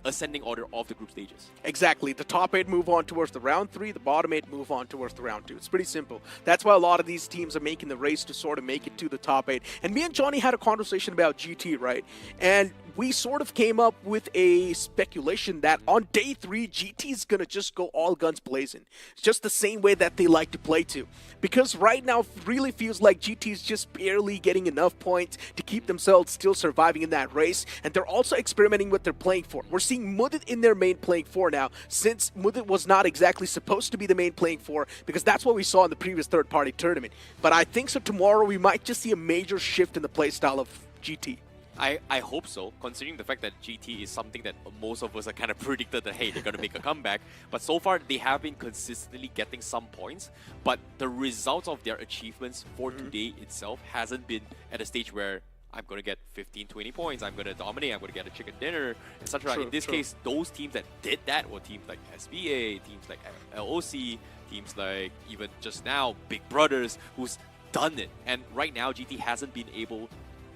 ascending order of the group stages.
Exactly. The top 8 move on towards the round 3, the bottom 8 move on towards the round 2. It's pretty simple. That's why a lot of these teams are making the race to sort of make it to the top 8. And me and Johnny had a conversation about GT, right? And we sort of came up with a speculation that on day 3, GT is going to just go all guns blazing. It's just the same way that they like to play to. Because right now, it really feels like GT is just barely getting enough points to keep themselves still surviving in that race. And they're also experimenting with their playing for. We're seeing Mudit in their main playing for now, since Mudit was not exactly supposed to be the main playing for, because that's what we saw in the previous third-party tournament. But I think so tomorrow we might just see a major shift in the playstyle of GT.
I hope so, considering the fact that GT is something that most of us are kind of predicted that, hey, they're going to make a comeback. But so far, they have been consistently getting some points. But the results of their achievements for today itself hasn't been at a stage where I'm going to get 15, 20 points, I'm going to dominate, I'm going to get a chicken dinner, etc. In this case, those teams that did that were teams like SBA, teams like LOC, teams like even just now, Big Brothers, who's done it. And right now, GT hasn't been able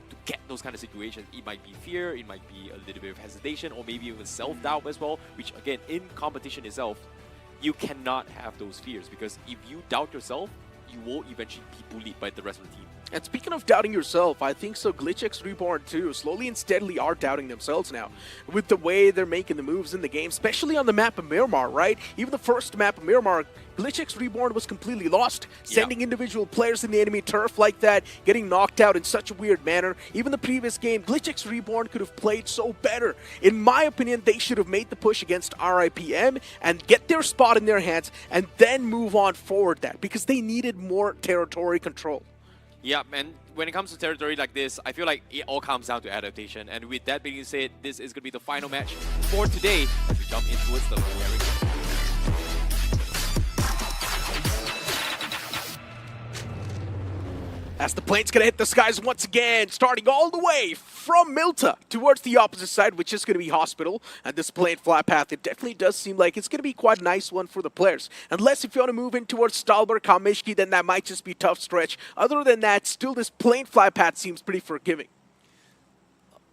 to get those kind of situations. It might be fear, it might be a little bit of hesitation, or maybe even self-doubt as well, which again, in competition itself, you cannot have those fears, because if you doubt yourself, you will eventually be bullied by the rest of the team.
And speaking of doubting yourself, I think so GlitchX Reborn too slowly and steadily are doubting themselves now with the way they're making the moves in the game, especially on the map of Miramar, right? Even the first map of Miramar, GlitchX Reborn was completely lost, sending individual players in the enemy turf like that, getting knocked out in such a weird manner. Even the previous game, GlitchX Reborn could have played so better. In my opinion, they should have made the push against RIPM and get their spot in their hands and then move on forward that, because they needed more territory control.
Yeah, and when it comes to territory like this, I feel like it all comes down to adaptation. And with that being said, this is going to be the final match for today as we jump in towards the Erangel.
as the plane's gonna hit the skies once again, starting all the way from Milta towards the opposite side, which is gonna be Hospital. And this plane fly path, it definitely does seem like it's gonna be quite a nice one for the players. Unless if you want to move in towards Stalberg, Kamishki, then that might just be a tough stretch. Other than that, still this plane fly path seems pretty forgiving.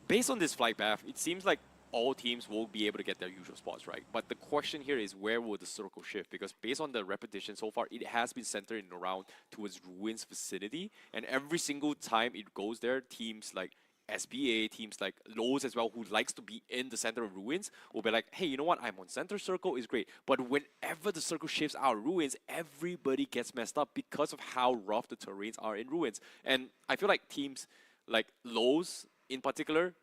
Based on this flight path, it seems like all teams will be able to get their usual spots, right? But the question here is, where will the circle shift? Because based on the repetition so far, it has been centered in around towards Ruins vicinity, and every single time it goes there, teams like SBA, teams like Lowe's as well, who likes to be in the center of Ruins, will be like, hey, you know what, I'm on center circle, is great. But whenever the circle shifts out of Ruins, everybody gets messed up because of how rough the terrains are in Ruins. And I feel like teams like Lowe's in particular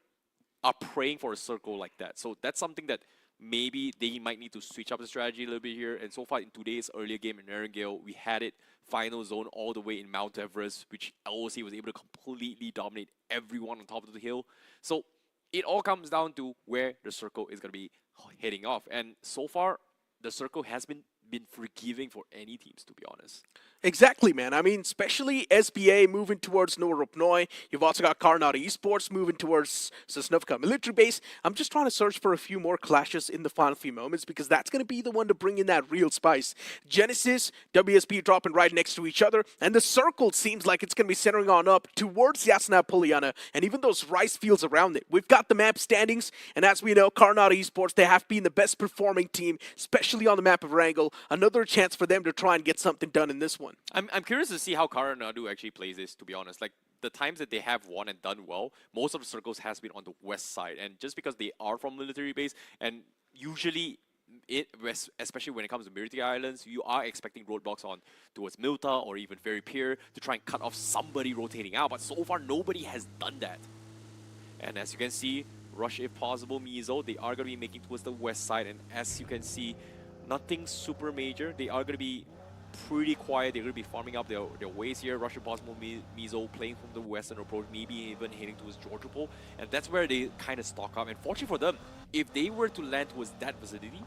are praying for a circle like that. So that's something that maybe they might need to switch up the strategy a little bit here. And so far in today's earlier game in Erangel, we had it final zone all the way in Mount Everest, which LOC was able to completely dominate everyone on top of the hill. So it all comes down to where the circle is going to be heading off. And so far, the circle has been forgiving for any teams, to be honest.
Exactly, man. I mean, especially SBA moving towards Novorupnoi. You've also got Karnata Esports moving towards Sosnovka military base. I'm just trying to search for a few more clashes in the final few moments because that's going to be the one to bring in that real spice. Genesis, WSP dropping right next to each other, and the circle seems like it's going to be centering on up towards Yasna Poliana and even those rice fields around it. We've got the map standings, and as we know, Karnata Esports, they have been the best performing team, especially on the map of Erangel. Another chance for them to try and get something done in this one.
I'm curious to see how Karanadu actually plays this, to be honest. Like, the times that they have won and done well, most of the circles has been on the west side. And just because they are from military base, and usually, especially when it comes to Mirti Islands, you are expecting roadblocks on towards Milta or even Ferry Pier to try and cut off somebody rotating out. But so far, nobody has done that. And as you can see, rush if possible, Mizo, they are going to be making towards the west side. And as you can see, nothing super major. They are going to be pretty quiet. They're going to be farming up their ways here. Russian possible Mizo playing from the western approach, maybe even heading towards Georgopol. And that's where they kind of stock up. And fortunately for them, if they were to land towards that vicinity,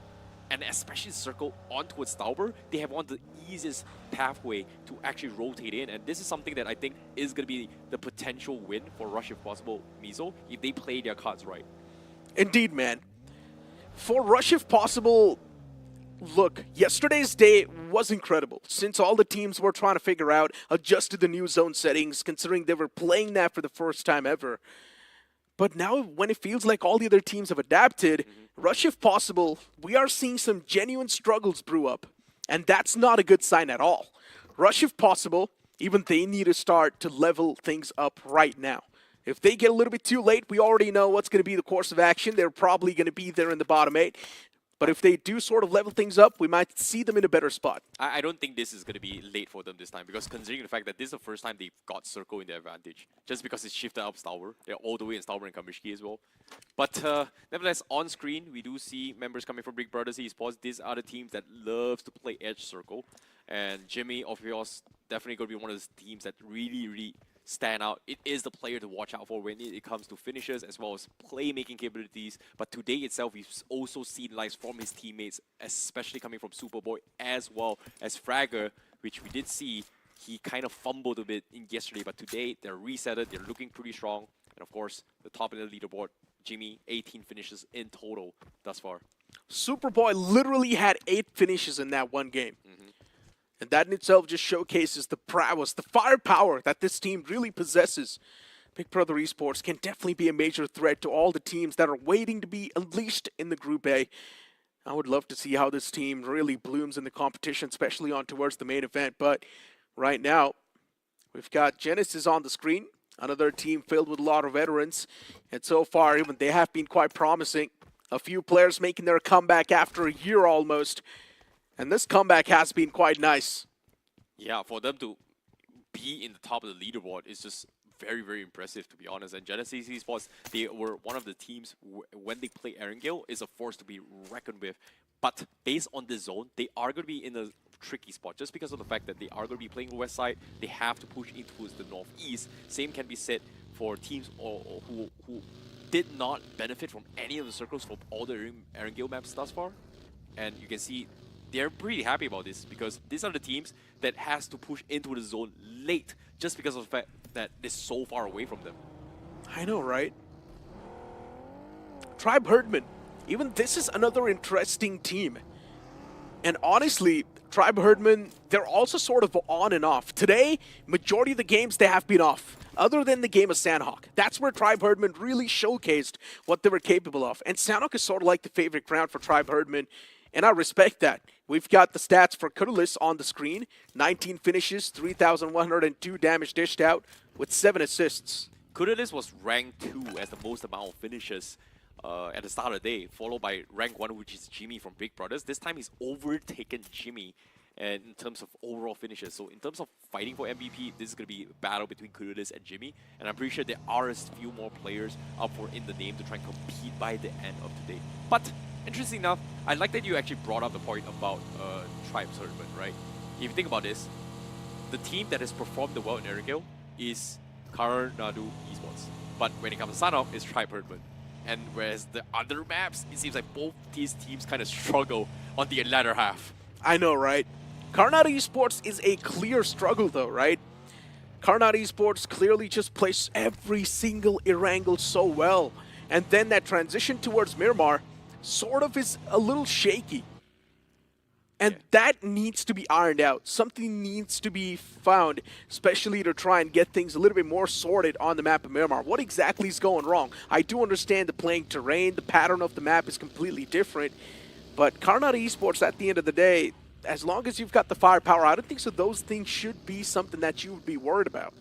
and especially circle on towards Stauber, they have one of the easiest pathway to actually rotate in. And this is something that I think is going to be the potential win for Rush if possible Mizo, if they play their cards right.
Indeed, man. For Rush if possible, look, yesterday's day was incredible since all the teams were trying to figure out, adjust to the new zone settings, considering they were playing that for the first time ever. But now when it feels like all the other teams have adapted, Rush if possible, we are seeing some genuine struggles brew up. And that's not a good sign at all. Rush if possible, even they need to start to level things up right now. If they get a little bit too late, we already know what's going to be the course of action. They're probably going to be there in the bottom 8. But if they do sort of level things up, we might see them in a better spot.
I don't think this is going to be late for them this time, because considering the fact that this is the first time they've got Circle in their advantage, just because it's shifted up Stauber. They're all the way in Stauber and Kamishki as well. But nevertheless, on screen, we do see members coming from Big Brothers Esports. These are the teams that loves to play Edge Circle. And Jimmy, of course, definitely going to be one of those teams that really stand out. It is the player to watch out for when it comes to finishes as well as playmaking capabilities. But today itself, we've also seen lives from his teammates, especially coming from Superboy as well as Fragger, which we did see he kind of fumbled a bit in yesterday. But today, they're resetted, they're looking pretty strong. And of course, the top of the leaderboard, Jimmy, 18 finishes in total thus far.
Superboy literally had 8 finishes in that one game. And that in itself just showcases the prowess, the firepower that this team really possesses. Big Brother Esports can definitely be a major threat to all the teams that are waiting to be unleashed in the Group A. I would love to see how this team really blooms in the competition, especially on towards the main event. But right now, we've got Genesis on the screen, another team filled with a lot of veterans. And so far, even they have been quite promising. A few players making their comeback after a year almost. And this comeback has been quite nice.
Yeah, for them to be in the top of the leaderboard is just very impressive, to be honest. And Genesis Esports, they were one of the teams, when they play Erangel, is a force to be reckoned with. But based on this zone, they are going to be in a tricky spot. Just because of the fact that they are going to be playing the west side, they have to push in towards the northeast. Same can be said for teams who did not benefit from any of the circles from all the Erangel maps thus far. And you can see they're pretty happy about this because these are the teams that has to push into the zone late just because of the fact that it's so far away from them.
I know, right? Tribe Herdman. Even this is another interesting team. And honestly, Tribe Herdman, they're also sort of on and off. Today, majority of the games they have been off, other than the game of Sanhok. That's where Tribe Herdman really showcased what they were capable of. And Sanhok is sort of like the favorite ground for Tribe Herdman, and I respect that. We've got the stats for Kutulis on the screen. 19 finishes, 3,102 damage dished out with 7 assists.
Kutulis was ranked 2 as the most amount of finishes at the start of the day, followed by rank 1, which is Jimmy from Big Brothers. This time he's overtaken Jimmy and in terms of overall finishes. So in terms of fighting for MVP, this is going to be a battle between Kutulis and Jimmy. And I'm pretty sure there are a few more players up for in the name to try and compete by the end of today. But interesting enough, I like that you actually brought up the point about Tribe's Herdman, right? If you think about this, the team that has performed the well in Erangel is Karanadu Esports. But when it comes to Sanhok, it's Tribe Herdman. And whereas the other maps, it seems like both these teams kind of struggle on the latter half.
I know, right? Karanadu Esports is a clear struggle though, right? Karanadu Esports clearly just plays every single Erangel so well. And then that transition towards Miramar sort of is a little shaky. And that needs to be ironed out. Something needs to be found, especially to try and get things a little bit more sorted on the map of Miramar. What exactly is going wrong? I do understand the playing terrain, the pattern of the map is completely different, but Karanadu Esports, at the end of the day, as long as you've got the firepower, I don't think so those things should be something that you would be worried about.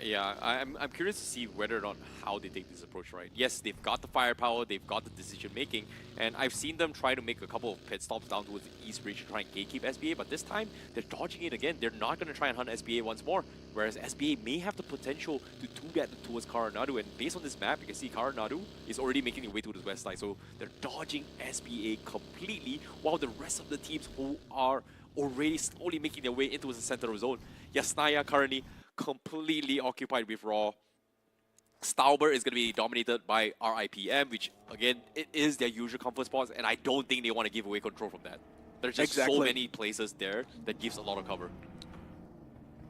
Yeah, I'm curious to see whether or not how they take this approach, right? Yes, they've got the firepower, they've got the decision making, and I've seen them try to make a couple of pit stops down towards the East Bridge to try and gatekeep SBA, but this time they're dodging it again. They're not going to try and hunt SBA once more, whereas SBA may have the potential to do that towards Karanadu, and based on this map, you can see Karanadu is already making their way to the west side, so they're dodging SBA completely, while the rest of the teams who are already slowly making their way into the center of the zone. Yasnaya currently completely occupied with Raw. Stauber is going to be dominated by RIPM, which, again, it is their usual comfort spots, and I don't think they want to give away control from that. There's just so many places there that gives a lot of cover.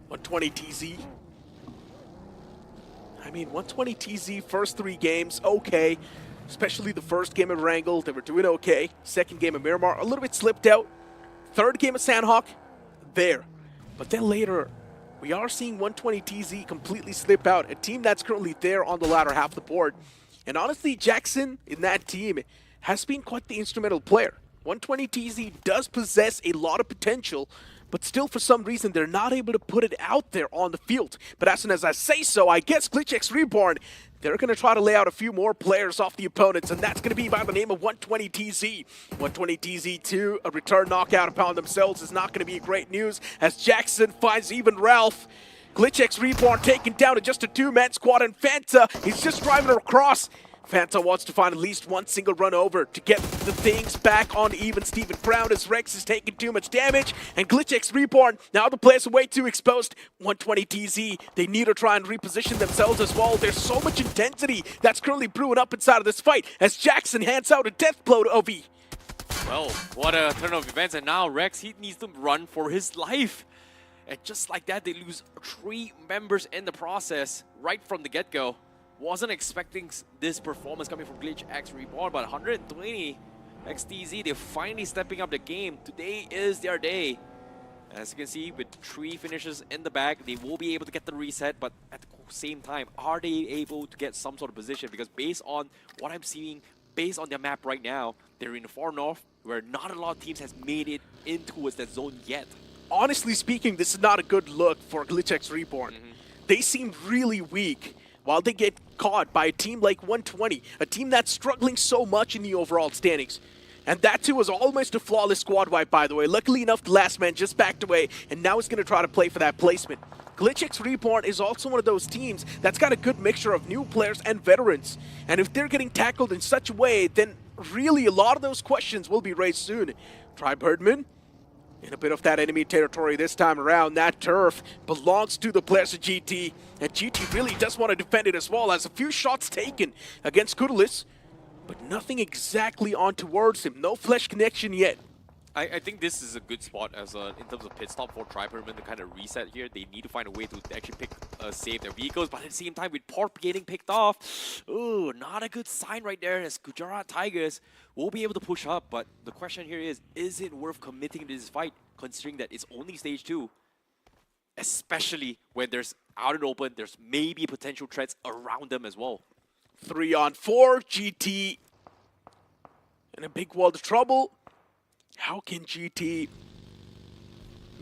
120 TZ. I mean, 120 TZ, first 3 games, okay. Especially the first game of Erangel, they were doing okay. Second game of Miramar, a little bit slipped out. Third game of Sanhok, there. But then later, we are seeing 120 TZ completely slip out, a team that's currently there on the latter half of the board. And honestly, Jackson in that team has been quite the instrumental player. 120 TZ does possess a lot of potential, but still for some reason they're not able to put it out there on the field. But as soon as I say so, I guess GlitchX Reborn, they're going to try to lay out a few more players off the opponents, and that's going to be by the name of 120 TZ. 120 TZ2, a return knockout upon themselves is not going to be great news as Jackson finds even Ralph. GlitchX Reborn taken down to just a 2-man squad, and Fanta, he's just driving across. Fanta wants to find at least one single run over to get the things back on even Steven ground as Rex is taking too much damage. And GlitchX Reborn, now the players are way too exposed. 120 TZ, they need to try and reposition themselves as well. There's so much intensity that's currently brewing up inside of this fight as Jackson hands out a death blow to Ovi.
Well, what a turn of events, and now Rex, he needs to run for his life. And just like that, they lose 3 members in the process right from the get-go. Wasn't expecting this performance coming from GlitchX Reborn, but 120 XTZ, they're finally stepping up the game. Today is their day. As you can see, with 3 finishes in the bag, they will be able to get the reset, but at the same time, are they able to get some sort of position? Because based on what I'm seeing, based on their map right now, they're in the far north, where not a lot of teams has made it in towards that zone yet.
Honestly speaking, this is not a good look for GlitchX Reborn. They seem really weak while they get caught by a team like 120, a team that's struggling so much in the overall standings. And that too was almost a flawless squad wipe, by the way. Luckily enough, the last man just backed away, and now he's going to try to play for that placement. GlitchX Reborn is also one of those teams that's got a good mixture of new players and veterans. And if they're getting tackled in such a way, then really a lot of those questions will be raised soon. Tribe Herdman in a bit of that enemy territory this time around. That turf belongs to the players of GT, and GT really does want to defend it as well, as a few shots taken against Kutulis, but nothing exactly on towards him. No flesh connection yet.
I think this is a good spot as in terms of pit stop for Triperman to kind of reset here. They need to find a way to actually save their vehicles, but at the same time with Porp getting picked off, ooh, not a good sign right there as Gujarat Tigers will be able to push up. But the question here is it worth committing to this fight considering that it's only stage 2? Especially when there's out and open, there's maybe potential threats around them as well.
3-on-4, GT in a big world of trouble. How can GT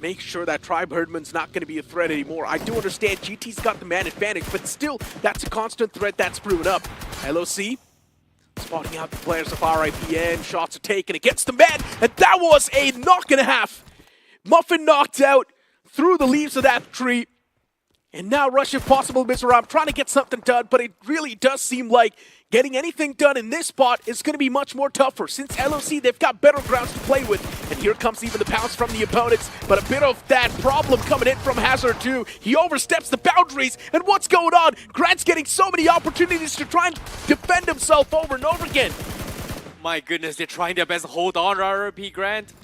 make sure that Tribe Herdman's not going to be a threat anymore? I do understand GT's got the man advantage, but still, that's a constant threat that's proven up. LOC spotting out the players of RIPM. Shots are taken against the man, and that was a knock and a half. Muffin knocked out through the leaves of that tree. And now Rush, if possible, Miramar trying to get something done, but it really does seem like getting anything done in this spot is going to be much more tougher. Since LOC, they've got better grounds to play with. And here comes even the pounce from the opponents, but a bit of that problem coming in from Hazard too. He oversteps the boundaries, and what's going on? Grant's getting so many opportunities to try and defend himself over and over again.
My goodness, they're trying their best to hold on, RRP Grant.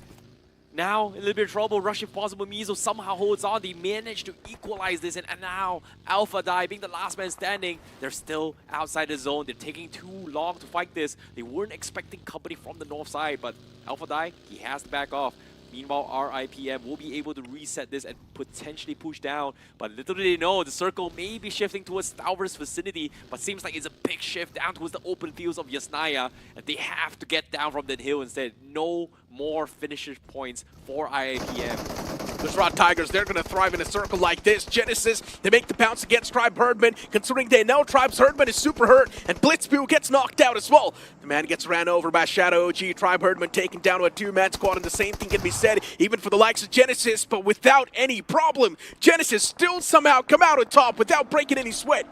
Now, a little bit of trouble. Rush, if possible, Mizo somehow holds on. They managed to equalize this, and now Alpha Die being the last man standing. They're still outside the zone. They're taking too long to fight this. They weren't expecting company from the north side, but Alpha Die, he has to back off. Meanwhile, RIPM will be able to reset this and potentially push down. But little do they know, the circle may be shifting towards Stauber's vicinity, but seems like it's a big shift down towards the open fields of Yasnaya, and they have to get down from that hill instead. No more finisher points for IIPM.
Gujarat Tigers, they're going to thrive in a circle like this. Genesis, they make the bounce against Tribe Herdman, considering they know Tribe's Herdman is super hurt, and Blitzpew gets knocked out as well. The man gets ran over by Shadow OG. Tribe Herdman taken down to a 2-man squad, and the same thing can be said even for the likes of Genesis, but without any problem. Genesis still somehow come out on top without breaking any sweat.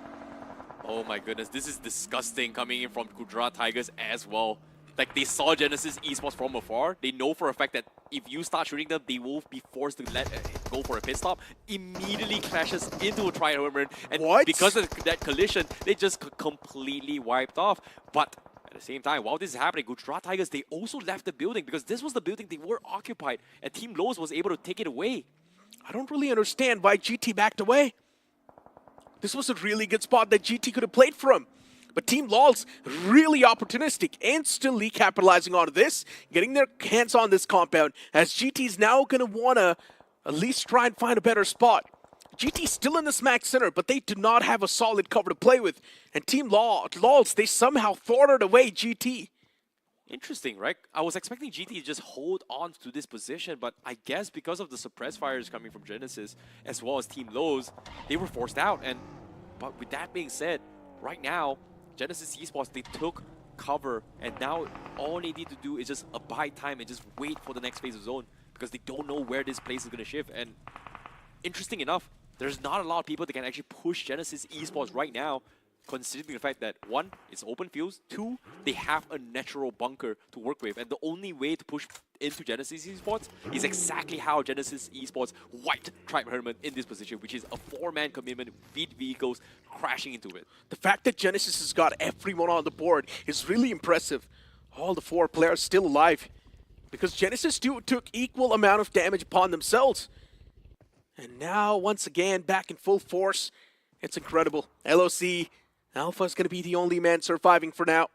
Oh my goodness, this is disgusting coming in from Gujarat Tigers as well. Like, they saw Genesis esports from afar. They know for a fact that if you start shooting them, they will be forced to go for a pit stop. Immediately crashes into a Tri-Herman. And because of that collision, they just completely wiped off. But at the same time, while this is happening, Gujarat Tigers, they also left the building because this was the building they were occupied. And Team Lowe's was able to take it away.
I don't really understand why GT backed away. This was a really good spot that GT could have played from. But Team LOL's really opportunistic, instantly capitalizing on this, getting their hands on this compound, as GT's now going to want to at least try and find a better spot. GT's still in the smack center, but they do not have a solid cover to play with. And Team LOL's, they somehow thwarted away GT.
Interesting, right? I was expecting GT to just hold on to this position, but I guess because of the suppress fires coming from Genesis, as well as Team Lowe's, they were forced out. But with that being said, right now, Genesis Esports, they took cover, and now all they need to do is just abide time and just wait for the next phase of zone because they don't know where this place is going to shift. And interesting enough, there's not a lot of people that can actually push Genesis Esports right now, considering the fact that, 1, it's open fields, 2, they have a natural bunker to work with, and the only way to push into Genesis Esports is exactly how Genesis Esports wiped Tribe Herman in this position, which is a 4-man commitment with vehicles crashing into it.
The fact that Genesis has got everyone on the board is really impressive. All the 4 players still alive, because Genesis took equal amount of damage upon themselves. And now, once again, back in full force. It's incredible. LOC, Alpha is going to be the only man surviving for now.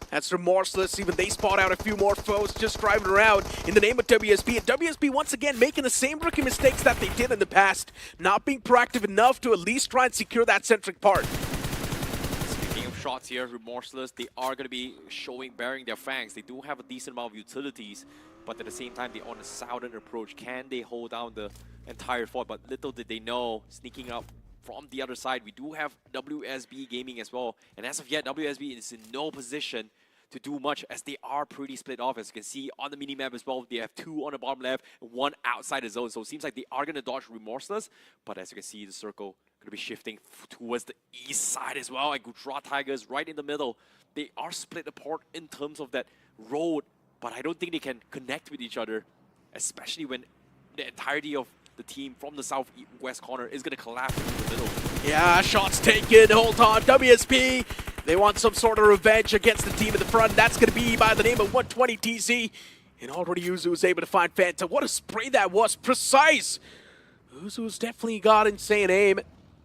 That's remorseless. Even they spot out a few more foes just driving around in the name of WSB. And WSB once again making the same rookie mistakes that they did in the past. Not being proactive enough to at least try and secure that centric part.
Speaking of shots here, remorseless, they are going to be bearing their fangs. They do have a decent amount of utilities, but at the same time, they're on a southern approach. Can they hold down the entire fort? But little did they know, sneaking up from the other side, we do have WSB Gaming as well. And as of yet, WSB is in no position to do much as they are pretty split off. As you can see on the mini-map as well, they have 2 on the bottom left and 1 outside the zone. So it seems like they are going to dodge remorseless. But as you can see, the circle going to be shifting towards the east side as well. And Gujarat Tigers right in the middle. They are split apart in terms of that road, but I don't think they can connect with each other, especially when the entirety of the team from the southwest corner is going to collapse into the middle.
Yeah, shots taken. Hold on. WSP, they want some sort of revenge against the team in the front. That's going to be by the name of 120 TZ. And already Uzu was able to find Fanta. What a spray that was. Precise. Uzu's definitely got insane aim.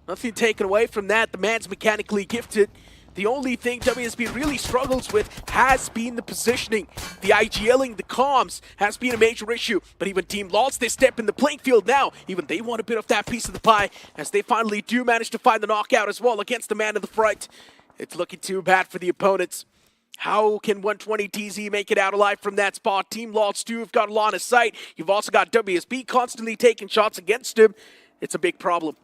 Nothing taken away from that. The man's mechanically gifted. The only thing WSB really struggles with has been the positioning. The IGLing, the comms has been a major issue. But even Team LOLs, they step in the playing field now. Even they want a bit of that piece of the pie as they finally do manage to find the knockout as well against the man in the front. It's looking too bad for the opponents. How can 120 TZ make it out alive from that spot? Team LOLs too have got a line of sight. You've also got WSB constantly taking shots against him. It's a big problem.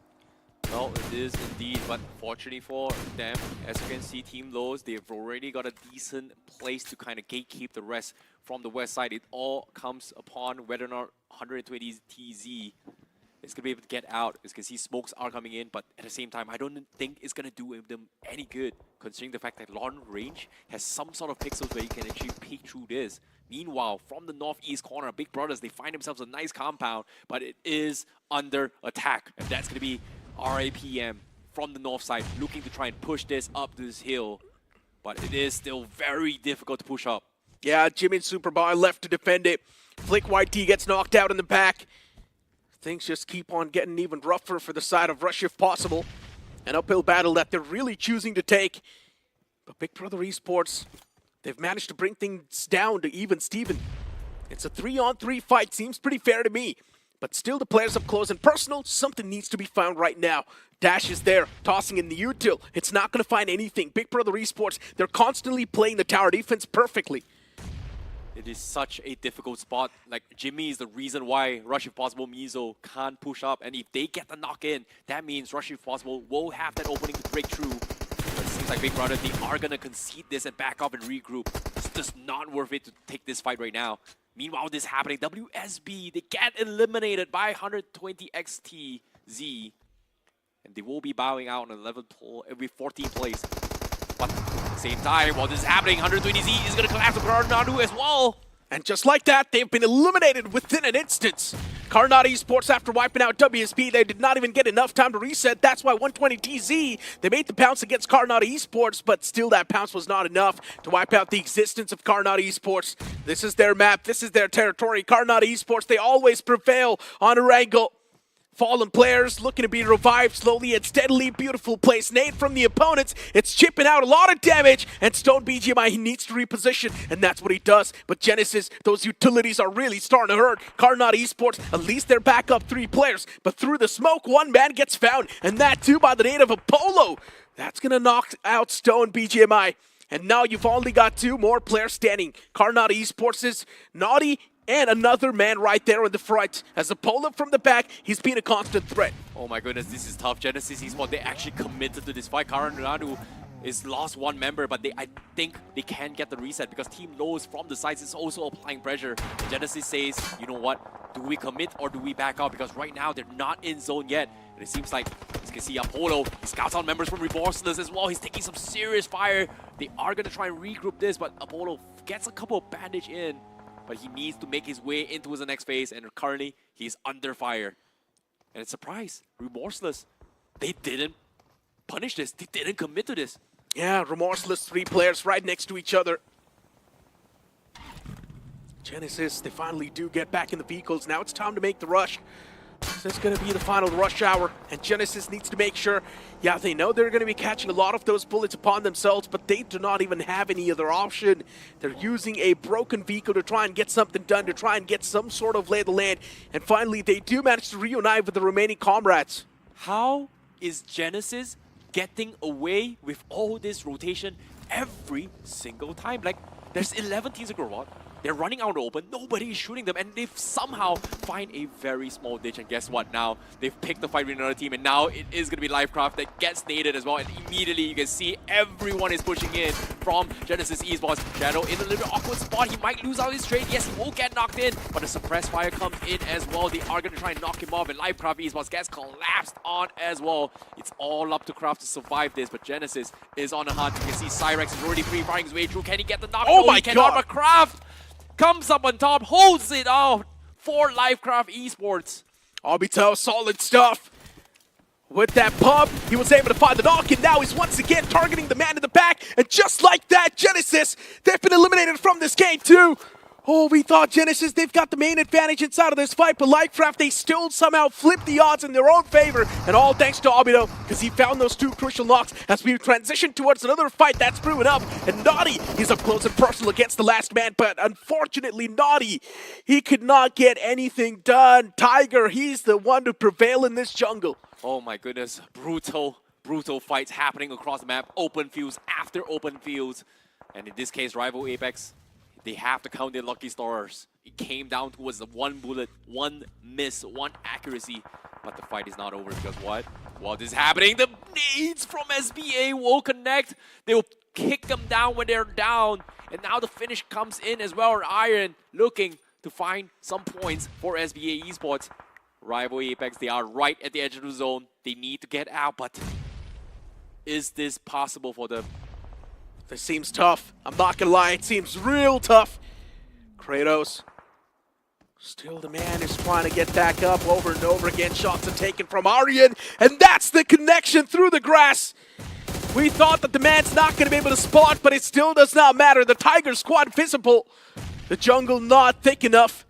No, it is indeed, but fortunately for them, as you can see, Team Lowe's, they've already got a decent place to kind of gatekeep the rest from the west side. It all comes upon whether or not 120 TZ is going to be able to get out. As you can see, smokes are coming in, but at the same time, I don't think it's going to do them any good, considering the fact that long range has some sort of pixels where you can actually peek through this. Meanwhile, from the northeast corner, Big Brothers, they find themselves a nice compound, but it is under attack, and that's going to be RAPM from the north side, looking to try and push this up this hill, but it is still very difficult to push up.
Yeah, Jimin Superboy left to defend it. Flick YT gets knocked out in the back. Things just keep on getting even rougher for the side of Rush if possible. An uphill battle that they're really choosing to take. But Big Brother Esports, they've managed to bring things down to even Steven. It's a 3-on-3 fight, seems pretty fair to me. But still the players up close and personal, something needs to be found right now. Dash is there, tossing in the util. It's not going to find anything. Big Brother Esports, they're constantly playing the tower defense perfectly.
It is such a difficult spot. Like, Jimmy is the reason why Rush If Possible Mizo can't push up. And if they get the knock in, that means Rush If Possible will have that opening to break through. But it seems like Big Brother, they are going to concede this and back up and regroup. It's just not worth it to take this fight right now. Meanwhile, this happening, WSB, they get eliminated by 120 XTZ. And they will be bowing out on 14th place. But at the same time, while this is happening, 120Z is going to collapse to Karnadu as well.
And just like that, they've been eliminated within an instance. Karnat Esports, after wiping out WSB, they did not even get enough time to reset. That's why 120TZ, they made the pounce against Karnat Esports, but still that pounce was not enough to wipe out the existence of Karnat Esports. This is their map, this is their territory. Karnat Esports, they always prevail on Erangel. Fallen players looking to be revived slowly and steadily. Beautiful place. Nade from the opponents. It's chipping out a lot of damage. And Stone BGMI, he needs to reposition. And that's what he does. But Genesis, those utilities are really starting to hurt. Karnat Esports, at least they're back up 3 players. But through the smoke, one man gets found. And that too by the name of Apollo. That's going to knock out Stone BGMI. And now you've only got 2 more players standing. Karnat Esports is Naughty and another man right there in the front. As Apollo from the back, he's been a constant threat.
Oh my goodness, this is tough. Genesis Esports, they actually committed to this fight. Karnadu is lost 1 member, but I think they can get the reset because Team Lowe's from the sides is also applying pressure. And Genesis says, you know what, do we commit or do we back out? Because right now, they're not in zone yet. And it seems like, as you can see, Apollo, he scouts out members from Remorseless as well. He's taking some serious fire. They are going to try and regroup this, but Apollo gets a couple of bandage in. But he needs to make his way into his next phase, and currently, he's under fire. And it's a surprise. Remorseless. They didn't punish this. They didn't commit to this.
Yeah, Remorseless 3 players right next to each other. Genesis, they finally do get back in the vehicles. Now it's time to make the rush. This is going to be the final rush hour, and Genesis needs to make sure, yeah, they know they're going to be catching a lot of those bullets upon themselves, but they do not even have any other option. They're using a broken vehicle to try and get something done, to try and get some sort of lay of the land, and finally they do manage to reunite with the remaining comrades.
How is Genesis getting away with all this rotation every single time? Like, there's 11 teams across what? They're running out in the open, nobody is shooting them, and they've somehow find a very small ditch, and guess what now? They've picked the fight with another team, and now it is going to be Lifecraft that gets naded as well, and immediately you can see everyone is pushing in from Genesis Esports. Shadow in a little bit awkward spot, he might lose out his trade, yes, he will get knocked in, but the suppressed fire comes in as well. They are going to try and knock him off, and Lifecraft Esports gets collapsed on as well. It's all up to Craft to survive this, but Genesis is on the hunt. You can see Cyrex is already free-firing his way through. Can he get the knock?
Oh
no,
my
he cannot,
God!
but Craft comes up on top, holds it out for Lifecraft Esports.
Obito, solid stuff. With that pump, he was able to find the knock, and now he's once again targeting the man in the back. And just like that, Genesis, they've been eliminated from this game too. Oh, we thought Genesis, they've got the main advantage inside of this fight, but Lightcraft, they still somehow flip the odds in their own favor, and all thanks to Obito, because he found those two crucial knocks as we transition towards another fight that's proven up, and Naughty, he's up close and personal against the last man, but unfortunately, Naughty, he could not get anything done. Tiger, he's the one to prevail in this jungle.
Oh my goodness, brutal fights happening across the map. Open fields after open fields. And in this case, rival Apex, they have to count their lucky stars. It came down to was the one bullet, one miss, one accuracy. But the fight is not over because what? While this is happening, the nades from SBA will connect. They will kick them down when they're down. And now the finish comes in as well. Iron looking to find some points for SBA Esports. Rival Apex, they are right at the edge of the zone. They need to get out, but is this possible for them?
This seems tough. I'm not gonna lie, it seems real tough. Kratos, still the man is trying to get back up over and over again. Shots are taken from Aryan, and that's the connection through the grass. We thought that the man's not gonna be able to spot, but it still does not matter. The Tiger squad visible. The jungle not thick enough.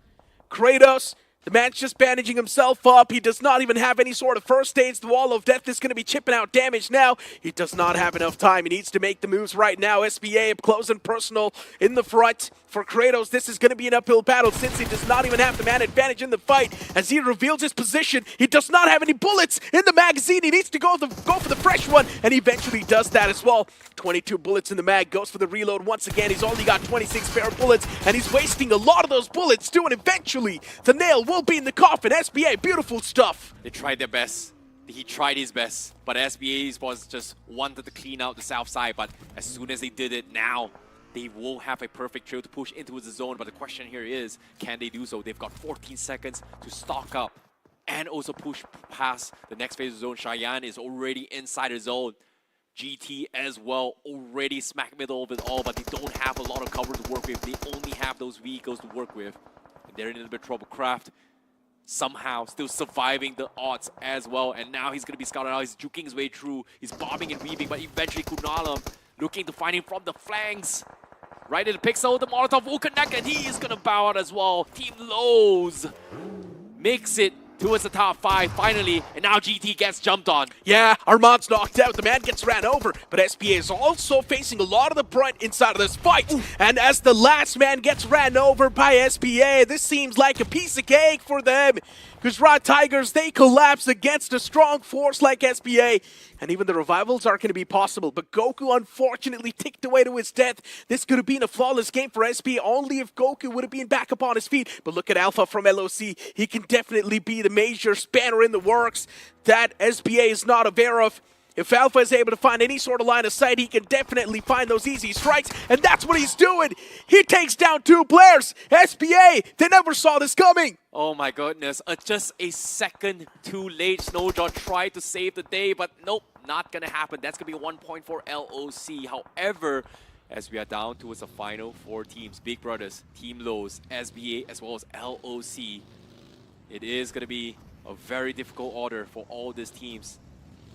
Kratos, the man's just bandaging himself up. He does not even have any sort of first aids. The wall of death is going to be chipping out damage now. He does not have enough time. He needs to make the moves right now. SBA up close and personal in the front. For Kratos, this is going to be an uphill battle since he does not even have the man advantage in the fight. As he reveals his position, he does not have any bullets in the magazine. He needs to go for the fresh one, and he eventually does that as well. 22 bullets in the mag, goes for the reload once again. He's only got 26 spare bullets, and he's wasting a lot of those bullets too, and eventually the nail will be in the coffin. SBA, beautiful stuff.
They tried their best. He tried his best, but SBA Esports just wanted to clean out the south side, but as soon as they did it, now they will have a perfect trail to push into the zone, but the question here is, can they do so? They've got 14 seconds to stock up and also push past the next phase of the zone. Cheyenne is already inside the zone. GT as well, already smack middle of it all, but they don't have a lot of cover to work with. They only have those vehicles to work with. And they're in a little bit of trouble. Craft somehow still surviving the odds as well, and now he's going to be scouted out. He's juking his way through. He's bombing and weaving, but eventually Kunalam looking to find him from the flanks. Right in the pixel, the Molotov will connect, and he is going to bow out as well. Team Lowe's makes it towards the top 5 finally, and now GT gets jumped on.
Yeah, Armand's knocked out. The man gets ran over, but SBA is also facing a lot of the brunt inside of this fight. Ooh. And as the last man gets ran over by SBA, this seems like a piece of cake for them. Because Raw Tigers, they collapse against a strong force like SBA. And even the revivals aren't going to be possible. But Goku unfortunately ticked away to his death. This could have been a flawless game for SBA only if Goku would have been back up on his feet. But look at Alpha from LOC. He can definitely be the major spanner in the works that SBA is not aware of. If Alpha is able to find any sort of line of sight, he can definitely find those easy strikes, and that's what he's doing. He takes down 2 players. SBA, they never saw this coming.
Oh my goodness, just a second too late. Snowjaw tried to save the day, but nope, not gonna happen. That's gonna be 1 point for LOC. However, as we are down towards the final 4 teams, Big Brothers, Team Lowe's, SBA, as well as LOC, it is gonna be a very difficult order for all these teams.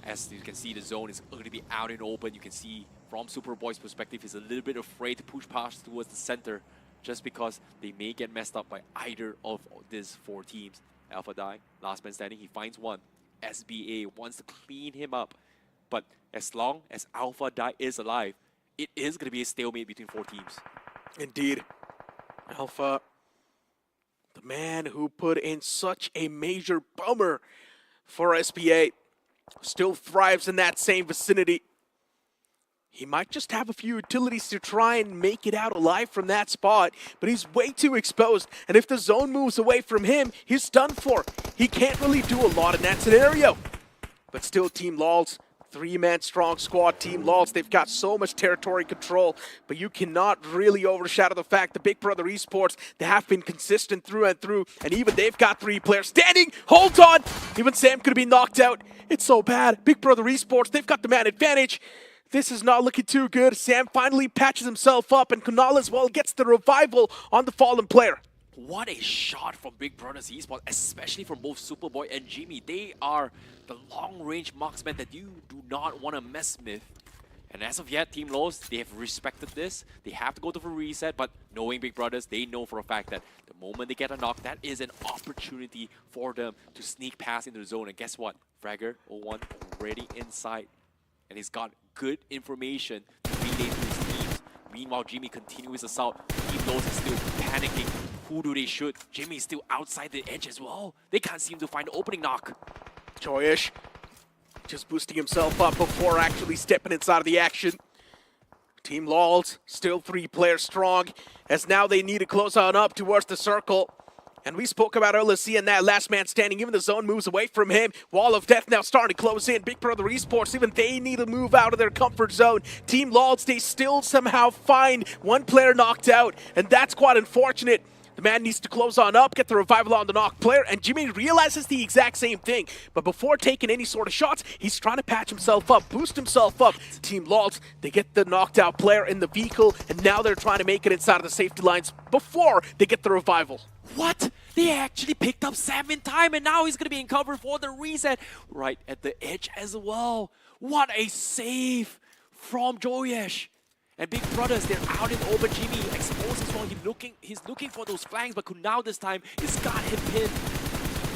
As you can see, the zone is going to be out and open. You can see from Superboy's perspective, he's a little bit afraid to push past towards the center just because they may get messed up by either of these 4 teams. Alpha die, last man standing, he finds one. SBA wants to clean him up. But as long as Alpha die is alive, it is going to be a stalemate between 4 teams.
Indeed. Alpha, the man who put in such a major bummer for SBA, still thrives in that same vicinity. He might just have a few utilities to try and make it out alive from that spot, but he's way too exposed, and if the zone moves away from him, he's done for. He can't really do a lot in that scenario. But still, Team LOLs, 3-man strong squad, Team LOLs, they've got so much territory control, but you cannot really overshadow the fact that Big Brother Esports, they have been consistent through and through, and even they've got 3 players standing. Hold on! Even Sam could be knocked out. It's so bad. Big Brother Esports, they've got the man advantage. This is not looking too good. Sam finally patches himself up, and Kunal as well gets the revival on the fallen player.
What a shot from Big Brothers Esports, especially from both Superboy and Jimmy. They are the long-range marksmen that you do not want to mess with. And as of yet, Team Lowe's, they have respected this. They have to go to the reset, but knowing Big Brothers, they know for a fact that the moment they get a knock, that is an opportunity for them to sneak past into the zone. And guess what? Fragger 01 already inside. And he's got good information to relay to his teams. Meanwhile, Jimmy continues his assault. Team Lowe's is still panicking. Who do they shoot? Jimmy is still outside the edge as well. They can't seem to find the opening knock.
Joyish just boosting himself up before actually stepping inside of the action. Team Lols still 3 players strong, as now they need to close on up towards the circle. And we spoke about LSC and that last man standing. Even the zone moves away from him. Wall of Death now starting to close in. Big Brother Esports, even they need to move out of their comfort zone. Team Lols, they still somehow find 1 player knocked out, and that's quite unfortunate. The man needs to close on up, get the revival on the knocked player, and Jimmy realizes the exact same thing. But before taking any sort of shots, he's trying to patch himself up, boost himself up. Team Lols, they get the knocked out player in the vehicle, and now they're trying to make it inside of the safety lines before they get the revival.
What? They actually picked up Sam in time, and now he's going to be in cover for the reset right at the edge as well. What a save from Joyesh. And Big Brothers, they're out in the open. Jimmy exposed as well. He's looking for those flanks, but Kunal this time is got him pinned.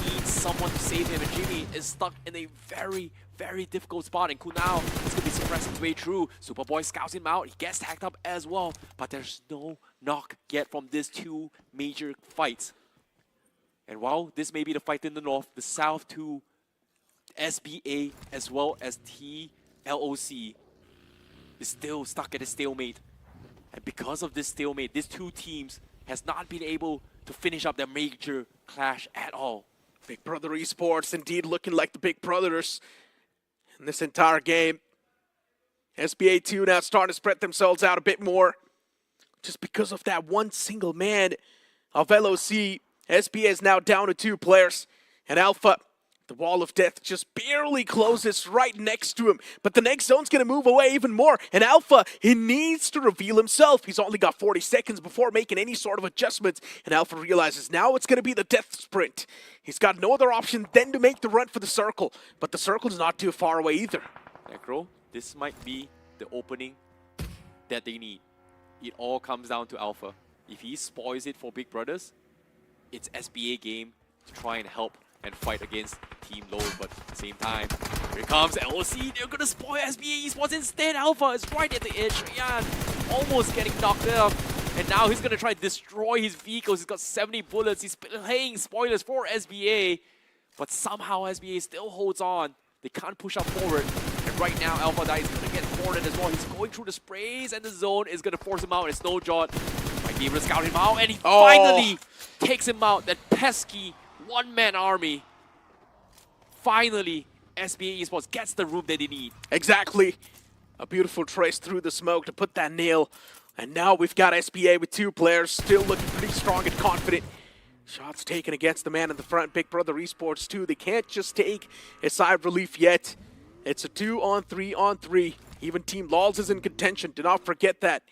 He needs someone to save him, and Jimmy is stuck in a very, very difficult spot. And Kunal is going to be suppressing his way through. Superboy scouts him out. He gets tagged up as well. But there's no knock yet from these 2 major fights. And while this may be the fight in the north, the south too, SBA as well as TLOC is still stuck at a stalemate. And because of this stalemate, these 2 teams has not been able to finish up their major clash at all.
Big Brother Esports indeed looking like the Big Brothers in this entire game. SBA 2 now starting to spread themselves out a bit more. Just because of that one single man of LOC, SBA is now down to 2 players. And Alpha, the Wall of Death just barely closes right next to him. But the next zone's going to move away even more. And Alpha, he needs to reveal himself. He's only got 40 seconds before making any sort of adjustments. And Alpha realizes now it's going to be the death sprint. He's got no other option than to make the run for the circle. But the circle's not too far away either.
Necro, this might be the opening that they need. It all comes down to Alpha. If he spoils it for Big Brothers, it's SBA game to try and help and fight against Team Low, but at the same time, here comes LOC. They're gonna spoil SBA Esports instead. Alpha is right at the edge. Yeah, almost getting knocked up. And now he's gonna try to destroy his vehicles. He's got 70 bullets. He's playing spoilers for SBA, but somehow SBA still holds on. They can't push up forward. And right now, Alpha Dai is gonna get cornered as well. He's going through the sprays, and the zone is gonna force him out. And Snowjot might be able to scout him out, and he finally takes him out. That pesky one-man army. Finally, SBA Esports gets the room that they need.
Exactly. A beautiful trace through the smoke to put that nail. And now we've got SBA with 2 players, still looking pretty strong and confident. Shots taken against the man in the front, Big Brother Esports too. They can't just take a sigh of relief yet. It's a 2-on-3-on-3. Even Team Lols is in contention. Do not forget that.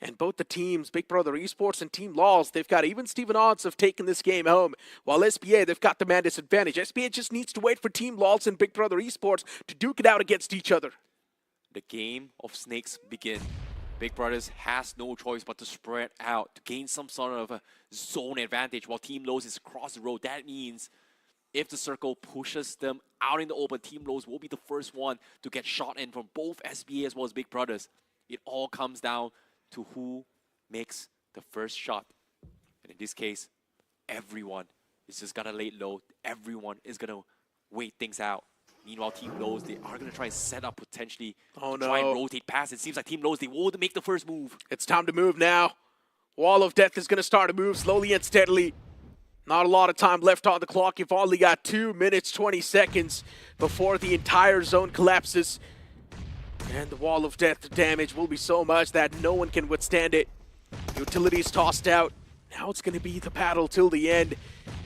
And both the teams, Big Brother Esports and Team Lols, they've got even Steven odds of taking this game home. While SBA, they've got the man disadvantage. SBA just needs to wait for Team Lols and Big Brother Esports to duke it out against each other.
The game of snakes begin. Big Brothers has no choice but to spread out to gain some sort of a zone advantage while Team Lows is across the road. That means if the circle pushes them out in the open, Team Lows will be the first one to get shot in from both SBA as well as Big Brothers. It all comes down to who makes the first shot. And in this case, everyone is just gonna lay low. Everyone is gonna wait things out. Meanwhile, Team Lows, they are gonna try and set up potentially to try and rotate past. It seems like Team Lows, they will make the first move.
It's time to move now. Wall of Death is gonna start to move slowly and steadily. Not a lot of time left on the clock. You've only got 2 minutes, 20 seconds before the entire zone collapses. And the Wall of Death damage will be so much that no one can withstand it. Utilities tossed out. Now it's going to be the battle till the end.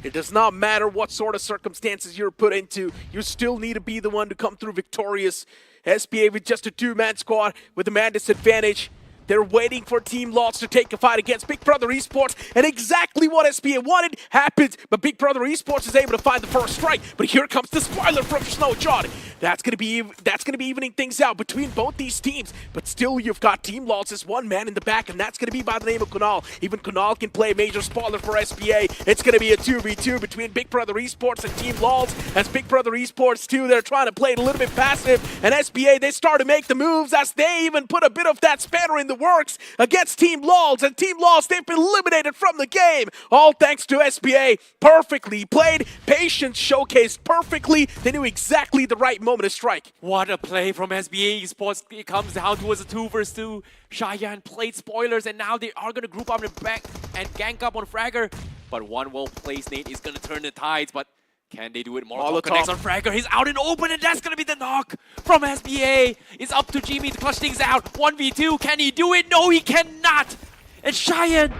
It does not matter what sort of circumstances you're put into. You still need to be the one to come through victorious. SBA with just a 2-man squad with a man disadvantage. They're waiting for Team Lots to take a fight against Big Brother Esports, and exactly what SBA wanted happened, but Big Brother Esports is able to find the first strike. But here comes the spoiler from Snowjot. That's gonna be evening things out between both these teams. But still, you've got Team Lols as one man in the back, and that's gonna be by the name of Kunal. Even Kunal can play a major spoiler for SBA. It's gonna be a 2v2 between Big Brother Esports and Team Lols. As Big Brother Esports too, they're trying to play it a little bit passive, and SBA, they start to make the moves as they even put a bit of that spanner in the works against Team Lols. And Team Lols, they've been eliminated from the game, all thanks to SBA. Perfectly played, patience showcased perfectly. They knew exactly the right moment to strike.
What a play from SBA Esports. It comes down towards a 2 versus 2. Cheyenne played spoilers, and now they are going to group up in the back and gank up on Fragger. But one well-placed nade is going to turn the tides, but can they do it? Molotov connects on Fragger. He's out in open, and that's going to be the knock from SBA. It's up to Jimmy to clutch things out. 1v2. Can he do it? No, he cannot. And Cheyenne,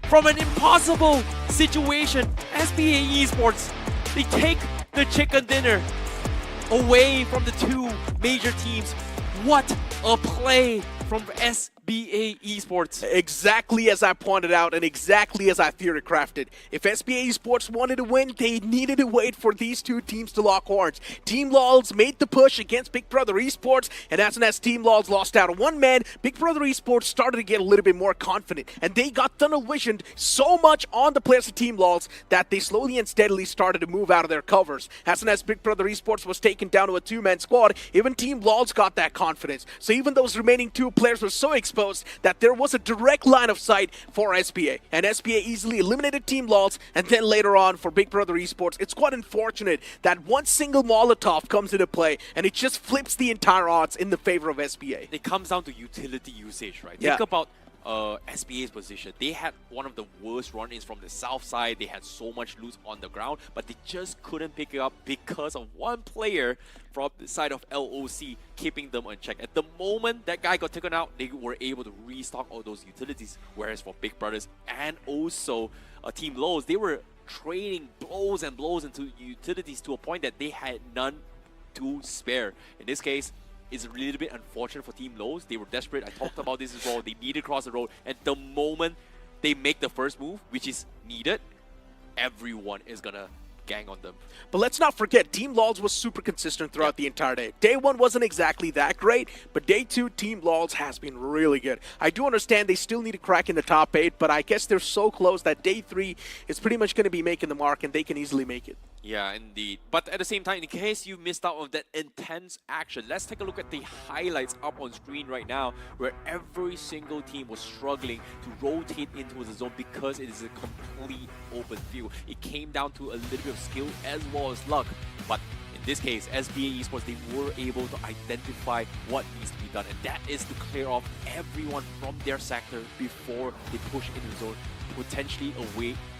from an impossible situation, SBA Esports, they take the chicken dinner away from the two major teams. What a play from SBA Esports.
Exactly as I pointed out and exactly as I theory crafted. If SBA Esports wanted to win, they needed to wait for these two teams to lock horns. Team Lols made the push against Big Brother Esports, and as soon as Team Lols lost out on one man, Big Brother Esports started to get a little bit more confident, and they got tunnel visioned so much on the players of Team Lols that they slowly and steadily started to move out of their covers. As soon as Big Brother Esports was taken down to a two-man squad, even Team Lols got that confidence. So even those remaining two players were so exposed that there was a direct line of sight for SBA. And SBA easily eliminated Team Lols, and then later on for Big Brother Esports, it's quite unfortunate that one single Molotov comes into play, and it just flips the entire odds in the favor of SBA.
It comes down to utility usage, right?
Yeah.
Think about SBA's position. They had one of the worst run-ins from the south side. They had so much loot on the ground, but they just couldn't pick it up because of one player from the side of LOC keeping them unchecked. At the moment that guy got taken out, they were able to restock all those utilities. Whereas for Big Brothers and also Team Lows, they were trading blows and blows into utilities to a point that they had none to spare. In this case, it's a little bit unfortunate for Team Lows. They were desperate. I talked about this as well. They needed to cross the road. And the moment they make the first move, which is needed, everyone is going to gang on them.
But let's not forget, Team Lols was super consistent throughout the entire day. Day 1 wasn't exactly that great, but Day 2, Team Lols has been really good. I do understand they still need to crack in the top 8, but I guess they're so close that Day 3 is pretty much going to be making the mark, and they can easily make it.
Yeah, indeed. But at the same time, in case you missed out on that intense action, let's take a look at the highlights up on screen right now, where every single team was struggling to rotate into the zone because it is a complete open field. It came down to a little bit of skill as well as luck. But in this case, SBA Esports, they were able to identify what needs to be done, and that is to clear off everyone from their sector before they push into the zone, potentially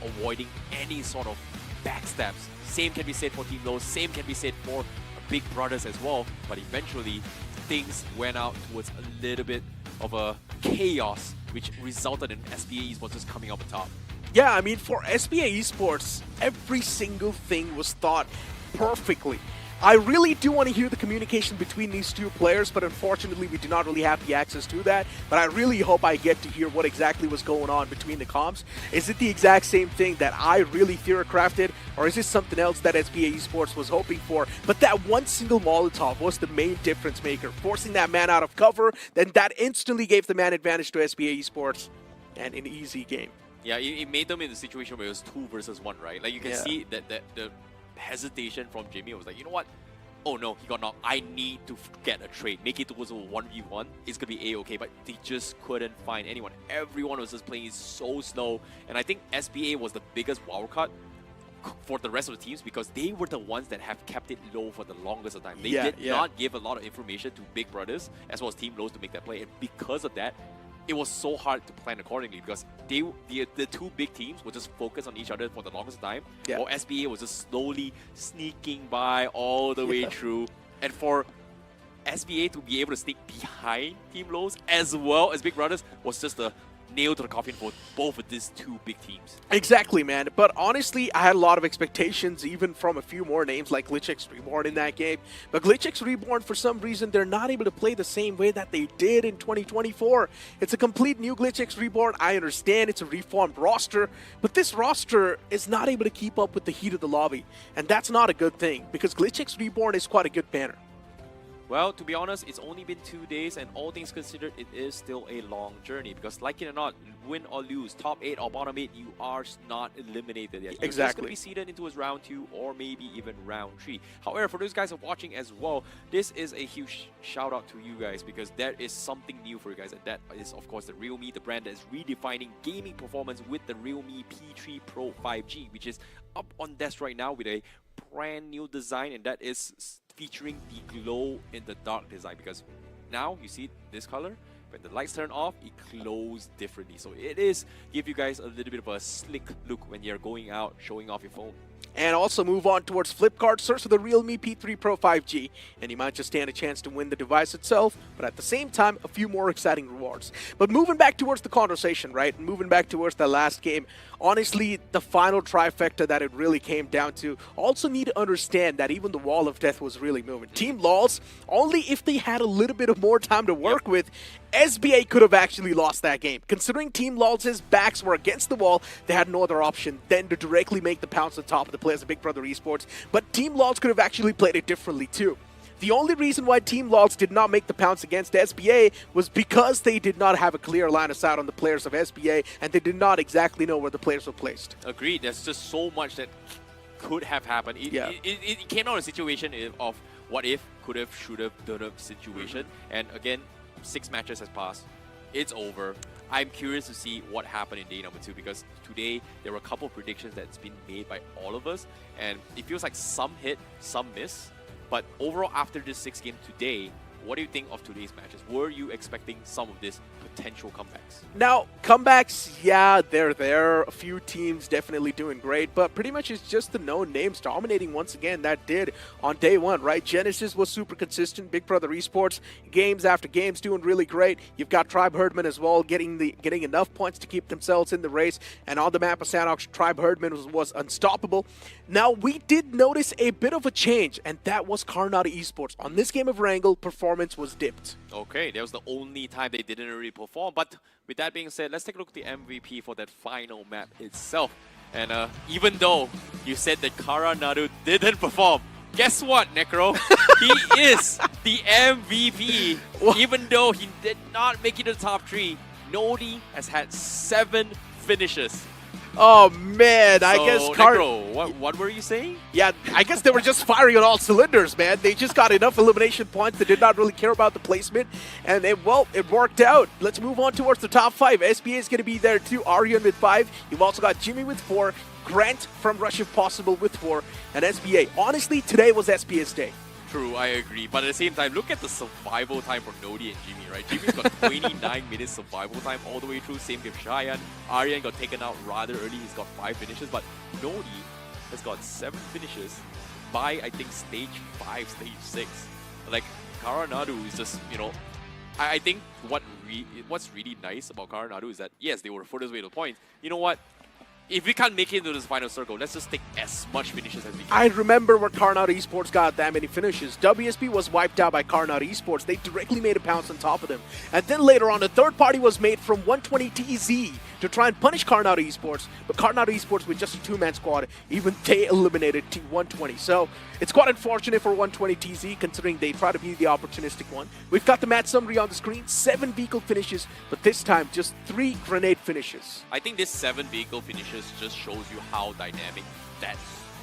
avoiding any sort of backstabs. Same can be said for Team Lows, same can be said for Big Brothers as well, but eventually things went out towards a little bit of a chaos, which resulted in SBA Esports just coming up top.
Yeah, I mean, for SBA Esports, every single thing was thought perfectly. I really do want to hear the communication between these two players, but unfortunately we do not really have the access to that. But I really hope I get to hear what exactly was going on between the comms. Is it the exact same thing that I really theory-crafted, or is this something else that SBA Esports was hoping for? But that one single Molotov was the main difference maker, forcing that man out of cover. Then that instantly gave the man advantage to SBA Esports, and an easy game.
Yeah, it made them in a situation where it was 2 versus 1, right? Like you can see that the hesitation from Jimmy was like, you know what? Oh no, he got knocked. I need to get a trade. Make it towards a 1v1. It's going to be A-okay, but they just couldn't find anyone. Everyone was just playing so slow. And I think SBA was the biggest wildcard for the rest of the teams because they were the ones that have kept it low for the longest of time. They did not give a lot of information to Big Brothers as well as Team Lows to make that play. And because of that, it was so hard to plan accordingly because the two big teams were just focused on each other for the longest time, while SBA was just slowly sneaking by all the way through. And for SBA to be able to sneak behind Team Lows as well as Big Brothers was just a nail to the coffin for both of these two big teams.
Exactly, man. But honestly, I had a lot of expectations, even from a few more names like GlitchX Reborn in that game. But GlitchX Reborn, for some reason, they're not able to play the same way that they did in 2024. It's a complete new GlitchX Reborn. I understand it's a reformed roster, but this roster is not able to keep up with the heat of the lobby. And that's not a good thing, because GlitchX Reborn is quite a good banner.
Well, to be honest, it's only been 2 days, and all things considered, it is still a long journey. Because, like it or not, win or lose, top 8 or bottom 8, you are not eliminated yet. You're just going to be seeded into round 2 or maybe even round 3. However, for those guys who are watching as well, this is a huge shout out to you guys because there is something new for you guys, and that is, of course, the realme, the brand that is redefining gaming performance with the realme P3 Pro 5G, which is up on desk right now with a brand new design, and that is featuring the glow in the dark design, because now you see this color, when the lights turn off, it glows differently. So it is give you guys a little bit of a slick look when you're going out showing off your phone.
And also move on towards Flipkart, search for the Realme P3 Pro 5G, and you might just stand a chance to win the device itself, but at the same time, a few more exciting rewards. But moving back towards the conversation, right, and moving back towards the last game, honestly, the final trifecta that it really came down to, also need to understand that even the wall of death was really moving. Team LOLs, only if they had a little bit of more time to work with, SBA could have actually lost that game. Considering Team LOL's backs were against the wall, they had no other option than to directly make the pounce on top of the players of Big Brother Esports. But Team LOLs could have actually played it differently too. The only reason why Team LOLs did not make the pounce against SBA was because they did not have a clear line of sight on the players of SBA, and they did not exactly know where the players were placed.
Agreed. There's just so much that could have happened. It came out of a situation of what if, could have, should have, done have situation. And again, 6 matches has passed. It's over. I'm curious to see what happened in day number 2, because today there were a couple of predictions that's been made by all of us, and it feels like some hit, some miss. But overall, after this 6th game today, what do you think of today's matches? Were you expecting some of these potential comebacks?
Now, comebacks, yeah, they're there. A few teams definitely doing great, but pretty much it's just the known names dominating once again. That did on day 1, right? Genesis was super consistent. Big Brother Esports, games after games, doing really great. You've got Tribe Herdman as well, getting enough points to keep themselves in the race. And on the map of Sanhok, Tribe Herdman was unstoppable. Now, we did notice a bit of a change, and that was Karnata Esports. On this game of Erangel, performance was dipped.
Okay, that was the only time they didn't really perform. But with that being said, let's take a look at the MVP for that final map itself. And even though you said that Karnata didn't perform, guess what, Necro? He is the MVP. Even though he did not make it to the top 3, Nodi has had 7 finishes.
Oh man, I guess
Necro, what were you saying?
Yeah, I guess they were just firing on all cylinders, man. They just got enough elimination points. They did not really care about the placement, and it worked out. Let's move on towards the top 5. SBA is going to be there too. Aryan with 5. You've also got Jimmy with 4. Grant from Rush if possible with 4, and SBA. Honestly, today was SBA's day.
True, I agree. But at the same time, look at the survival time for Nodi and Jimmy, right? Jimmy's got 29 minutes survival time all the way through. Same with Cheyenne. Aryan got taken out rather early. He's got 5 finishes. But Nodi has got 7 finishes by, I think, stage 5, stage 6. Like, Karanadu is just, you know... I think what's really nice about Karanadu is that, yes, they were furthest way to the point. You know what? If we can't make it into this final circle, let's just take as much finishes as we can.
I remember where Karnata Esports got that many finishes. WSP was wiped out by Karnata Esports. They directly made a pounce on top of them. And then later on, a third party was made from 120TZ to try and punish Karnata Esports. But Karnata Esports, with just a 2-man squad, even they eliminated T120. So it's quite unfortunate for 120TZ, considering they try to be the opportunistic one. We've got the match summary on the screen. 7 vehicle finishes, but this time just 3 grenade finishes.
I think this 7 vehicle finishes just shows you how dynamic that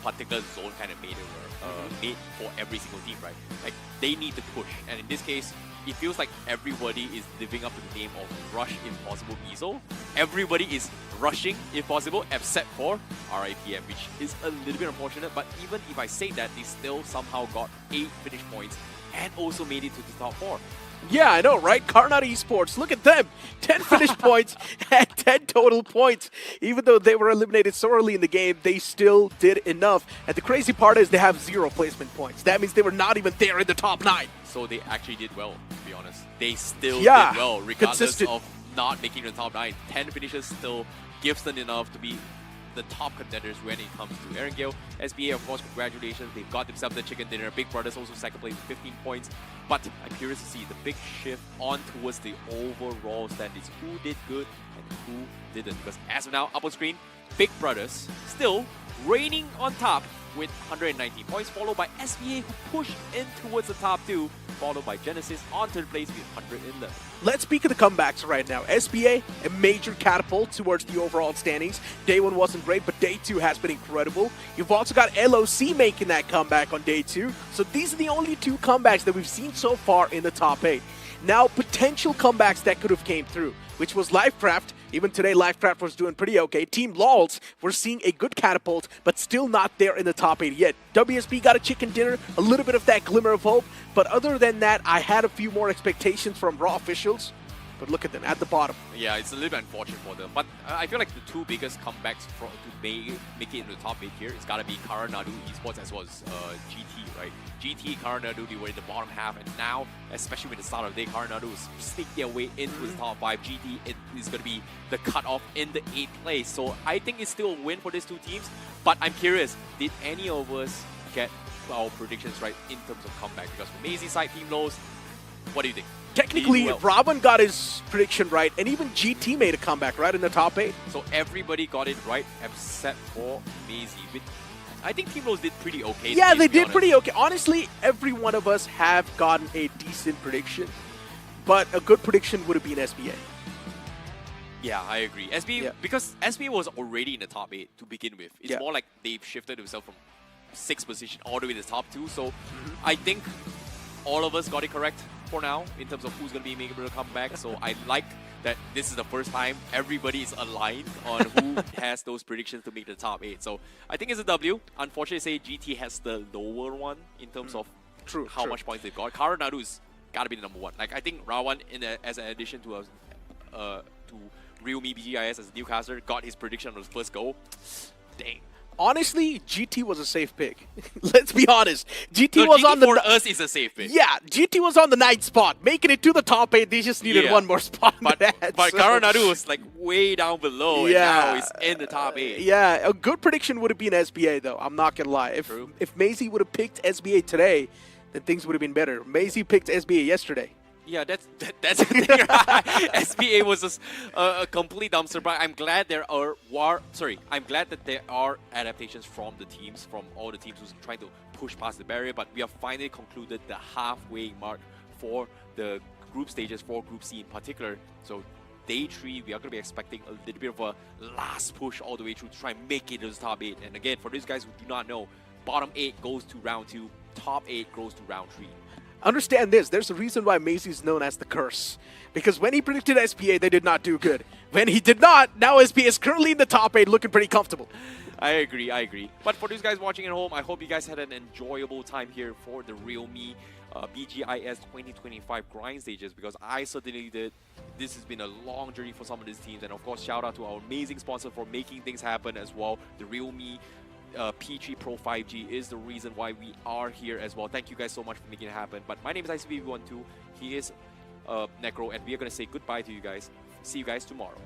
particular zone kind of made for every single team, right? Like, they need to push, and in this case, it feels like everybody is living up to the name of Rush Impossible Miso. Everybody is rushing if possible, except for RIPM, which is a little bit unfortunate, but even if I say that, they still somehow got 8 finish points and also made it to the top 4.
Yeah, I know, right? Karnata Esports, look at them. 10 finish points and 10 total points. Even though they were eliminated so early in the game, they still did enough. And the crazy part is they have 0 placement points. That means they were not even there in the top 9.
So they actually did well, to be honest. They still did well, regardless of not making the top 9. 10 finishes still gives them enough to be the top contenders when it comes to Erangel. SBA, of course, congratulations. They've got themselves the chicken dinner. Big Brothers also second place with 15 points. But I'm curious to see the big shift on towards the overall standings. Who did good and who didn't? Because as of now, up on screen, Big Brothers still reigning on top with 119 points, followed by SBA, who pushed in towards the top 2 followed by Genesis on third place with 111.
Let's speak of the comebacks right now. SBA, a major catapult towards the overall standings. Day 1 wasn't great, but Day 2 has been incredible. You've also got LOC making that comeback on Day 2. So these are the only 2 comebacks that we've seen so far in the top 8. Now, potential comebacks that could have came through, which was Lifecraft. Even today, Lifecraft was doing pretty okay. Team LOLs, we're seeing a good catapult, but still not there in the top 8 yet. WSP got a chicken dinner, a little bit of that glimmer of hope, but other than that, I had a few more expectations from Raw officials. But look at them at the bottom.
Yeah, it's a little bit unfortunate for them. But I feel like the 2 biggest comebacks to make it into the top 8 here, it's got to be Karanadu Esports as well as GT, right? GT, Karanadu, they were in the bottom half, and now, especially with the start of the day, Karanadu is sneak their way into the top 5. GT is going to be the cutoff in the 8th place. So I think it's still a win for these 2 teams. But I'm curious, did any of us get our predictions right in terms of comeback? Because from Mazy side, Team Lows, what do you think?
Technically, Ravan got his prediction right, and even GT made a comeback right in the top 8.
So everybody got it right except for Mazy. I think Team Rose did pretty okay.
Yeah, they did pretty okay. Honestly, every one of us have gotten a decent prediction, but a good prediction would have been SBA.
Yeah, I agree. SBA, because SBA was already in the top 8 to begin with. It's more like they've shifted themselves from 6th position all the way to the top 2. So I think all of us got it correct for now in terms of who's going to be making a comeback. So I like that this is the first time everybody is aligned on who has those predictions to make the top 8. So I think it's a W. Unfortunately, say GT has the lower one in terms of how much points they've got. Karanadu got to be the number 1. Like I think Rawan, as an addition to realme BGIS as a newcaster, got his prediction on his first go. Dang.
Honestly, GT was a safe pick. Let's be honest. GT was on the
for us is a safe pick.
Yeah, GT was on the 9th spot, making it to the top 8. They just needed one more spot.
But Karanadu was like way down below, and now he's in the top 8.
Yeah, a good prediction would have been SBA though. I'm not gonna lie. If Mazy would have picked SBA today, then things would have been better. Mazy picked SBA yesterday.
Yeah, that's the thing. SBA was just a complete dumpster. But I'm glad there are I'm glad that there are adaptations from the teams, from all the teams who's trying to push past the barrier. But we have finally concluded the halfway mark for the group stages, for Group C in particular. So Day 3, we are going to be expecting a little bit of a last push all the way through to try and make it to the top 8. And again, for these guys who do not know, bottom 8 goes to round 2, top 8 goes to round 3.
Understand this, there's a reason why Mazy is known as the curse. Because when he predicted SPA, they did not do good. When he did not, now SPA is currently in the top 8 looking pretty comfortable.
I agree. But for these guys watching at home, I hope you guys had an enjoyable time here for the realme BGIS 2025 grind stages, because I certainly did. This has been a long journey for some of these teams, and of course shout out to our amazing sponsor for making things happen as well. The realme P3 Pro 5G is the reason why we are here as well. Thank you guys so much for making it happen. But my name is ICBB12, he is Necro, and we are going to say goodbye to you guys. See you guys tomorrow.